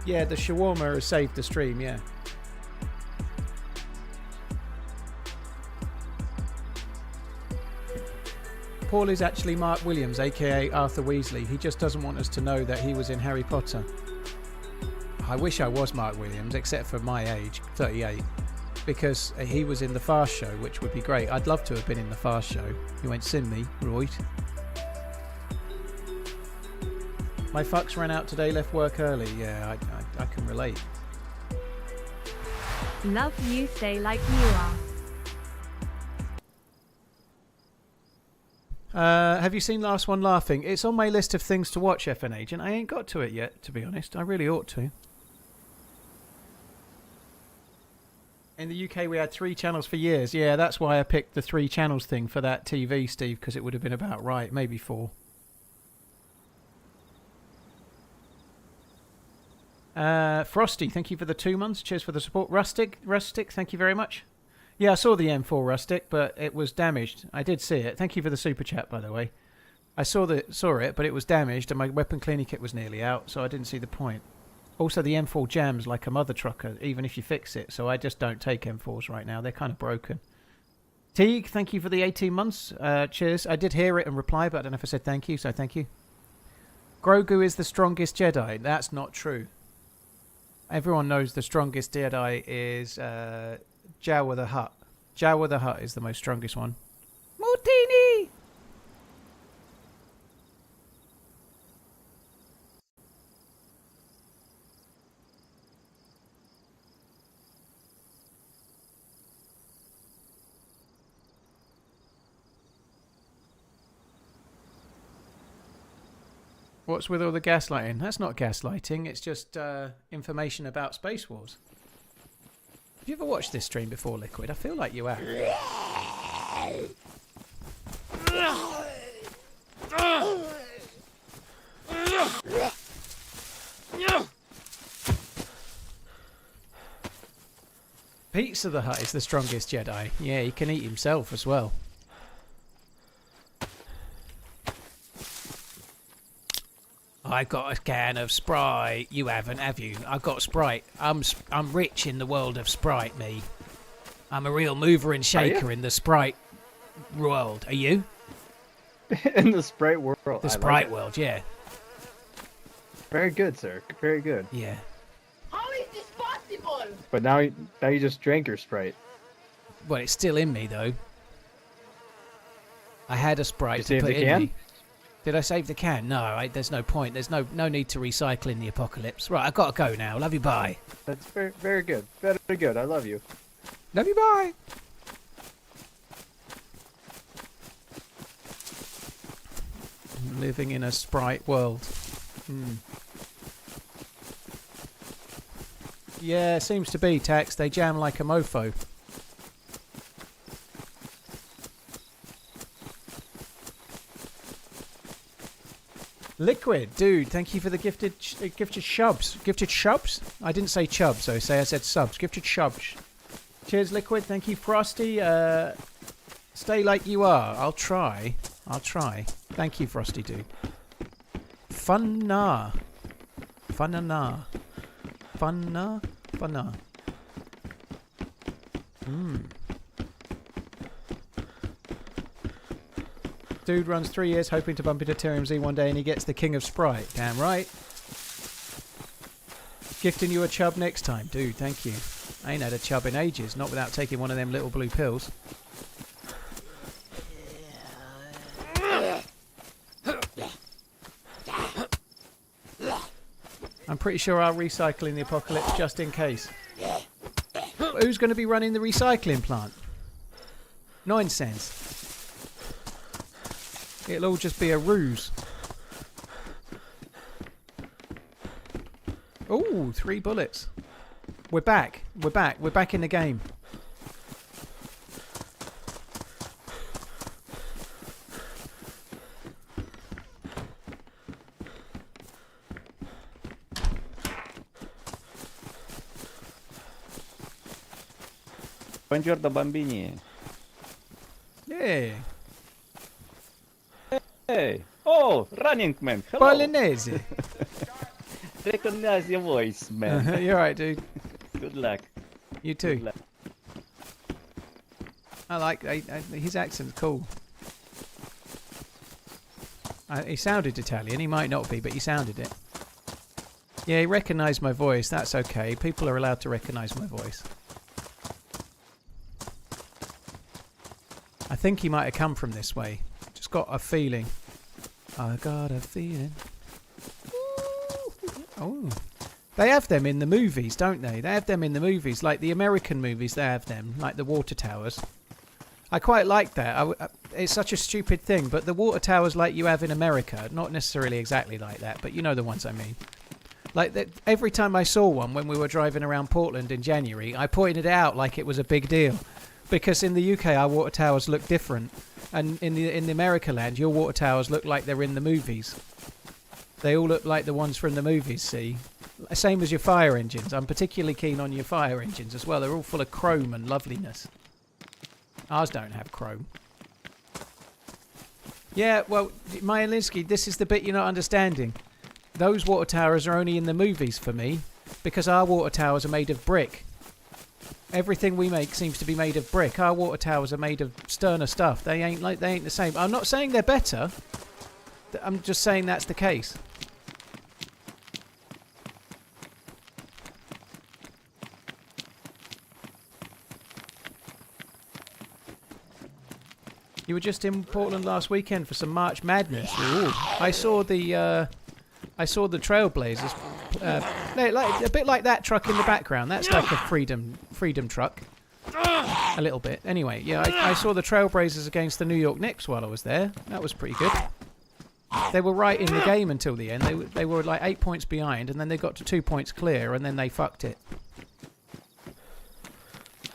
Yeah, the shawarma has saved the stream, yeah. Paul is actually Mark Williams, aka Arthur Weasley. He just doesn't want us to know that he was in Harry Potter. I wish I was Mark Williams, except for my age, 38. Because he was in the Fast Show, which would be great. I'd love to have been in the Fast Show. You won't sin me, right? My fucks ran out today, left work early. Yeah, I can relate. Love you, stay like you are. Have you seen Last One Laughing? It's on my list of things to watch, FN Agent. I ain't got to it yet, to be honest. I really ought to. In the UK, we had 3 channels for years. Yeah, that's why I picked the 3 channels thing for that TV, Steve, because it would have been about right. Maybe 4. Frosty, thank you for the 2 months. Cheers for the support. Rustic, thank you very much. Yeah, I saw the M4 Rustic, but it was damaged. I did see it. Thank you for the super chat, by the way. I saw it, but it was damaged, and my weapon cleaning kit was nearly out, so I didn't see the point. Also, the M4 jams like a mother trucker, even if you fix it, so I just don't take M4s right now. They're kind of broken. Teague, thank you for the 18 months. Cheers. I did hear it and reply, but I don't know if I said thank you, so thank you. Grogu is the strongest Jedi. That's not true. Everyone knows the strongest Jedi is Jabba the Hutt. Jabba the Hutt is the most strongest one. Martini! What's with all the gaslighting? That's not gaslighting. It's just information about Space Wars. Have you ever watched this stream before, Liquid? I feel like you have. Pizza the Hutt is the strongest Jedi. Yeah, he can eat himself as well. I've got a can of Sprite. You haven't, have you? I've got Sprite. I'm rich in the world of Sprite, me. I'm a real mover and shaker in the Sprite world. Are you? In the Sprite world. The Sprite world, yeah. Very good, sir. Very good. Yeah. How is this possible? But now you just drank your Sprite. Well, it's still in me, though. I had a Sprite to save put the in can? me. Did I save the can? No, there's no point. There's no need to recycle in the apocalypse. Right, I've got to go now. Love you, bye. That's very, very good. Very good. I love you. Love you, bye. Living in a Sprite world. Yeah, seems to be, Tax. They jam like a mofo. Liquid, dude, thank you for the gifted shubs. Gifted shubs? I didn't say chubs, so I said subs. Gifted shubs. Cheers, Liquid. Thank you, Frosty. Stay like you are. I'll try. Thank you, Frosty, dude. Funna. Dude runs 3 years hoping to bump into TRMZ one day and he gets the King of Sprite. Damn right. Gifting you a chub next time. Dude, thank you. I ain't had a chub in ages, not without taking one of them little blue pills. I'm pretty sure I'll recycle in the apocalypse just in case. Who's going to be running the recycling plant? Nonsense. It'll all just be a ruse. Ooh, 3 bullets. We're back. We're back in the game. Buongiorno, bambini. Yeah. Hey. Oh, Running Man. Hello. Bolognese. Recognize your voice, man. You're right, dude. Good luck. You too. Good luck. I like his accent's cool. He sounded Italian. He might not be, but he sounded it. Yeah, he recognised my voice. That's okay. People are allowed to recognise my voice. I think he might have come from this way. Just got a feeling. I got a feeling. Oh. They have them in the movies, don't they? They have them in the movies. Like the American movies, they have them. Like the water towers. I quite like that. It's such a stupid thing, but the water towers like you have in America, not necessarily exactly like that, but you know the ones I mean. Like every time I saw one when we were driving around Portland in January, I pointed it out like it was a big deal. Because in the UK, our water towers look different. And in the America land, your water towers look like they're in the movies. They all look like the ones from the movies, see? Same as your fire engines. I'm particularly keen on your fire engines as well. They're all full of chrome and loveliness. Ours don't have chrome. Yeah, well, Maya Linsky, this is the bit you're not understanding. Those water towers are only in the movies for me. Because our water towers are made of brick. Everything we make seems to be made of brick. Our water towers are made of sterner stuff. They ain't the same. I'm not saying they're better. I'm just saying that's the case. You were just in Portland last weekend for some March Madness. Ooh. I saw the Trailblazers. Like, a bit like that truck in the background. That's like a freedom truck. A little bit. Anyway, yeah, I saw the Trailblazers against the New York Knicks while I was there. That was pretty good. They were right in the game until the end. They were like 8 points behind, and then they got to 2 points clear, and then they fucked it.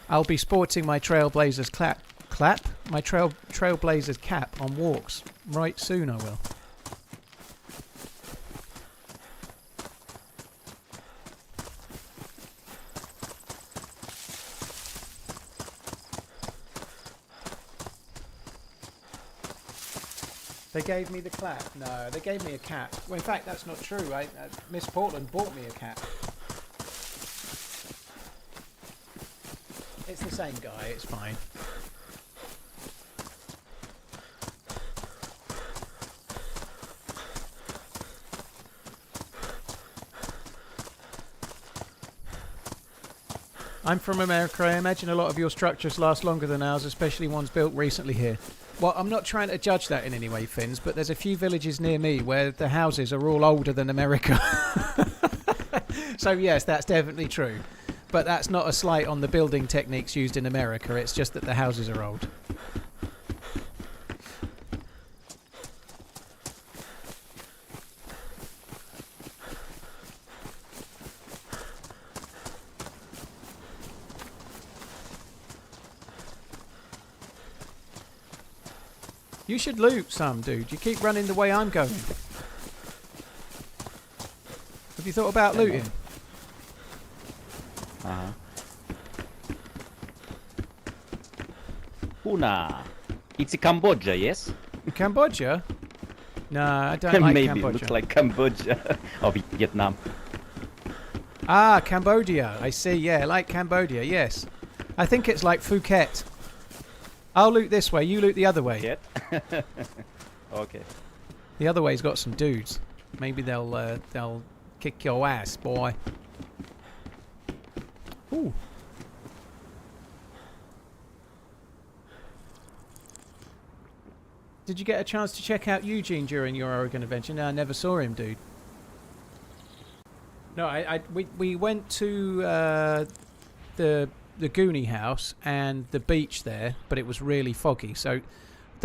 I'll be sporting my Trailblazers my Trailblazers cap on walks right soon. I will. They gave me the clap. No, they gave me a cap. Well, in fact, that's not true. Miss Portland bought me a cap. It's the same guy. It's fine. I'm from America. I imagine a lot of your structures last longer than ours, especially ones built recently here. Well, I'm not trying to judge that in any way, Finns, but there's a few villages near me where the houses are all older than America. So yes, that's definitely true. But that's not a slight on the building techniques used in America. It's just that the houses are old. You should loot some, dude. You keep running the way I'm going. Have you thought about looting? Una. It's Cambodia, yes? Cambodia? No, I don't like Maybe Cambodia. it looks like Cambodia. Or Vietnam. Ah, Cambodia. I see, yeah, I like Cambodia, yes. I think it's like Phuket. I'll loot this way, you loot the other way. Yet? Okay. The other way's got some dudes. Maybe they'll kick your ass, boy. Ooh. Did you get a chance to check out Eugene during your Oregon adventure? No, I never saw him, dude. No, we went to the Goonie house and the beach there, but it was really foggy. So,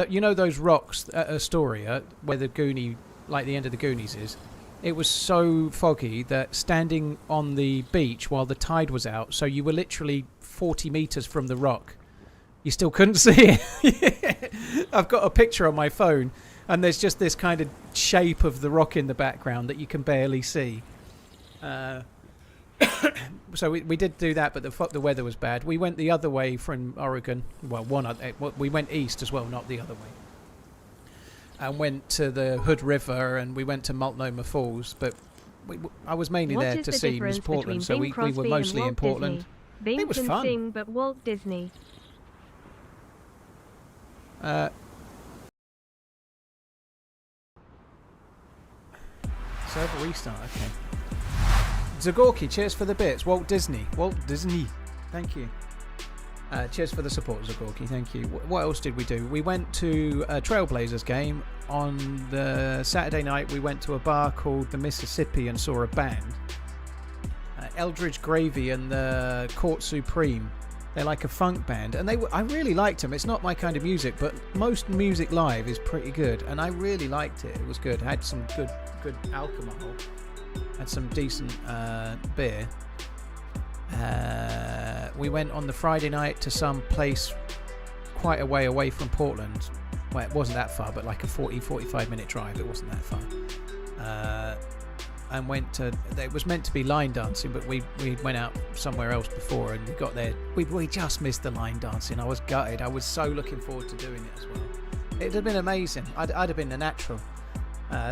you know those rocks at Astoria where the Goonie, like the end of the Goonies is? It was so foggy that standing on the beach while the tide was out, so you were literally 40 meters from the rock, you still couldn't see it. I've got a picture on my phone, and there's just this kind of shape of the rock in the background that you can barely see. So we did do that, but the weather was bad. We went the other way from Oregon. Well, we went east as well, not the other way. And went to the Hood River, and we went to Multnomah Falls. But I was mainly What there is to the see difference Miss Portland, so between we were Crosby mostly and in Walt Portland. Disney? Bing It was can fun. sing, but Walt Disney. Server restart, okay. Zagorki, cheers for the bits. Walt Disney. Thank you. Cheers for the support, Zagorki. Thank you. What else did we do? We went to a Trailblazers game. On the Saturday night, we went to a bar called the Mississippi and saw a band. Eldridge Gravy and the Court Supreme. They're like a funk band, and I really liked them. It's not my kind of music, but most music live is pretty good, and I really liked it. It was good. Had some good alcohol. Had some decent beer. We went on the Friday night to some place quite a way away from Portland. Well, it wasn't that far, but like a 40-45 minute drive. It wasn't that far. And went to, it was meant to be line dancing, but we went out somewhere else before, and we got there. We just missed the line dancing. I was gutted. I was so looking forward to doing it as well. It'd have been amazing. I'd have been a natural.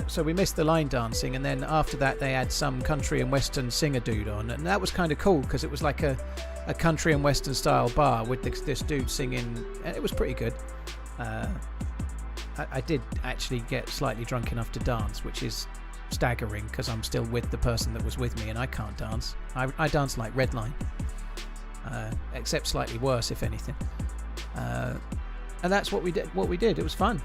So we missed the line dancing, and then after that they had some country and western singer dude on, and that was kind of cool because it was like a country and western style bar with this dude singing, and it was pretty good. I did actually get slightly drunk enough to dance, which is staggering because I'm still with the person that was with me and I can't dance. I dance like Redline, except slightly worse if anything. And that's what we did. It was fun.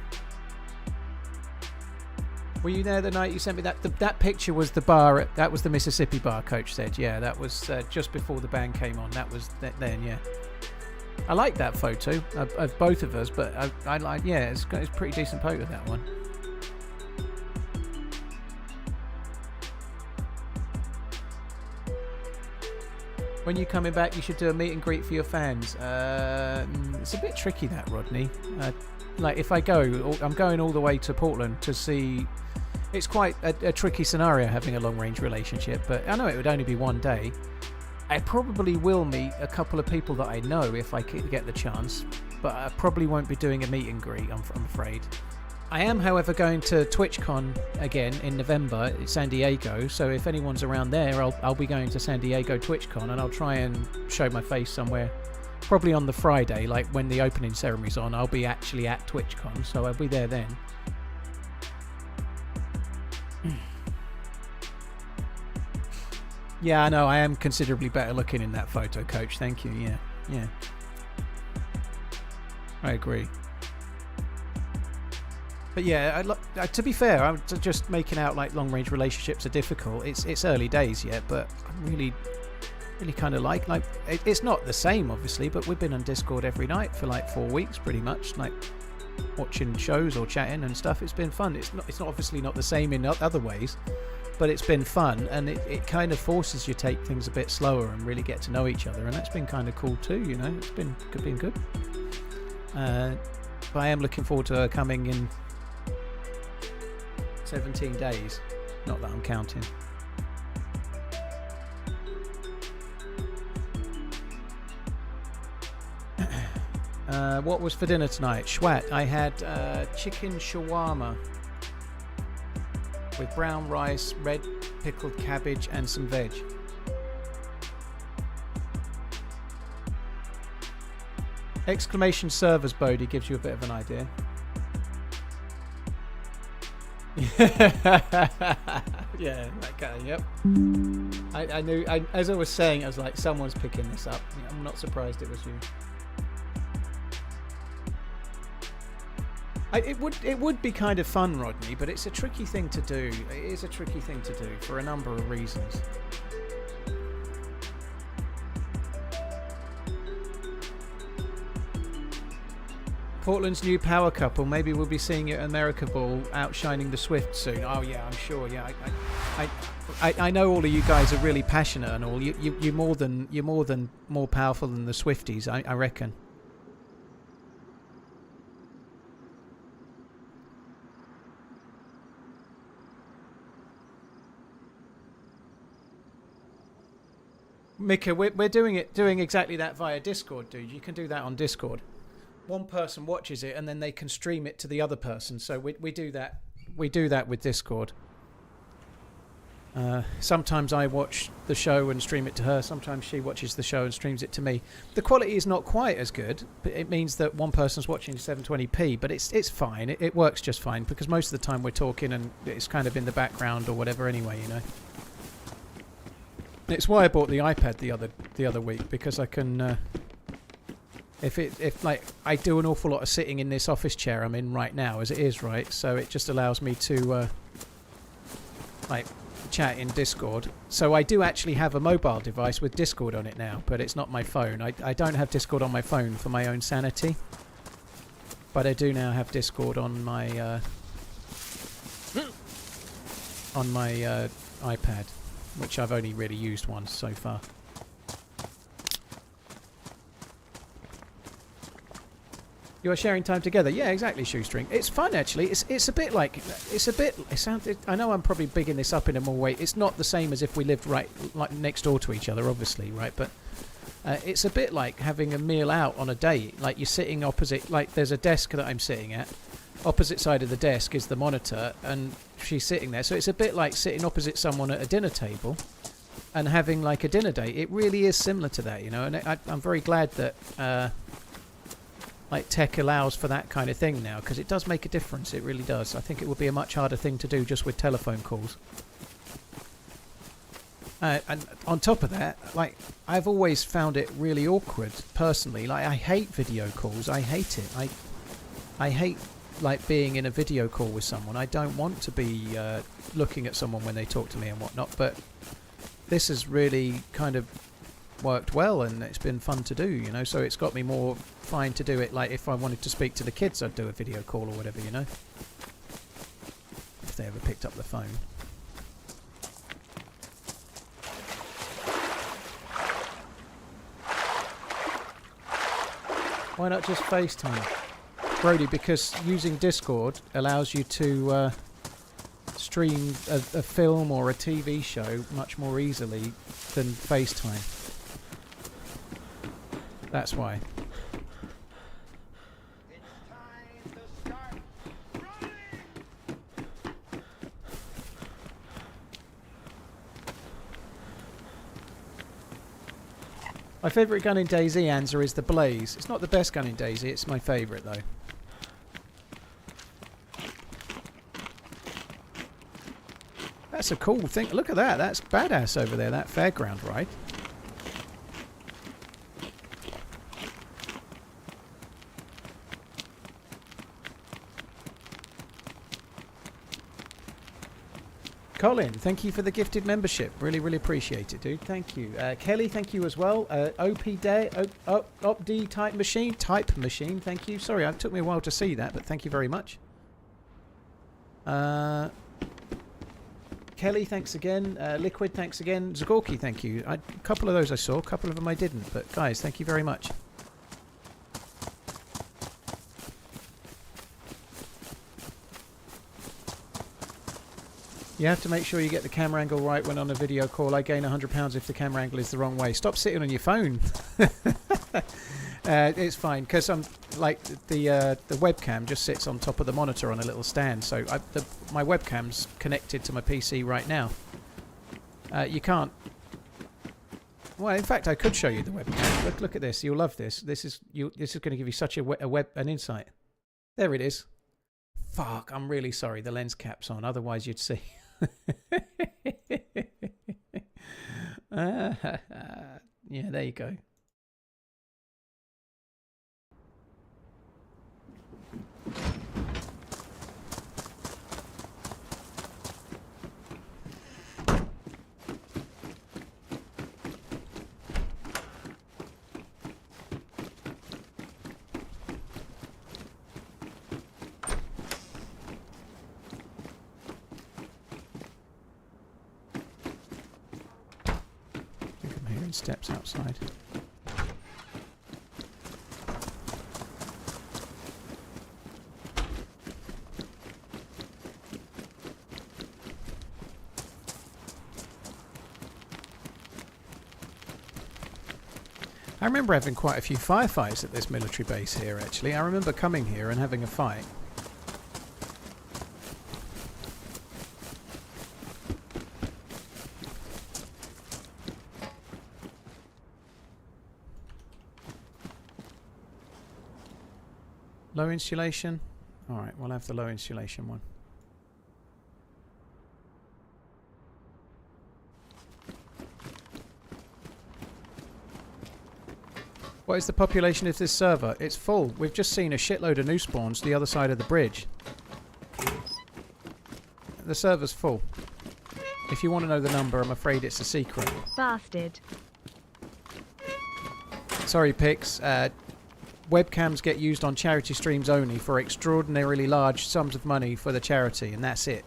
Were you there the night you sent me that? That picture was the bar. That was the Mississippi bar. Coach said, yeah, that was just before the band came on. That was then, yeah. I like that photo of both of us, but I like, yeah, it's a pretty decent photo, that one. When you're coming back, you should do a meet and greet for your fans. It's a bit tricky, that, Rodney. Like, if I go, I'm going all the way to Portland to see... It's quite a tricky scenario having a long-range relationship, but I know it would only be one day. I probably will meet a couple of people that I know if I get the chance, but I probably won't be doing a meet and greet, I'm afraid. I am, however, going to TwitchCon again in November in San Diego, so if anyone's around there, I'll be going to San Diego TwitchCon, and I'll try and show my face somewhere, probably on the Friday, like when the opening ceremony's on. I'll be actually at TwitchCon, so I'll be there then. Yeah, I know, I am considerably better looking in that photo, Coach. Thank you, yeah. I agree. But yeah, to be fair, I'm just making out like long-range relationships are difficult. It's early days yet, but I'm really kind of like it's not the same, obviously, but we've been on Discord every night for like 4 weeks, pretty much, like watching shows or chatting and stuff. It's been fun. It's not obviously not the same in other ways, but it's been fun, and it kind of forces you to take things a bit slower and really get to know each other, and that's been kind of cool too. You know, it's been good. But I am looking forward to her coming in 17 days. Not that I'm counting. What was for dinner tonight? Schwat. I had chicken shawarma with brown rice, red pickled cabbage, and some veg. Exclamation servers, Bodhi, gives you a bit of an idea. Yeah, that guy, yep. I knew, as I was saying, I was like, someone's picking this up. I'm not surprised it was you. It would be kind of fun, Rodney, but it's a tricky thing to do. It is a tricky thing to do for a number of reasons. Portland's new power couple. Maybe we'll be seeing it at America Ball, outshining the Swift soon. Oh yeah, I'm sure. Yeah, I know all of you guys are really passionate and all. You're more powerful than the Swifties, I reckon. Mika, we're doing exactly that via Discord, dude. You can do that on Discord. One person watches it and then they can stream it to the other person. So we do that. We do that with Discord. Sometimes I watch the show and stream it to her. Sometimes she watches the show and streams it to me. The quality is not quite as good, but it means that one person's watching 720p. But it's fine. It works just fine because most of the time we're talking and it's kind of in the background or whatever anyway, you know. It's why I bought the iPad the other week, because I can. If like I do an awful lot of sitting in this office chair I'm in right now as it is, right? So it just allows me to like chat in Discord. So I do actually have a mobile device with Discord on it now, but it's not my phone. I don't have Discord on my phone for my own sanity, but I do now have Discord on my iPad, which I've only really used once so far. You are sharing time together. Yeah, exactly, Shoestring. It's fun, actually. It's a bit like... I know I'm probably bigging this up in a more way. It's not the same as if we lived right like next door to each other, obviously, right? But it's a bit like having a meal out on a date. Like, you're sitting opposite... Like, there's a desk that I'm sitting at. Opposite side of the desk is the monitor, and she's sitting there. So it's a bit like sitting opposite someone at a dinner table and having, like, a dinner date. It really is similar to that, you know? And I'm very glad that... like tech allows for that kind of thing now, because it does make a difference. It really does. I think it would be a much harder thing to do just with telephone calls. And on top of that, like, I've always found it really awkward personally. Like, I hate video calls. I hate it. I hate like being in a video call with someone. I don't want to be looking at someone when they talk to me and whatnot. But this has really kind of worked well, and it's been fun to do, you know, so it's got me more fine to do it. Like, if I wanted to speak to the kids, I'd do a video call or whatever, you know, if they ever picked up the phone. Why not just FaceTime? Brody, because using Discord allows you to stream a film or a TV show much more easily than FaceTime. That's why. My favourite gun in DayZ, Anza, is the Blaze. It's not the best gun in DayZ, it's my favourite though. That's a cool thing. Look at that. That's badass over there, that fairground ride. Colin, thank you for the gifted membership. Really, really appreciate it, dude. Thank you. Kelly, thank you as well. OPD type machine. Thank you. Sorry, it took me a while to see that, but thank you very much. Kelly, thanks again. Liquid, thanks again. Zagorki, thank you. A couple of those I saw, a couple of them I didn't. But guys, thank you very much. You have to make sure you get the camera angle right when on a video call. I gain £100 if the camera angle is the wrong way. Stop sitting on your phone. It's fine because I'm like the webcam just sits on top of the monitor on a little stand. So my webcam's connected to my PC right now. You can't. Well, in fact, I could show you the webcam. Look at this. You'll love this. This is going to give you such an insight. There it is. Fuck! I'm really sorry. The lens cap's on. Otherwise, you'd see. Yeah, there you go. Steps outside. I remember having quite a few firefights at this military base here, actually. I remember coming here and having a fight. Low insulation? Alright, we'll have the low insulation one. What is the population of this server? It's full. We've just seen a shitload of new spawns the other side of the bridge. The server's full. If you want to know the number, I'm afraid it's a secret. Bastard. Sorry, Pix. Webcams get used on charity streams only for extraordinarily large sums of money for the charity, and that's it.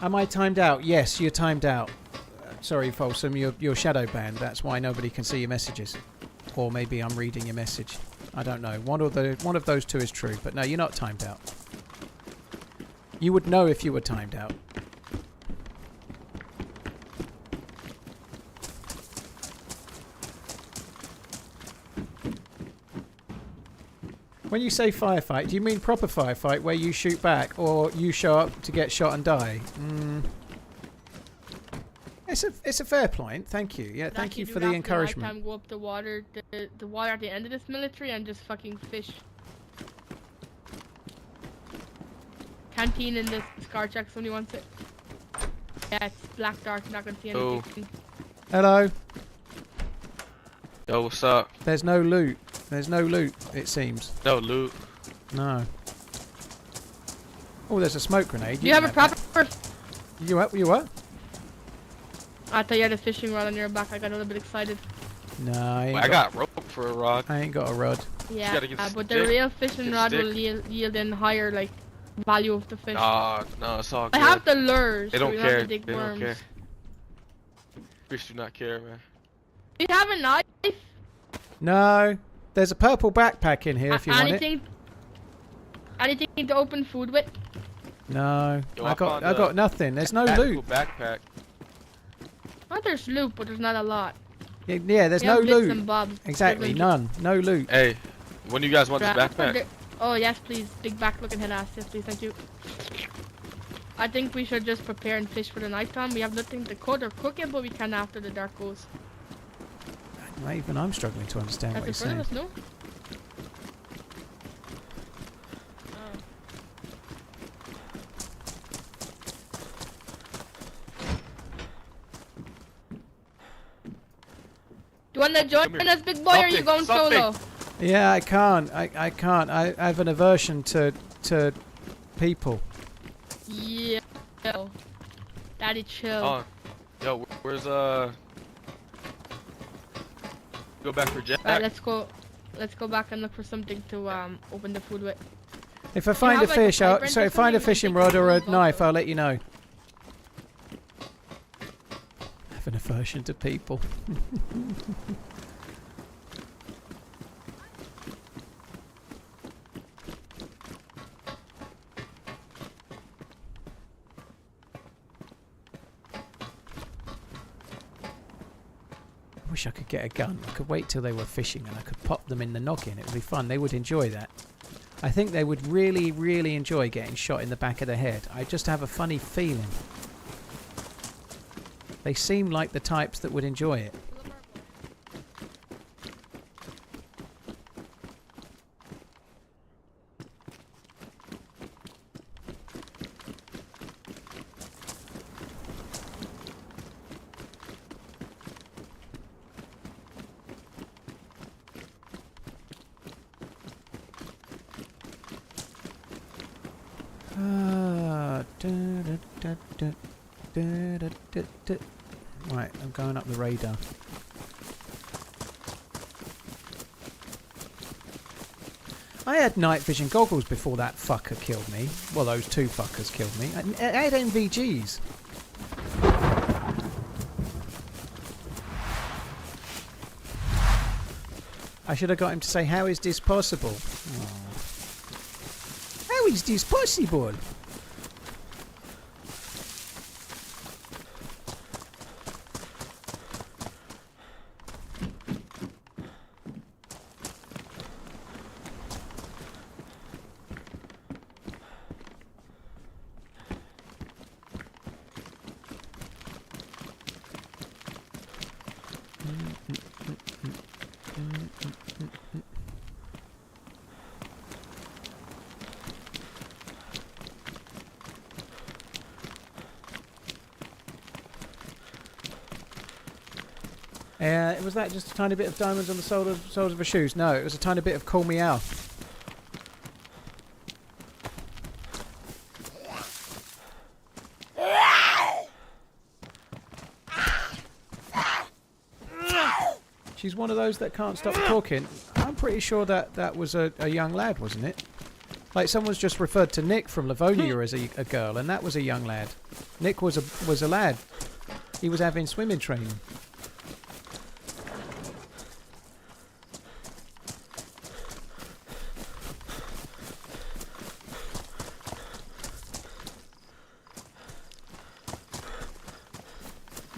Am I timed out? Yes, you're timed out. Sorry, Folsom, you're shadow banned. That's why nobody can see your messages. Or maybe I'm reading your message. I don't know. One of those two is true, but no, you're not timed out. You would know if you were timed out. When you say firefight, do you mean proper firefight where you shoot back or you show up to get shot and die? It's a fair point. Thank you. Yeah, thank you for the encouragement. Nighttime, go up the water at the end of this military and just fucking fish. Canteen in this scar check. Somebody wants it. Yeah, it's black dark. You're not gonna see anything. Hello. Yo, what's up? There's no loot. There's no loot, it seems. No loot. No. Oh, there's a smoke grenade. You have a proper... You what? I thought you had a fishing rod on your back. I got a little bit excited. No, I got rope for a rod. I ain't got a rod. Yeah, but the real fishing rod will yield in higher, like, value of the fish. No, it's all good. I have the lures. They don't so care. They don't care. Fish do not care, man. You have a knife? No. There's a purple backpack in here if you want it. Anything to open food with? No. Yo, I got nothing. There's no loot. Backpack. Oh, there's loot, but there's not a lot. Yeah, there's We no have bits loot. and bobs. Exactly, none. No loot. Hey, when do you guys want this backpack? Oh, yes, please. Big back looking head ass. Yes, please. Thank you. I think we should just prepare and fish for the night time. We have nothing to cook or cook it, but we can after the dark goes. Even I'm struggling to understand what That's you're in saying. front of us, no? Do you want to join us, big boy, or are you going solo? Yeah, I can't. I can't. I have an aversion to people. Yeah. Daddy, chill. Oh, yo, where's Go back for Jack. Right, let's go. Let's go back and look for something to open the food with. If I find a fish, find a fishing rod or a knife, I'll let you know. I have an aversion to people. I wish I could get a gun. I could wait till they were fishing and I could pop them in the noggin. It would be fun. They would enjoy that. I think they would really, really enjoy getting shot in the back of the head. I just have a funny feeling. They seem like the types that would enjoy it. Right, I'm going up the radar. I had night vision goggles before that fucker killed me. Well, those two fuckers killed me. I had NVGs. I should have got him to say, how is this possible? Oh. How is this possible? Was that just a tiny bit of diamonds on the soles of her shoes? No, it was a tiny bit of Call Me Al. She's one of those that can't stop talking. I'm pretty sure that was a young lad, wasn't it? Like someone's just referred to Nick from Livonia as a girl, and that was a young lad. Nick was a lad. He was having swimming training.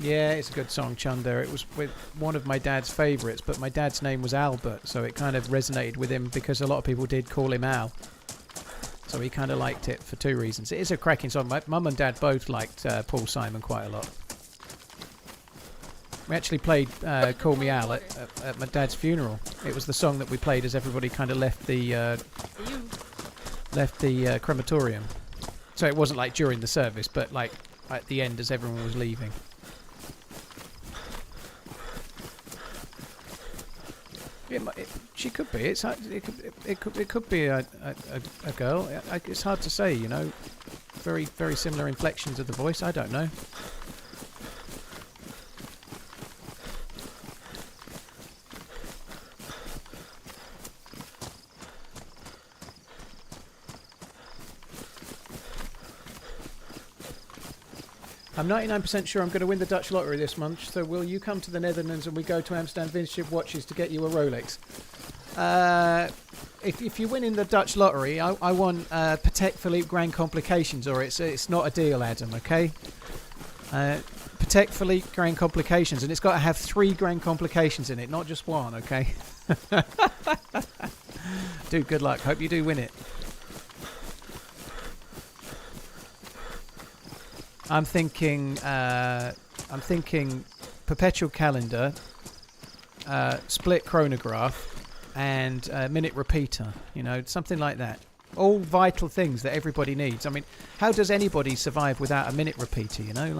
Yeah, it's a good song, Chunder. It was with one of my dad's favourites, but my dad's name was Albert, so it kind of resonated with him because a lot of people did call him Al. So he kind of liked it for two reasons. It is a cracking song. My mum and dad both liked Paul Simon quite a lot. We actually played Call Me Al at my dad's funeral. It was the song that we played as everybody kind of left the crematorium. So it wasn't like during the service, but like at the end as everyone was leaving. She could be. It could be a girl. It's hard to say, you know. Very, very similar inflections of the voice. I don't know. I'm 99% sure I'm going to win the Dutch lottery this month, so will you come to the Netherlands and we go to Amsterdam Vintage Watches to get you a Rolex? If you win in the Dutch lottery, I want Patek Philippe Grand Complications, or it's not a deal, Adam, okay? Patek Philippe Grand Complications, and it's got to have 3 Grand Complications in it, not just 1, okay? Dude, good luck. Hope you do win it. I'm thinking perpetual calendar, split chronograph, and minute repeater. You know, something like that. All vital things that everybody needs. I mean, how does anybody survive without a minute repeater? You know,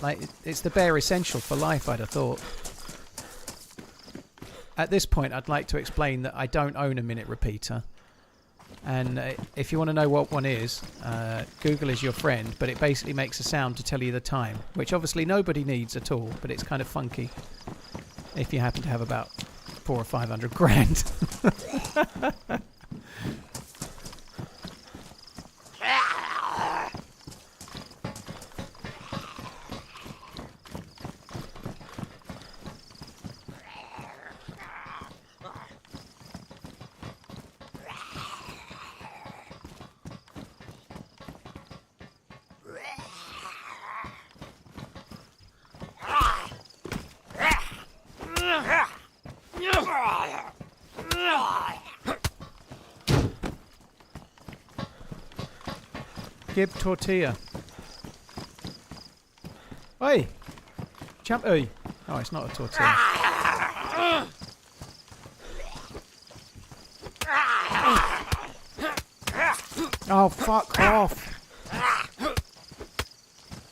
like it's the bare essential for life, I'd have thought. At this point, I'd like to explain that I don't own a minute repeater. And if you want to know what one is, Google is your friend, but it basically makes a sound to tell you the time, which obviously nobody needs at all, but it's kind of funky if you happen to have about 400 or 500 grand. Gib tortilla. Oi! Champ. Oi! Oh, it's not a tortilla. Oh, fuck off!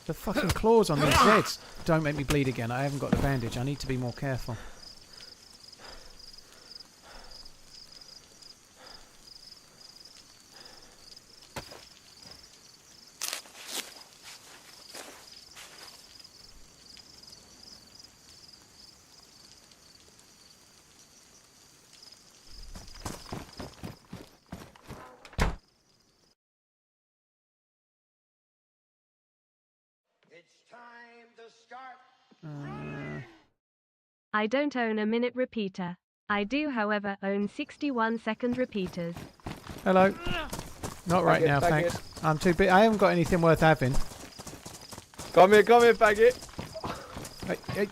The fucking claws on these Zeds. Don't make me bleed again. I haven't got the bandage. I need to be more careful. It's time to start. I don't own a minute repeater. I do, however, own 61-second repeaters. Hello. Not right now, thanks. I'm too big. I haven't got anything worth having. Come here, faggot.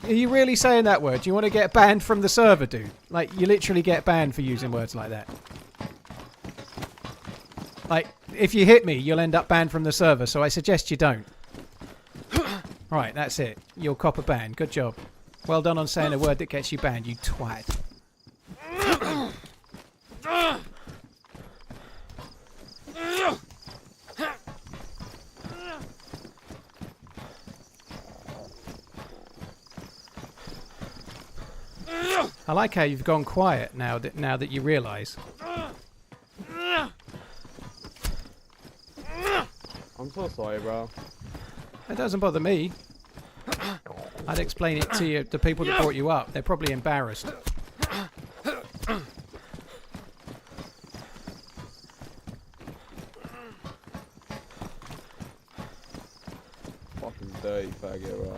Are you really saying that word? Do you want to get banned from the server, dude? Like, you literally get banned for using words like that. Like, if you hit me, you'll end up banned from the server, so I suggest you don't. Right, that's it. You'll cop a ban. Good job. Well done on saying a word that gets you banned, you twat. I like how you've gone quiet now that you realise. I'm so sorry, bro. It doesn't bother me. I'd explain it to you, the people that brought you up. They're probably embarrassed. Fucking dirty faggot, bro.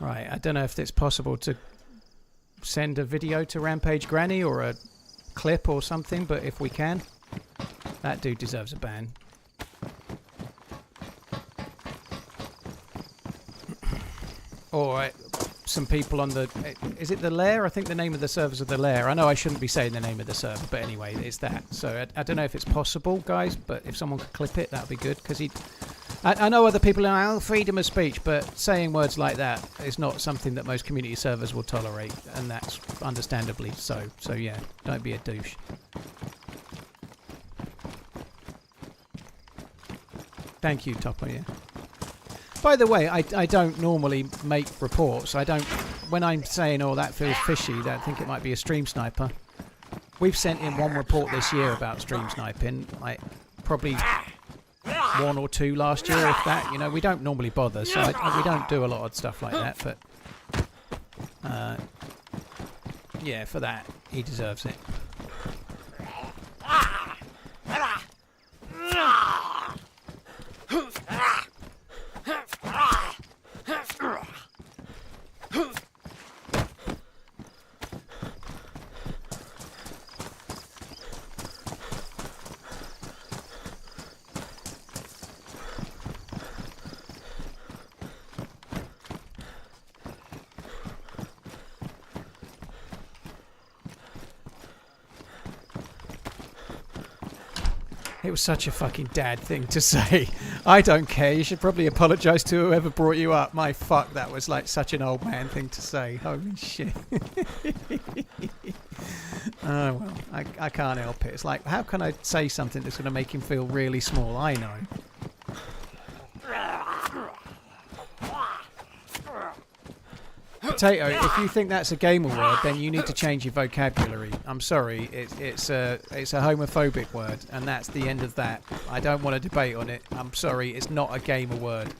Right, I don't know if it's possible to send a video to Rampage Granny or a clip or something, but if we can, that dude deserves a ban. Or some people on the... Is it the Lair? I think the name of the servers are the Lair. I know I shouldn't be saying the name of the server, but anyway, it's that. So I don't know if it's possible, guys, but if someone could clip it, that would be good, because I know other people are like, oh, freedom of speech, but saying words like that is not something that most community servers will tolerate, and that's understandably so. So yeah, don't be a douche. Thank you, Topper, yeah. By the way, I don't normally make reports. I don't... When I'm saying, oh, that feels fishy, I think it might be a stream sniper. We've sent in one report this year about stream sniping, like, probably... 1 or 2 last year, if that. You know, we don't normally bother, so we don't do a lot of stuff like that, but yeah, for that he deserves it. It was such a fucking dad thing to say. I don't care. You should probably apologise to whoever brought you up. My fuck, that was like such an old man thing to say. Holy shit. Oh, well, I can't help it. It's like, how can I say something that's going to make him feel really small? I know. Potato, if you think that's a gamer word, then you need to change your vocabulary. I'm sorry, it's a homophobic word, and that's the end of that. I don't want to debate on it. I'm sorry, it's not a gamer word.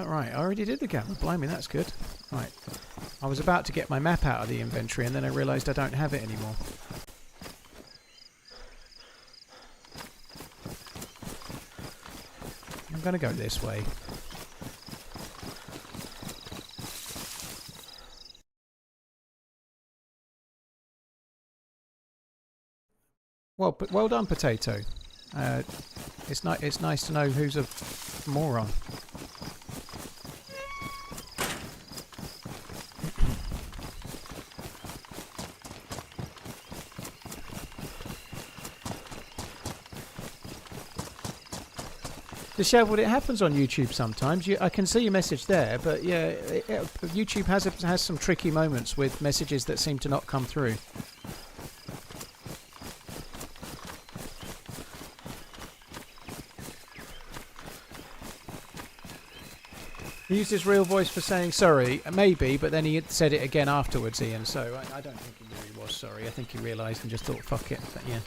Right, I already did the gamma. Blimey, that's good. Right, I was about to get my map out of the inventory and then I realised I don't have it anymore. I'm going to go this way. Well done, Potato. It's nice to know who's a moron. Dishevelled, it happens on YouTube sometimes. I can see your message there, but yeah, YouTube has some tricky moments with messages that seem to not come through. He used his real voice for saying sorry, maybe, but then he had said it again afterwards, Ian, so I don't think he really was sorry. I think he realised and just thought, fuck it, but yeah.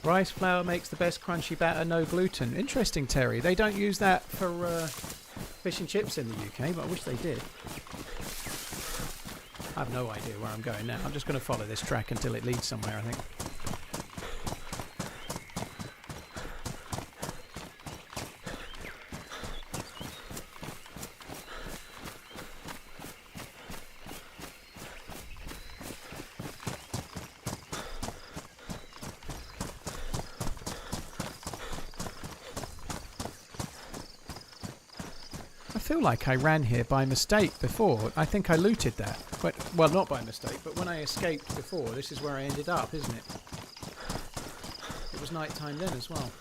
Rice flour makes the best crunchy batter, no gluten. Interesting, Terry. They don't use that for fish and chips in the UK, but I wish they did. I have no idea where I'm going now. I'm just going to follow this track until it leads somewhere, I think. I feel like I ran here by mistake before. I think I looted that. But, well, not by mistake, but when I escaped before, this is where I ended up, isn't it? It was night time then as well.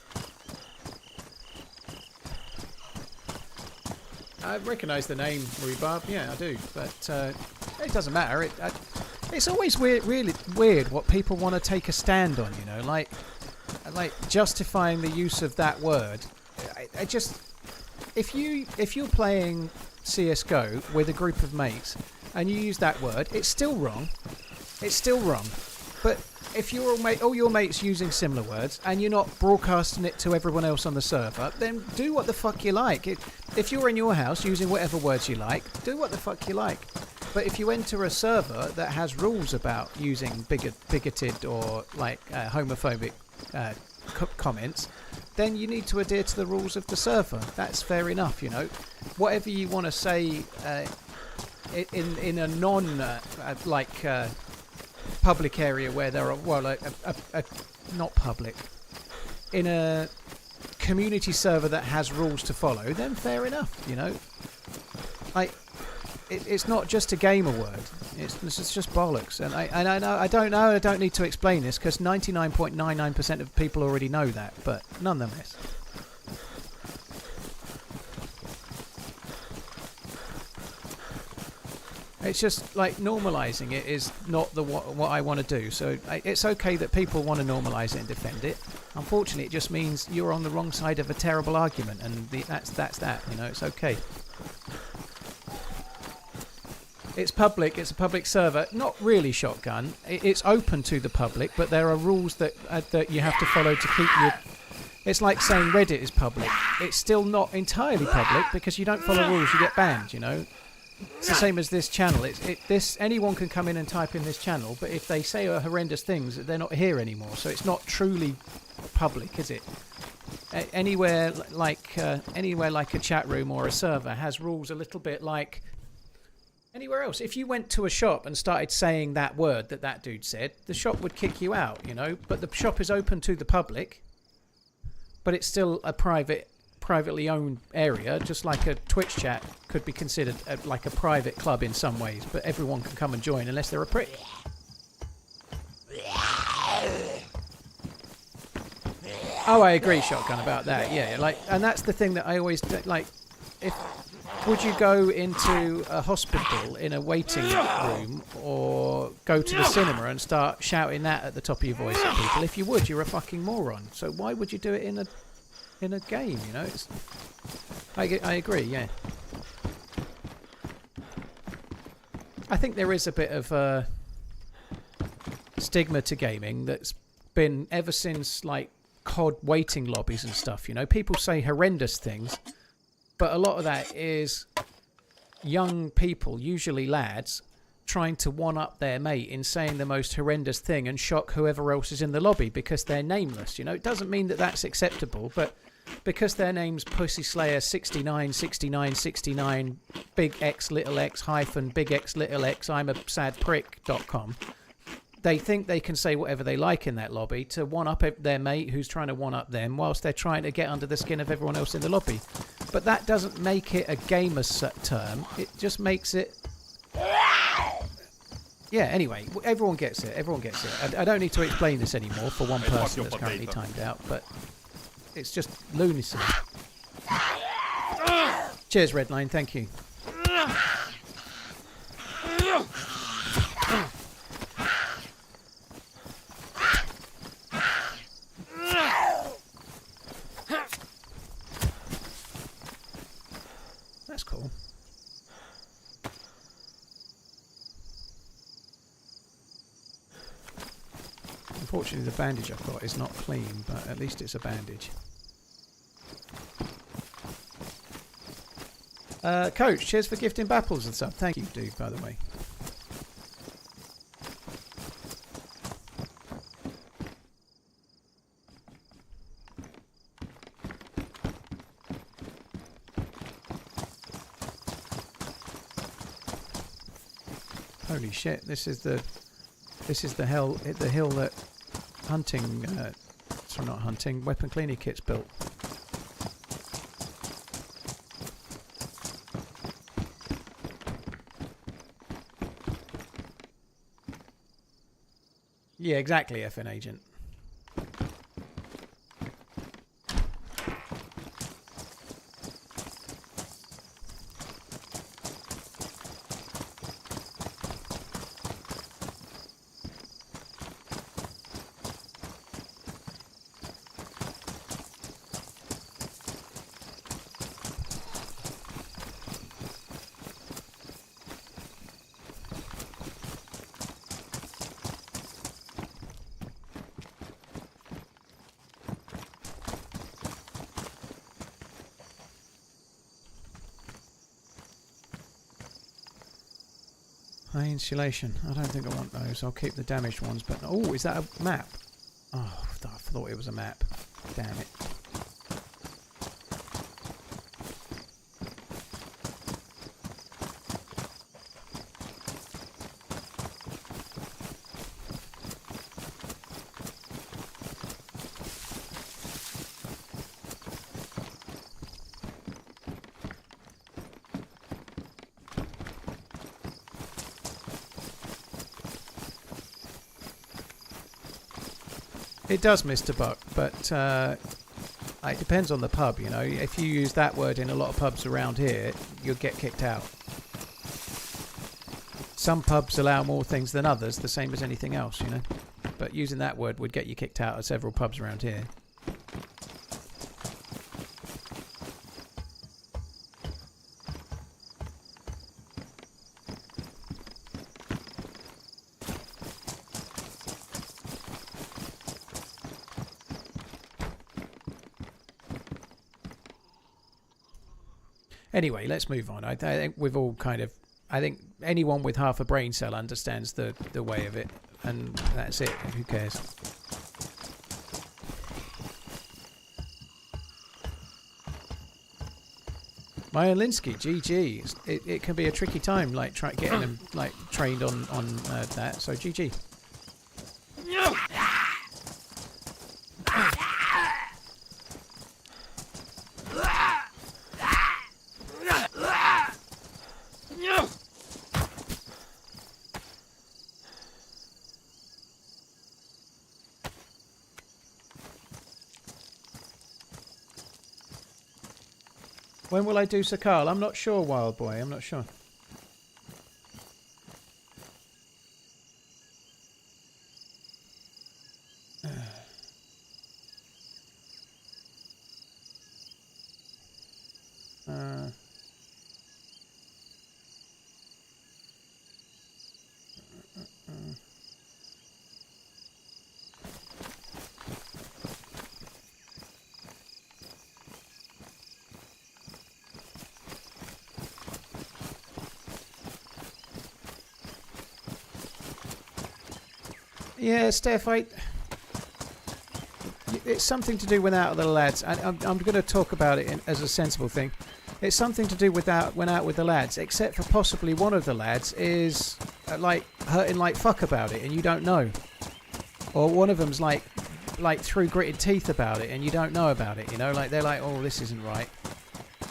I recognise the name Rhubarb, yeah, I do. But it doesn't matter. It's always really weird what people want to take a stand on, you know, like justifying the use of that word. I just... If you're playing CS:GO with a group of mates and you use that word, it's still wrong. It's still wrong. But if you're all your mates using similar words and you're not broadcasting it to everyone else on the server, then do what the fuck you like. If you're in your house using whatever words you like, do what the fuck you like. But if you enter a server that has rules about using bigoted or like homophobic comments, then you need to adhere to the rules of the server. That's fair enough, you know. Whatever you want to say in a non public area where there are not public, in a community server that has rules to follow, then fair enough, you know. It's not just a gamer word. It's just bollocks. And I don't need to explain this because 99.99% of people already know that. But nonetheless, it's just like normalising it is not what I want to do. So it's okay that people want to normalise it and defend it. Unfortunately, it just means you're on the wrong side of a terrible argument, and that's that. You know, it's okay. It's public. It's a public server. Not really shotgun. It's open to the public, but there are rules that you have to follow to keep your... It's like saying Reddit is public. It's still not entirely public because you don't follow rules, you get banned, you know. It's the same as this channel. Anyone can come in and type in this channel, but if they say horrendous things, they're not here anymore. So it's not truly public, is it? Anywhere like a chat room or a server has rules a little bit like anywhere else. If you went to a shop and started saying that word that dude said, the shop would kick you out, you know. But the shop is open to the public, but it's still a privately owned area, just like a Twitch chat could be considered like a private club in some ways, but everyone can come and join unless they're a prick. Oh, I agree, Shotgun, about that. Yeah, like, and that's the thing that I always like. Would you go into a hospital in a waiting room or go to the cinema and start shouting that at the top of your voice at people? If you would, you're a fucking moron. So why would you do it in a game? You know, I agree. Yeah, I think there is a bit of stigma to gaming that's been ever since like COD waiting lobbies and stuff. You know, people say horrendous things. But a lot of that is young people, usually lads, trying to one-up their mate in saying the most horrendous thing and shock whoever else is in the lobby because they're nameless. You know, it doesn't mean that that's acceptable, but because their name's Pussy Slayer 69, 69, 69, big X little X hyphen big X little X, I'm a sad prick.com. They think they can say whatever they like in that lobby to one-up their mate who's trying to one-up them whilst they're trying to get under the skin of everyone else in the lobby. But that doesn't make it a gamer's term. It just makes it... Yeah, anyway, everyone gets it. Everyone gets it. I don't need to explain this anymore for one person that's currently timed out, but it's just lunacy. Cheers, Redline. Thank you. That's cool. Unfortunately, the bandage I've got is not clean, but at least it's a bandage. Coach, cheers for gifting bapples and stuff. Thank you, dude, by the way. Holy shit! This is the hill that hunting, sorry, not hunting, weapon cleaning kit's built. Yeah, exactly, FN agent. High insulation. I don't think I want those. I'll keep the damaged ones. But oh, is that a map? Oh, I thought it was a map. Damn it. It does, Mr. Buck, but it depends on the pub, you know. If you use that word in a lot of pubs around here, you'll get kicked out. Some pubs allow more things than others, the same as anything else, you know. But using that word would get you kicked out of several pubs around here. Anyway, let's move on. I think we've all kind of... I think anyone with half a brain cell understands the way of it. And that's it. Who cares? Maya Linsky, GG. It can be a tricky time, like getting them like trained on that. So GG. When will I do Sakal? I'm not sure, Wild Boy. I'm not sure. Yeah, Steph, it's something to do with Out with the Lads. And I'm going to talk about it as a sensible thing. It's something to do with when Out with the Lads, except for possibly one of the lads is like hurting like fuck about it and you don't know. Or one of them's like through gritted teeth about it and you don't know about it, you know? Like they're like, oh, this isn't right.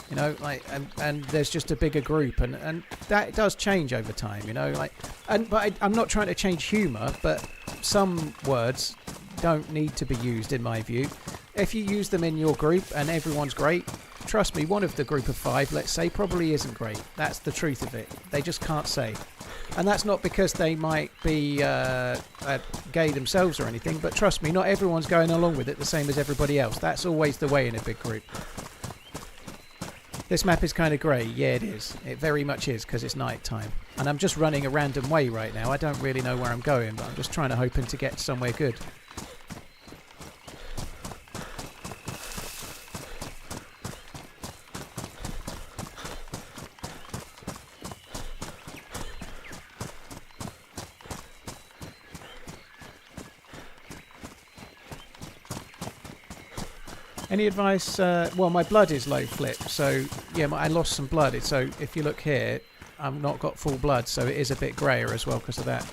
You know, like, and there's just a bigger group, and that does change over time, you know, like, but I'm not trying to change humour, but some words don't need to be used in my view. If you use them in your group and everyone's great, trust me, one of the group of 5, let's say, probably isn't great. That's the truth of it. They just can't say. And that's not because they might be gay themselves or anything, but trust me, not everyone's going along with it the same as everybody else. That's always the way in a big group. This map is kind of grey. Yeah, it is. It very much is, because it's night time. And I'm just running a random way right now. I don't really know where I'm going, but I'm just trying to hoping to get somewhere good. Any advice? Well, my blood is low flip, so yeah, I lost some blood. So if you look here, I've not got full blood, so it is a bit greyer as well because of that.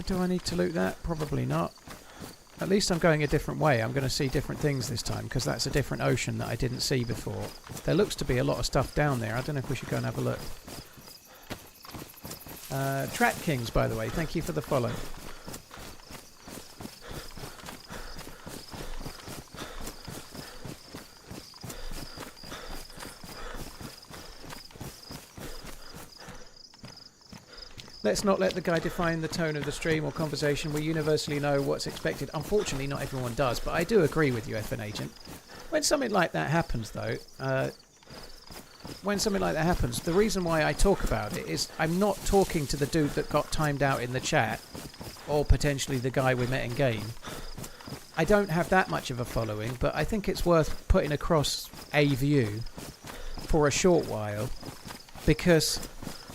Do I need to loot that? Probably not. At least I'm going a different way. I'm going to see different things this time because that's a different ocean that I didn't see before. There looks to be a lot of stuff down there. I don't know if we should go and have a look. Trap Kings, by the way, thank you for the follow. Let's not let the guy define the tone of the stream or conversation. We universally know what's expected. Unfortunately, not everyone does, but I do agree with you, FN Agent. When something like that happens, though, the reason why I talk about it is I'm not talking to the dude that got timed out in the chat, or potentially the guy we met in game. I don't have that much of a following, but I think it's worth putting across a view for a short while, because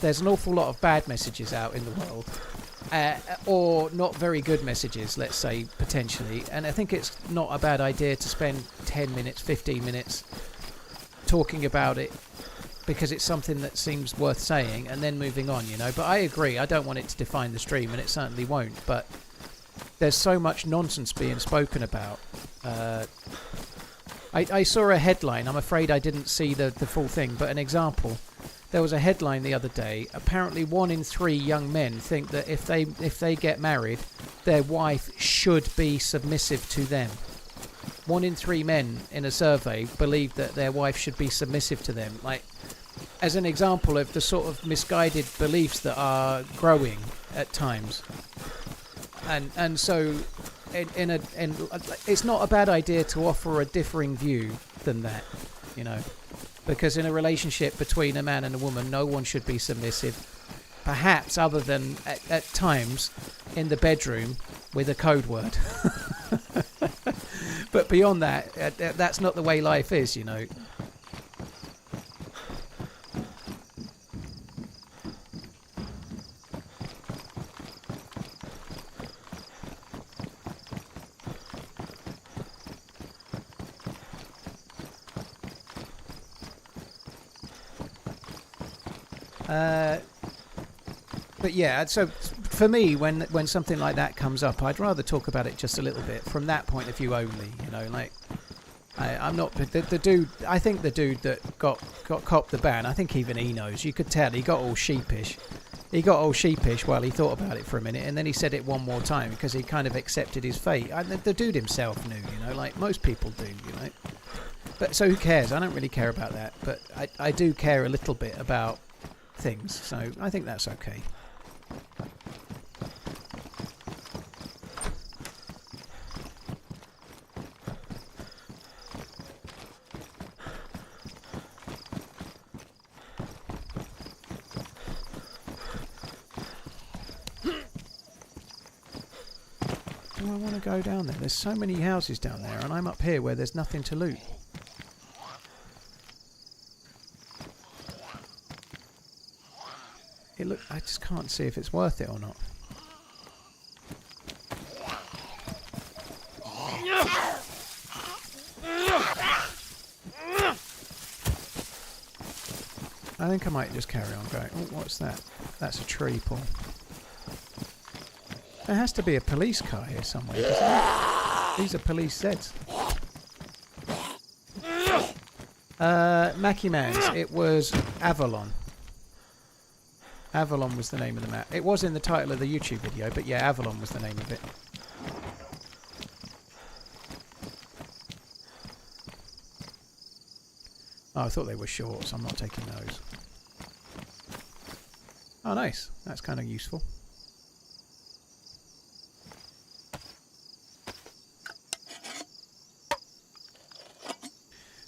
there's an awful lot of bad messages out in the world, or not very good messages, let's say, potentially, and I think it's not a bad idea to spend 10 minutes, 15 minutes talking about it because it's something that seems worth saying and then moving on, you know. But I agree, I don't want it to define the stream, and it certainly won't, but there's so much nonsense being spoken about. I saw a headline, I'm afraid I didn't see the full thing, but an example. There was a headline the other day. Apparently 1 in 3 young men think that if they get married, their wife should be submissive to them. 1 in 3 men in a survey believe that their wife should be submissive to them. Like, as an example of the sort of misguided beliefs that are growing at times. And so it's not a bad idea to offer a differing view than that, you know, because in a relationship between a man and a woman, no one should be submissive, perhaps other than at times in the bedroom with a code word. But beyond that, that's not the way life is, you know. But yeah, so for me, when something like that comes up, I'd rather talk about it just a little bit from that point of view only. You know, like I'm not the dude. I think the dude that got copped the ban. I think even he knows. You could tell he got all sheepish. He got all sheepish while he thought about it for a minute, and then he said it one more time because he kind of accepted his fate. The dude himself knew, you know, like most people do, you know. But so who cares? I don't really care about that, but I do care a little bit about things, so I think that's okay. Do I want to go down there? There's so many houses down there, and I'm up here where there's nothing to loot. I just can't see if it's worth it or not. I think I might just carry on going. Oh, what's that? That's a tree pull. There has to be a police car here somewhere. These are police Zeds. Mackie Man's. It was Avalon. Avalon was the name of the map. It was in the title of the YouTube video, but yeah, Avalon was the name of it. Oh, I thought they were shorts. I'm not taking those. Oh, nice. That's kind of useful.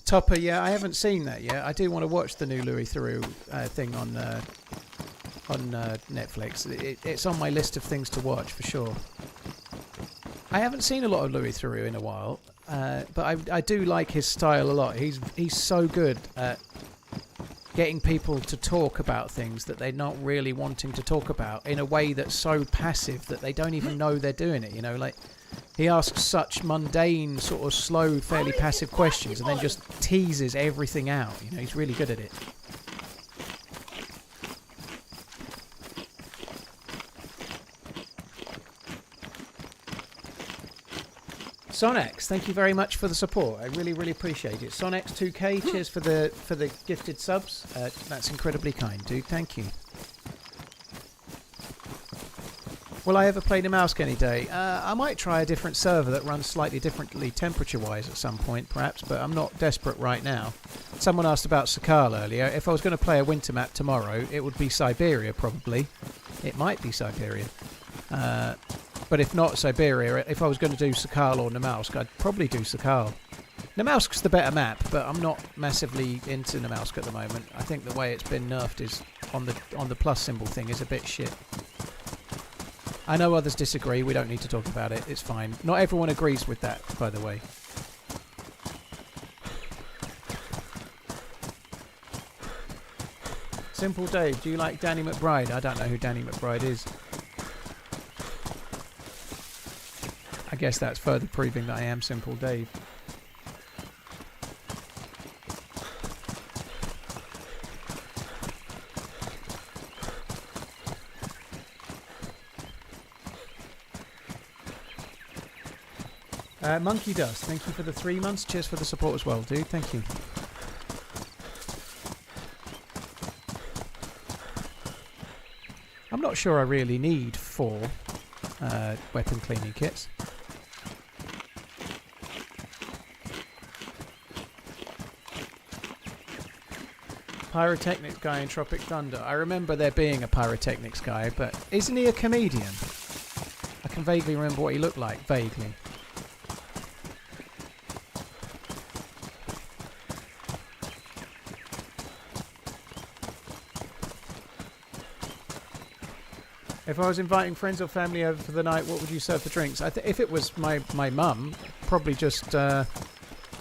Topper, yeah, I haven't seen that yet. I do want to watch the new Louis Theroux thing on Netflix. It's on my list of things to watch for sure. I haven't seen a lot of Louis Theroux in a while, but I do like his style a lot. He's so good at getting people to talk about things that they're not really wanting to talk about in a way that's so passive that they don't even know they're doing it. You know, like he asks such mundane, sort of slow, fairly passive questions, and then just teases everything out. You know, he's really good at it. Sonex, thank you very much for the support. I really, really appreciate it. Sonex 2K, cheers for the gifted subs. That's incredibly kind, dude. Thank you. Will I ever play Namalsk any day? I might try a different server that runs slightly differently temperature-wise at some point, perhaps, but I'm not desperate right now. Someone asked about Sakal earlier. If I was going to play a winter map tomorrow, it would be Siberia, probably. It might be Siberia. But if not Siberia, if I was going to do Sakal or Namalsk, I'd probably do Sakal. Namalsk's the better map, but I'm not massively into Namalsk at the moment. I think the way it's been nerfed is on the plus symbol thing is a bit shit. I know others disagree. We don't need to talk about it. It's fine. Not everyone agrees with that, by the way. Simple Dave, do you like Danny McBride? I don't know who Danny McBride is. I guess that's further proving that I am Simple Dave. Monkey Dust, thank you for the 3 months. Cheers for the support as well, dude. Thank you. I'm not sure I really need 4 weapon cleaning kits. Pyrotechnics guy in Tropic Thunder. I remember there being a pyrotechnics guy, but isn't he a comedian? I can vaguely remember what he looked like. Vaguely. If I was inviting friends or family over for the night, what would you serve for drinks? If it was my mum, probably just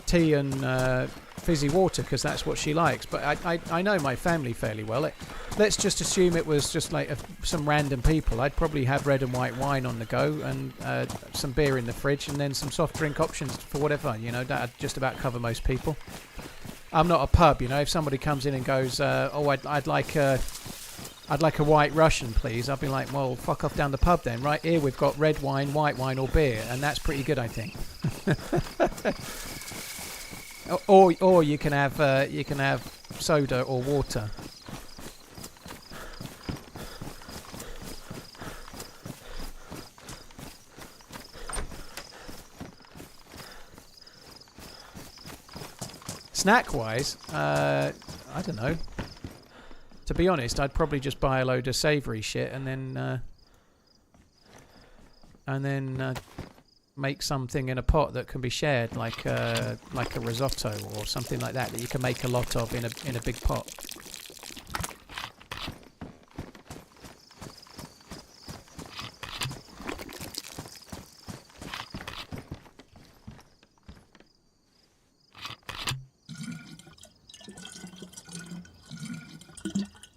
tea and fizzy water, because that's what she likes. But I know my family fairly well. Let's just assume it was just like some random people. I'd probably have red and white wine on the go and some beer in the fridge and then some soft drink options for whatever. You know, that'd just about cover most people. I'm not a pub, you know. If somebody comes in and goes, oh, I'd like a white Russian, please. I'll be like, well, fuck off down the pub then. Right here we've got red wine, white wine, or beer, and that's pretty good, I think. or you can have soda or water. Snack-wise, I don't know. To be honest, I'd probably just buy a load of savoury shit and then make something in a pot that can be shared, like a risotto or something like that you can make a lot of in a big pot.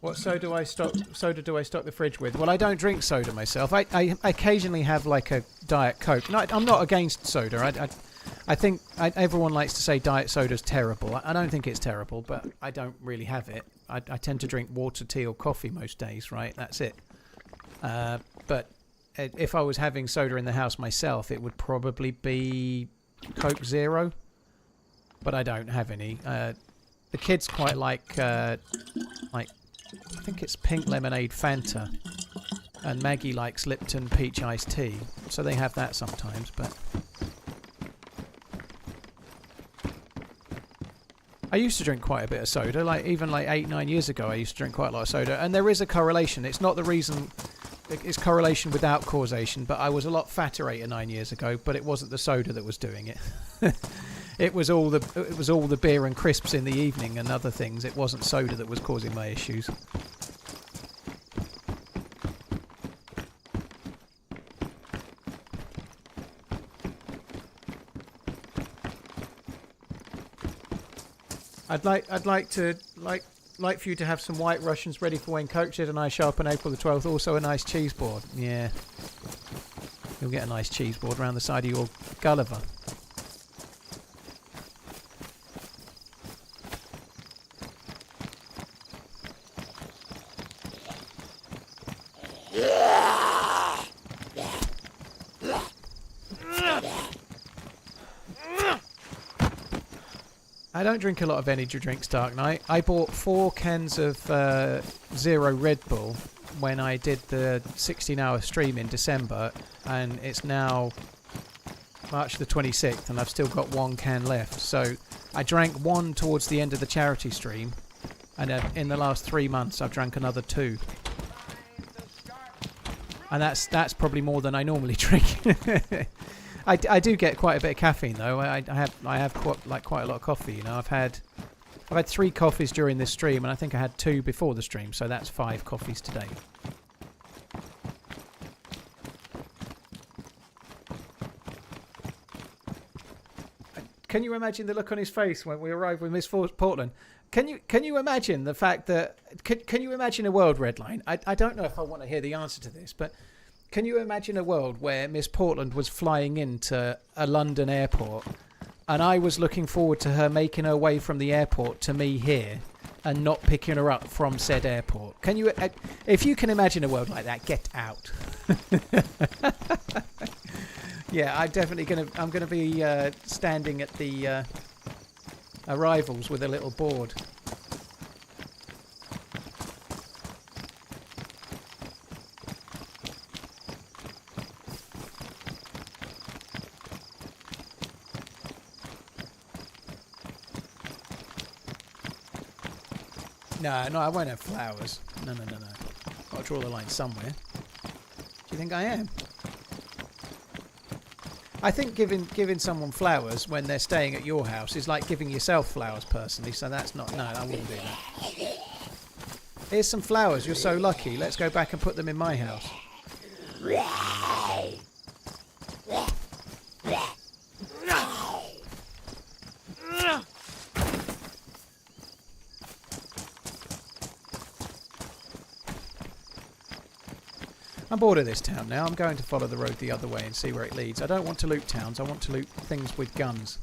What soda do I stock the fridge with? Well, I don't drink soda myself. I occasionally have like a Diet Coke. No, I'm not against soda. I think everyone likes to say Diet Soda's terrible. I don't think it's terrible, but I don't really have it. I tend to drink water, tea or coffee most days, right? That's it. But if I was having soda in the house myself, it would probably be Coke Zero. But I don't have any. The kids quite like I think it's pink lemonade Fanta, and Maggie likes Lipton peach iced tea, so they have that sometimes. But I used to drink quite a bit of soda, like even like 8-9 years ago. I used to drink quite a lot of soda, and there is a correlation. It's not the reason. It's correlation without causation. But I was a lot fatter 8 or 9 years ago, but it wasn't the soda that was doing it. It was all the beer and crisps in the evening and other things. It wasn't soda that was causing my issues. I'd like for you to have some white Russians ready for when Coach and I show up on April the 12th. Also a nice cheese board. Yeah, you'll get a nice cheese board around the side of your Gulliver. I don't drink a lot of energy drinks, Dark Knight. I bought 4 cans of Zero Red Bull when I did the 16-hour stream in December, and it's now March the 26th, and I've still got 1 can left. So I drank 1 towards the end of the charity stream, and in the last 3 months I've drank another 2. And that's probably more than I normally drink. I do get quite a bit of caffeine though. I have quite a lot of coffee. You know, I've had 3 coffees during this stream, and I think I had 2 before the stream. So that's 5 coffees today. Can you imagine the look on his face when we arrived with Miss Portland? Can you imagine the fact that can you imagine a world, Redline? I don't know if I want to hear the answer to this, but can you imagine a world where Miss Portland was flying into a London airport, and I was looking forward to her making her way from the airport to me here, and not picking her up from said airport? Can you? If you can imagine a world like that, get out. Yeah, I'm gonna be standing at the arrivals with a little board. No, I won't have flowers. No. Got to draw the line somewhere. Do you think I am? I think giving someone flowers when they're staying at your house is like giving yourself flowers personally, so that's not... No, I wouldn't do that. Here's some flowers, you're so lucky. Let's go back and put them in my house. I'm bored of this town now. I'm going to follow the road the other way and see where it leads. I don't want to loot towns. I want to loot things with guns.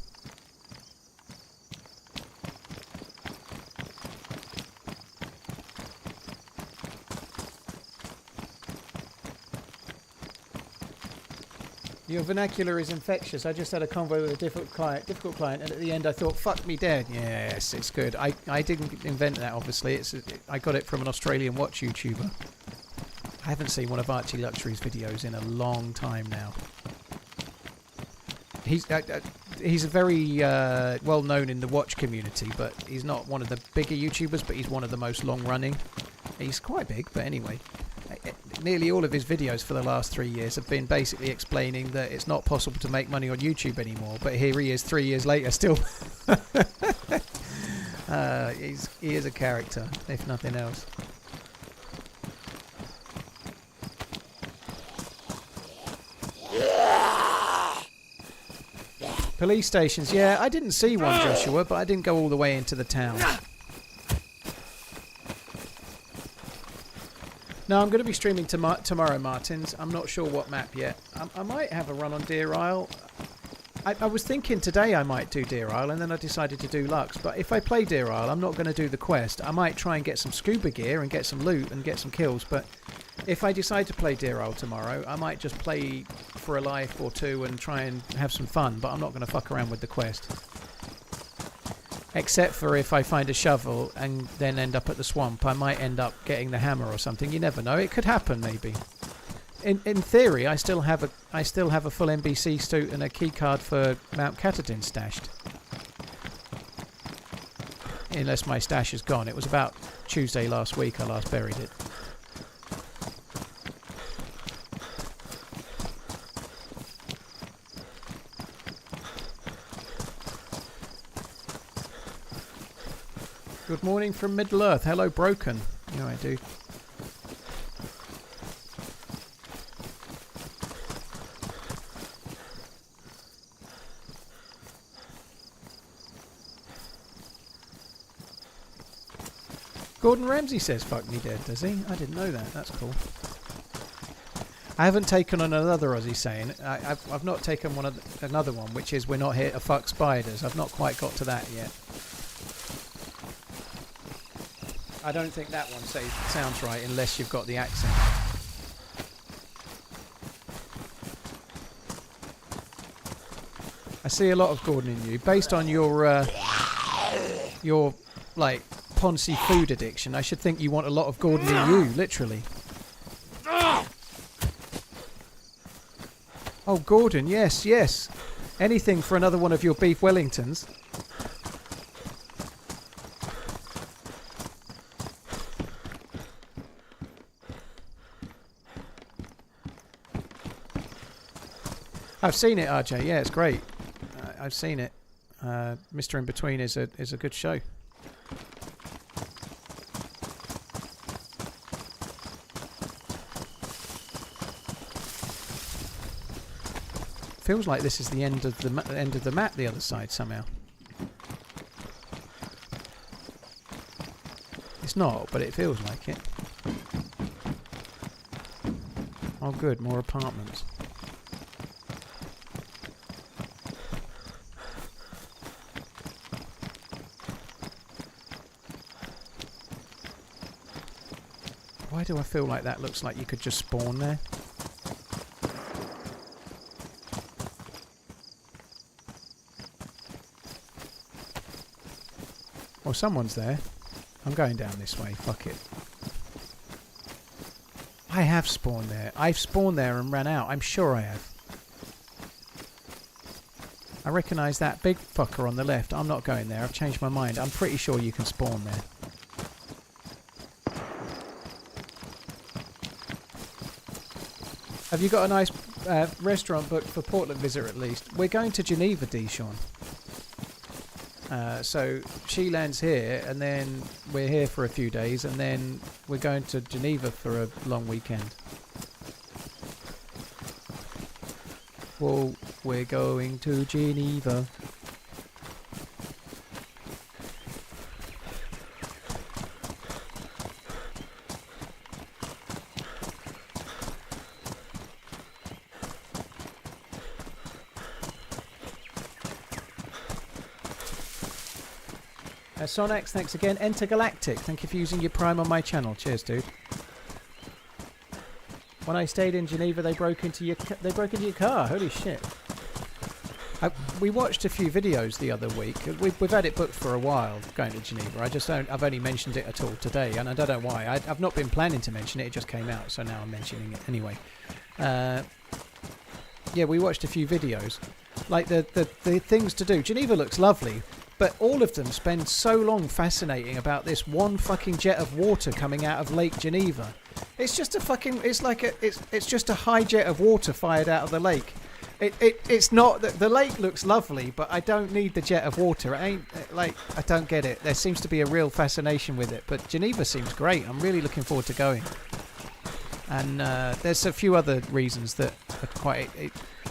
Your vernacular is infectious. I just had a convo with a difficult client, and at the end I thought, fuck me dead. Yes, it's good. I didn't invent that, obviously. I got it from an Australian watch YouTuber. I haven't seen one of Archie Luxury's videos in a long time now. He's a very well known in the watch community, but he's not one of the bigger YouTubers, but he's one of the most long running. He's quite big, but anyway. Nearly all of his videos for the last 3 years have been basically explaining that it's not possible to make money on YouTube anymore, but here he is 3 years later still. He is a character, if nothing else. Police stations, yeah, I didn't see one, Joshua, but I didn't go all the way into the town. No, I'm going to be streaming tomorrow, Martins. I'm not sure what map yet. I might have a run on Deer Isle. I was thinking today I might do Deer Isle, and then I decided to do Lux. But if I play Deer Isle, I'm not going to do the quest. I might try and get some scuba gear and get some loot and get some kills. But if I decide to play Deer Isle tomorrow, I might just play for a life or two and try and have some fun. But I'm not going to fuck around with the quest. Except for if I find a shovel and then end up at the swamp, I might end up getting the hammer or something. You never know. It could happen, maybe. In theory, I still have a full NBC suit and a key card for Mount Katahdin stashed. Unless my stash is gone. It was about Tuesday last week I last buried it. Good morning from Middle Earth. Hello, Broken. Yeah, I do. Gordon Ramsay says fuck me dead, does he? I didn't know that. That's cool. I haven't taken on another Aussie saying. I've not taken another one, which is we're not here to fuck spiders. I've not quite got to that yet. I don't think that one sounds right unless you've got the accent. I see a lot of Gordon in you. Based on your like Ponzi food addiction, I should think you want a lot of Gordon in you, literally. Oh, Gordon, yes, yes. Anything for another one of your beef Wellingtons. I've seen it, RJ. Yeah, it's great. I've seen it. Mr. In Between is a good show. Feels like this is the end of the map. The other side somehow. It's not, but it feels like it. Oh, good. More apartments. Why do I feel like that looks like you could just spawn there? Well, someone's there. I'm going down this way. Fuck it. I have spawned there. I've spawned there and ran out. I'm sure I have. I recognise that big fucker on the left. I'm not going there. I've changed my mind. I'm pretty sure you can spawn there. Have you got a nice restaurant booked for Portland visit at least. We're going to Geneva, Sean. So she lands here, and then we're here for a few days, and then we're going to Geneva for a long weekend. Well, we're going to Geneva. Sonex, thanks again. Intergalactic, thank you for using your Prime on my channel. Cheers, dude. When I stayed in Geneva, they broke into your car. Holy shit! We watched a few videos the other week. We've had it booked for a while going to Geneva. I've only mentioned it at all today, and I don't know why. I've not been planning to mention it. It just came out, so now I'm mentioning it anyway. Yeah, we watched a few videos. Like the things to do. Geneva looks lovely. But all of them spend so long fascinating about this one fucking jet of water coming out of Lake Geneva. It's just a fucking... It's just a high jet of water fired out of the lake. It's not... The lake looks lovely, but I don't need the jet of water. It ain't... Like, I don't get it. There seems to be a real fascination with it. But Geneva seems great. I'm really looking forward to going. And there's a few other reasons that are quite...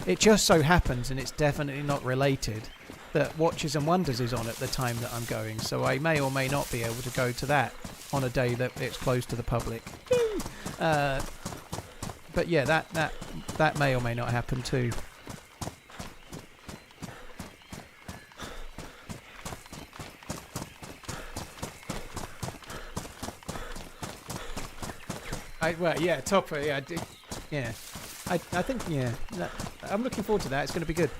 It just so happens, and it's definitely not related, that Watches and Wonders is on at the time that I'm going, so I may or may not be able to go to that on a day that it's closed to the public. But yeah, that may or may not happen too. Well, yeah, Topper, yeah, yeah. I think, yeah, I'm looking forward to that. It's going to be good.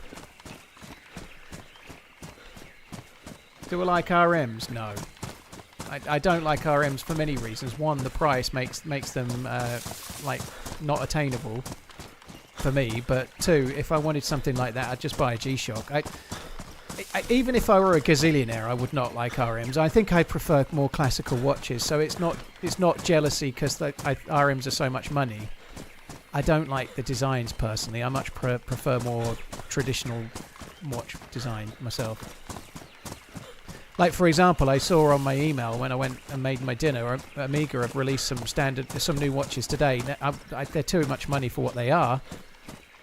Do I like RMs? No. I don't like RMs for many reasons. One, the price makes them like not attainable for me. But two, if I wanted something like that, I'd just buy a G-Shock. Even if I were a gazillionaire, I would not like RMs. I think I prefer more classical watches. So it's not jealousy because RMs are so much money. I don't like the designs personally. I much prefer more traditional watch design myself. Like, for example, I saw on my email when I went and made my dinner, Omega have released some new watches today. They're too much money for what they are.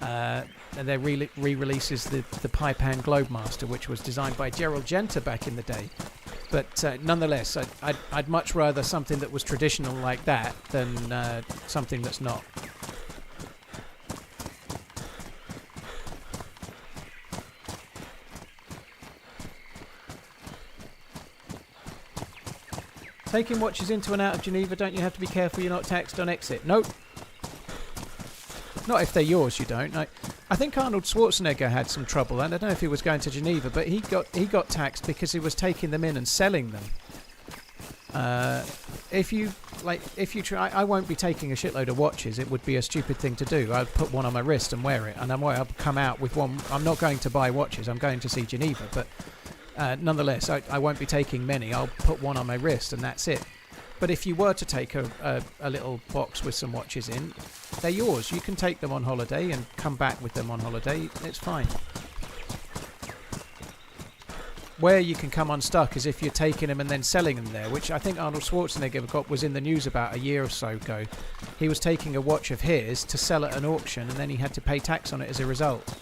And they re-releases the Paipan Globemaster, which was designed by Gerald Genter back in the day. But nonetheless, I'd much rather something that was traditional like that than something that's not. Taking watches into and out of Geneva, don't you have to be careful you're not taxed on exit? Nope. Not if they're yours, you don't. I think Arnold Schwarzenegger had some trouble, and I don't know if he was going to Geneva, but he got taxed because he was taking them in and selling them. If you try, I won't be taking a shitload of watches. It would be a stupid thing to do. I'd put one on my wrist and wear it, and I'll come out with one. I'm not going to buy watches. I'm going to see Geneva, but. Nonetheless, I won't be taking many. I'll put one on my wrist and that's it. But if you were to take a little box with some watches in, they're yours. You can take them on holiday and come back with them on holiday. It's fine. Where you can come unstuck is if you're taking them and then selling them there, which I think Arnold Schwarzenegger was in the news about a year or so ago. He was taking a watch of his to sell at an auction and then he had to pay tax on it as a result.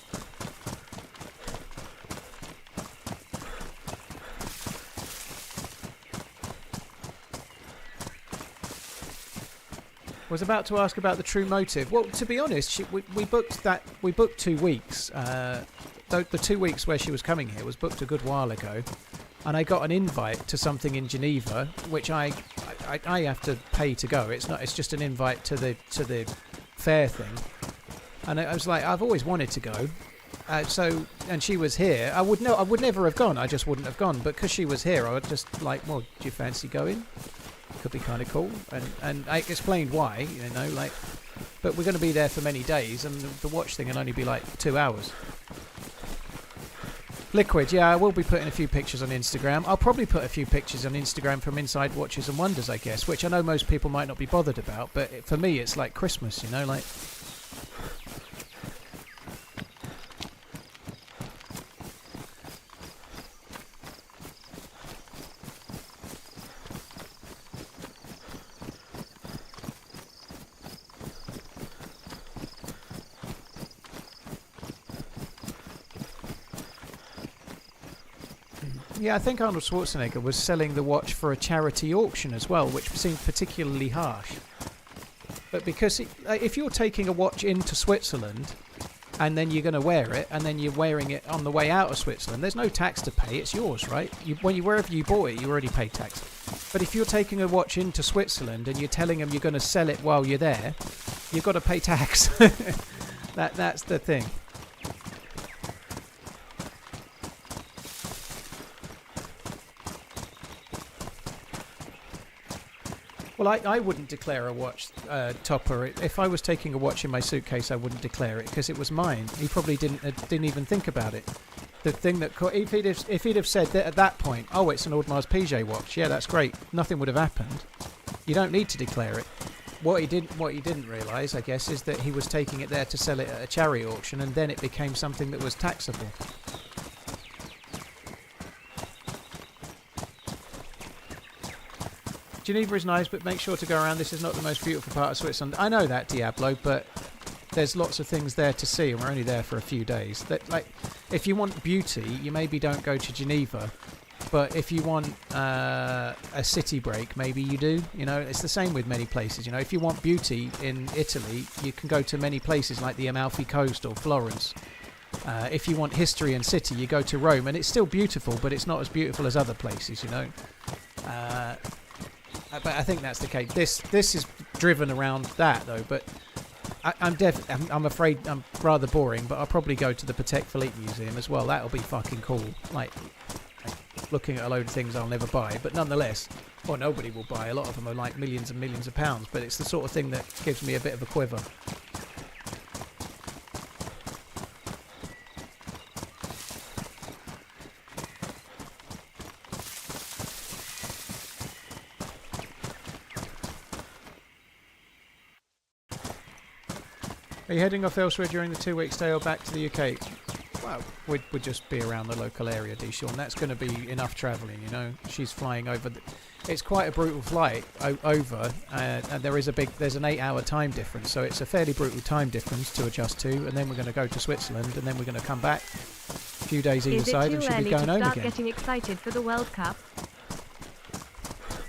Was about to ask about the true motive. Well, to be honest, we booked 2 weeks. The 2 weeks where she was coming here was booked a good while ago, and I got an invite to something in Geneva, which I have to pay to go. It's just an invite to the fair thing, and I was like, I've always wanted to go. And she was here. I would never have gone. I just wouldn't have gone. But because she was here, I was just like, well, do you fancy going? Could be kind of cool, and I explained why, but we're going to be there for many days, and the watch thing will only be like 2 hours. Liquid, yeah, I will be putting a few pictures on Instagram. I'll probably put a few pictures on Instagram from inside Watches and Wonders, I guess, which I know most people might not be bothered about, but for me it's like Christmas, Yeah, I think Arnold Schwarzenegger was selling the watch for a charity auction as well, which seemed particularly harsh. But because if you're taking a watch into Switzerland and then you're going to wear it and then you're wearing it on the way out of Switzerland, there's no tax to pay. It's yours, right? Wherever you bought it, you already paid tax. But if you're taking a watch into Switzerland and you're telling them you're going to sell it while you're there, you've got to pay tax. That's the thing. Well, I wouldn't declare a watch topper. If I was taking a watch in my suitcase, I wouldn't declare it because it was mine. He probably didn't even think about it. The thing that if he'd have said that at that point, oh, it's an Audemars Piguet watch. Yeah, that's great. Nothing would have happened. You don't need to declare it. What he didn't realise, I guess, is that he was taking it there to sell it at a charity auction, and then it became something that was taxable. Geneva is nice, but make sure to go around. This is not the most beautiful part of Switzerland. I know that, Diablo, but there's lots of things there to see, and we're only there for a few days. If you want beauty, you maybe don't go to Geneva, but if you want a city break, maybe you do. You know, it's the same with many places. You know, if you want beauty in Italy, you can go to many places like the Amalfi Coast or Florence. If you want history and city, you go to Rome, and it's still beautiful, but it's not as beautiful as other places. You know. But I think that's the case. This is driven around that though. But I'm afraid I'm rather boring. But I'll probably go to the Patek Philippe Museum as well. That'll be fucking cool. Like looking at a load of things I'll never buy. But nonetheless, well, nobody will buy. A lot of them are like millions and millions of pounds. But it's the sort of thing that gives me a bit of a quiver. Are you heading off elsewhere during the 2-week stay or back to the UK? Well, we'd just be around the local area, Deshawn. That's going to be enough travelling, you know. She's flying over. It's quite a brutal flight over, and there's an 8-hour time difference, so it's a fairly brutal time difference to adjust to. And then we're going to go to Switzerland, and then we're going to come back a few days either side, and she'll be going home again. Is it too early to start getting excited for the World Cup?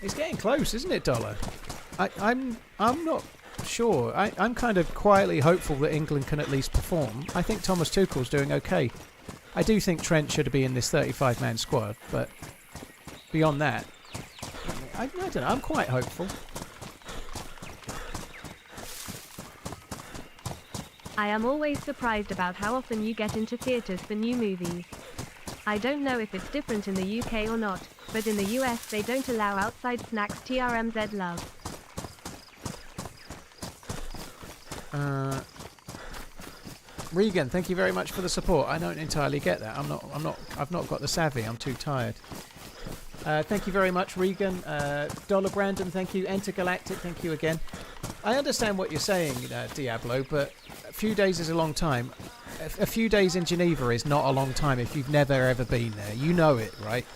It's getting close, isn't it, Dollar? I'm not sure. I'm kind of quietly hopeful that England can at least perform. I think Thomas Tuchel's doing okay. I do think Trent should be in this 35-man squad, but beyond that, I don't know. I'm quite hopeful. I am always surprised about how often you get into theatres for new movies. I don't know if it's different in the UK or not, but in the US they don't allow outside snacks. TRMZ love. Regan, thank you very much for the support. I don't entirely get that. I've not got the savvy. I'm too tired. Thank you very much, Regan. Dollar Brandon, thank you. Intergalactic, thank you again. I understand what you're saying, Diablo, but a few days is a long time. A few days in Geneva is not a long time if you've never ever been there. You know it, right?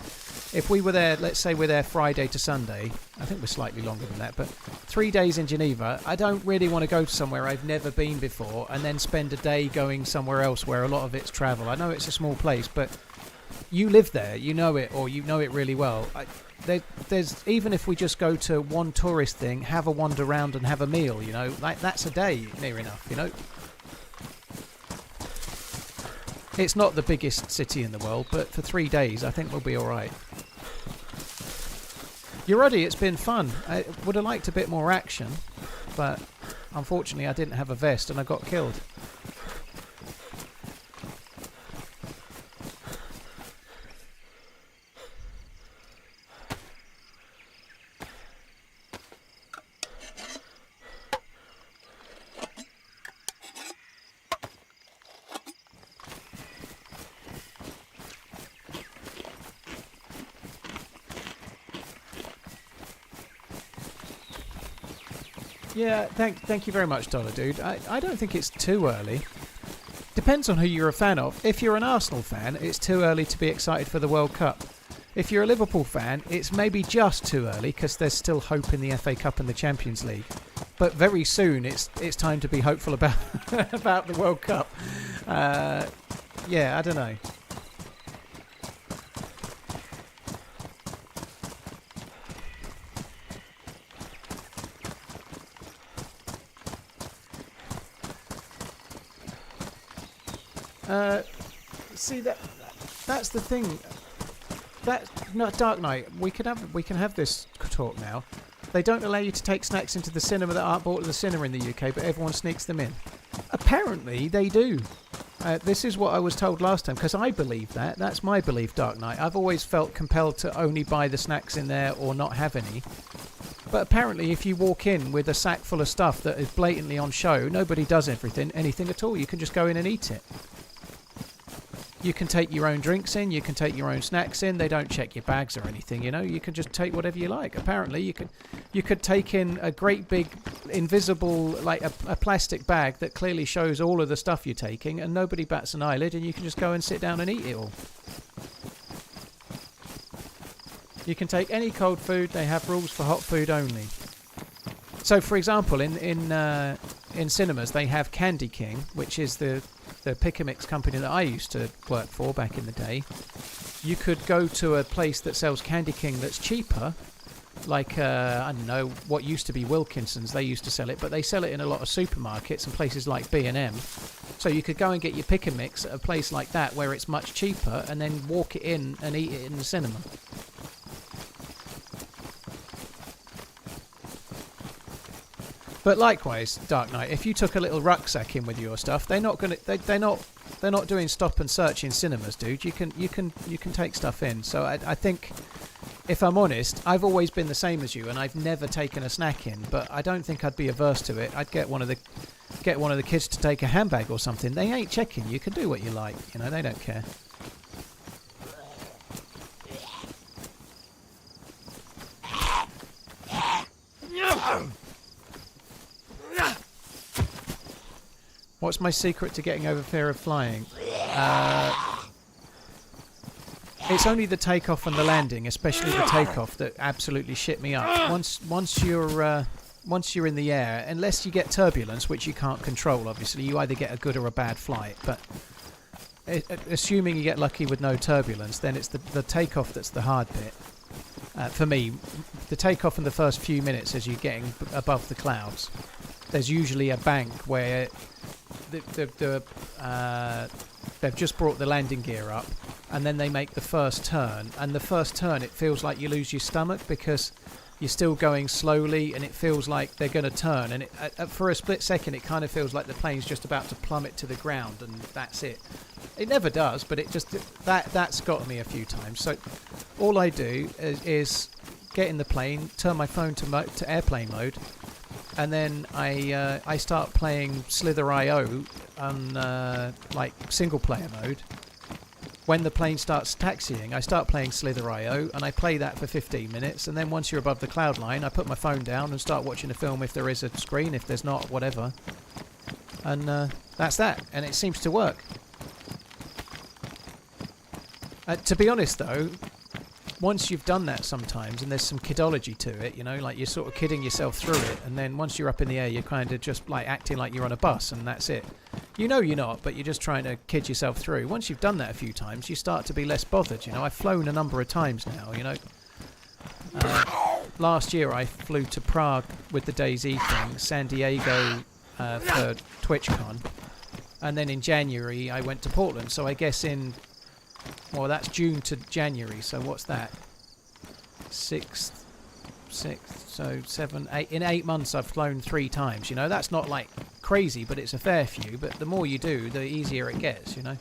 If we were there, let's say we're there Friday to Sunday, I think we're slightly longer than that, but 3 days in Geneva, I don't really want to go to somewhere I've never been before and then spend a day going somewhere else where a lot of it's travel. I know it's a small place, but you live there, you know it, or you know it really well. There's even if we just go to one tourist thing, have a wander around and have a meal, you know, like that's a day near enough, you know. It's not the biggest city in the world, but for 3 days I think we'll be alright. Yurodi, it's been fun. I would have liked a bit more action, but unfortunately I didn't have a vest and I got killed. Yeah, thank you very much, Dollar Dude. I don't think it's too early. Depends on who you're a fan of. If you're an Arsenal fan, it's too early to be excited for the World Cup. If you're a Liverpool fan, it's maybe just too early because there's still hope in the FA Cup and the Champions League. But very soon, it's time to be hopeful about about the World Cup. Yeah, I don't know. See that's the thing. That not Dark Knight. We can have this talk now. They don't allow you to take snacks into the cinema that aren't bought at the cinema in the UK, but everyone sneaks them in. Apparently they do. This is what I was told last time, because I believe that. That's my belief, Dark Knight. I've always felt compelled to only buy the snacks in there or not have any. But apparently if you walk in with a sack full of stuff that is blatantly on show, nobody does anything at all. You can just go in and eat it. You can take your own drinks in, you can take your own snacks in. They don't check your bags or anything, you know. You can just take whatever you like. Apparently you could take in a great big invisible, like a plastic bag that clearly shows all of the stuff you're taking, and nobody bats an eyelid, and you can just go and sit down and eat it all. You can take any cold food. They have rules for hot food only. So, for example, in cinemas they have Candy King, which is the pick and mix company that I used to work for back in the day. You could go to a place that sells Candy King that's cheaper, like I don't know, what used to be Wilkinson's. They used to sell it, but they sell it in a lot of supermarkets and places like B&M. So you could go and get your pick and mix at a place like that where it's much cheaper, and then walk it in and eat it in the cinema. But likewise, Dark Knight, if you took a little rucksack in with your stuff, they're not doing stop and search in cinemas, dude. You can take stuff in. So I think, if I'm honest, I've always been the same as you, and I've never taken a snack in. But I don't think I'd be averse to it. I'd get one of the kids to take a handbag or something. They ain't checking. You can do what you like. You know, they don't care. What's my secret to getting over fear of flying? It's only the takeoff and the landing, especially the takeoff, that absolutely shit me up. Once you're in the air, unless you get turbulence, which you can't control, obviously, you either get a good or a bad flight. But assuming you get lucky with no turbulence, then it's the takeoff that's the hard bit. For me, the takeoff in the first few minutes as you're getting above the clouds, there's usually a bank where they've just brought the landing gear up, and then they make the first turn, and the first turn it feels like you lose your stomach because you're still going slowly, and it feels like they're going to turn, and for a split second it kind of feels like the plane's just about to plummet to the ground, and that's it. It never does, but that's got me a few times. So all I do is get in the plane, turn my phone to airplane mode, and then I start playing Slither.io on like single player mode. When the plane starts taxiing, I start playing Slither.io, and I play that for 15 minutes, and then once you're above the cloud line, I put my phone down and start watching a film if there is a screen. If there's not, whatever. And that's that, and it seems to work. To be honest though, once you've done that sometimes, and there's some kidology to it, you know, like you're sort of kidding yourself through it, and then once you're up in the air, you're kind of just like acting like you're on a bus, and that's it. You know you're not, but you're just trying to kid yourself through. Once you've done that a few times, you start to be less bothered, you know. I've flown a number of times now, you know. Last year I flew to Prague with the DayZ thing, San Diego for TwitchCon, and then in January I went to Portland, so I guess well, that's June to January, so what's that? 6th, so 7, 8. In 8 months I've flown 3 times, you know. That's not like crazy, but it's a fair few. But the more you do, the easier it gets, you know.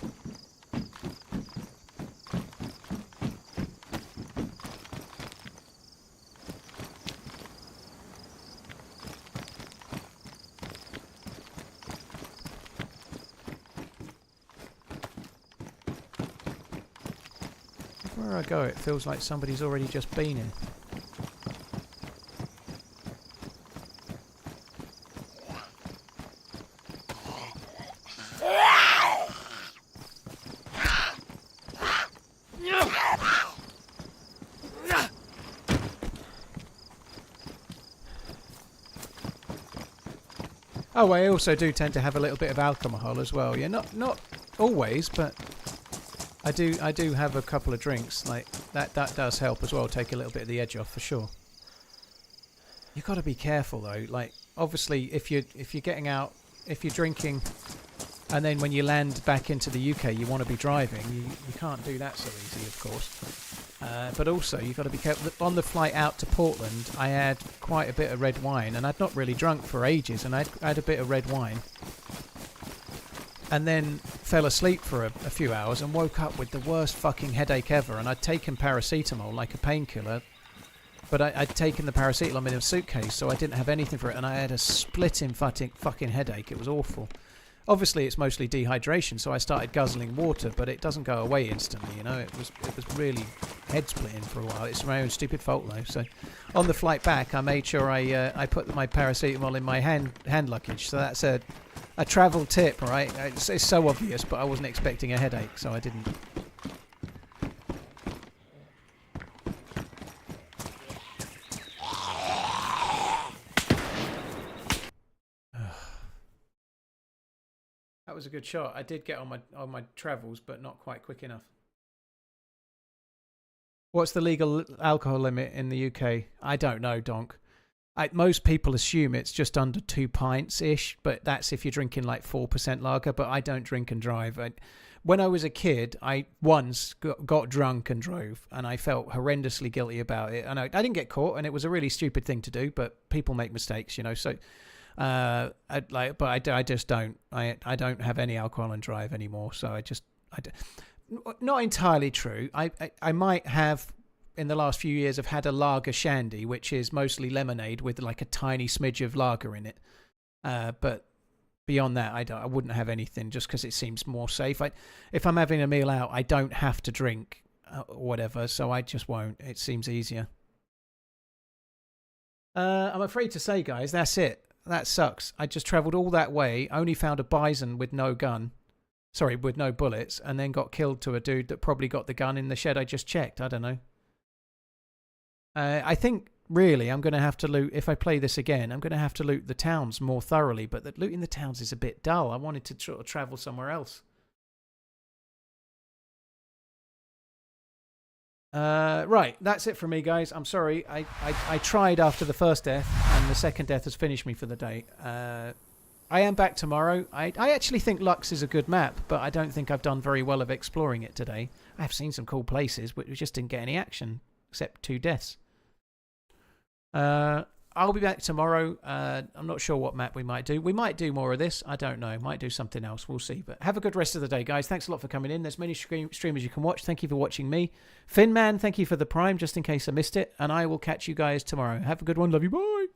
Where I go, it feels like somebody's already just been in. Oh, I also do tend to have a little bit of alcohol as well. Yeah, not always, but I do have a couple of drinks. Like that does help as well. Take a little bit of the edge off for sure. You've got to be careful though. Like obviously, if you're getting out, if you're drinking And then when you land back into the UK, you want to be driving. You can't do that so easy, of course. But also, you've got to be careful. On the flight out to Portland, I had quite a bit of red wine, and I'd not really drunk for ages, and I had a bit of red wine. And then fell asleep for a few hours and woke up with the worst fucking headache ever. And I'd taken paracetamol, like a painkiller, but I'd taken the paracetamol in a suitcase, so I didn't have anything for it, and I had a splitting fucking headache. It was awful. Obviously, it's mostly dehydration, so I started guzzling water, but it doesn't go away instantly, you know. It was really head-splitting for a while. It's my own stupid fault, though. So on the flight back, I made sure I put my paracetamol in my hand luggage. So that's a travel tip, right? It's so obvious, but I wasn't expecting a headache, so I didn't. That was a good shot. I did get on my travels, but not quite quick enough. What's the legal alcohol limit in the UK? I don't know, Donk. Most people assume it's just under 2 pints-ish, but that's if you're drinking like 4% lager, but I don't drink and drive. When I was a kid, I once got drunk and drove, and I felt horrendously guilty about it. And I didn't get caught, and it was a really stupid thing to do, but people make mistakes, you know, so... I just don't. I don't have any alcohol and drive anymore. So not entirely true. I might have in the last few years have had a lager shandy, which is mostly lemonade with like a tiny smidge of lager in it. But beyond that, I wouldn't have anything just because it seems more safe. If I'm having a meal out, I don't have to drink or whatever, so I just won't. It seems easier. I'm afraid to say, guys, that's it. That sucks. I just travelled all that way, only found a bison with no gun. Sorry, with no bullets, and then got killed to a dude that probably got the gun in the shed I just checked. I don't know. I think, really, I'm going to have to loot, if I play this again, I'm going to have to loot the towns more thoroughly, but looting the towns is a bit dull. I wanted to sort of travel somewhere else. Right, that's it for me, guys. I'm sorry. I tried after the first death, and the second death has finished me for the day. I am back tomorrow. I actually think Lux is a good map, but I don't think I've done very well of exploring it today. I have seen some cool places, but we just didn't get any action, except 2 deaths. I'll be back tomorrow. I'm not sure what map we might do. We might do more of this. I don't know. Might do something else. We'll see. But have a good rest of the day, guys. Thanks a lot for coming in. There's many streamers you can watch. Thank you for watching me. Finman, thank you for the Prime, just in case I missed it. And I will catch you guys tomorrow. Have a good one. Love you. Bye.